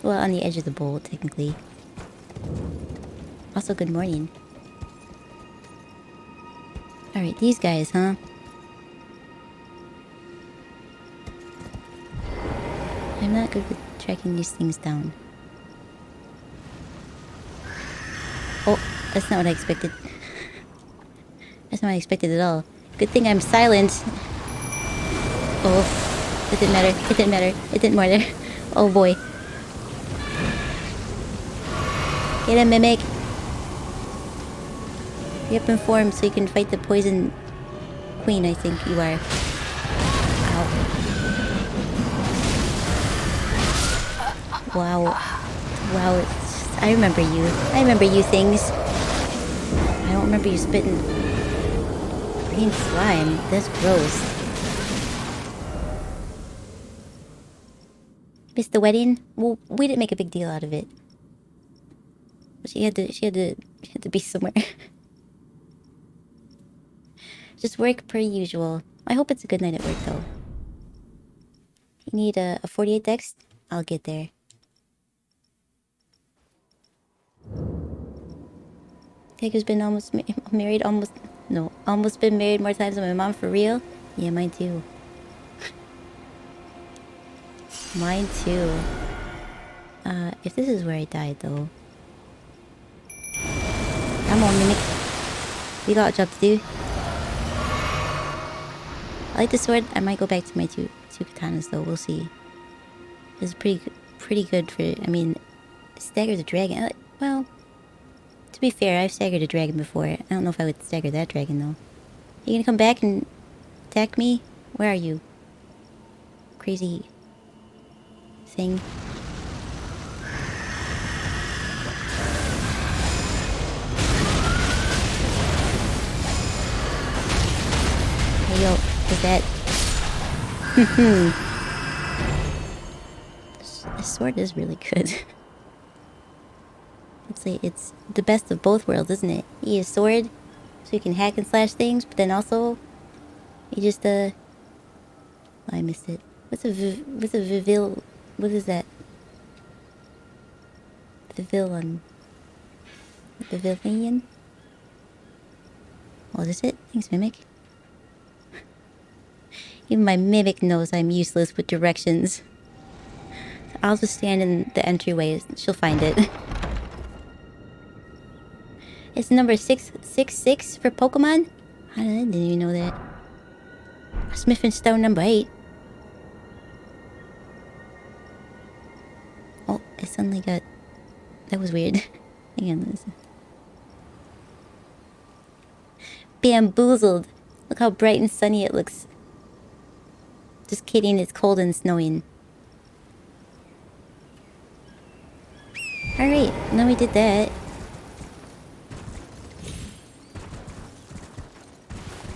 S1: Well, on the edge of the bowl, technically. Also, good morning. Alright, these guys, huh? I'm not good with tracking these things down. Oh, that's not what I expected. That's not what I expected at all. Good thing I'm silent. Oh, it didn't matter. It didn't matter. It didn't matter. Oh boy. Get him, Mimic. Be up in form so you can fight the poison queen, I think you are. Ow. Wow. Wow. I remember you. I remember you things. I don't remember you spitting green slime. That's gross. Missed the wedding? Well, we didn't make a big deal out of it. She had to be somewhere. Just work per usual. I hope it's a good night at work though. You need a 48 dex? I'll get there. Kaiko's been almost married almost been married more times than my mom, for real? Yeah, mine too. Mine too. If this is where I died though. Come on, Mimic. We got a job to do. I like the sword. I might go back to my two katanas though. We'll see. It's pretty good for. I mean, staggers a dragon. Well, To be fair, I've staggered a dragon before. I don't know if I would stagger that dragon, though. You gonna come back and attack me? Where are you? Crazy thing. Hey, yo, is that... This sword is really good. It's the best of both worlds, isn't it? You use a sword, so you can hack and slash things, but then also, you just, oh, I missed it. What's a Vivil... What is that? Vivillon. Vivilion? What is it? Thanks, Mimic. Even my Mimic knows I'm useless with directions. I'll just stand in the entryway. She'll find it. It's number 666 for Pokemon? I didn't even know that. Smith and Stone number 8. Oh, I suddenly got... That was weird. Hang on, listen. Bamboozled. Look how bright and sunny it looks. Just kidding, it's cold and snowing. Alright, now we did that.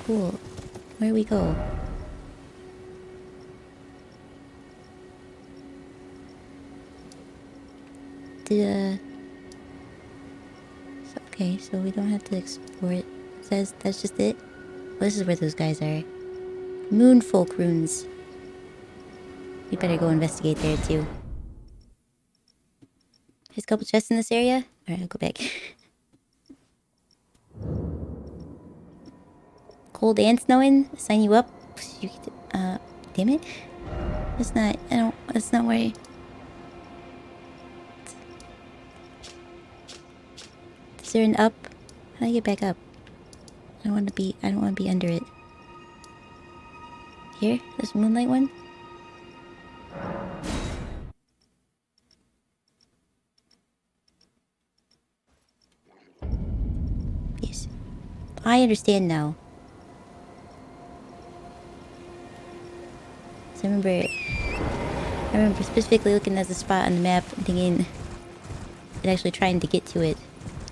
S1: Cool. Where do we go? Okay, so we don't have to explore it. It says that's just it? Well, this is where those guys are. Moonfolk runes. We better go investigate there too. There's a couple chests in this area. Alright, I'll go back. Cold and snowing? Sign you up? Damn it. It's not, that's not where Is there an up? How do I get back up? I don't want to be under it. Here? This moonlight one? Yes. I understand now. So I remember specifically looking at the spot on the map and thinking and actually trying to get to it.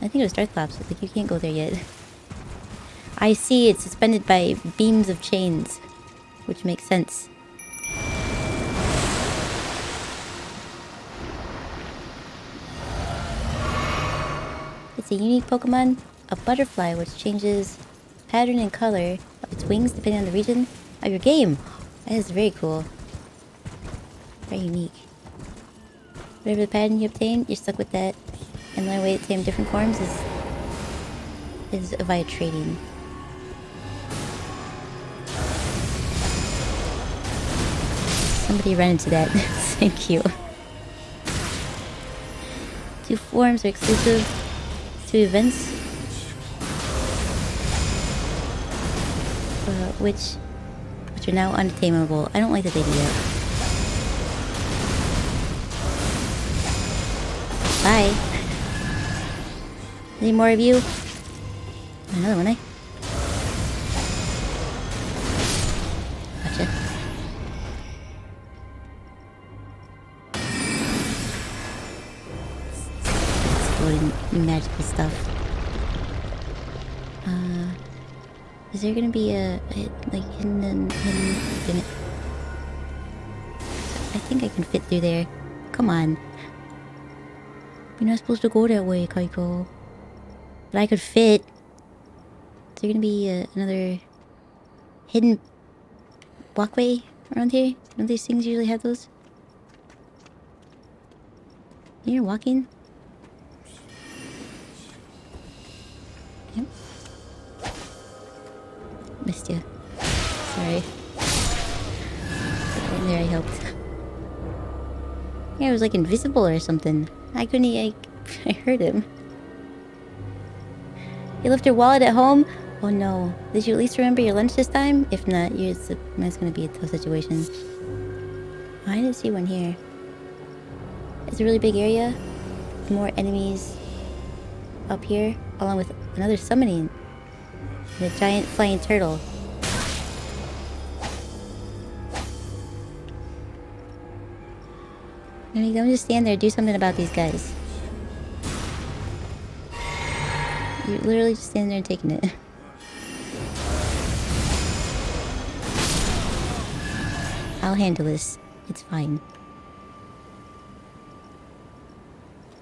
S1: I think it was Darthlops, like you can't go there yet. I see it's suspended by beams of chains, which makes sense. It's a unique Pokemon, a butterfly which changes pattern and color of its wings depending on the region of your game. That is very cool. Very unique. Whatever the pattern you obtain, you're stuck with that. And the only way to tame different forms is via trading. Somebody ran into that. Thank you. 2 forms are exclusive to events. Which are now untamable. I don't like that they do that. Bye. Any more of you? Another one, eh? Gotcha. Exploding magical stuff. Is there gonna be a like hidden limit? I think I can fit through there. Come on. You're not supposed to go that way, Kaiko. But I could fit. Is there gonna be another hidden walkway around here? Don't these things usually have those? You're walking? Yep. Missed you. Sorry. Right there I helped. Yeah, I was like invisible or something. I couldn't I heard him. You left your wallet at home? Oh no. Did you at least remember your lunch this time? If not, it's gonna be a tough situation. Oh, I didn't see one here. It's a really big area. More enemies. up here, along with another summoning. And a giant flying turtle. I mean, don't just stand there, do something about these guys. You're literally just standing there and taking it. I'll handle this. It's fine.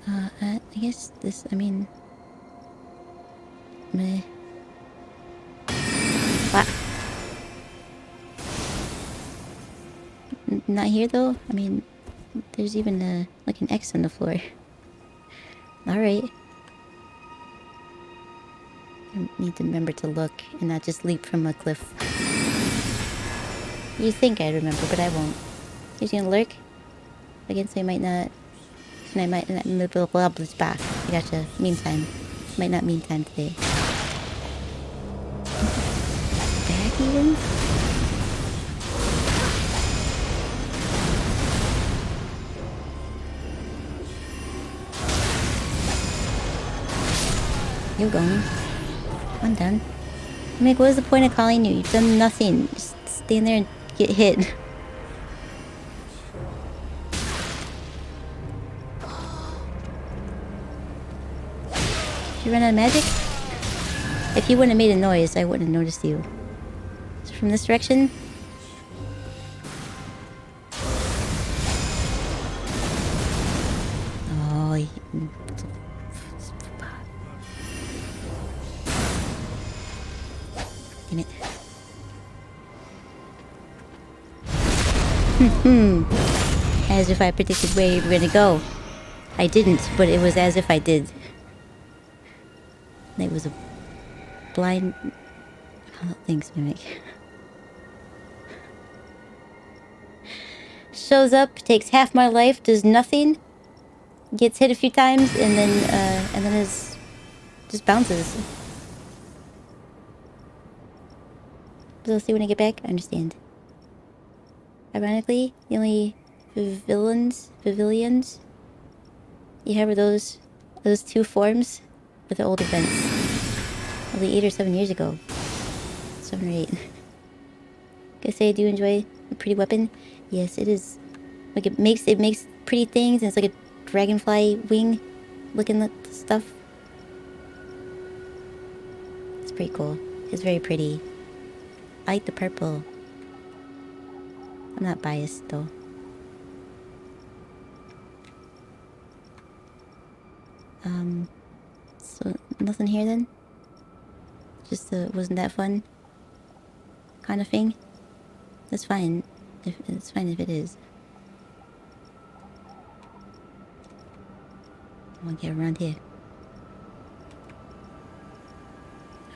S1: I guess this, I mean... Meh. What? Not here though? I mean, there's even a, like an X on the floor. Alright. I need to remember to look and not just leap from a cliff. You think I'd remember, but I won't. He's gonna lurk? Again, so I might not... And I might not... Blah, blah, blah, back. I gotcha. Meantime. Might not mean time today. Back even? You're going. I'm done. I mean, what is the point of calling you? You've done nothing. Just stand there and get hit. Did you run out of magic? If you wouldn't have made a noise, I wouldn't have noticed you. So from this direction? Oh, damn it. As if I predicted where you were gonna go. I didn't, but it was as if I did. It was a blind... Oh, thanks, Mimic. Shows up, takes half my life, does nothing, gets hit a few times, and then is... just bounces. So I'll see when I get back. I understand. Ironically, the only pavilions you have are those two forms with the old events. Only 8 or 7 years ago. 7 or 8. Gotta say I do enjoy a pretty weapon. Yes, it is. Like it makes pretty things, and it's like a dragonfly wing looking stuff. It's pretty cool. It's very pretty. I like the purple. I'm not biased though. So nothing here then? Just wasn't that fun? Kind of thing? That's fine. It's fine if it is. I want to get around here.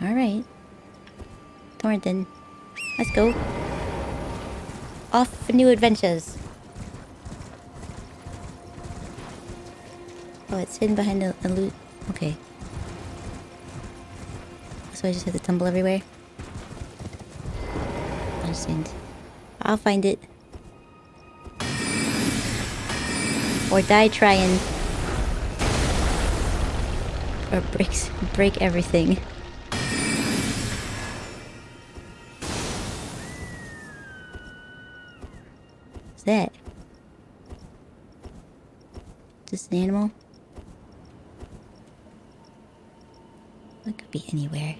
S1: Alright. Thornton. Let's go. Off for new adventures. Oh, it's hidden behind a loot. Okay. So I just have to tumble everywhere. I understand. I'll find it. Or die trying. Or break everything. What's that? Just an animal? It could be anywhere.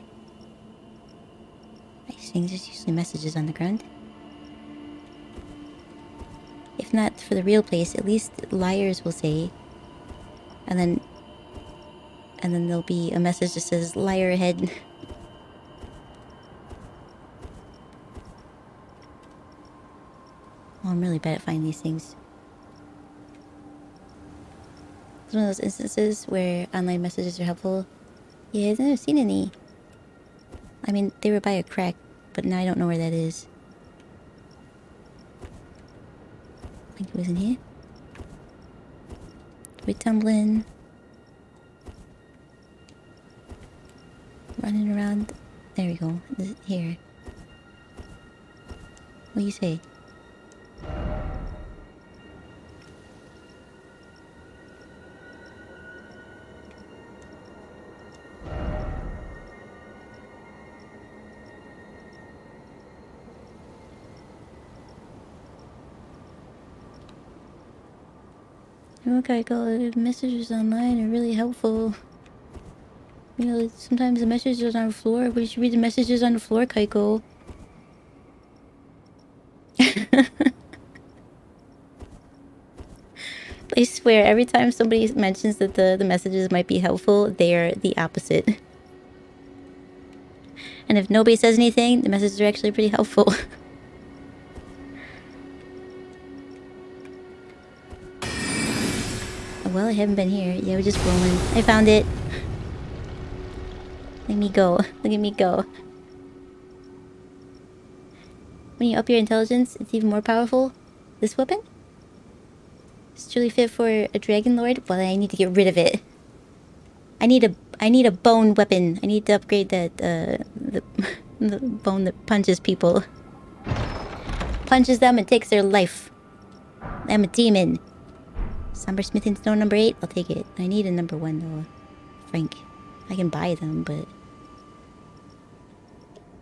S1: These things are usually messages on the ground. If not for the real place, at least liars will say. And then there'll be a message that says liar ahead. Oh, I'm really bad at finding these things. It's one of those instances where online messages are helpful. Yeah, I've never seen any. I mean, they were by a crack, but now I don't know where that is. I think it was in here. We're tumbling. Running around. There we go. Here. What do you say? know, Kaiko, messages online are really helpful. You know, sometimes the messages on the floor, we should read the messages on the floor, Kaiko. I swear, every time somebody mentions that the messages might be helpful, they're the opposite. And if nobody says anything, the messages are actually pretty helpful. Well, I haven't been here. Yeah, we're just rolling. I found it. Look at me go. Look at me go. When you up your intelligence, it's even more powerful. This weapon? It's truly fit for a dragon lord. Well, I need to get rid of it. I need a bone weapon. I need to upgrade that the bone that punches people. Punches them and takes their life. I'm a demon. Somber smithing stone number 8. I'll take it. I need a number 1 though. Frank. I can buy them, but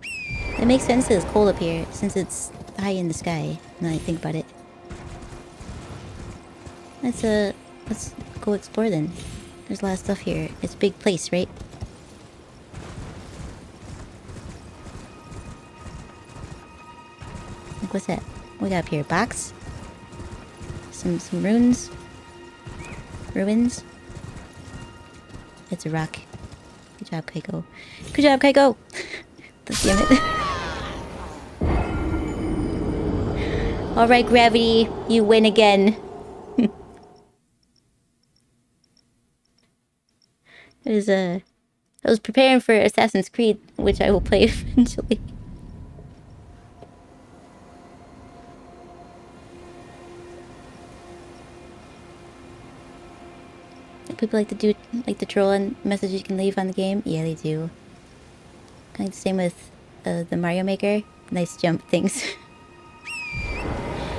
S1: it makes sense that it's cold up here since it's high in the sky. Now I think about it. Let's go explore then. There's a lot of stuff here. It's a big place, right? Like, what's that? What we got up here? Box? Some runes? Ruins? It's a rock. Good job, Kaiko. Good job, Kaiko! Damn it. Alright, Gravity. You win again. I was preparing for Assassin's Creed, which I will play eventually. People like to do like the troll and messages you can leave on the game. Yeah, they do. Kind of the same with the Mario Maker. Nice jump things.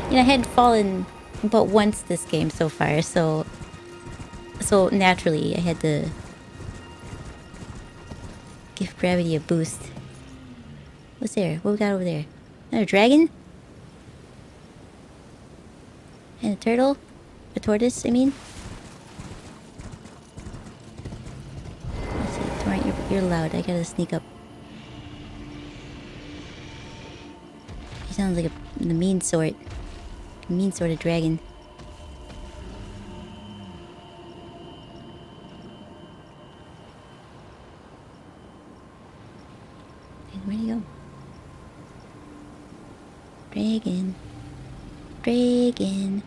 S1: You know, I had fallen but once this game so far, so naturally I had to give gravity a boost. What's there? What we got over there? Another dragon? And a turtle? A tortoise, I mean? Let's see, Torrent, you're loud. I gotta sneak up. He sounds like the mean sort. Mean sort of dragon. Where'd he go? Dragon. Dragon.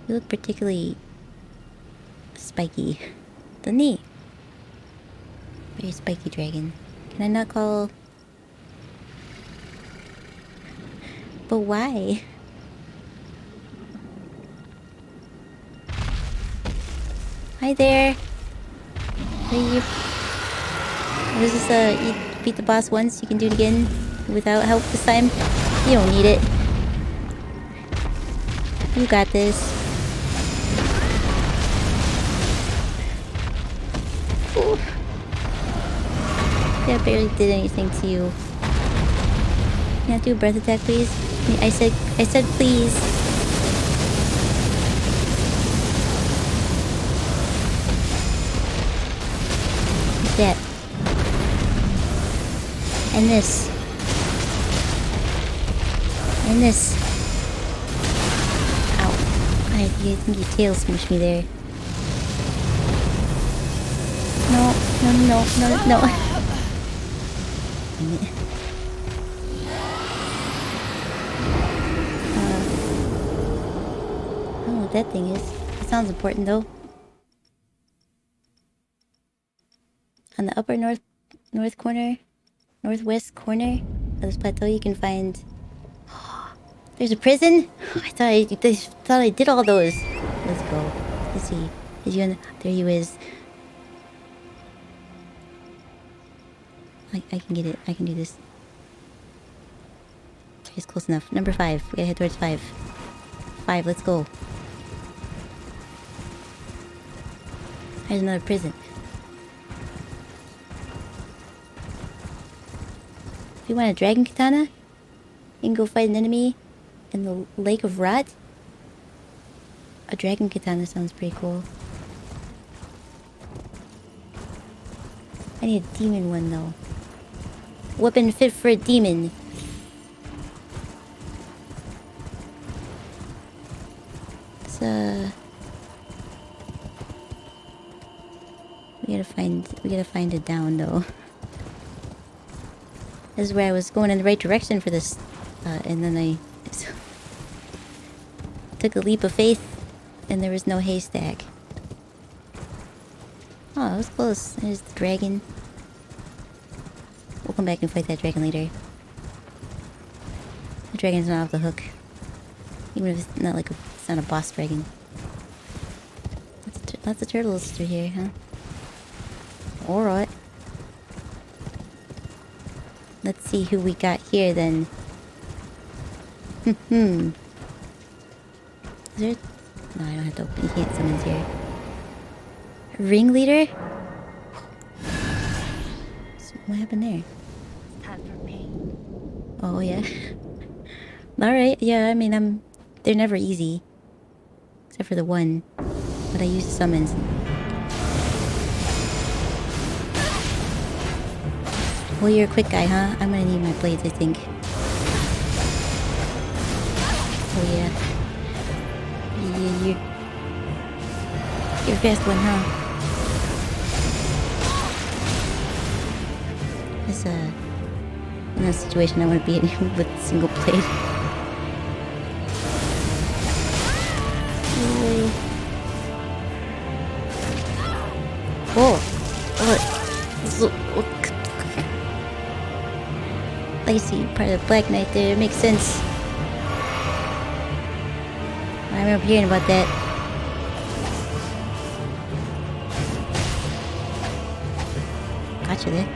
S1: You look particularly spiky. Doesn't he? Very spiky dragon. Can I not call... But why? Hi there. Are you... Was this you beat the boss once, you can do it again without help this time? You don't need it. You got this. Ooh. I barely did anything to you. Can I do a breath attack, please? I said please. What's that? And this. And this. Ow. I think your tail smushed me there. No. Dang it. I don't know what that thing is. It sounds important though. On the upper northwest corner of this plateau, you can find. There's a prison. I thought I did all those. Let's go. Let's see. Is he on? There he is. I can get it. I can do this. It's close enough. Number 5. We gotta head towards 5. 5. Let's go. There's another prison. You want a dragon katana? You can go fight an enemy in the Lake of Rot. A dragon katana sounds pretty cool. I need a demon one though. Weapon fit for a demon. We gotta find it down though. This is where I was going in the right direction for this, and then I took a leap of faith, and there was no haystack. Oh, it was close. There's the dragon. We'll come back and fight that dragon later. The dragon's not off the hook, even if it's not it's not a boss dragon. Lots of turtles through here, huh? Alright. Let's see who we got here then. Is there... No, I don't have to open. You can't summon here. Ringleader? So what happened there?
S5: Time for pain.
S1: Oh, yeah. Alright, yeah, I mean, they're never easy. Except for the one. But I use summons. Well, you're a quick guy, huh? I'm gonna need my blades, I think. Oh, yeah. You're a fast one, huh? This, in a situation I want to be in with a single blade. Oh! I see part of the Black Knight there. It makes sense. I remember hearing about that. Gotcha there.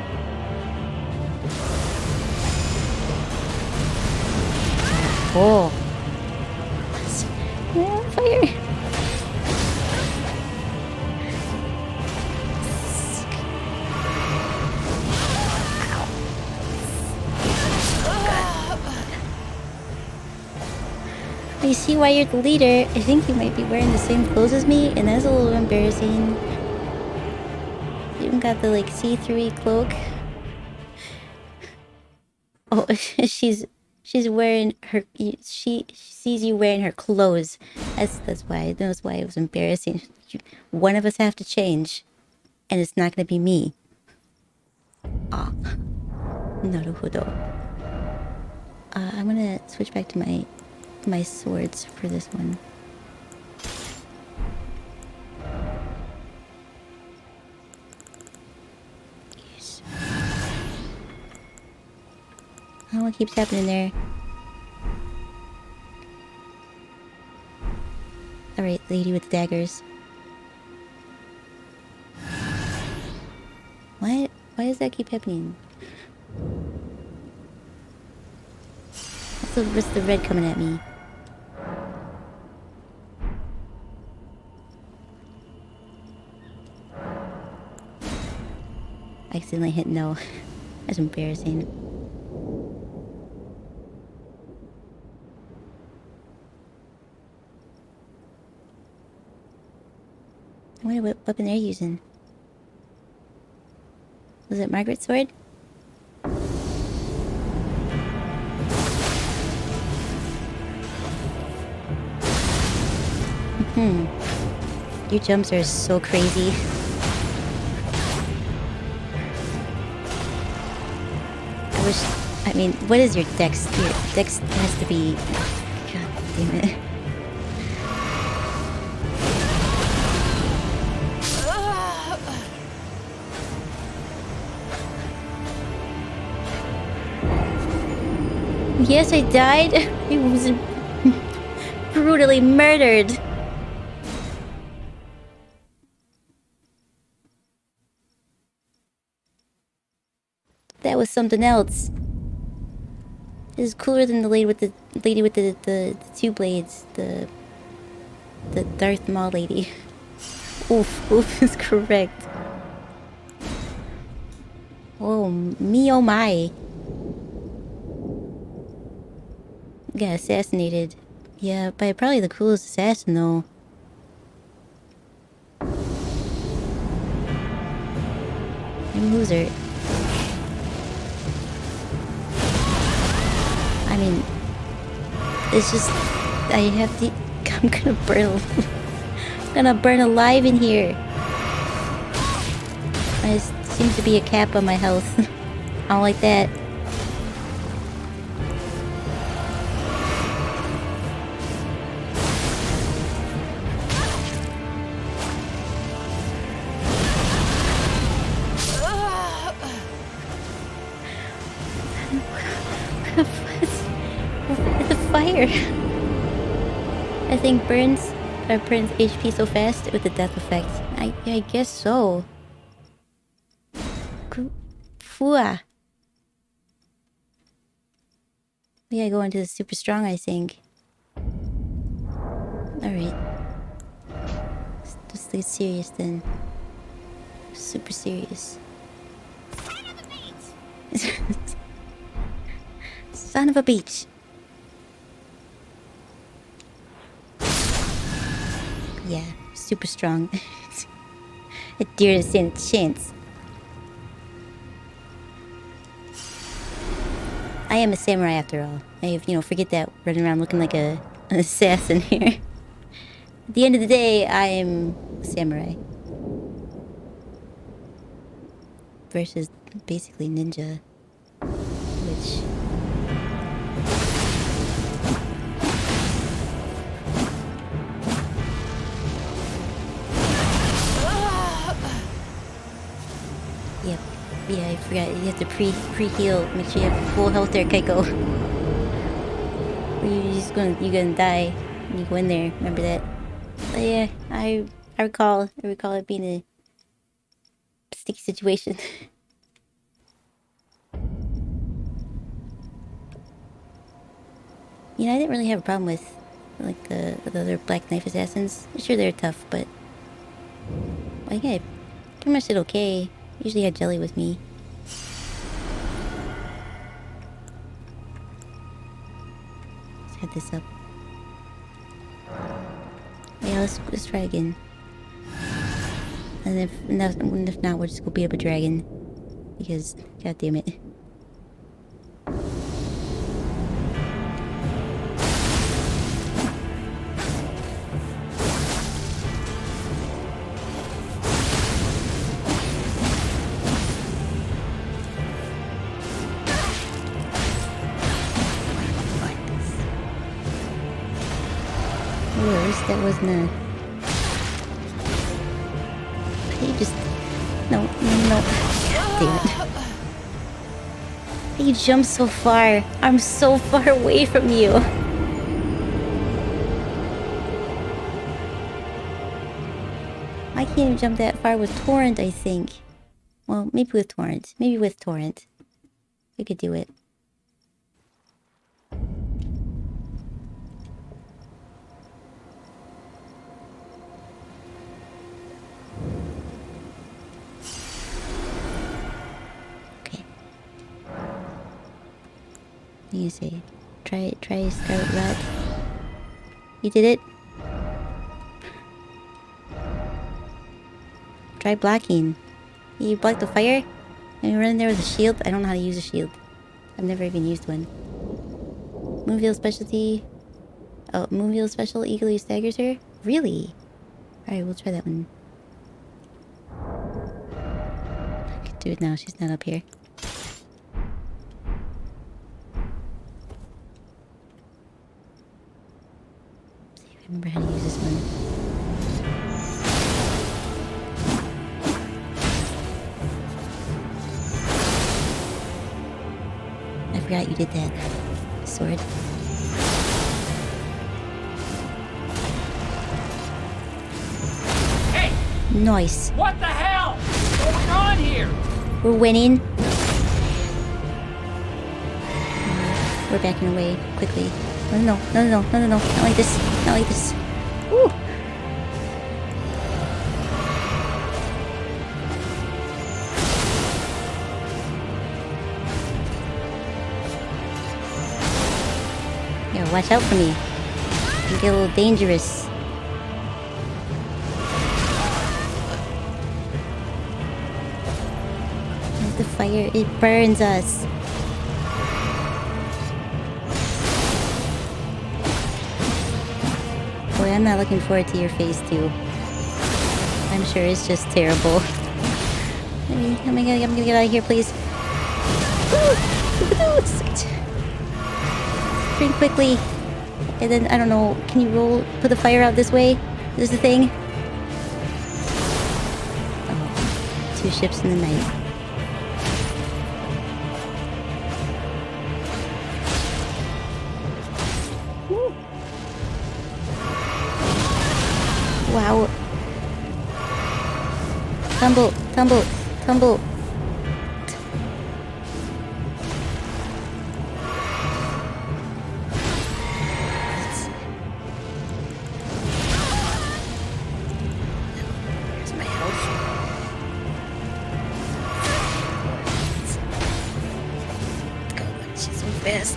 S1: Oh! Yeah, fire! You see why you're the leader. I think you might be wearing the same clothes as me, and that's a little embarrassing. You even got the see-through cloak. Oh, she's wearing her. She sees you wearing her clothes. That's why. That's why it was embarrassing. One of us have to change, and it's not gonna be me. Ah, naruhodo. I'm gonna switch back to my swords for this one. Yes. Oh, what keeps happening there? Alright, lady with the daggers. What? Why does that keep happening? What's the red coming at me? I accidentally hit no. That's embarrassing. I wonder what weapon they're using. Was it Margaret's sword? Your jumps are so crazy. I mean, what is your dex? Your dex has to be... God damn it. Yes, I died. I was brutally murdered. That was something else. This is cooler than the lady with the two blades. The Darth Maul lady. Oof is correct. Oh, me oh my. got assassinated. Yeah, by probably the coolest assassin though. I'm loser. I mean, it's just I have to. I'm gonna burn. I'm gonna burn alive in here. There seems to be a cap on my health. I don't like that. The fire. I think burns HP so fast with the death effect. I guess so. Fua. We gotta go into the super strong, I think. Alright. Let's get serious then. Super serious. Son of a beach. Yeah, super strong. A deer doesn't stand a chance. I am a samurai after all. I have, forget that running around looking like an assassin here. At the end of the day, I am a samurai. Versus basically ninja. Which... Yep. Yeah, I forgot. You have to pre-heal. Make sure you have full health there, Kaiko. Or you're gonna die when you go in there. Remember that? But yeah, I recall it being a sticky situation. I didn't really have a problem with like the other Black Knife assassins. Sure, they're tough, but like I pretty much did okay. Usually had Jelly with me. Let's head this up. Yeah, let's try again. And if not, we'll just go beat up a dragon. Because, god damn it. That wasn't a... You just... No. God damn it. You jumped so far. I'm so far away from you. I can't even jump that far with Torrent, I think. Well, maybe with Torrent. I could do it. You say, try Scarlet Rot. You did it. Try blocking. You block the fire? And you run in there with a shield? I don't know how to use a shield. I've never even used one. Moonveil specialty. Oh, Moonveil special eagerly staggers her? Really? Alright, we'll try that one. I can do it now, she's not up here. Remember how to use this one. I forgot you did that. Sword.
S6: Hey!
S1: Nice.
S6: What the hell? What's going on here?
S1: We're winning. We're backing away quickly. No. Not like this. Not like this. Ooh. Yo. Oh, watch out for me. You get a little dangerous. The fire, it burns us. Boy, I'm not looking forward to your face too. I'm sure it's just terrible. I mean, oh my god, I'm gonna get out of here, please. Drink quickly. And then, I don't know, can you put the fire out this way? Is this the thing? Oh, 2 ships in the night. Wow. Tumble, tumble, tumble. Where's my health? Oh, she's so fast.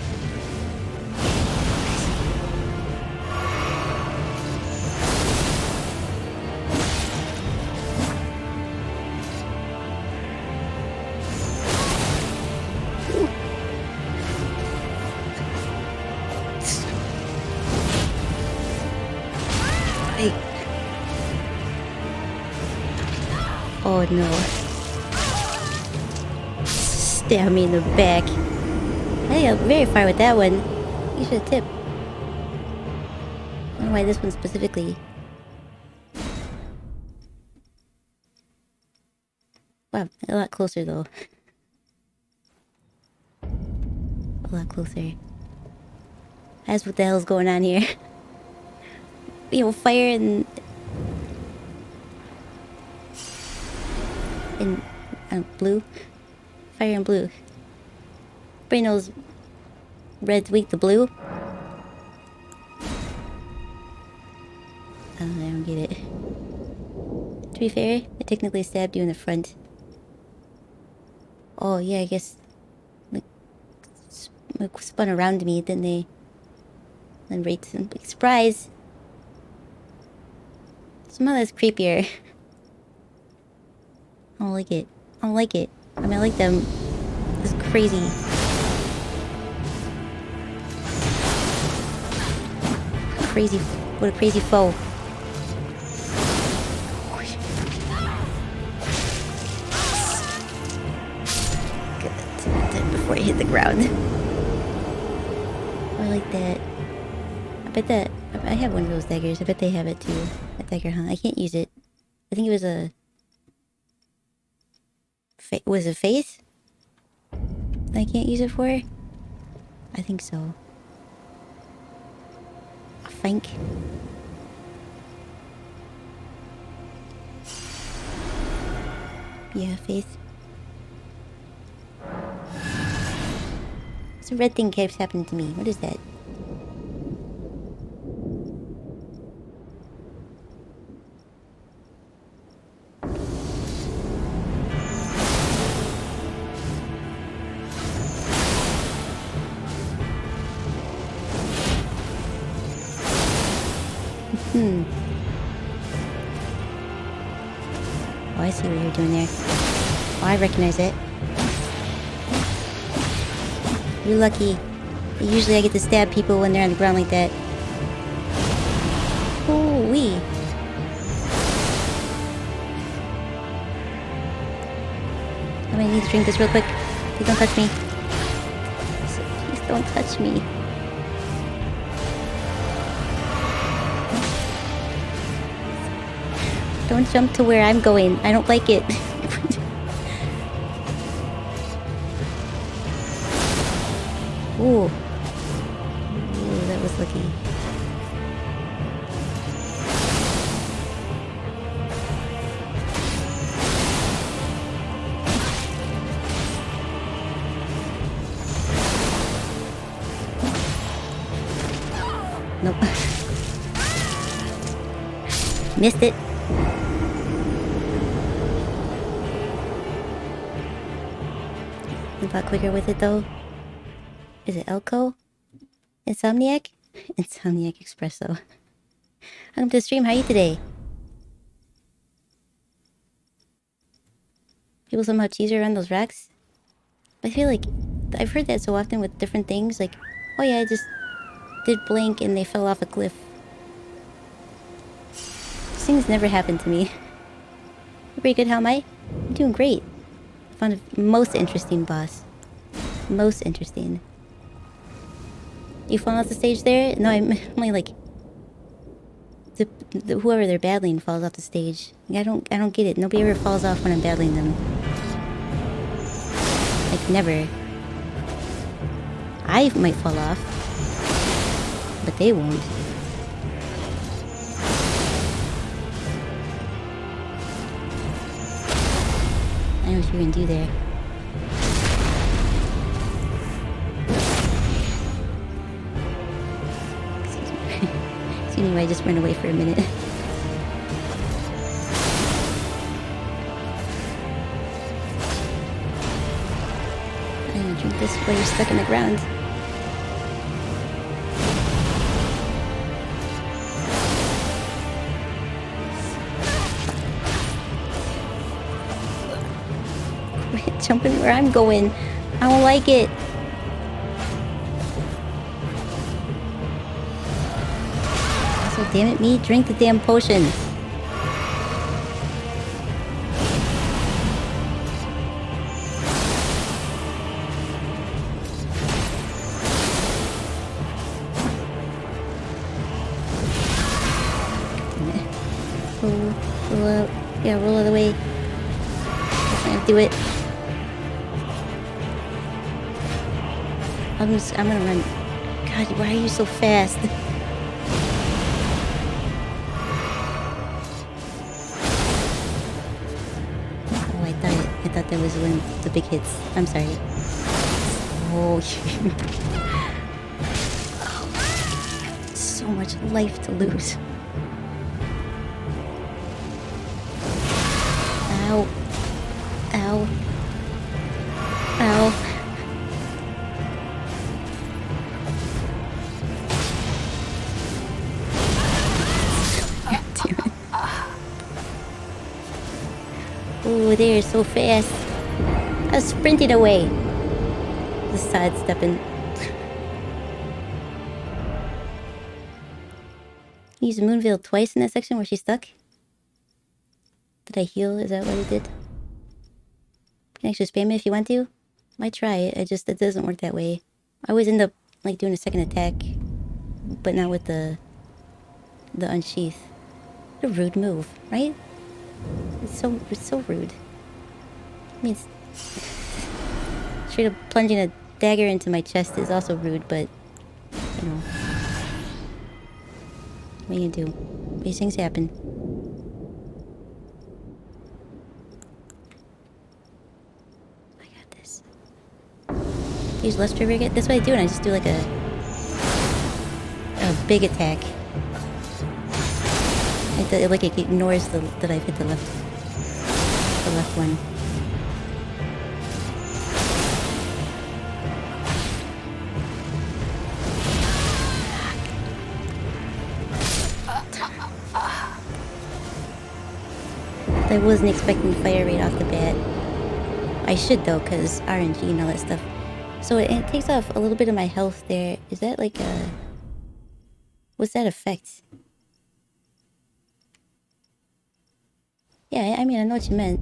S1: Oh no. Stab me in the back. I got very far with that one. You should tip. I don't know why this one specifically. Wow, a lot closer though. A lot closer. That's what the hell's going on here. You know, fire and blue. Fire and blue. Everybody knows red's weak to blue. I don't get it. To be fair, I technically stabbed you in the front. Oh yeah, I guess like spun around me, didn't they? Then right some big surprise. Somehow that's creepier. I don't like it. I don't like it. I mean, I like them. It's crazy. Crazy. What a crazy foe. Good. Before I hit the ground. I like that. I bet that... I have one of those daggers. I bet they have it too. That dagger, huh? I can't use it. I think it was a... Was it face? I can't use it for? I think so. I think. Yeah, face. This red thing keeps happening to me. What is that? Oh, I see what you're doing there. Oh, I recognize it. You're lucky. Usually I get to stab people when they're on the ground like that. Ooh-wee. I'm gonna need to drink this real quick. Please don't touch me. Please don't touch me. Don't jump to where I'm going. I don't like it. Ooh. Ooh, that was lucky. Nope. Missed it. A lot quicker with it though. Is it Elko? Insomniac? Insomniac Espresso. Welcome to the stream. How are you today? People somehow cheese around those racks. I feel like I've heard that so often with different things. Like, oh yeah, I just did blank and they fell off a cliff. These things never happen to me. Pretty good. How am I? I'm doing great. Found a most interesting boss. Most interesting. You falling off the stage there? No, I'm only like whoever they're battling falls off the stage. I don't get it. Nobody ever falls off when I'm battling them. Like never. I might fall off, but they won't. I know what you're gonna do there. Anyway, I just ran away for a minute. I'm gonna drink this while you're stuck in the ground. Quit jumping where I'm going. I don't like it. Damn it, me, drink the damn potion. Roll out. Yeah, roll out of the way. That's not gonna do it. I'm gonna run. God, why are you so fast? I thought that was one of the big hits. I'm sorry. Oh, so much life to lose. Ow. Ow. Ow. Oh, they're so fast. I was sprinting away. Just sidestepping. You used Moonveil twice in that section where she's stuck? Did I heal? Is that what I did? You can actually spam it if you want to. Might try it. It doesn't work that way. I always end up like doing a second attack, but not with the unsheath. What a rude move, right? It's so rude. I mean, straight up plunging a dagger into my chest is also rude, but you know, what are you gonna do? These things happen. I got this. Use less trigger again. That's what I do, and I just do like a big attack. Like it ignores that I've hit the left one. I wasn't expecting fire rate off the bat. I should though, cause RNG and all that stuff. So it takes off a little bit of my health there. Is that like a... What's that effect? Yeah, I mean, I know what you meant.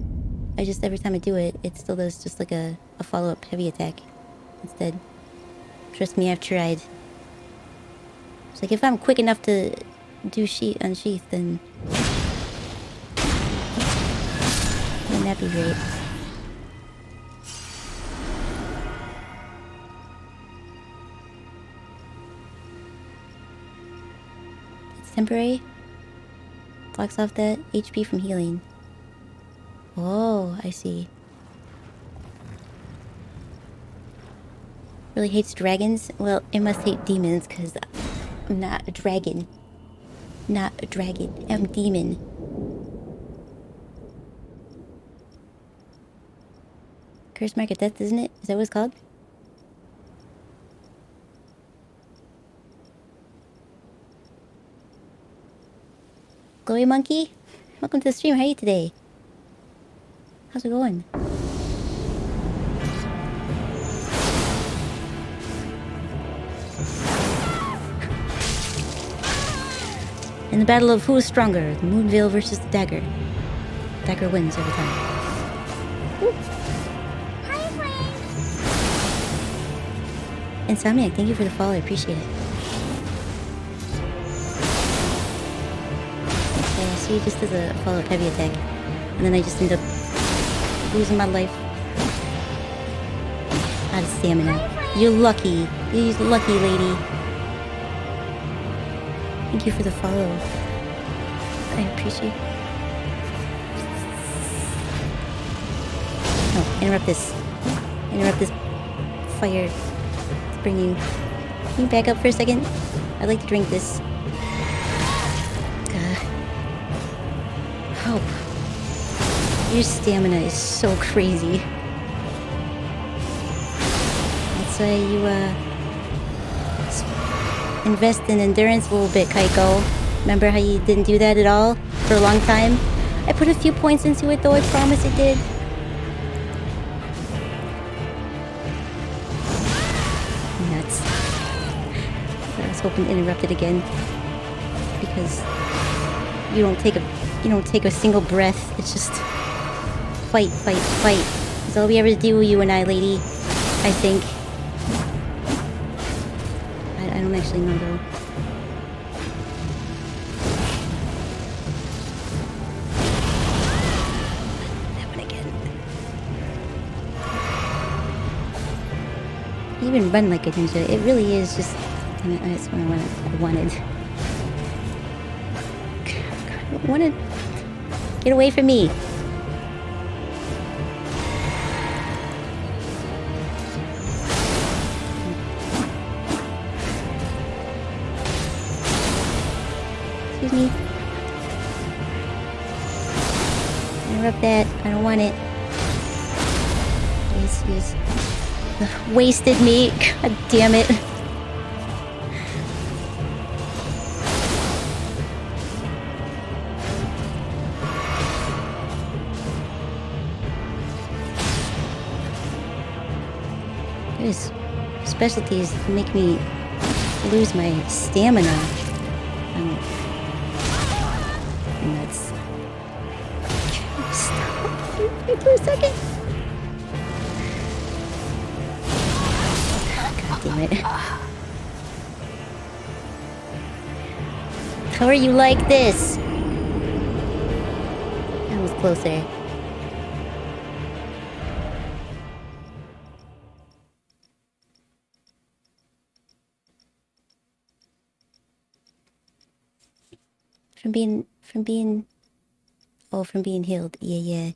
S1: I just, every time I do it, it still does just like a follow-up heavy attack instead. Trust me, I've tried. It's like, if I'm quick enough to do unsheath, then... Wouldn't that be great? It's temporary. Blocks off that HP from healing. Oh, I see. Really hates dragons? Well, it must hate demons, because I'm not a dragon. Not a dragon. I'm a demon. Curse Mark of Death, isn't it? Is that what it's called? Glowy Monkey, welcome to the stream. How are you today? How's it going? In the battle of who is stronger, the Moonveil versus the Dagger. Dagger wins every time. Ooh.
S5: Hi, friend.
S1: Insomniac, thank you for the follow. I appreciate it. Yeah, see, just as a follow-up heavy attack. And then I just end up losing my life. Out of stamina. You're lucky. You're lucky, lady. Thank you for the follow. I appreciate it. Oh, interrupt this. Interrupt this fire. It's bringing... Can you back up for a second? I'd like to drink this. Help. Your stamina is so crazy. That's why you, invest in endurance a little bit, Kaiko. Remember how you didn't do that at all for a long time? I put a few points into it though, I promise I did. Nuts. I was hoping to interrupt it again. Because you don't take a single breath. It's just fight, fight, fight. That's all we ever do, you and I, lady. I think. I don't actually know though. That one again. You even run like a ninja. It really is just. That's what I wanted. I wanted. Get away from me. Excuse me. Interrupt that. I don't want it. Yes. Wasted me. God damn it. His specialties make me lose my stamina. And that's... Stop. Wait for a second. God damn it. How are you like this? That was closer. From being healed. Yeah.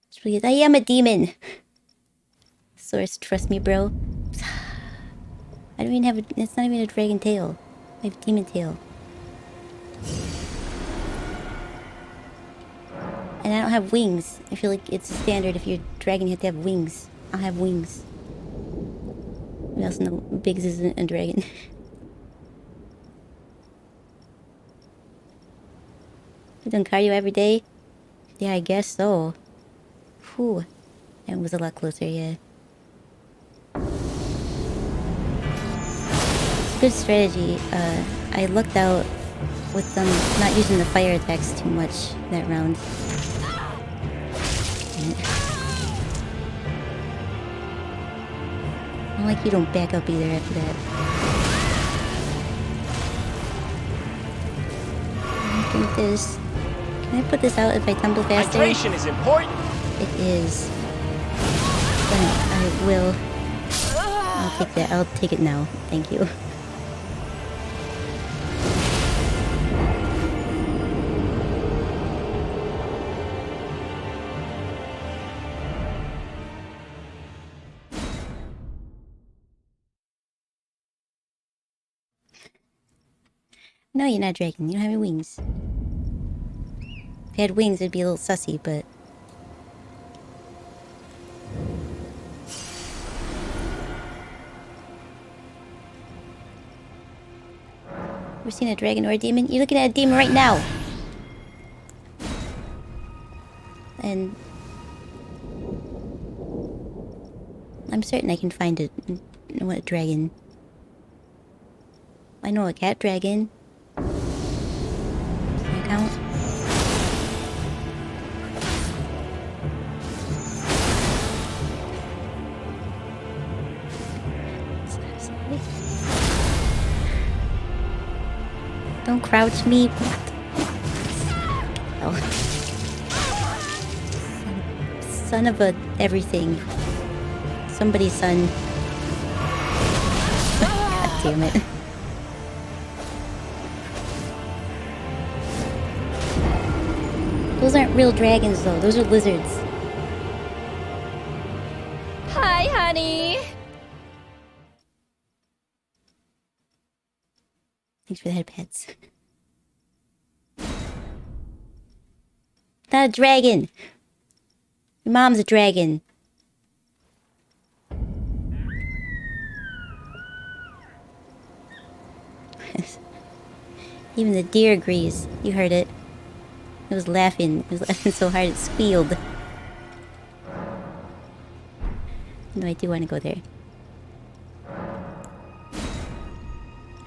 S1: It's really, I am a demon. Source, trust me, bro. I don't even have it's not even a dragon tail. I have a demon tail. And I don't have wings. I feel like it's a standard if you're a dragon you have to have wings. I have wings. We also know Biggs isn't a dragon. I've done cardio every day? Yeah, I guess so. Whew. That was a lot closer, yeah. It's a good strategy. I lucked out with them not using the fire attacks too much that round. I don't like you don't back up either after that. Drink this. Can I put this out if I tumble faster?
S6: Hydration is important.
S1: It is. Then I will. I'll take that. I'll take it now. Thank you. No, you're not dragon. You don't have any wings. If you had wings, it'd be a little sussy, but... Ever seen a dragon or a demon? You're looking at a demon right now. And I'm certain I can find a dragon. I know a cat dragon. Does that count? Don't crouch me. Oh. Son of a everything. Somebody's son. God damn it. Those aren't real dragons though, those are lizards.
S2: Hi, honey.
S1: Thanks for the head pets. Not a dragon! Your mom's a dragon. Even the deer agrees. You heard it. It was laughing. It was laughing so hard it squealed. No, I do want to go there.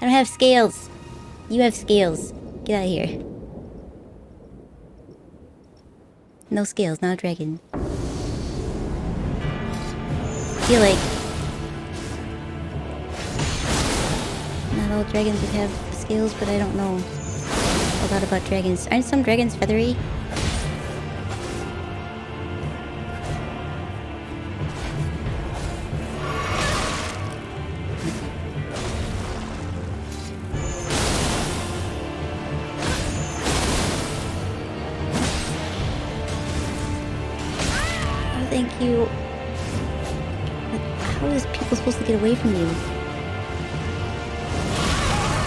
S1: I don't have scales. You have scales. Get out of here. No scales, not a dragon. I feel like not all dragons would have scales, but I don't know a lot about dragons. Aren't some dragons feathery? Oh, thank you. How is people supposed to get away from you?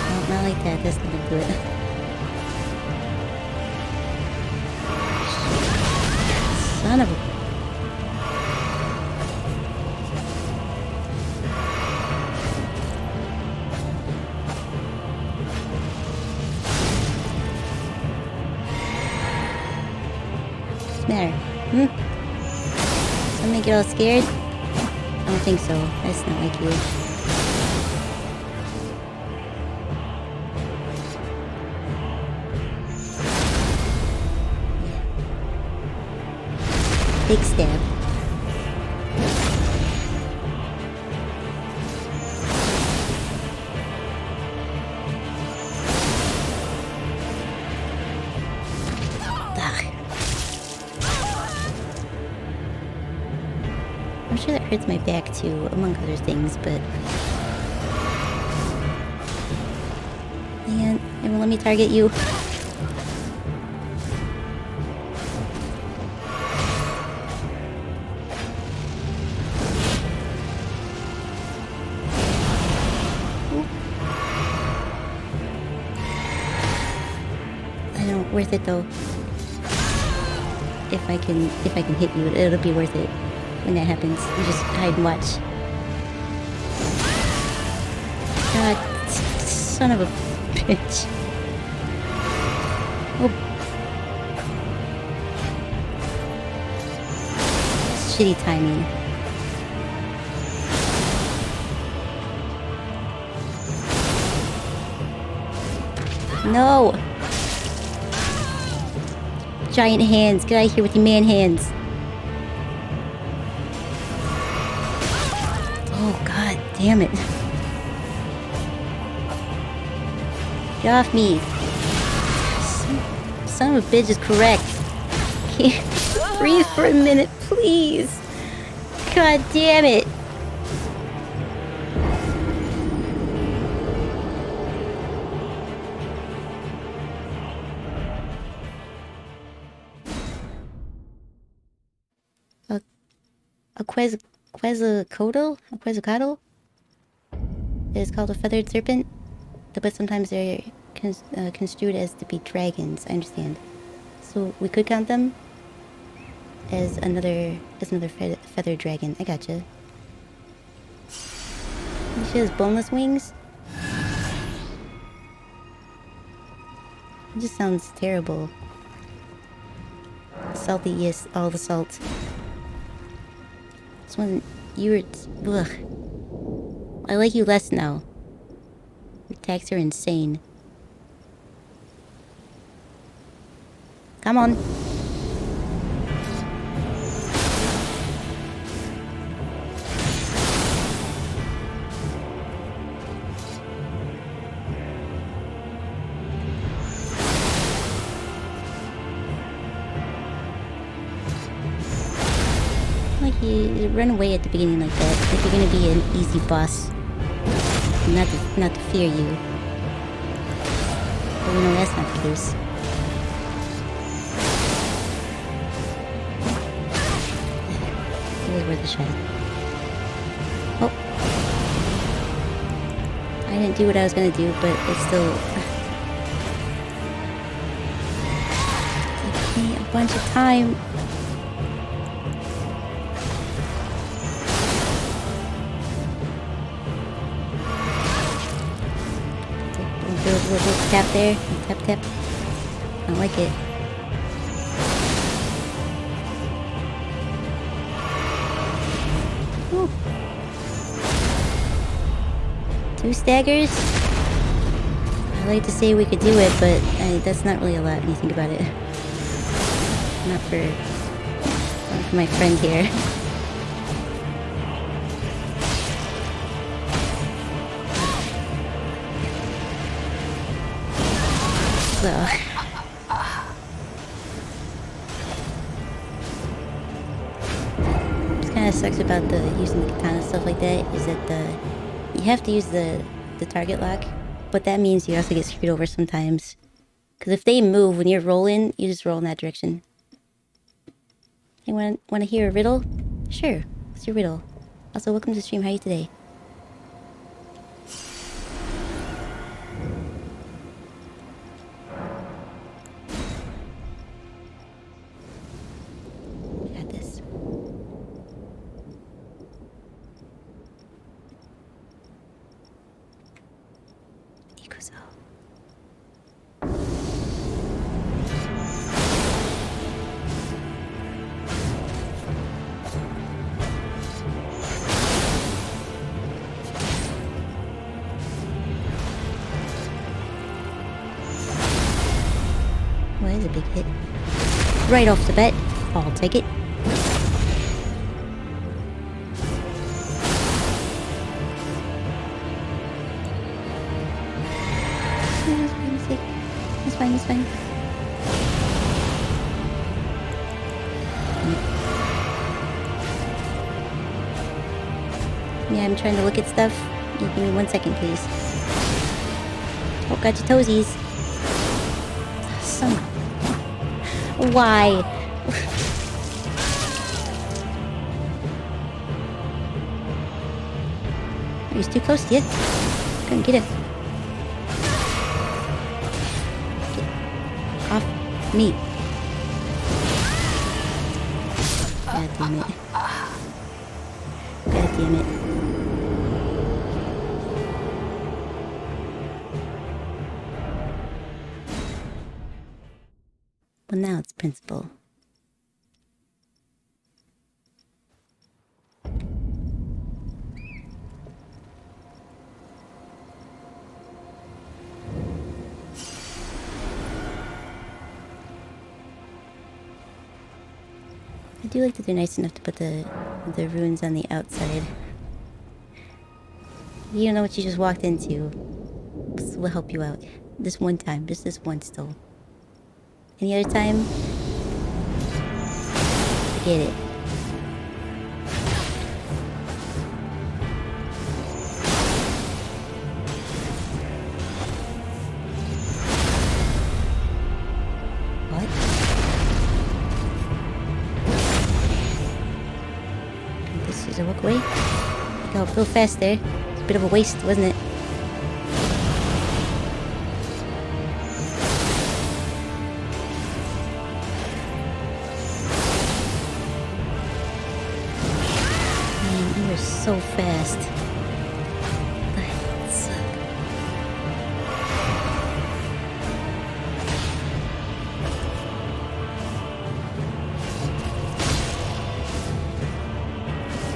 S1: No, not like that. That's not gonna do it. Son of a... What's the matter? Somebody get all scared? I don't think so. That's not like you. Big stab. Ugh. I'm sure that hurts my back too, among other things, but... Man, it won't let me target you. Worth it though. If I can hit you, it'll be worth it when that happens. You just hide and watch. God, son of a bitch. Oh. Shitty timing. No! Giant hands. Get out of here with your man hands. Oh, god damn it. Get off me. Son of a bitch is correct. Can't breathe for a minute, please. God damn it. Quetzalcoatl is called a feathered serpent, but sometimes they're construed as to be dragons. I understand. So we could count them as another feathered dragon. I gotcha. She has boneless wings. It just sounds terrible. Salty, yes, all the salt. This one, you were... Ugh. I like you less now. Your attacks are insane. Come on. Like you run away at the beginning like that. Like you're gonna be an easy boss. Not to fear you. But we know that's not the case. It was worth a shot. Oh. I didn't do what I was gonna do, but it's still... It took me a bunch of time. Little tap there. Tap, tap. I like it. Ooh. 2 staggers? I like to say we could do it, but that's not really a lot when you think about it. Not for my friend here. So. What kind of sucks about the using the katana stuff like that is that you have to use the target lock, but that means you also get screwed over sometimes. Because if they move when you're rolling, you just roll in that direction. Hey, want to hear a riddle? Sure. What's your riddle? Also, welcome to the stream. How are you today? Well, that's a big hit. Right off the bat. I'll take it. It's fine, it's fine. Yeah, I'm trying to look at stuff. You give me 1 second, please. Oh, got your toesies. Some... Why? He was too close to you. Couldn't get him. Get off me. God damn it. God damn it. Well, now it's principal. I do like that they're nice enough to put the runes on the outside. You don't know what you just walked into. This will help you out. This one time. Just this once, though. Any other time? Forget it. What? This is a walk away? Go real fast there. It's a bit of a waste, wasn't it? So fast.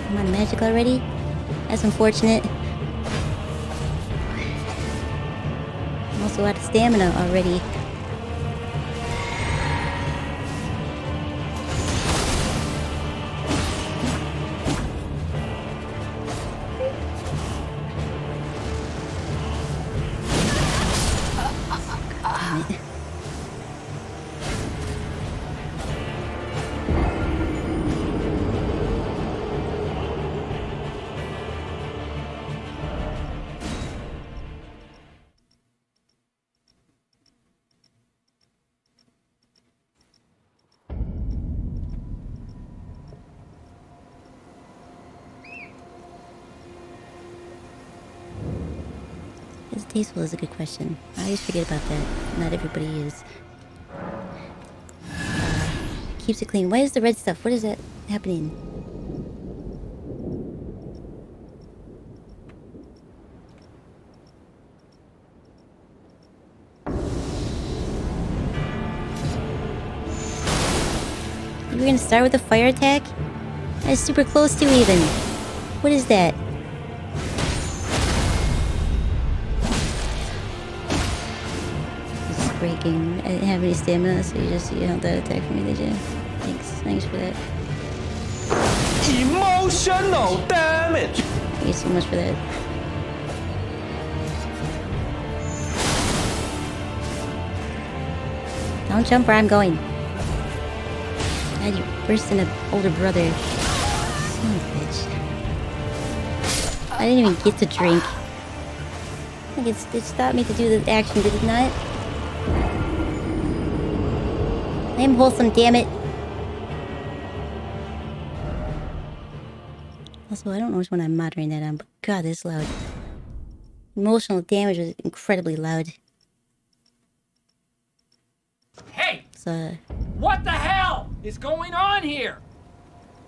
S1: I'm on magic already? That's unfortunate. I'm also out of stamina already. Damn it. Is it tasteful is a good question. I always forget about that. Not everybody is. Keeps it clean. Why is the red stuff? What is that happening? You were gonna start with a fire attack? That's super close to even. What is that? This is breaking. I didn't have any stamina, so you held that attack for me, did you? Thanks for that.
S6: Emotional damage!
S1: Thank you so much for that. Don't jump where I'm going. God, you're worse than an older brother. Son of a bitch. I didn't even get to drink. I think it stopped me to do the action, did it not? I am wholesome, damn it. Also, I don't know which one I'm moderating that on, but God, this is loud. Emotional damage was incredibly loud.
S6: Hey!
S1: So,
S6: What the hell is going on here?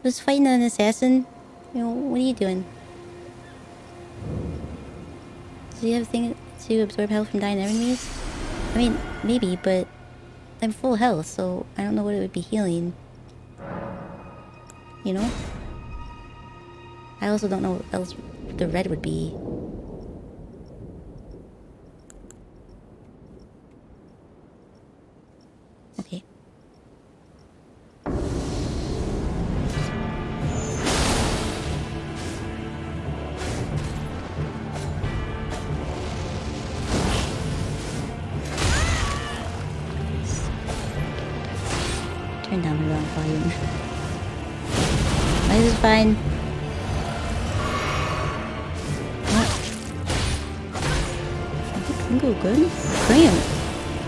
S1: just fighting an assassin? You know, what are you doing? Do you have a thing to absorb health from dying enemies? I mean, maybe, but I'm full health, so I don't know what it would be healing. You know? I also don't know what else the red would be. Okay. Turn down the wrong volume. This is fine. Go good. Cram.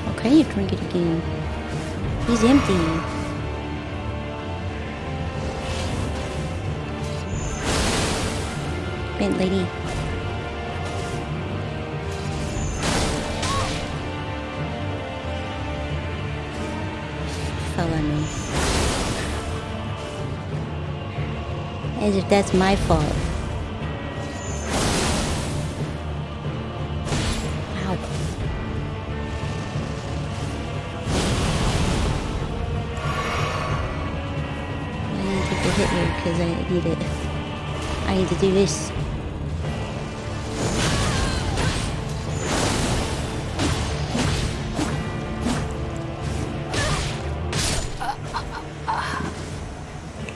S1: Okay, you drink it again. He's empty. Bent lady. Fell on me. As if that's my fault. Wow. I need to take a hit here because I need it. I need to do this.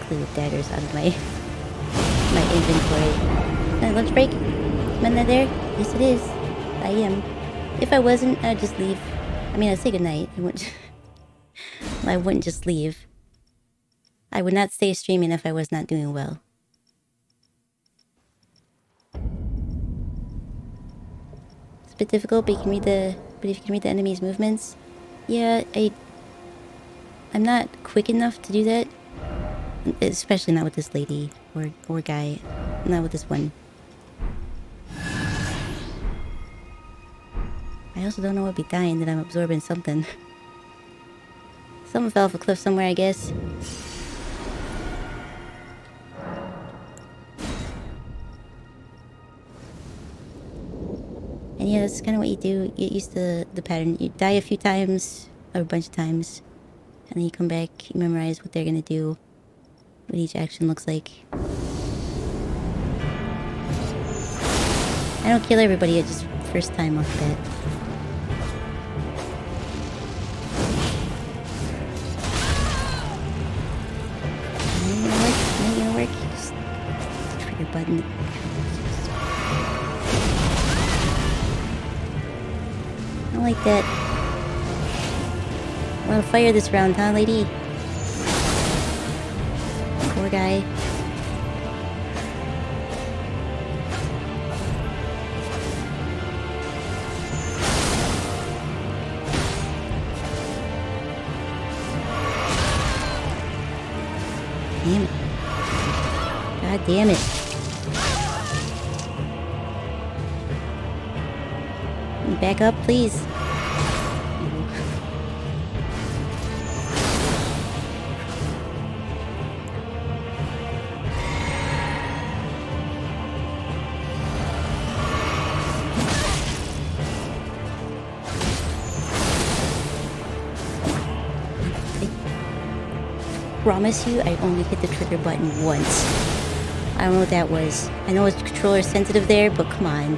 S1: Clear the daggers out of my inventory. Lunch break? Am I not there? Yes, it is. I am. If I wasn't, I'd just leave. I mean, I'd say goodnight. I wouldn't just leave. I would not stay streaming if I was not doing well. It's a bit difficult, but if you can read the enemy's movements, yeah, I'm not quick enough to do that. Especially not with this lady or guy. Not with this one. I also don't know what would be dying that I'm absorbing something. Someone fell off a cliff somewhere, I guess. And yeah, that's kind of what you do. You get used to the pattern. You die a few times, or a bunch of times. And then you come back, you memorize what they're gonna do. What each action looks like. I don't kill everybody. I just first time off bat. Ain't gonna work. Just trigger button. I don't like that. I want to fire this round, huh, lady? Poor guy. Damn it. God damn it. Back up, please. I promise you, I only hit the trigger button once. I don't know what that was. I know it's controller sensitive there, but come on.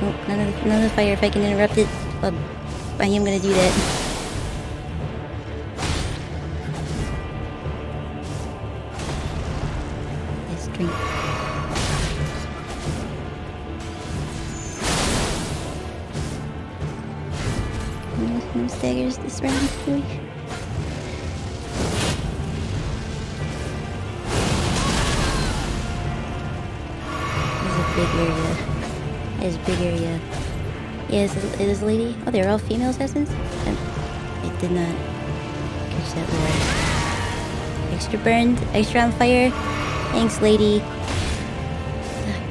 S1: Oh, none of the fire. If I can interrupt it, I am gonna do that. Yes, drink. No staggers this round, really. There's a big area. There's a big area. Yeah, it is a lady. Oh, they're all female assassins? I did not catch that word. Extra burned, extra on fire. Thanks, lady.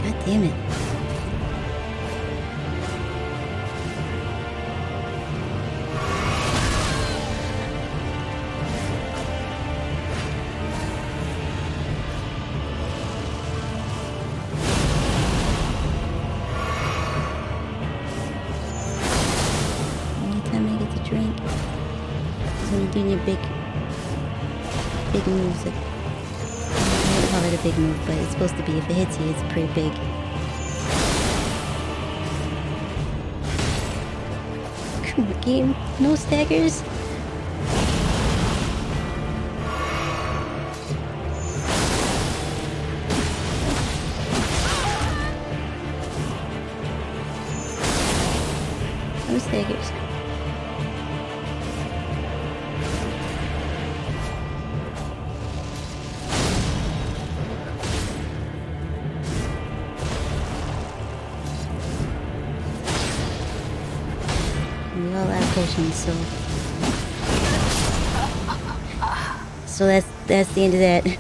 S1: God damn it. Doing your big moves. I don't call it a big move, but it's supposed to be. If it hits you, it's pretty big. Come on, game. No staggers. No staggers. So that's the end of that.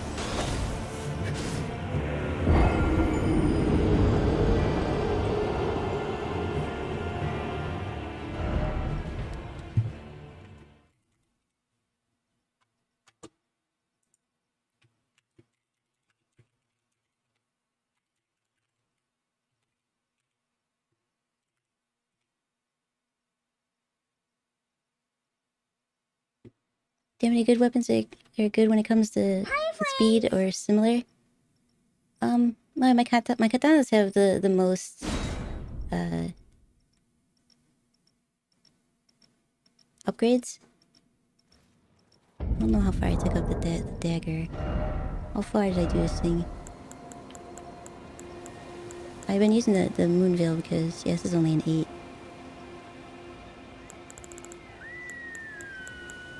S1: Do you have any good weapons that are good when it comes to speed or similar? My katanas have the most upgrades. I don't know how far I took up the dagger. How far did I do this thing? I've been using the Moonveil because yes, this is only an 8.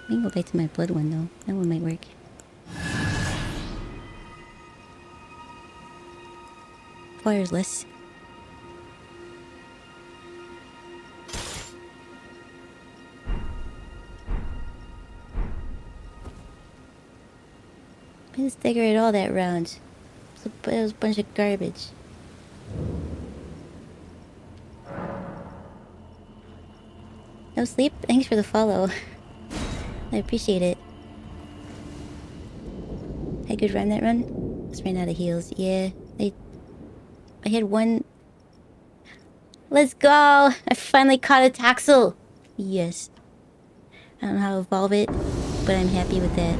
S1: I can go back to my blood one though. That one might work. Fire's less. I didn't stagger at all that round. It was a bunch of garbage. No sleep? Thanks for the follow. I appreciate it. Had a good run that run? Just ran out of heals. Yeah, I had one. Let's go! I finally caught a Taxel! Yes. I don't know how to evolve it, but I'm happy with that.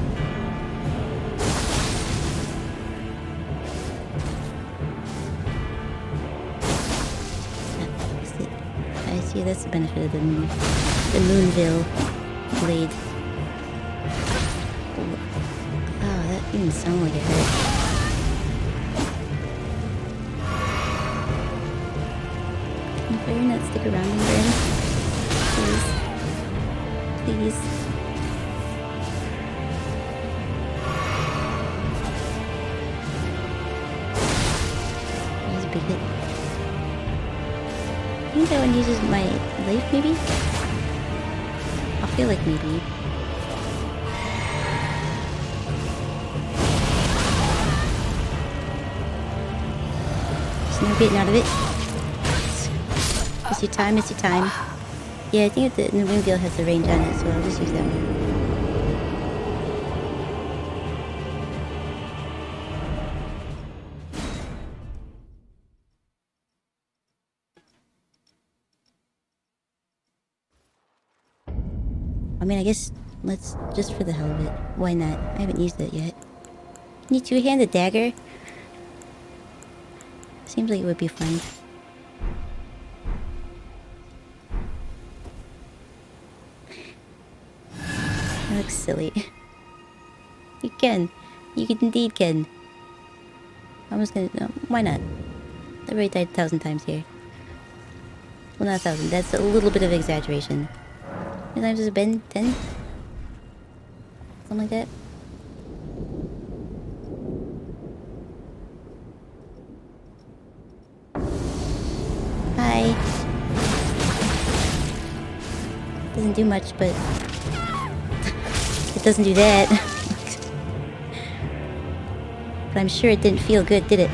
S1: See, that's the benefit of the Moonville blade. Oh, that didn't sound like it hurt. Can the fire not stick around and burn? Please. Please. That was a big hit. I think that one uses my life, maybe? I feel like maybe. There's no getting out of it. It's your time, it's your time. Yeah, I think the Wingfield has the range on it, so I'll just use that one. I mean, I guess let's, just for the hell of it. Why not? I haven't used it yet. Can you two-hand a dagger? Seems like it would be fun. That looks silly. You can. You indeed can. I was gonna... No, why not? I already died 1,000 times here. Well, not 1,000. That's a little bit of exaggeration. How many times has it been? 10? Something like that? Hi. Doesn't do much, but... it doesn't do that. But I'm sure it didn't feel good, did it?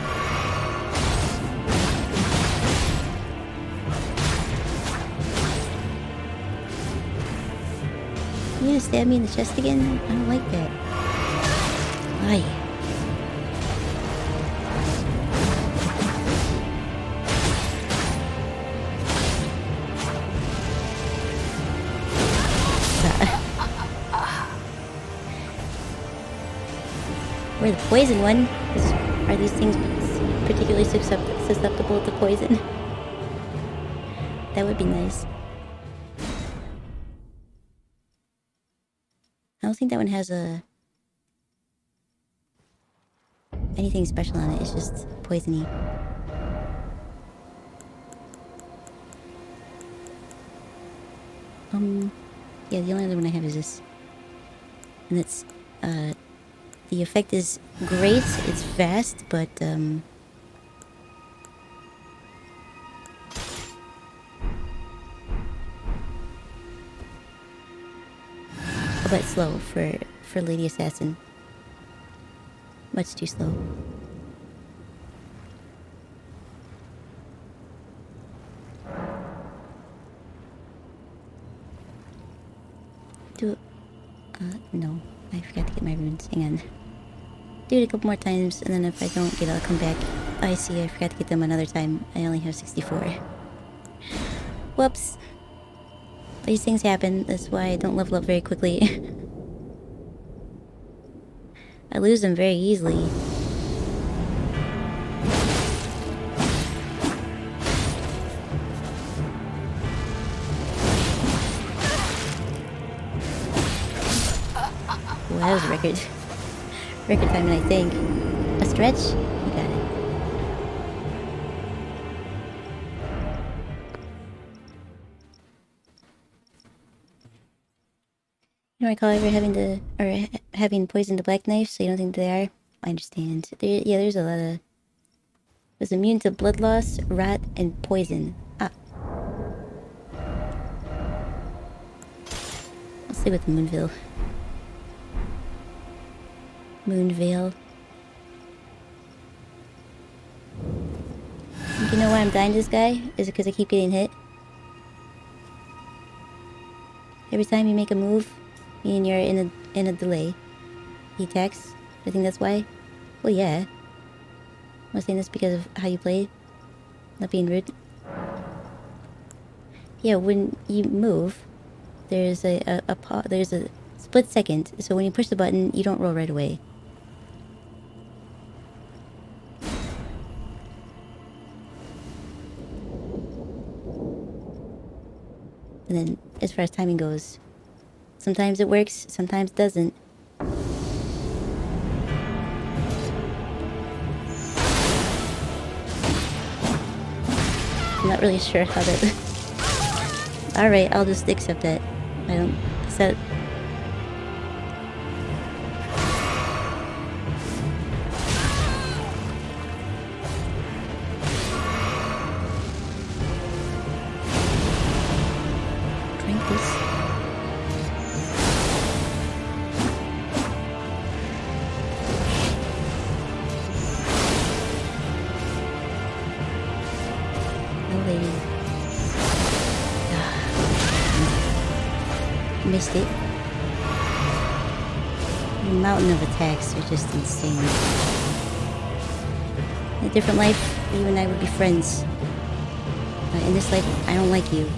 S1: You gonna stab me in the chest again? I don't like that. Why? We're the poison one. Are these things particularly susceptible to poison? That would be nice. I don't think that one has anything special on it. It's just poisony. Yeah, the only other one I have is this. And it's, the effect is great, it's fast, but, but slow for Lady Assassin. Much too slow. No. I forgot to get my runes. Hang on. Do it a couple more times, and then if I don't get it, I'll come back. I see, I forgot to get them another time. I only have 64. Whoops. These things happen. That's why I don't level up very quickly. I lose them very easily. Well, that was a record. Record timing, I think. A stretch? You got it. You don't recall ever having poisoned a black knife, so you don't think they are? I understand. Yeah, there's a lot of... Was immune to blood loss, rot, and poison. Ah. I'll stay with Moonville. Moonvale. You know why I'm dying to this guy? Is it because I keep getting hit? Every time you make a move, and you're in a delay, he attacks. I think that's why. Well, yeah. I'm saying this because of how you played. Not being rude. Yeah, when you move, there's there's a split second. So when you push the button, you don't roll right away. And then, as far as timing goes, sometimes it works, sometimes it doesn't. I'm not really sure how to... Alright, I'll just accept that. I don't... set. Drink this. Missed it. The mountain of attacks are just insane. In a different life, you and I would be friends. But in this life, I don't like you.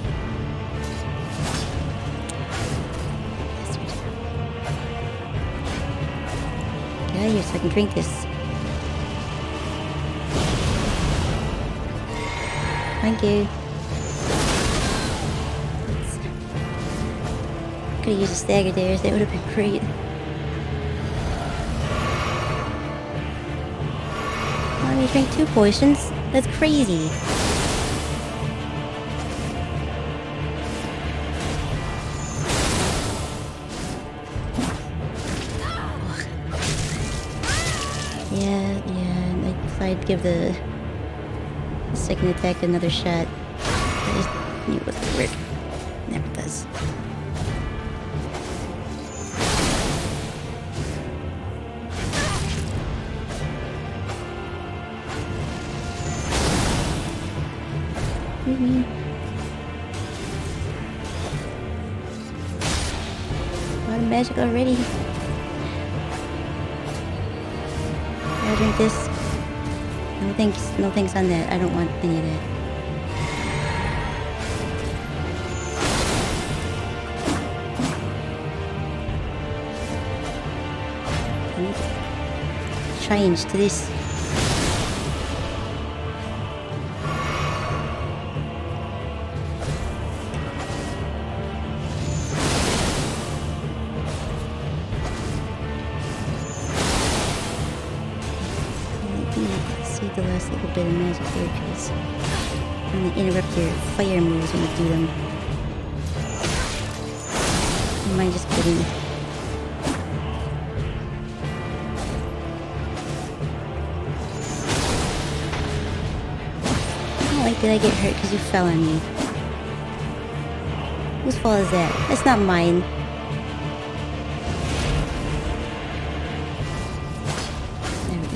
S1: Get out of here so I can drink this. Thank you. Could've used a stagger there, that would have been great. Let me drink 2 potions? That's crazy. Yeah, I decided to give the second attack another shot. I just knew it wasn't work. Never does. A lot of magic already. I'll drink this. No thanks on that. I don't want any of that. I need to change to this. The last little bit of magic here because I'm gonna interrupt your fire moves when you do them. Am I just kidding? I don't like that I get hurt because you fell on me. Whose fault is that? That's not mine.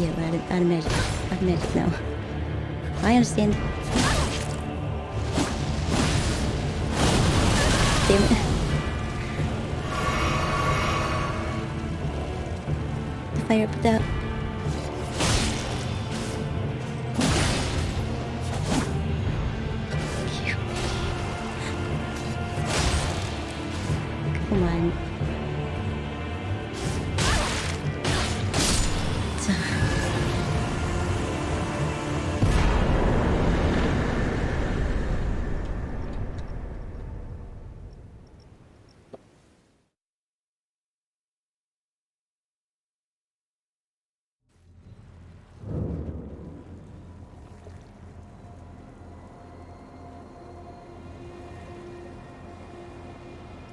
S1: Yeah, but out of magic. Out of magic now. I understand. Damn it. The fire up that. Come on.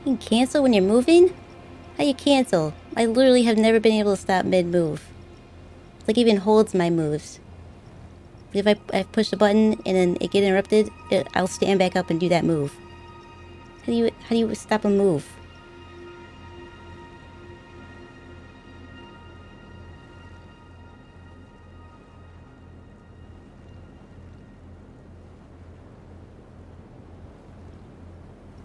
S1: You can cancel when you're moving? How you cancel? I literally have never been able to stop mid-move. It's like it even holds my moves. If I push the button and then it get interrupted, I'll stand back up and do that move. How do you stop a move?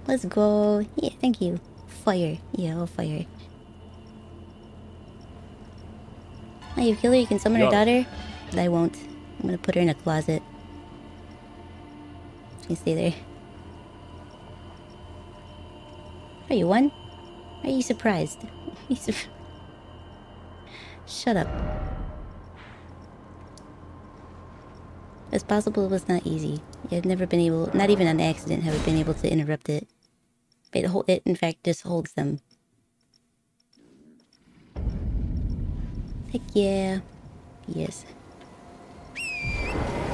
S1: Let's go. Yeah, thank you. Fire. Yeah, I'll fire. Oh, you kill her, you can summon her daughter? I won't. I'm gonna put her in a closet. She can stay there. Are you won? Are you surprised? Shut up. It's possible it was not easy. I've never been able, not even on accident, have I been able to interrupt it. It in fact just holds them. Heck yeah. Yes.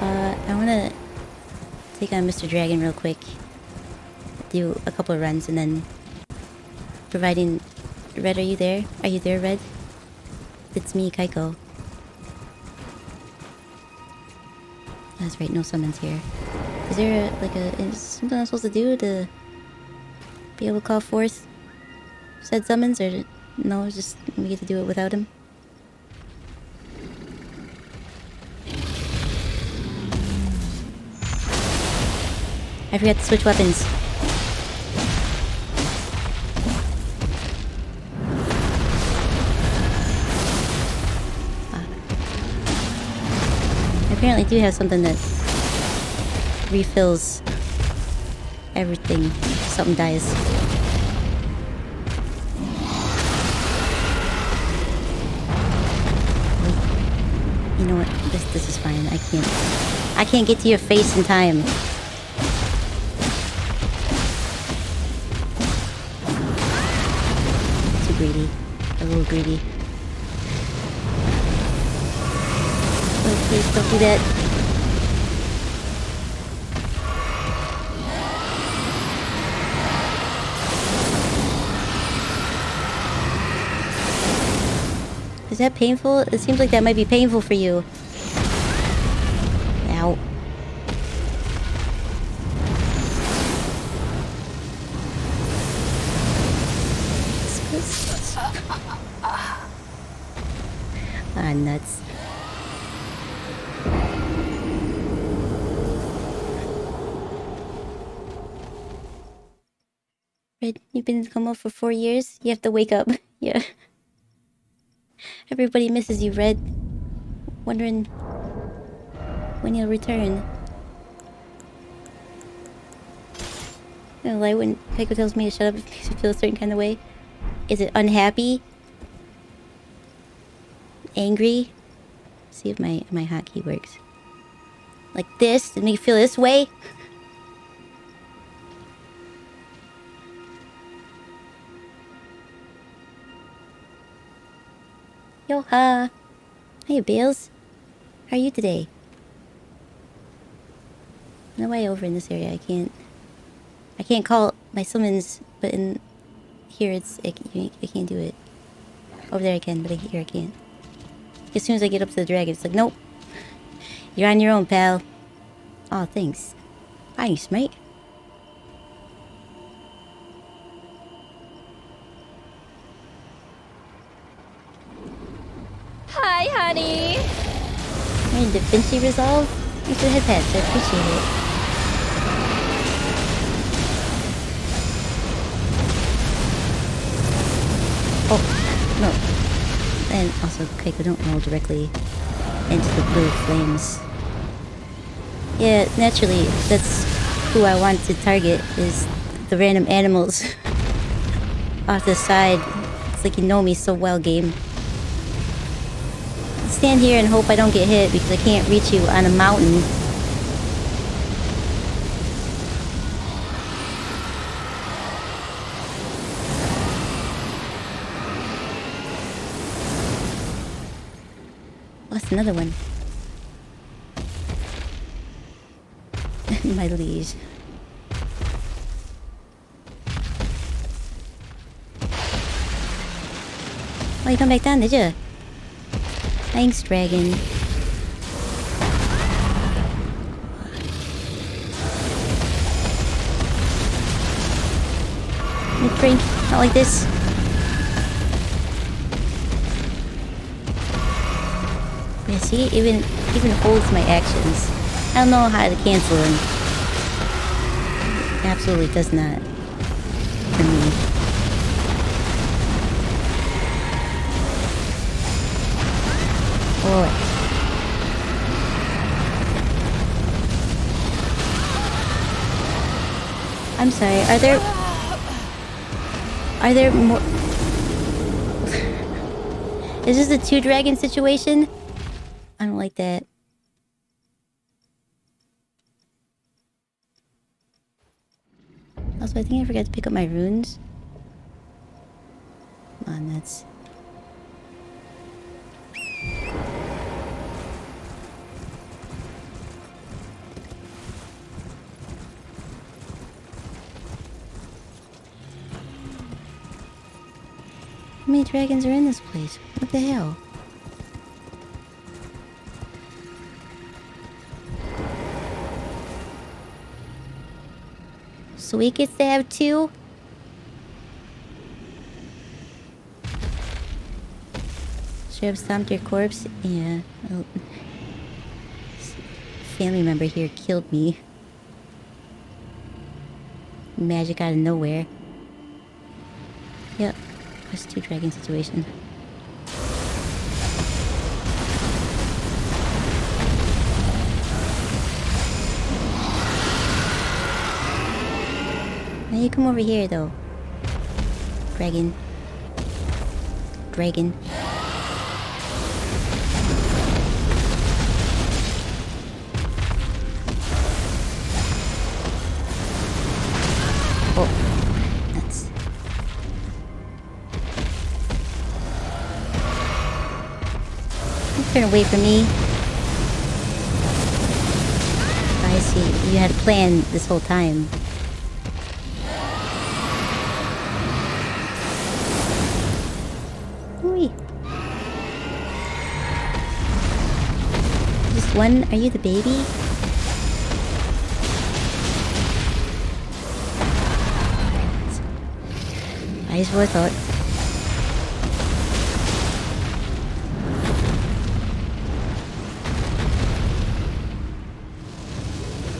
S1: I wanna take on Mr. Dragon real quick. Do a couple of runs and then providing... Red, are you there? Are you there, Red? It's me, Kaiko. That's right, no summons here. Is there is something I'm supposed to do to be able to call forth said summons, or no, just we get to do it without him? I forgot to switch weapons. I apparently do have something that refills everything if something dies. You know what? This is fine. I can't get to your face in time. Too greedy. A little greedy. Oh, please don't do that. Is that painful? It seems like that might be painful for you. Ow. Ah, nuts. Red, you've been in the coma for 4 years? You have to wake up. Yeah. Everybody misses you, Red. Wondering when you'll return. You know, like when Kaiko tells me to shut up, it makes me feel a certain kind of way. Is it unhappy? Angry? See if my hotkey works. Like this? Did it make you feel this way? Yo-ha! Hey, Bales. How are you today? No way over in this area. I can't call my summons, but in here I can't do it. Over there I can, but here I can't. As soon as I get up to the dragon, it's like, nope. You're on your own, pal. Aw, oh, thanks. Thanks, mate.
S2: Hi, honey.
S1: Hey, Da Vinci Resolve? Thanks for the head pets, I appreciate it. Oh, no. And also, Kaiko, don't roll directly into the blue flames. Yeah, naturally, that's who I want to target, is the random animals off the side. It's like you know me so well, game. Stand here and hope I don't get hit because I can't reach you on a mountain. Lost another one. My liege. Oh, you come back down, did you? Thanks, dragon. Drink, not like this. Yeah, see, even holds my actions. I don't know how to cancel them. It absolutely does not. For me. Boy. I'm sorry, are there more? Is this a 2-dragon situation? I don't like that. Also, I think I forgot to pick up my runes. Come on, that's... How many dragons are in this place? What the hell? So we gets to have 2? Should I have stomped your corpse? Yeah. Well, family member here killed me. Magic out of nowhere. Yep. Plus 2 dragon situation. Now you come over here though. Dragon. Dragon. Oh, nuts. Turn away from me. I see. You had a plan this whole time. Oi. Just one? Are you the baby? Eyes what I thought.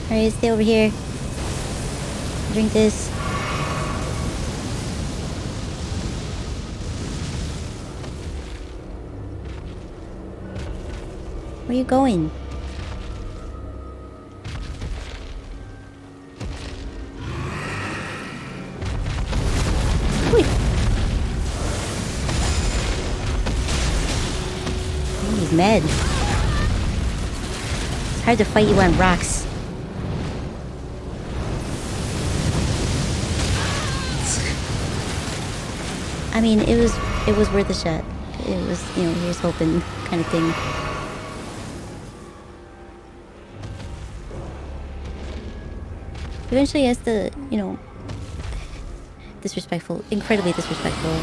S1: Alright, stay over here. Drink this. Where are you going? Wait. Oh, he's mad. It's hard to fight you on rocks. I mean, it was worth a shot. It was, you know, here's hoping kind of thing. Eventually he has to, you know, disrespectful, incredibly disrespectful.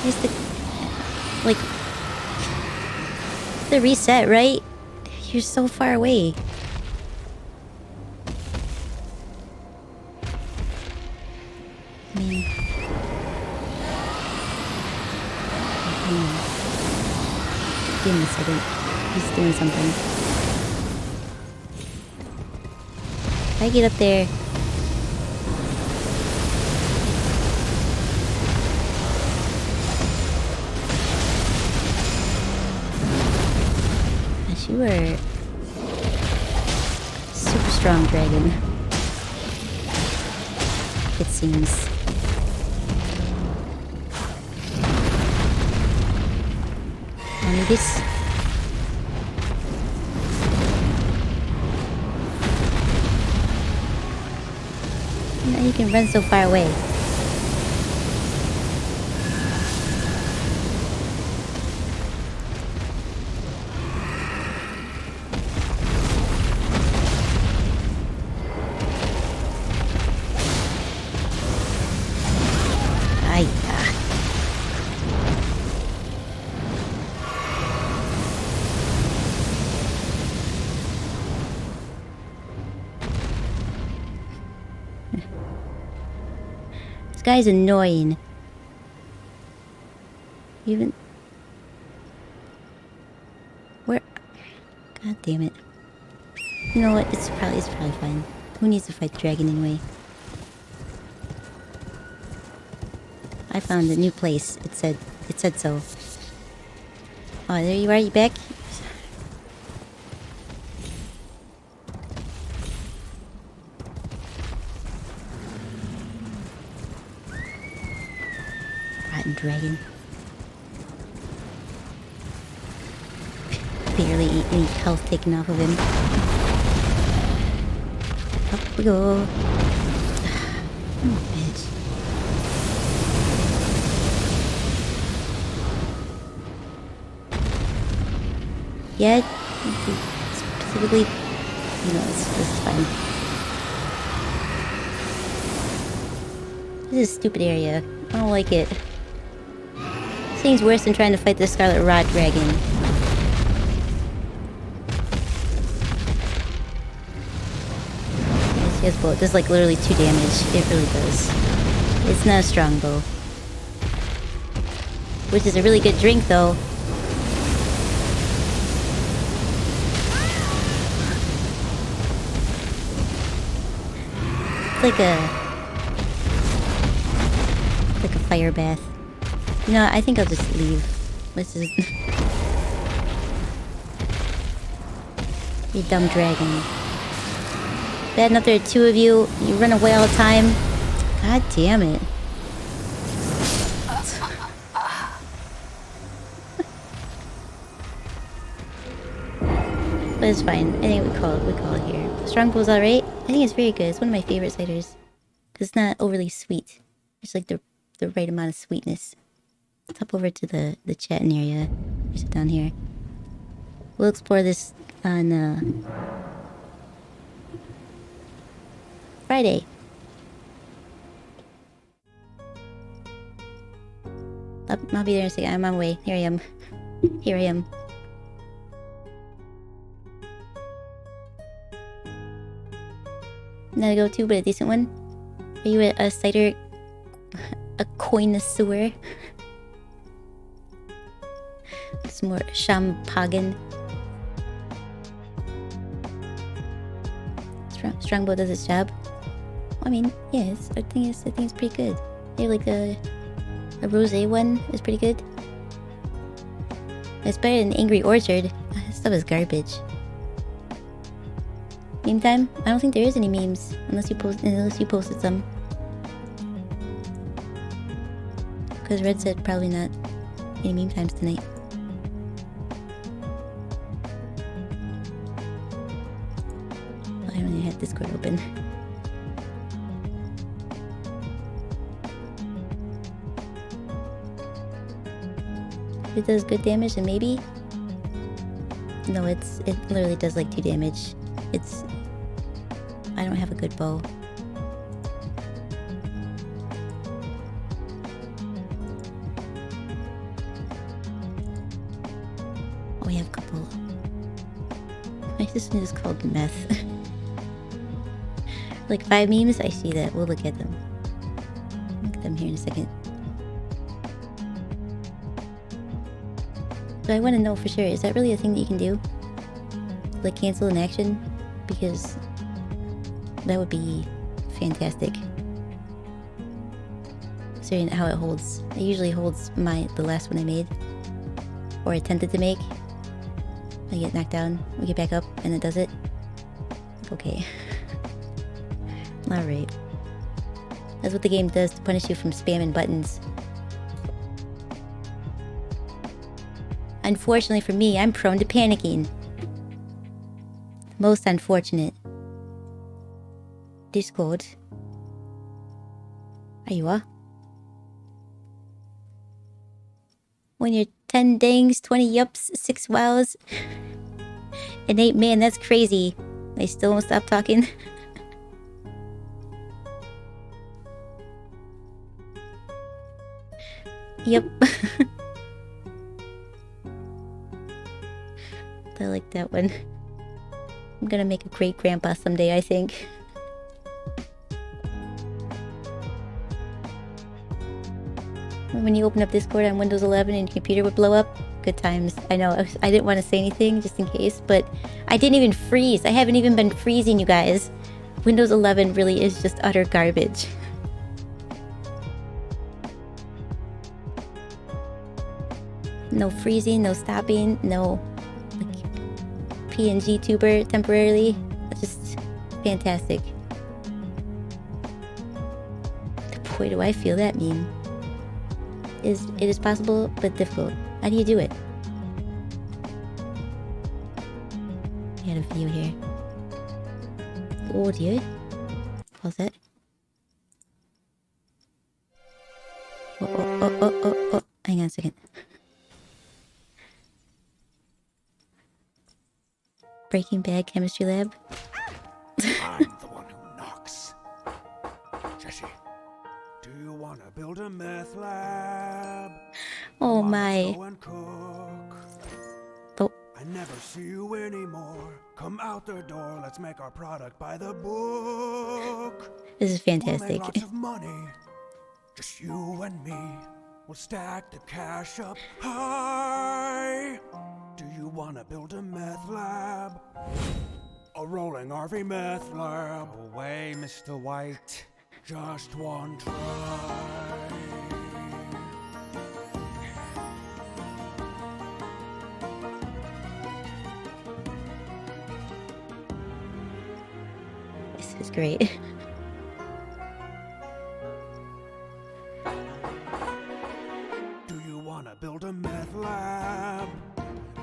S1: He has to, like, the reset, right? You're so far away. I mean... Give him a second. He's doing something. If I get up there... Gosh, you are... super strong dragon. It seems. And this... Now you can run so far away. This guy's annoying. Even... Where... God damn it. You know what? It's probably fine. Who needs to fight the dragon anyway? I found a new place. It said so. Oh, there you are. You back? Rotten dragon. Barely any health taken off of him. Up we go. Oh, bitch. Yeah, specifically, this is fine. This is a stupid area. I don't like it. Seems worse than trying to fight the Scarlet Rot Dragon. Yes, yes, bow. It does like literally 2 damage. It really does. It's not a strong bow. Which is a really good drink though. It's like a fire bath. You know, I think I'll just leave. This is you dumb dragon. Bad enough there are 2 of you. You run away all the time. God damn it. But it's fine. I think we call it here. Strongbow's alright. I think it's very good. It's one of my favorite ciders. Because it's not overly sweet. It's like the right amount of sweetness. Let's hop over to the chatting area. Sit down here. We'll explore this on Friday. I'll be there in a second. I'm on my way. Here I am. Here I am. Not a go-to, but a decent one. Are you a cider... a connoisseur? It's more champagne. Strongbow does its job. Well, I mean, yeah, I think it's pretty good. They have like a rosé one is pretty good. It's better than Angry Orchard. This stuff is garbage. Meme time? I don't think there is any memes unless you posted some. Because Red said probably not any meme times tonight. I don't even have Discord open. If it does good damage, then maybe. No, it literally does like 2 damage. I don't have a good bow. Oh, we have a couple. My system is called meth. Like 5 memes? I see that. We'll look at them. Look at them here in a second. So I want to know for sure, is that really a thing that you can do? Like cancel an action? Because that would be fantastic. Considering how it holds. It usually holds the last one I made. Or attempted to make. I get knocked down, we get back up, and it does it. Okay. Alright. That's what the game does to punish you from spamming buttons. Unfortunately for me, I'm prone to panicking. Most unfortunate. Discord. Are you When you're 10 dangs, 20 yups, 6 wows, and 8 man, that's crazy. They still won't stop talking. Yep. I like that one. I'm gonna make a great grandpa someday, I think. When you open up Discord on Windows 11 and your computer would blow up, good times. I know, I didn't want to say anything just in case, but I didn't even freeze. I haven't even been freezing, you guys. Windows 11 really is just utter garbage. No freezing, no stopping, no like PNG tuber temporarily. It's just fantastic. Boy, do I feel that meme. It is possible, but difficult. How do you do it? I got a video here. Audio. Pause it. Oh. Hang on a second. Breaking Bad chemistry lab.
S10: I'm the one who knocks. Jesse, do you want to build a meth lab?
S1: Oh
S10: Come on,
S1: my.
S10: let's go and cook.
S1: Oh,
S10: I never see you anymore. Come out the door, let's make our product by the book.
S1: this is
S10: We'll make
S1: fantastic.
S10: lots of money. Just you and me. We'll stack the cash up high. Do you want to build a meth lab? A rolling RV meth lab. Away, Mr. White. Just one try.
S1: This is great.
S10: Do you want to build a meth lab?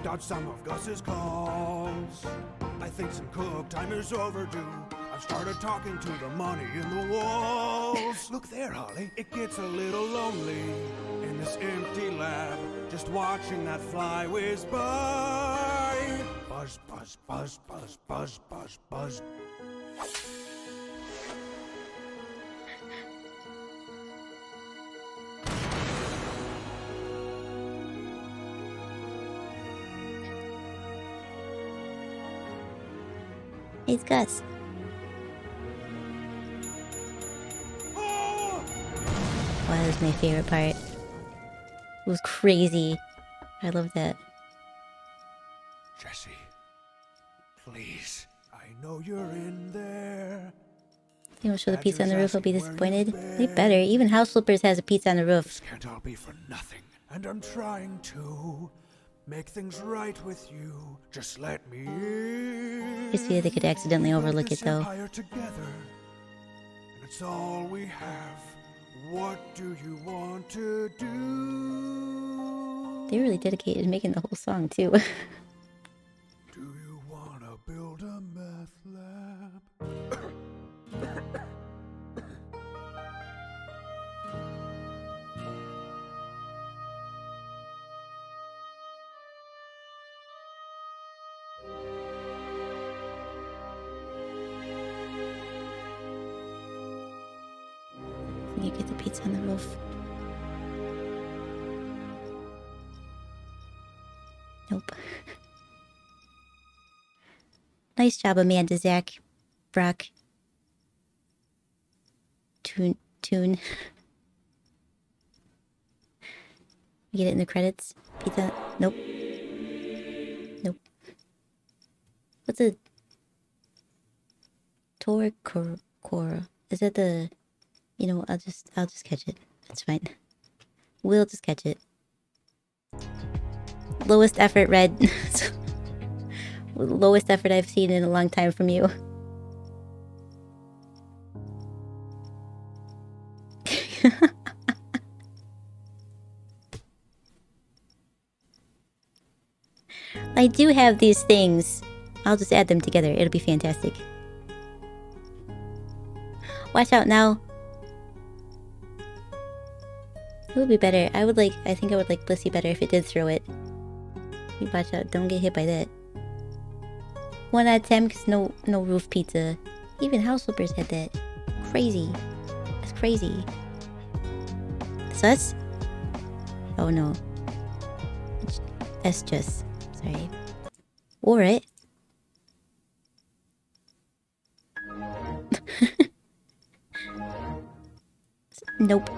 S10: Dodge some of Gus's calls. I think some cook time is overdue. I've started talking to the money in the walls. Look there, Holly. It gets a little lonely in this empty lab, just watching that fly whiz by. Buzz, buzz, buzz, buzz, buzz, buzz, buzz.
S1: It's Gus.
S10: Oh!
S1: Wow, that was my favorite part. It was crazy. I love that.
S10: Jesse, please. I know you're in there.
S1: You don't show the pizza on the roof, I'll be disappointed. They better. Even House Flippers has a pizza on the roof.
S10: This can't all be for nothing. And I'm trying to make things right with you. Just let me in.
S1: Just feel they could accidentally overlook it though.
S10: Together, and it's all we have. What do you want to do?
S1: They really dedicated to making the whole song too.
S10: Do you want to build a meth lab?
S1: You get the pizza on the roof. Nope. Nice job, Amanda, Zach, Brock. Tune. You get it in the credits? Pizza? Nope. Nope. What's a Tor Cora? Is that the... You know, I'll just catch it. It's fine. We'll just catch it. Lowest effort, Red. Lowest effort I've seen in a long time from you. I do have these things. I'll just add them together. It'll be fantastic. Watch out now. It would be better. I think I would like Blissey better if it did throw it. You watch out, don't get hit by that. 1 out of 10 because no roof pizza. Even House Flippers had that. Crazy. That's crazy. Sus? Oh no. That's just... Sorry. Or it. Nope.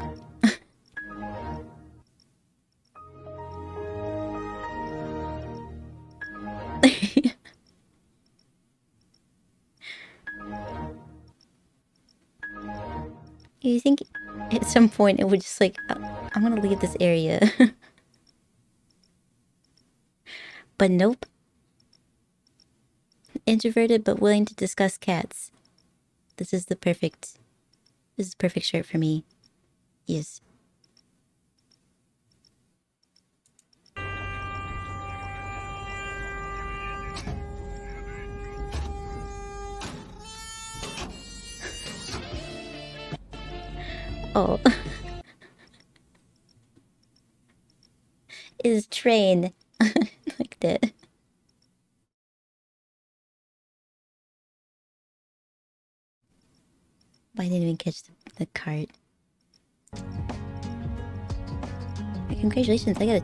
S1: You think at some point it would just like, I'm gonna leave this area. But nope. Introverted but willing to discuss cats. This is the perfect shirt for me. Yes. Oh. is train. Like that. I didn't even catch the cart. Congratulations, I got a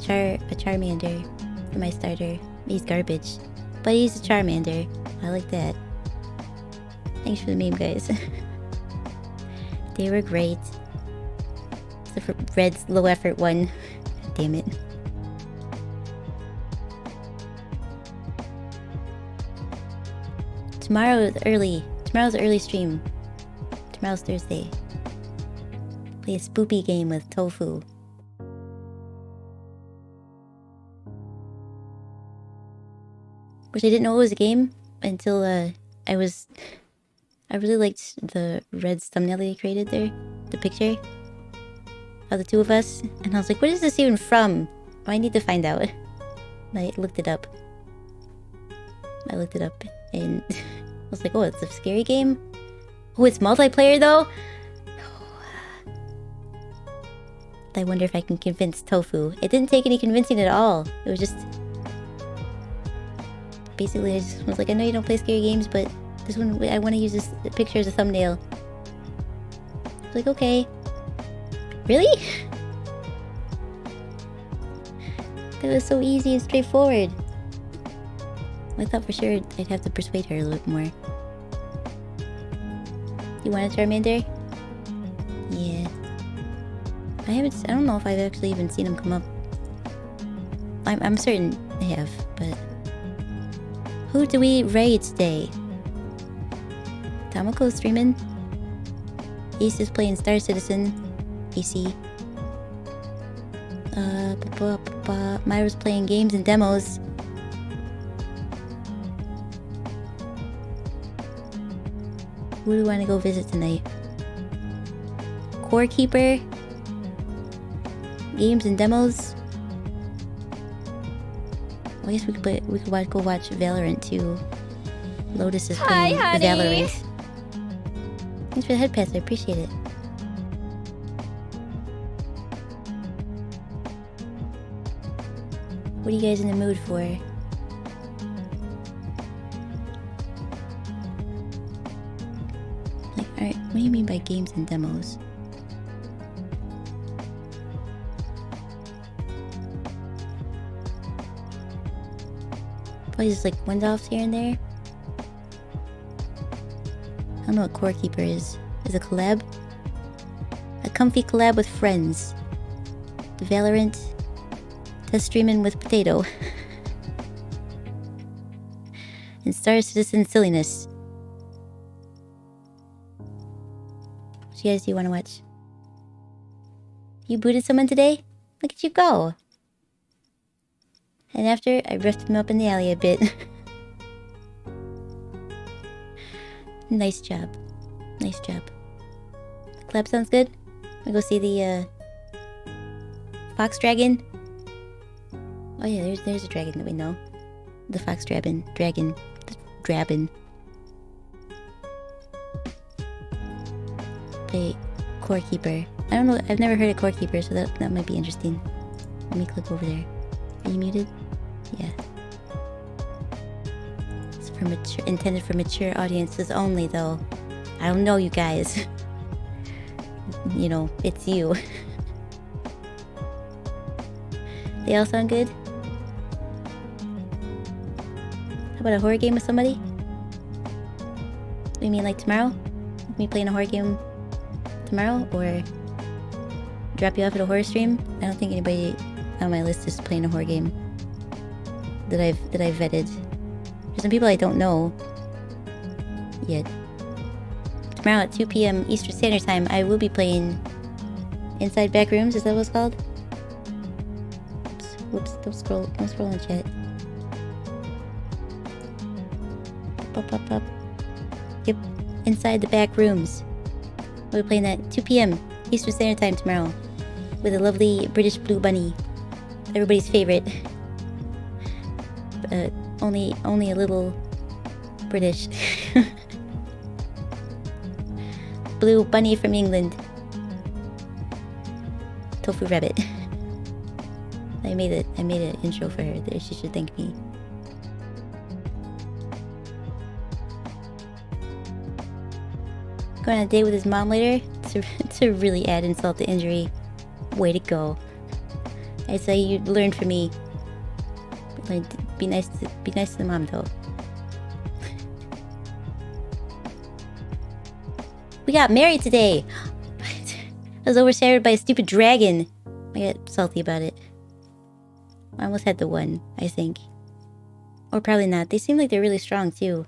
S1: Charmander for my starter. He's garbage, but he's a Charmander. I like that. Thanks for the meme, guys. They were great. Except for Red's low effort one. God damn it. Tomorrow's early stream. Tomorrow's Thursday. Play a spoopy game with Tofu. Which I didn't know it was a game until I really liked the Red's thumbnail that he created there. The picture of the two of us. And I was like, what is this even from? Oh, I need to find out. And I looked it up. And I was like, oh, it's a scary game? Oh, it's multiplayer though? I wonder if I can convince Tofu. It didn't take any convincing at all. It was just... Basically, I just was like, I know you don't play scary games, but this one, I want to use this picture as a thumbnail. I was like, okay. Really? That was so easy and straightforward. I thought for sure I'd have to persuade her a little bit more. You want a Charmander? Yeah. I don't know if I've actually even seen him come up. I'm certain I have, but... Who do we raid today? Tamoko's streaming. Ace is playing Star Citizen. AC. Myra's playing games and demos. Who do we want to go visit tonight? Core Keeper. Games and demos. Well, I guess we could go watch Valorant too. Lotus is playing the Valorant. Thanks for the head pass, I appreciate it. What are you guys in the mood for? Like, alright, what do you mean by games and demos? Probably just like one-offs here and there. I don't know what Core Keeper is. Is a collab? A comfy collab with friends. The Valorant. Test streaming with Potato. And Star Citizen silliness. What you guys do you want to watch? You booted someone today? Look at you go. And after, I roughed him up in the alley a bit. Nice job. Nice job. Collab sounds good? We go see the, Fox Dragon? Oh yeah, there's a dragon that we know. The Fox Dragon. The Dragon. Play Core Keeper. I don't know, I've never heard of Core Keeper, so that might be interesting. Let me click over there. Are you muted? Yeah. It's for intended for mature audiences only, though. I don't know, you guys. You know, it's you. They all sound good? How about a horror game with somebody? You mean like tomorrow? Me playing a horror game tomorrow? Or drop you off at a horror stream? I don't think anybody on my list is playing a horror game that I've vetted. There's some people I don't know yet. Tomorrow at 2 p.m. Eastern Standard Time, I will be playing Inside Backrooms. Is that what it's called? Whoops, don't scroll in chat. Up. Yep, Inside the Back Rooms. We'll be playing that at 2 p.m. Eastern Standard Time tomorrow with a lovely British blue bunny. Everybody's favorite. Only a little British. Blue bunny from England. Tofu rabbit. I made an intro for her. There, she should thank me. Going on a date with his mom later to really add insult to injury. Way to go! I say you learned from me. Be nice to the mom though. We got married today. I was overshadowed by a stupid dragon. I get salty about it. I almost had the one, I think. Or probably not. They seem like they're really strong too.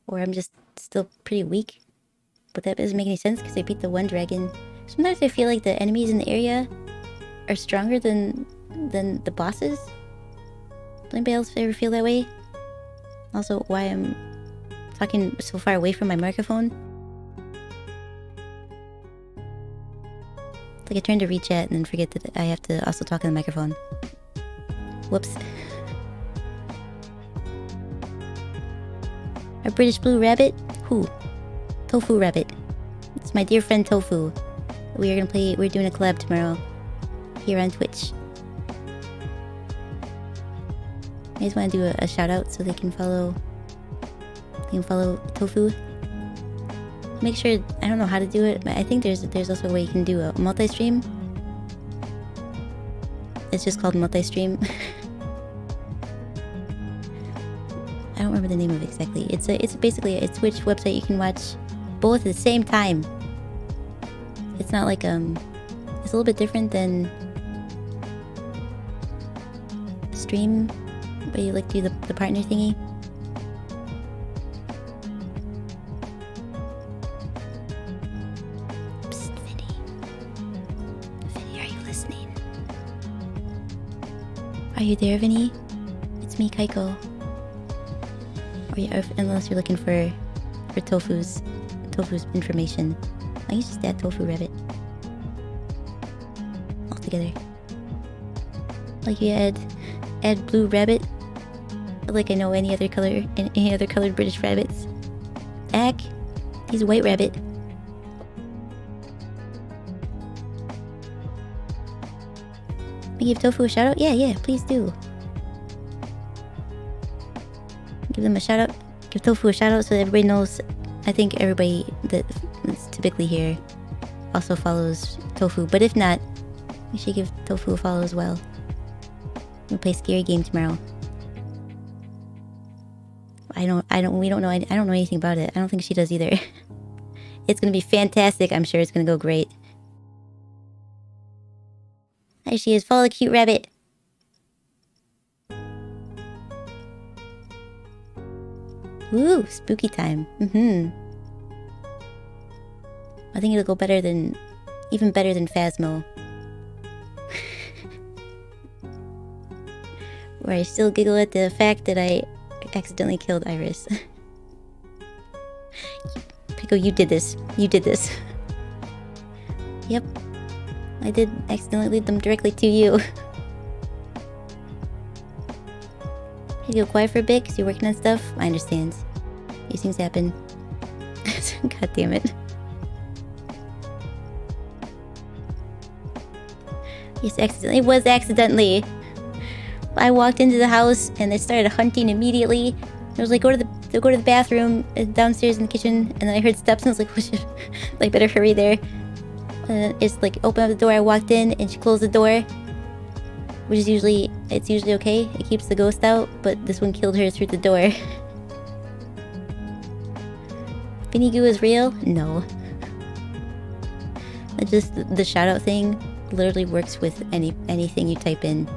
S1: Or I'm just still pretty weak. But that doesn't make any sense because I beat the one dragon. Sometimes I feel like the enemies in the area are stronger than the bosses. Does anybody else ever feel that way? Also, why I'm talking so far away from my microphone. It's like I turn to reach out and then forget that I have to also talk in the microphone. Whoops. A British blue rabbit? Who? Tofu rabbit. It's my dear friend Tofu. We're doing a collab tomorrow. Here on Twitch. I just want to do a shout out so they can follow Tofu. Make sure, I don't know how to do it, but I think there's also a way you can do a multi-stream. It's just called multi-stream. I don't remember the name of it exactly. It's basically a Twitch website you can watch both at the same time. It's not like it's a little bit different than stream, where you like do the partner thingy. Psst, Vinny. Vinny, are you listening? Are you there, Vinny? It's me, Kaiko. Unless you're looking for Tofu's information. I used to just add Tofu rabbit. All together. Like you add blue rabbit. Like I know any other colored British rabbits. Ack, he's a white rabbit. We give Tofu a shout out? Yeah, please do. Give them a shout out. Give Tofu a shout out so that everybody knows. I think everybody that's typically here also follows Tofu. But if not, we should give Tofu a follow as well. We'll play Scary Game tomorrow. I don't know anything about it. I don't think she does either. It's gonna be fantastic. I'm sure it's gonna go great. There she is. Follow the cute rabbit. Ooh, spooky time. I think it'll go even better than Phasmo. Where I still giggle at the fact that I accidentally killed Iris. Pico, you did this. Yep. I did accidentally lead them directly to you. You go quiet for a bit because you're working on stuff. I understand. These things happen. God damn it. Yes, accidentally. It was accidentally. I walked into the house and they started hunting immediately. I was like, go to the bathroom downstairs in the kitchen, and then I heard steps and I was like, oh shit, like better hurry there. And it's like open up the door. I walked in and she closed the door, which is usually okay. It keeps the ghost out, but this one killed her through the door. Vinny Goo is real? No. Just the shout out thing literally works with anything you type in.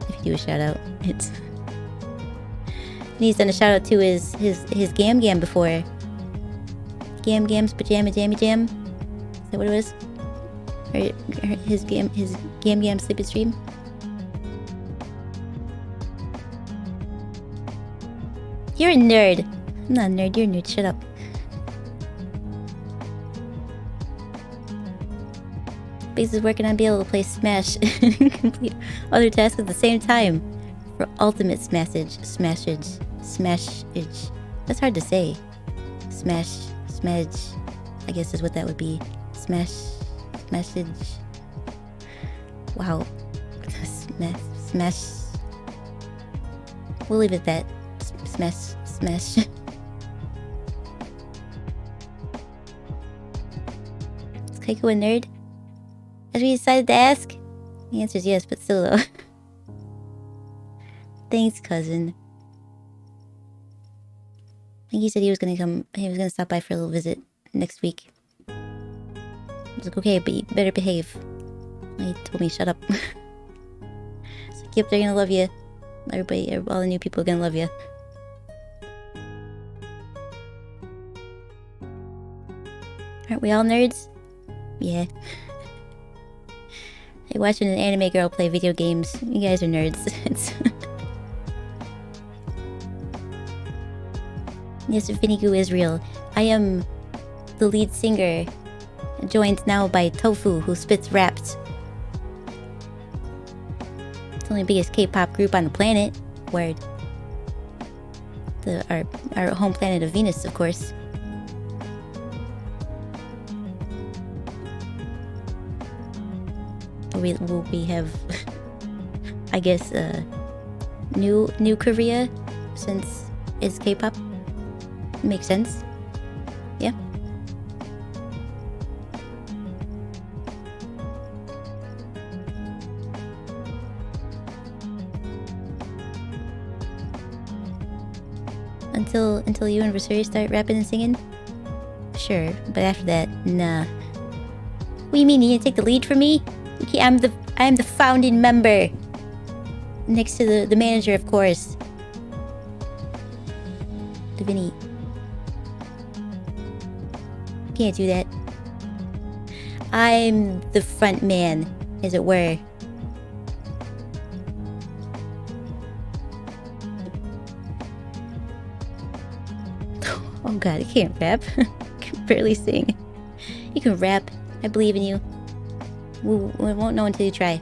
S1: If you do a shout out, it's. And he's done a shout out to his Gam Gam before. Gam Gam's Pajama Jammy Jam. Is that what it was? Or his Gam Gam Sleep and Stream. You're a nerd. I'm not a nerd. You're a nerd. Shut up. Biggs is working on being able to play Smash and complete other tasks at the same time for ultimate smashage. That's hard to say. Smashage, I guess is what that would be. Smashage. Wow. Smash. We'll leave it at that. Smash. Smash. Is Kaiko a nerd? As we decided to ask? The answer is yes, but still though. Thanks, cousin. I think he said he was gonna stop by for a little visit next week. I was like, okay, but you better behave. He told me shut up. So yep, they're gonna love you. Everybody, all the new people are gonna love you. Aren't we all nerds? Yeah. Like watching an anime girl play video games. You guys are nerds. Yes, Vinny Goo is real. I am the lead singer, joined now by Tofu, who spits raps. It's the only biggest K-pop group on the planet. Word. Our home planet of Venus, of course. We have, I guess, new Korea, since it's K-pop. Makes sense. Yeah. Until you and Versuri start rapping and singing? Sure, but after that, nah. What do you mean, you gonna take the lead from me? I'm the founding member. Next to the manager, of course. The Vinny. Can't do that. I'm the front man, as it were. Oh god, I can't rap. I can barely sing. You can rap. I believe in you. We won't know until you try.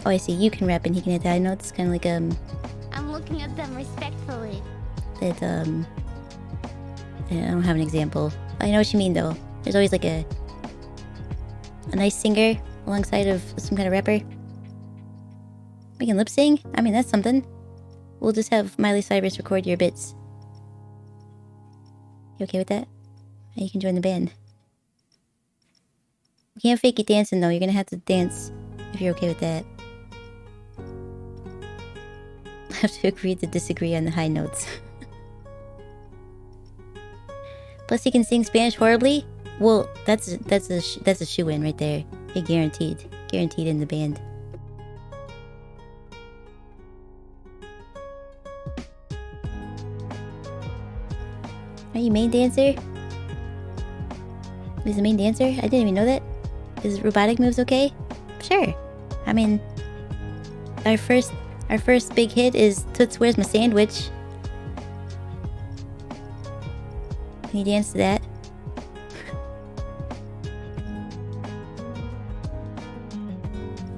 S1: Oh, I see. You can rap and he can hit the high notes. Kind of like,
S5: I'm looking at them respectfully.
S1: I don't have an example. I know what you mean, though. There's always like a nice singer alongside of some kind of rapper. We can lip sing? I mean, that's something. We'll just have Miley Cyrus record your bits. You okay with that? You can join the band. You can't fake it dancing, though. You're gonna have to dance if you're okay with that. I have to agree to disagree on the high notes. Plus, he can sing Spanish horribly. Well, that's a shoe-in right there. You're guaranteed in the band. Are you main dancer? He's the main dancer? I didn't even know that. Is robotic moves okay? Sure. I mean, our first big hit is Toots Where's My Sandwich. Can you dance to that?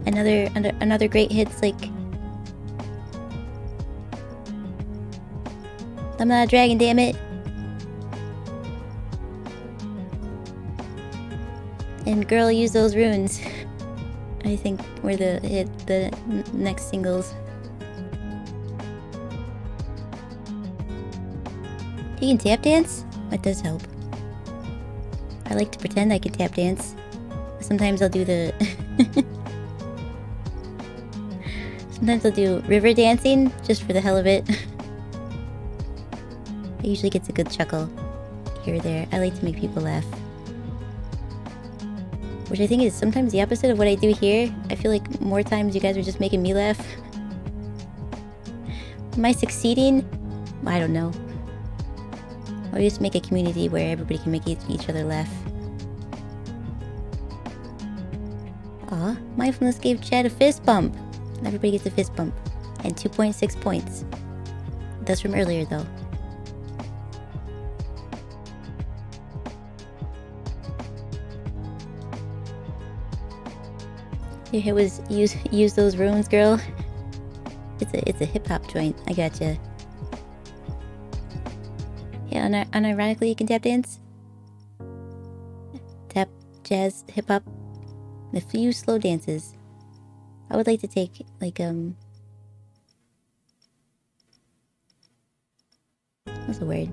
S1: Another great hit's like I'm not a dragon, damn it. And Girl Use Those Runes. I think were the next singles. You can tap dance? That does help. I like to pretend I can tap dance. Sometimes I'll do the... Sometimes I'll do river dancing, just for the hell of it. It usually gets a good chuckle here or there. I like to make people laugh. Which I think is sometimes the opposite of what I do here. I feel like more times you guys are just making me laugh. Am I succeeding? I don't know. Or just make a community where everybody can make each other laugh. Aw, mindfulness gave Chad a fist bump. Everybody gets a fist bump. And 2.6 points. That's from earlier though. Your hit was use those runes, girl. It's a hip hop joint. I gotcha. Yeah, unironically, you can tap dance. Tap, jazz, hip hop. A few slow dances. I would like to take, like, what's the word?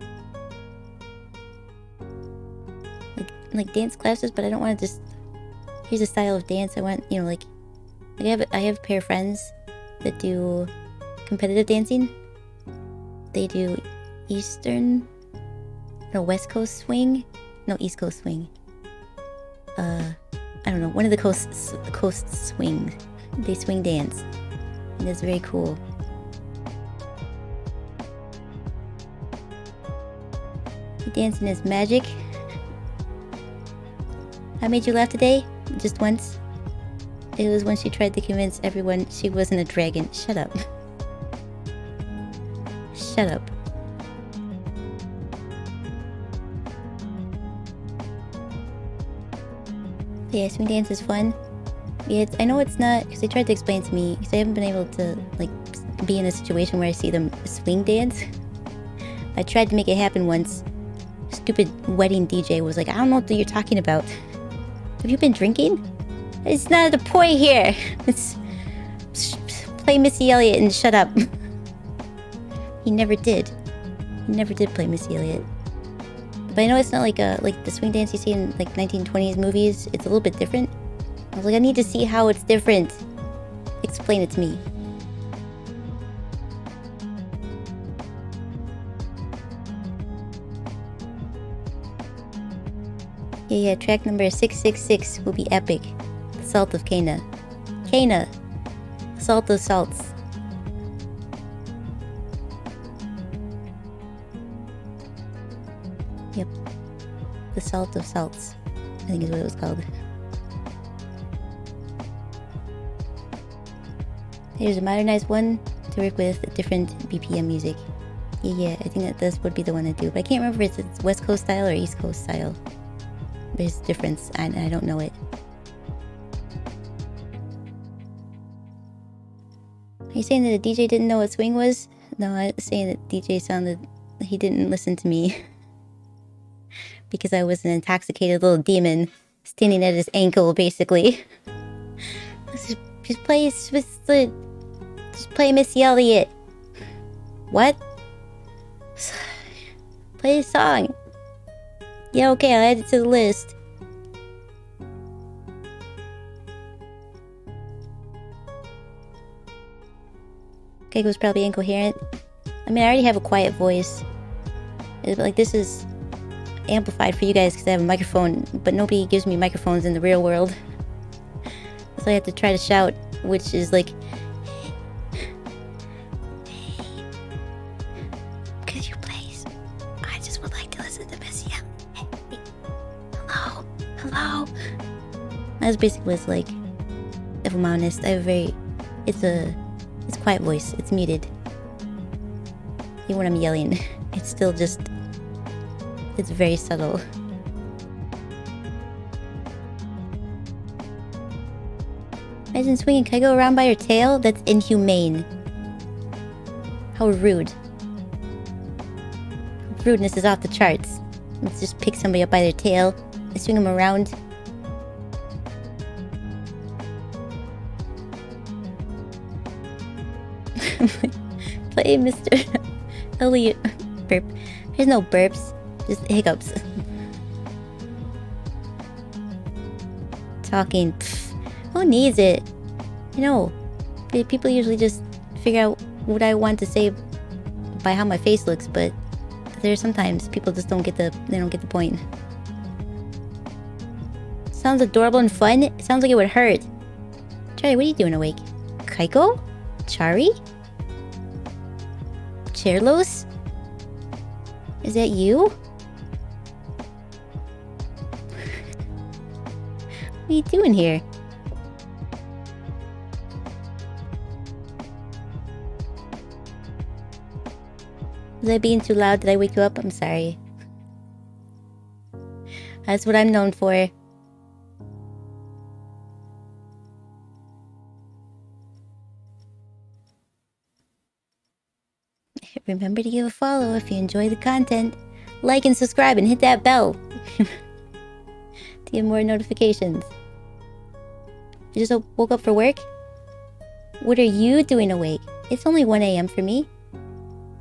S1: Like dance classes, but I don't want to just... Here's a style of dance I want, you know, like I have a pair of friends that do competitive dancing. They do West Coast swing? No, East Coast swing. I don't know, one of the coast swing. They swing dance. And that's very cool. Dancing is magic. I made you laugh today? Just once? It was when she tried to convince everyone she wasn't a dragon. Shut up. Shut up. Yeah, swing dance is fun. Yeah, I know it's not, because they tried to explain to me, because I haven't been able to, like, be in a situation where I see them swing dance. I tried to make it happen once. Stupid wedding DJ was like, I don't know what you're talking about. Have you been drinking? It's not the point here. It's play Missy Elliott and shut up. He never did. He never did play Missy Elliott. But I know it's not like the swing dance you see in like 1920s movies. It's a little bit different. I was like, I need to see how it's different. Explain it to me. Yeah, track number 666 will be epic. The Salt of Cana. Cana! Salt of Salts. Yep. The Salt of Salts, I think is what it was called. Here's a modernized one to work with different BPM music. Yeah, I think that this would be the one to do. But I can't remember if it's West Coast style or East Coast style. There's a difference, and I don't know it. Are you saying that the DJ didn't know what swing was? No, I'm saying that DJ sounded... He didn't listen to me. Because I was an intoxicated little demon standing at his ankle, basically. Just play Missy Elliott. What? Play a song. Yeah, okay, I'll add it to the list. Kaiko's probably incoherent. I mean, I already have a quiet voice. Like, this is amplified for you guys because I have a microphone, but nobody gives me microphones in the real world. So I have to try to shout, which is like... Could you please? I just would like to listen to Missy Elliott. Hey. Hello? Hello? That's basically what it's like. If I'm honest, I have a very... It's a quiet voice. It's muted. Even when I'm yelling, it's still just... It's very subtle. Imagine swinging Kaiko around by her tail? That's inhumane. How rude. Rudeness is off the charts. Let's just pick somebody up by their tail and swing them around. Play Mr. Elliot. Burp. There's no burps. Just hiccups. Talking. Pfft. Who needs it? You know, people usually just figure out what I want to say by how my face looks, but there's sometimes people just don't get the point. Sounds adorable and fun. It sounds like it would hurt. Charlie, what are you doing awake? Kaiko? Chari? Cherlos? Is that you? What are you doing here? Was I being too loud? Did I wake you up? I'm sorry. That's what I'm known for. Remember to give a follow if you enjoy the content. Like and subscribe and hit that bell to get more notifications. You just woke up for work? What are you doing awake? It's only 1 a.m. for me.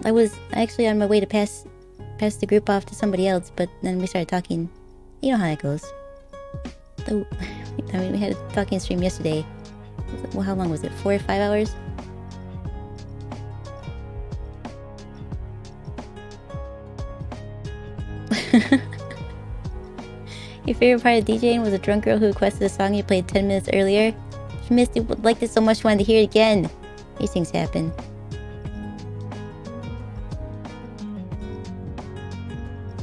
S1: I was actually on my way to pass the group off to somebody else, but then we started talking. You know how that goes. I mean, we had a talking stream yesterday. Well, how long was it? 4 or 5 hours? Your favorite part of DJing was a drunk girl who requested a song you played 10 minutes earlier. She missed it, liked it so much, wanted to hear it again. These things happen.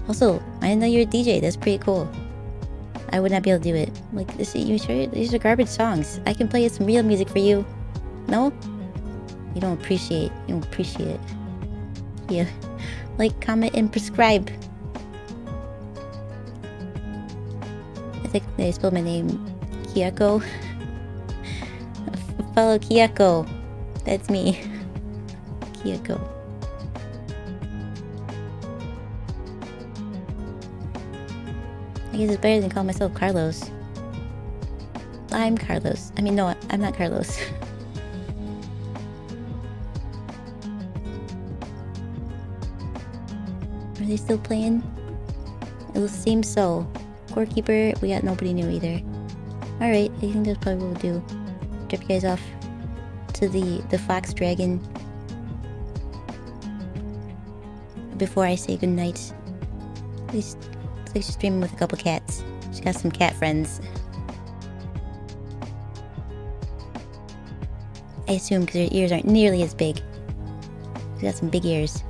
S1: Also, I didn't know you were a DJ. That's pretty cool. I would not be able to do it. Like, these are garbage songs. I can play some real music for you. No? You don't appreciate. Yeah. Like, comment, and prescribe. I think they spelled my name Kaiko. Follow Kaiko. That's me. Kaiko. I guess it's better than call myself Carlos. I'm Carlos. I mean, no, I'm not Carlos. Are they still playing? It seems so. Scorekeeper, we got nobody new either. Alright, I think that's probably what we'll do. Drop you guys off to the Fox Dragon before I say goodnight. At least it's like she's streaming with a couple cats. She's got some cat friends. I assume because her ears aren't nearly as big. She's got some big ears.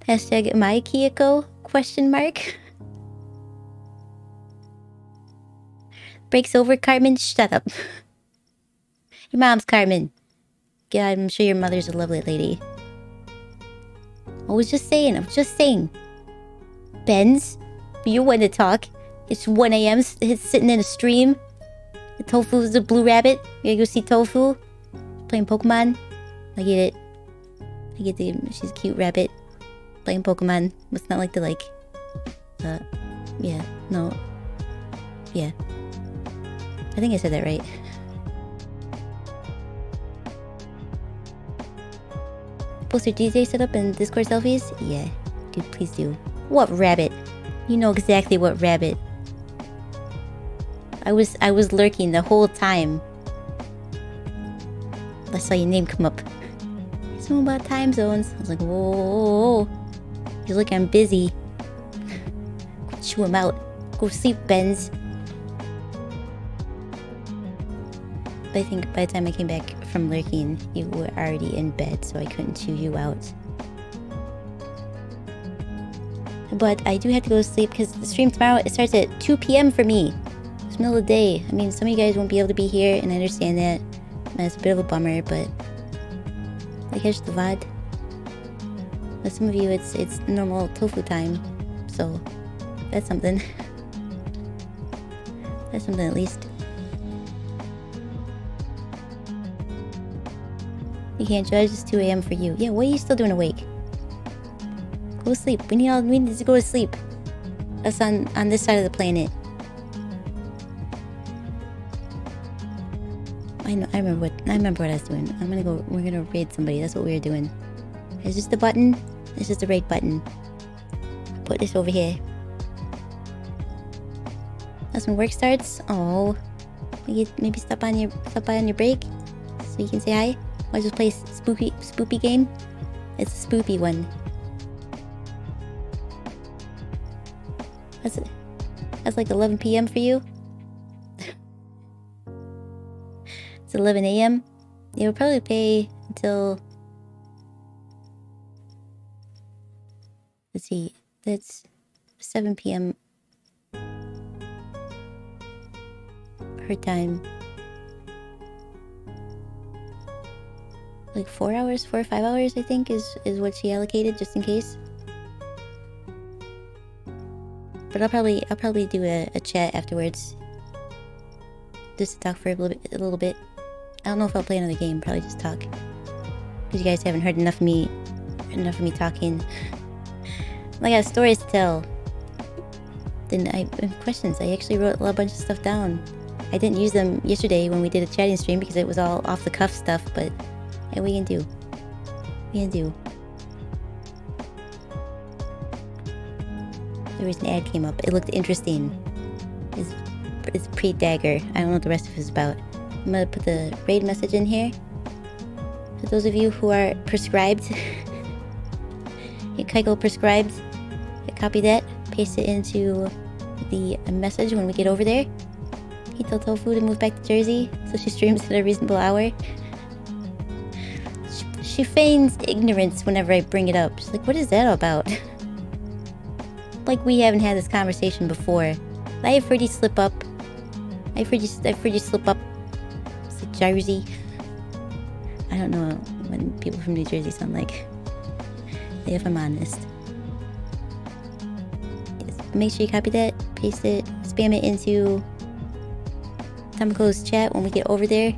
S1: Hashtag my Kaiko? Question mark. Breaks over, Carmen. Shut up. Your mom's Carmen. God, I'm sure your mother's a lovely lady. I was just saying. Benz, you want to talk? It's 1 a.m. It's sitting in a stream. The Tofu's a blue rabbit. You gotta go see Tofu. Playing Pokemon. I get it. She's a cute rabbit. Playing Pokemon. It's not like the yeah. No. Yeah. I think I said that right. Post your DJ setup and Discord selfies? Yeah. Dude, please do. What rabbit? You know exactly what rabbit. I was lurking the whole time. I saw your name come up. Something about time zones. I was like, whoa. You're like, I'm busy. Chew him out. Go sleep, Benz. But I think by the time I came back from lurking, you were already in bed, so I couldn't chew you out. But I do have to go to sleep because the stream tomorrow, it starts at 2 p.m. for me. It's the middle of the day. I mean, some of you guys won't be able to be here, and I understand that. And it's a bit of a bummer, but I catch the VOD. But some of you, it's normal tofu time, so that's something. That's something at least. You can't judge, it's 2 a.m. for you. Yeah, what are you still doing awake? Go to sleep. We need to go to sleep. Us on this side of the planet. I remember what I was doing. We're gonna raid somebody. That's what we were doing. Is this the button? This is the raid button. Put this over here. That's when work starts. Oh, maybe stop by on your break so you can say hi. I'll just play a spoopy game. It's a spoopy one. That's like 11 p.m. for you. It's 11 a.m. Yeah, we'll probably pay until. Let's see. That's 7 p.m. her time. Like 4 or 5 hours, I think, is what she allocated, just in case. But I'll probably do a chat afterwards, just to talk for a little bit. I don't know if I'll play another game. Probably just talk. Because you guys haven't heard enough of me talking. I got stories to tell. Then I have questions. I actually wrote a bunch of stuff down. I didn't use them yesterday when we did a chatting stream because it was all off the cuff stuff, but yeah, we can do. We can do. There was an ad came up. It looked interesting. It's pre-dagger. I don't know what the rest of it is about. I'm gonna put the raid message in here. For those of you who are prescribed, Kaiko prescribed, copy that, paste it into the message when we get over there. He told Tofu to move back to Jersey so she streams at a reasonable hour. She feigns ignorance whenever I bring it up. She's like, what is that about? Like we haven't had this conversation before. I've heard you slip up. I've heard you slip up. It's like Jersey. I don't know when people from New Jersey sound like. If I'm honest. Yes, make sure you copy that, paste it, spam it into Tamako's chat when we get over there.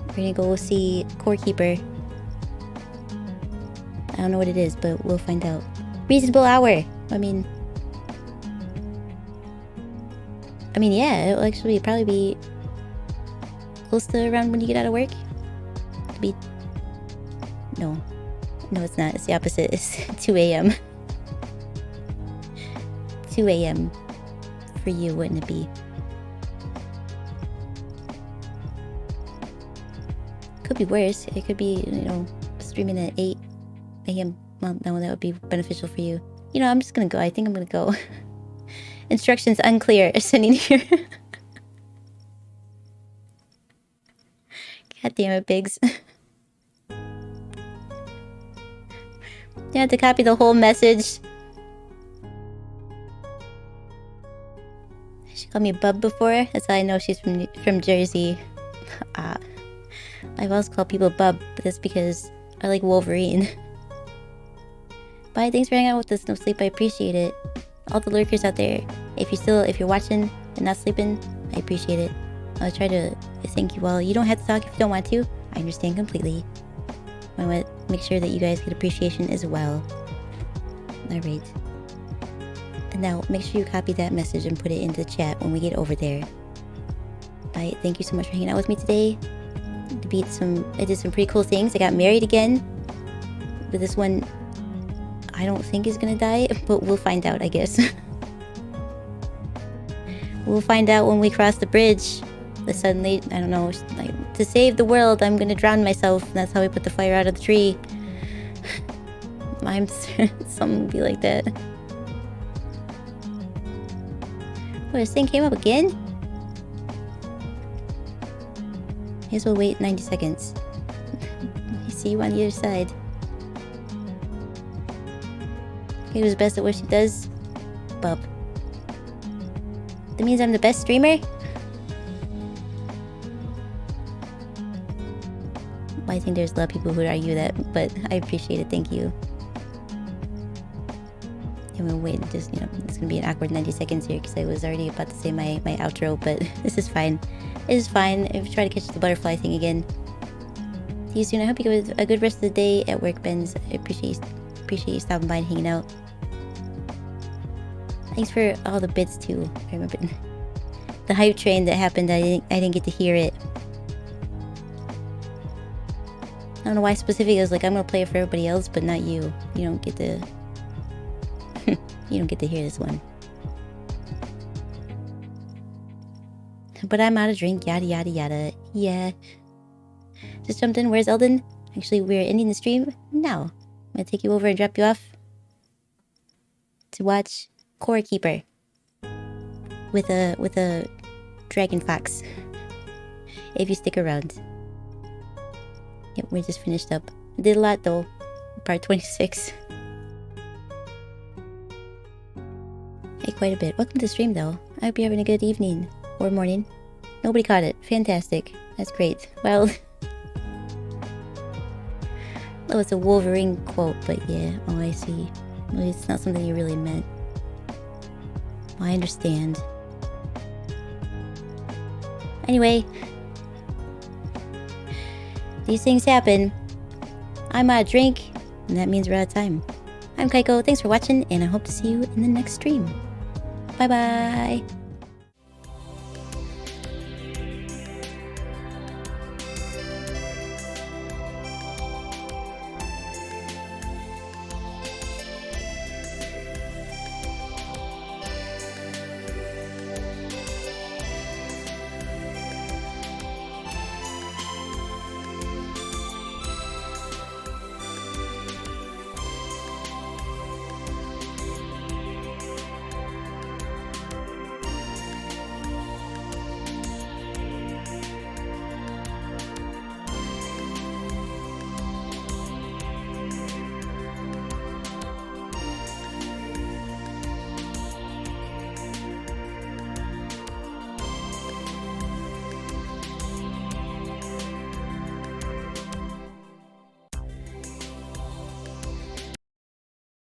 S1: We're gonna go see Core Keeper. I don't know what it is, but we'll find out. Reasonable hour. I mean, yeah, it'll actually probably be close to around when you get out of work. It'll be... No, it's not. It's the opposite. It's 2 a.m. 2 a.m. for you, wouldn't it be? Could be worse. It could be, streaming at 8 a.m. Well, no, that would be beneficial for you. I'm just gonna go. I think I'm gonna go. Instructions unclear. Sending here. God damn it, Biggs. You have to copy the whole message. She called me Bub before. That's how I know she's from Jersey. I've always called people Bub, but that's because I like Wolverine. Bye, thanks for hanging out with us, No Sleep. I appreciate it. All the lurkers out there, if you're watching and not sleeping, I appreciate it. I'll try to thank you all. You don't have to talk if you don't want to. I understand completely. I want to make sure that you guys get appreciation as well. Alright. And now, make sure you copy that message and put it into the chat when we get over there. Bye. Thank you so much for hanging out with me today. I did some pretty cool things. I got married again. But this one, I don't think is gonna die, but we'll find out, I guess. We'll find out when we cross the bridge. Suddenly, I don't know, like, to save the world, I'm gonna drown myself. And that's how we put the fire out of the tree. I'm something be like that. Oh, this thing came up again? I guess we'll wait 90 seconds. See you on the other side. Okay, who's best at what she does? Bub. That means I'm the best streamer? I think there's a lot of people who would argue that, but I appreciate it. Thank you. I'm gonna wait. Just it's gonna be an awkward 90 seconds here because I was already about to say my outro, but this is fine. It is fine. If you try to catch the butterfly thing again. See you soon. I hope you have a good rest of the day at work, Benz. I appreciate you stopping by and hanging out. Thanks for all the bits too. I remember the hype train that happened. I didn't get to hear it. I don't know why specifically. I was like, I'm gonna play it for everybody else, but not you. You don't get to. You don't get to hear this one. But I'm out of drink. Yada yada yada. Yeah. Just jumped in. Where's Elden? Actually, we're ending the stream now. I'm gonna take you over and drop you off to watch Core Keeper with a dragon fox. If you stick around. Yep, we just finished up. I did a lot though. Part 26. Hey, quite a bit. Welcome to the stream though. I hope you're having a good evening or morning. Nobody caught it. Fantastic. That's great. Well, oh, it's a Wolverine quote, but yeah. Oh, I see. Well, it's not something you really meant. Well, I understand. Anyway. These things happen. I'm out of drink, and that means we're out of time. I'm Kaiko, thanks for watching, and I hope to see you in the next stream. Bye bye!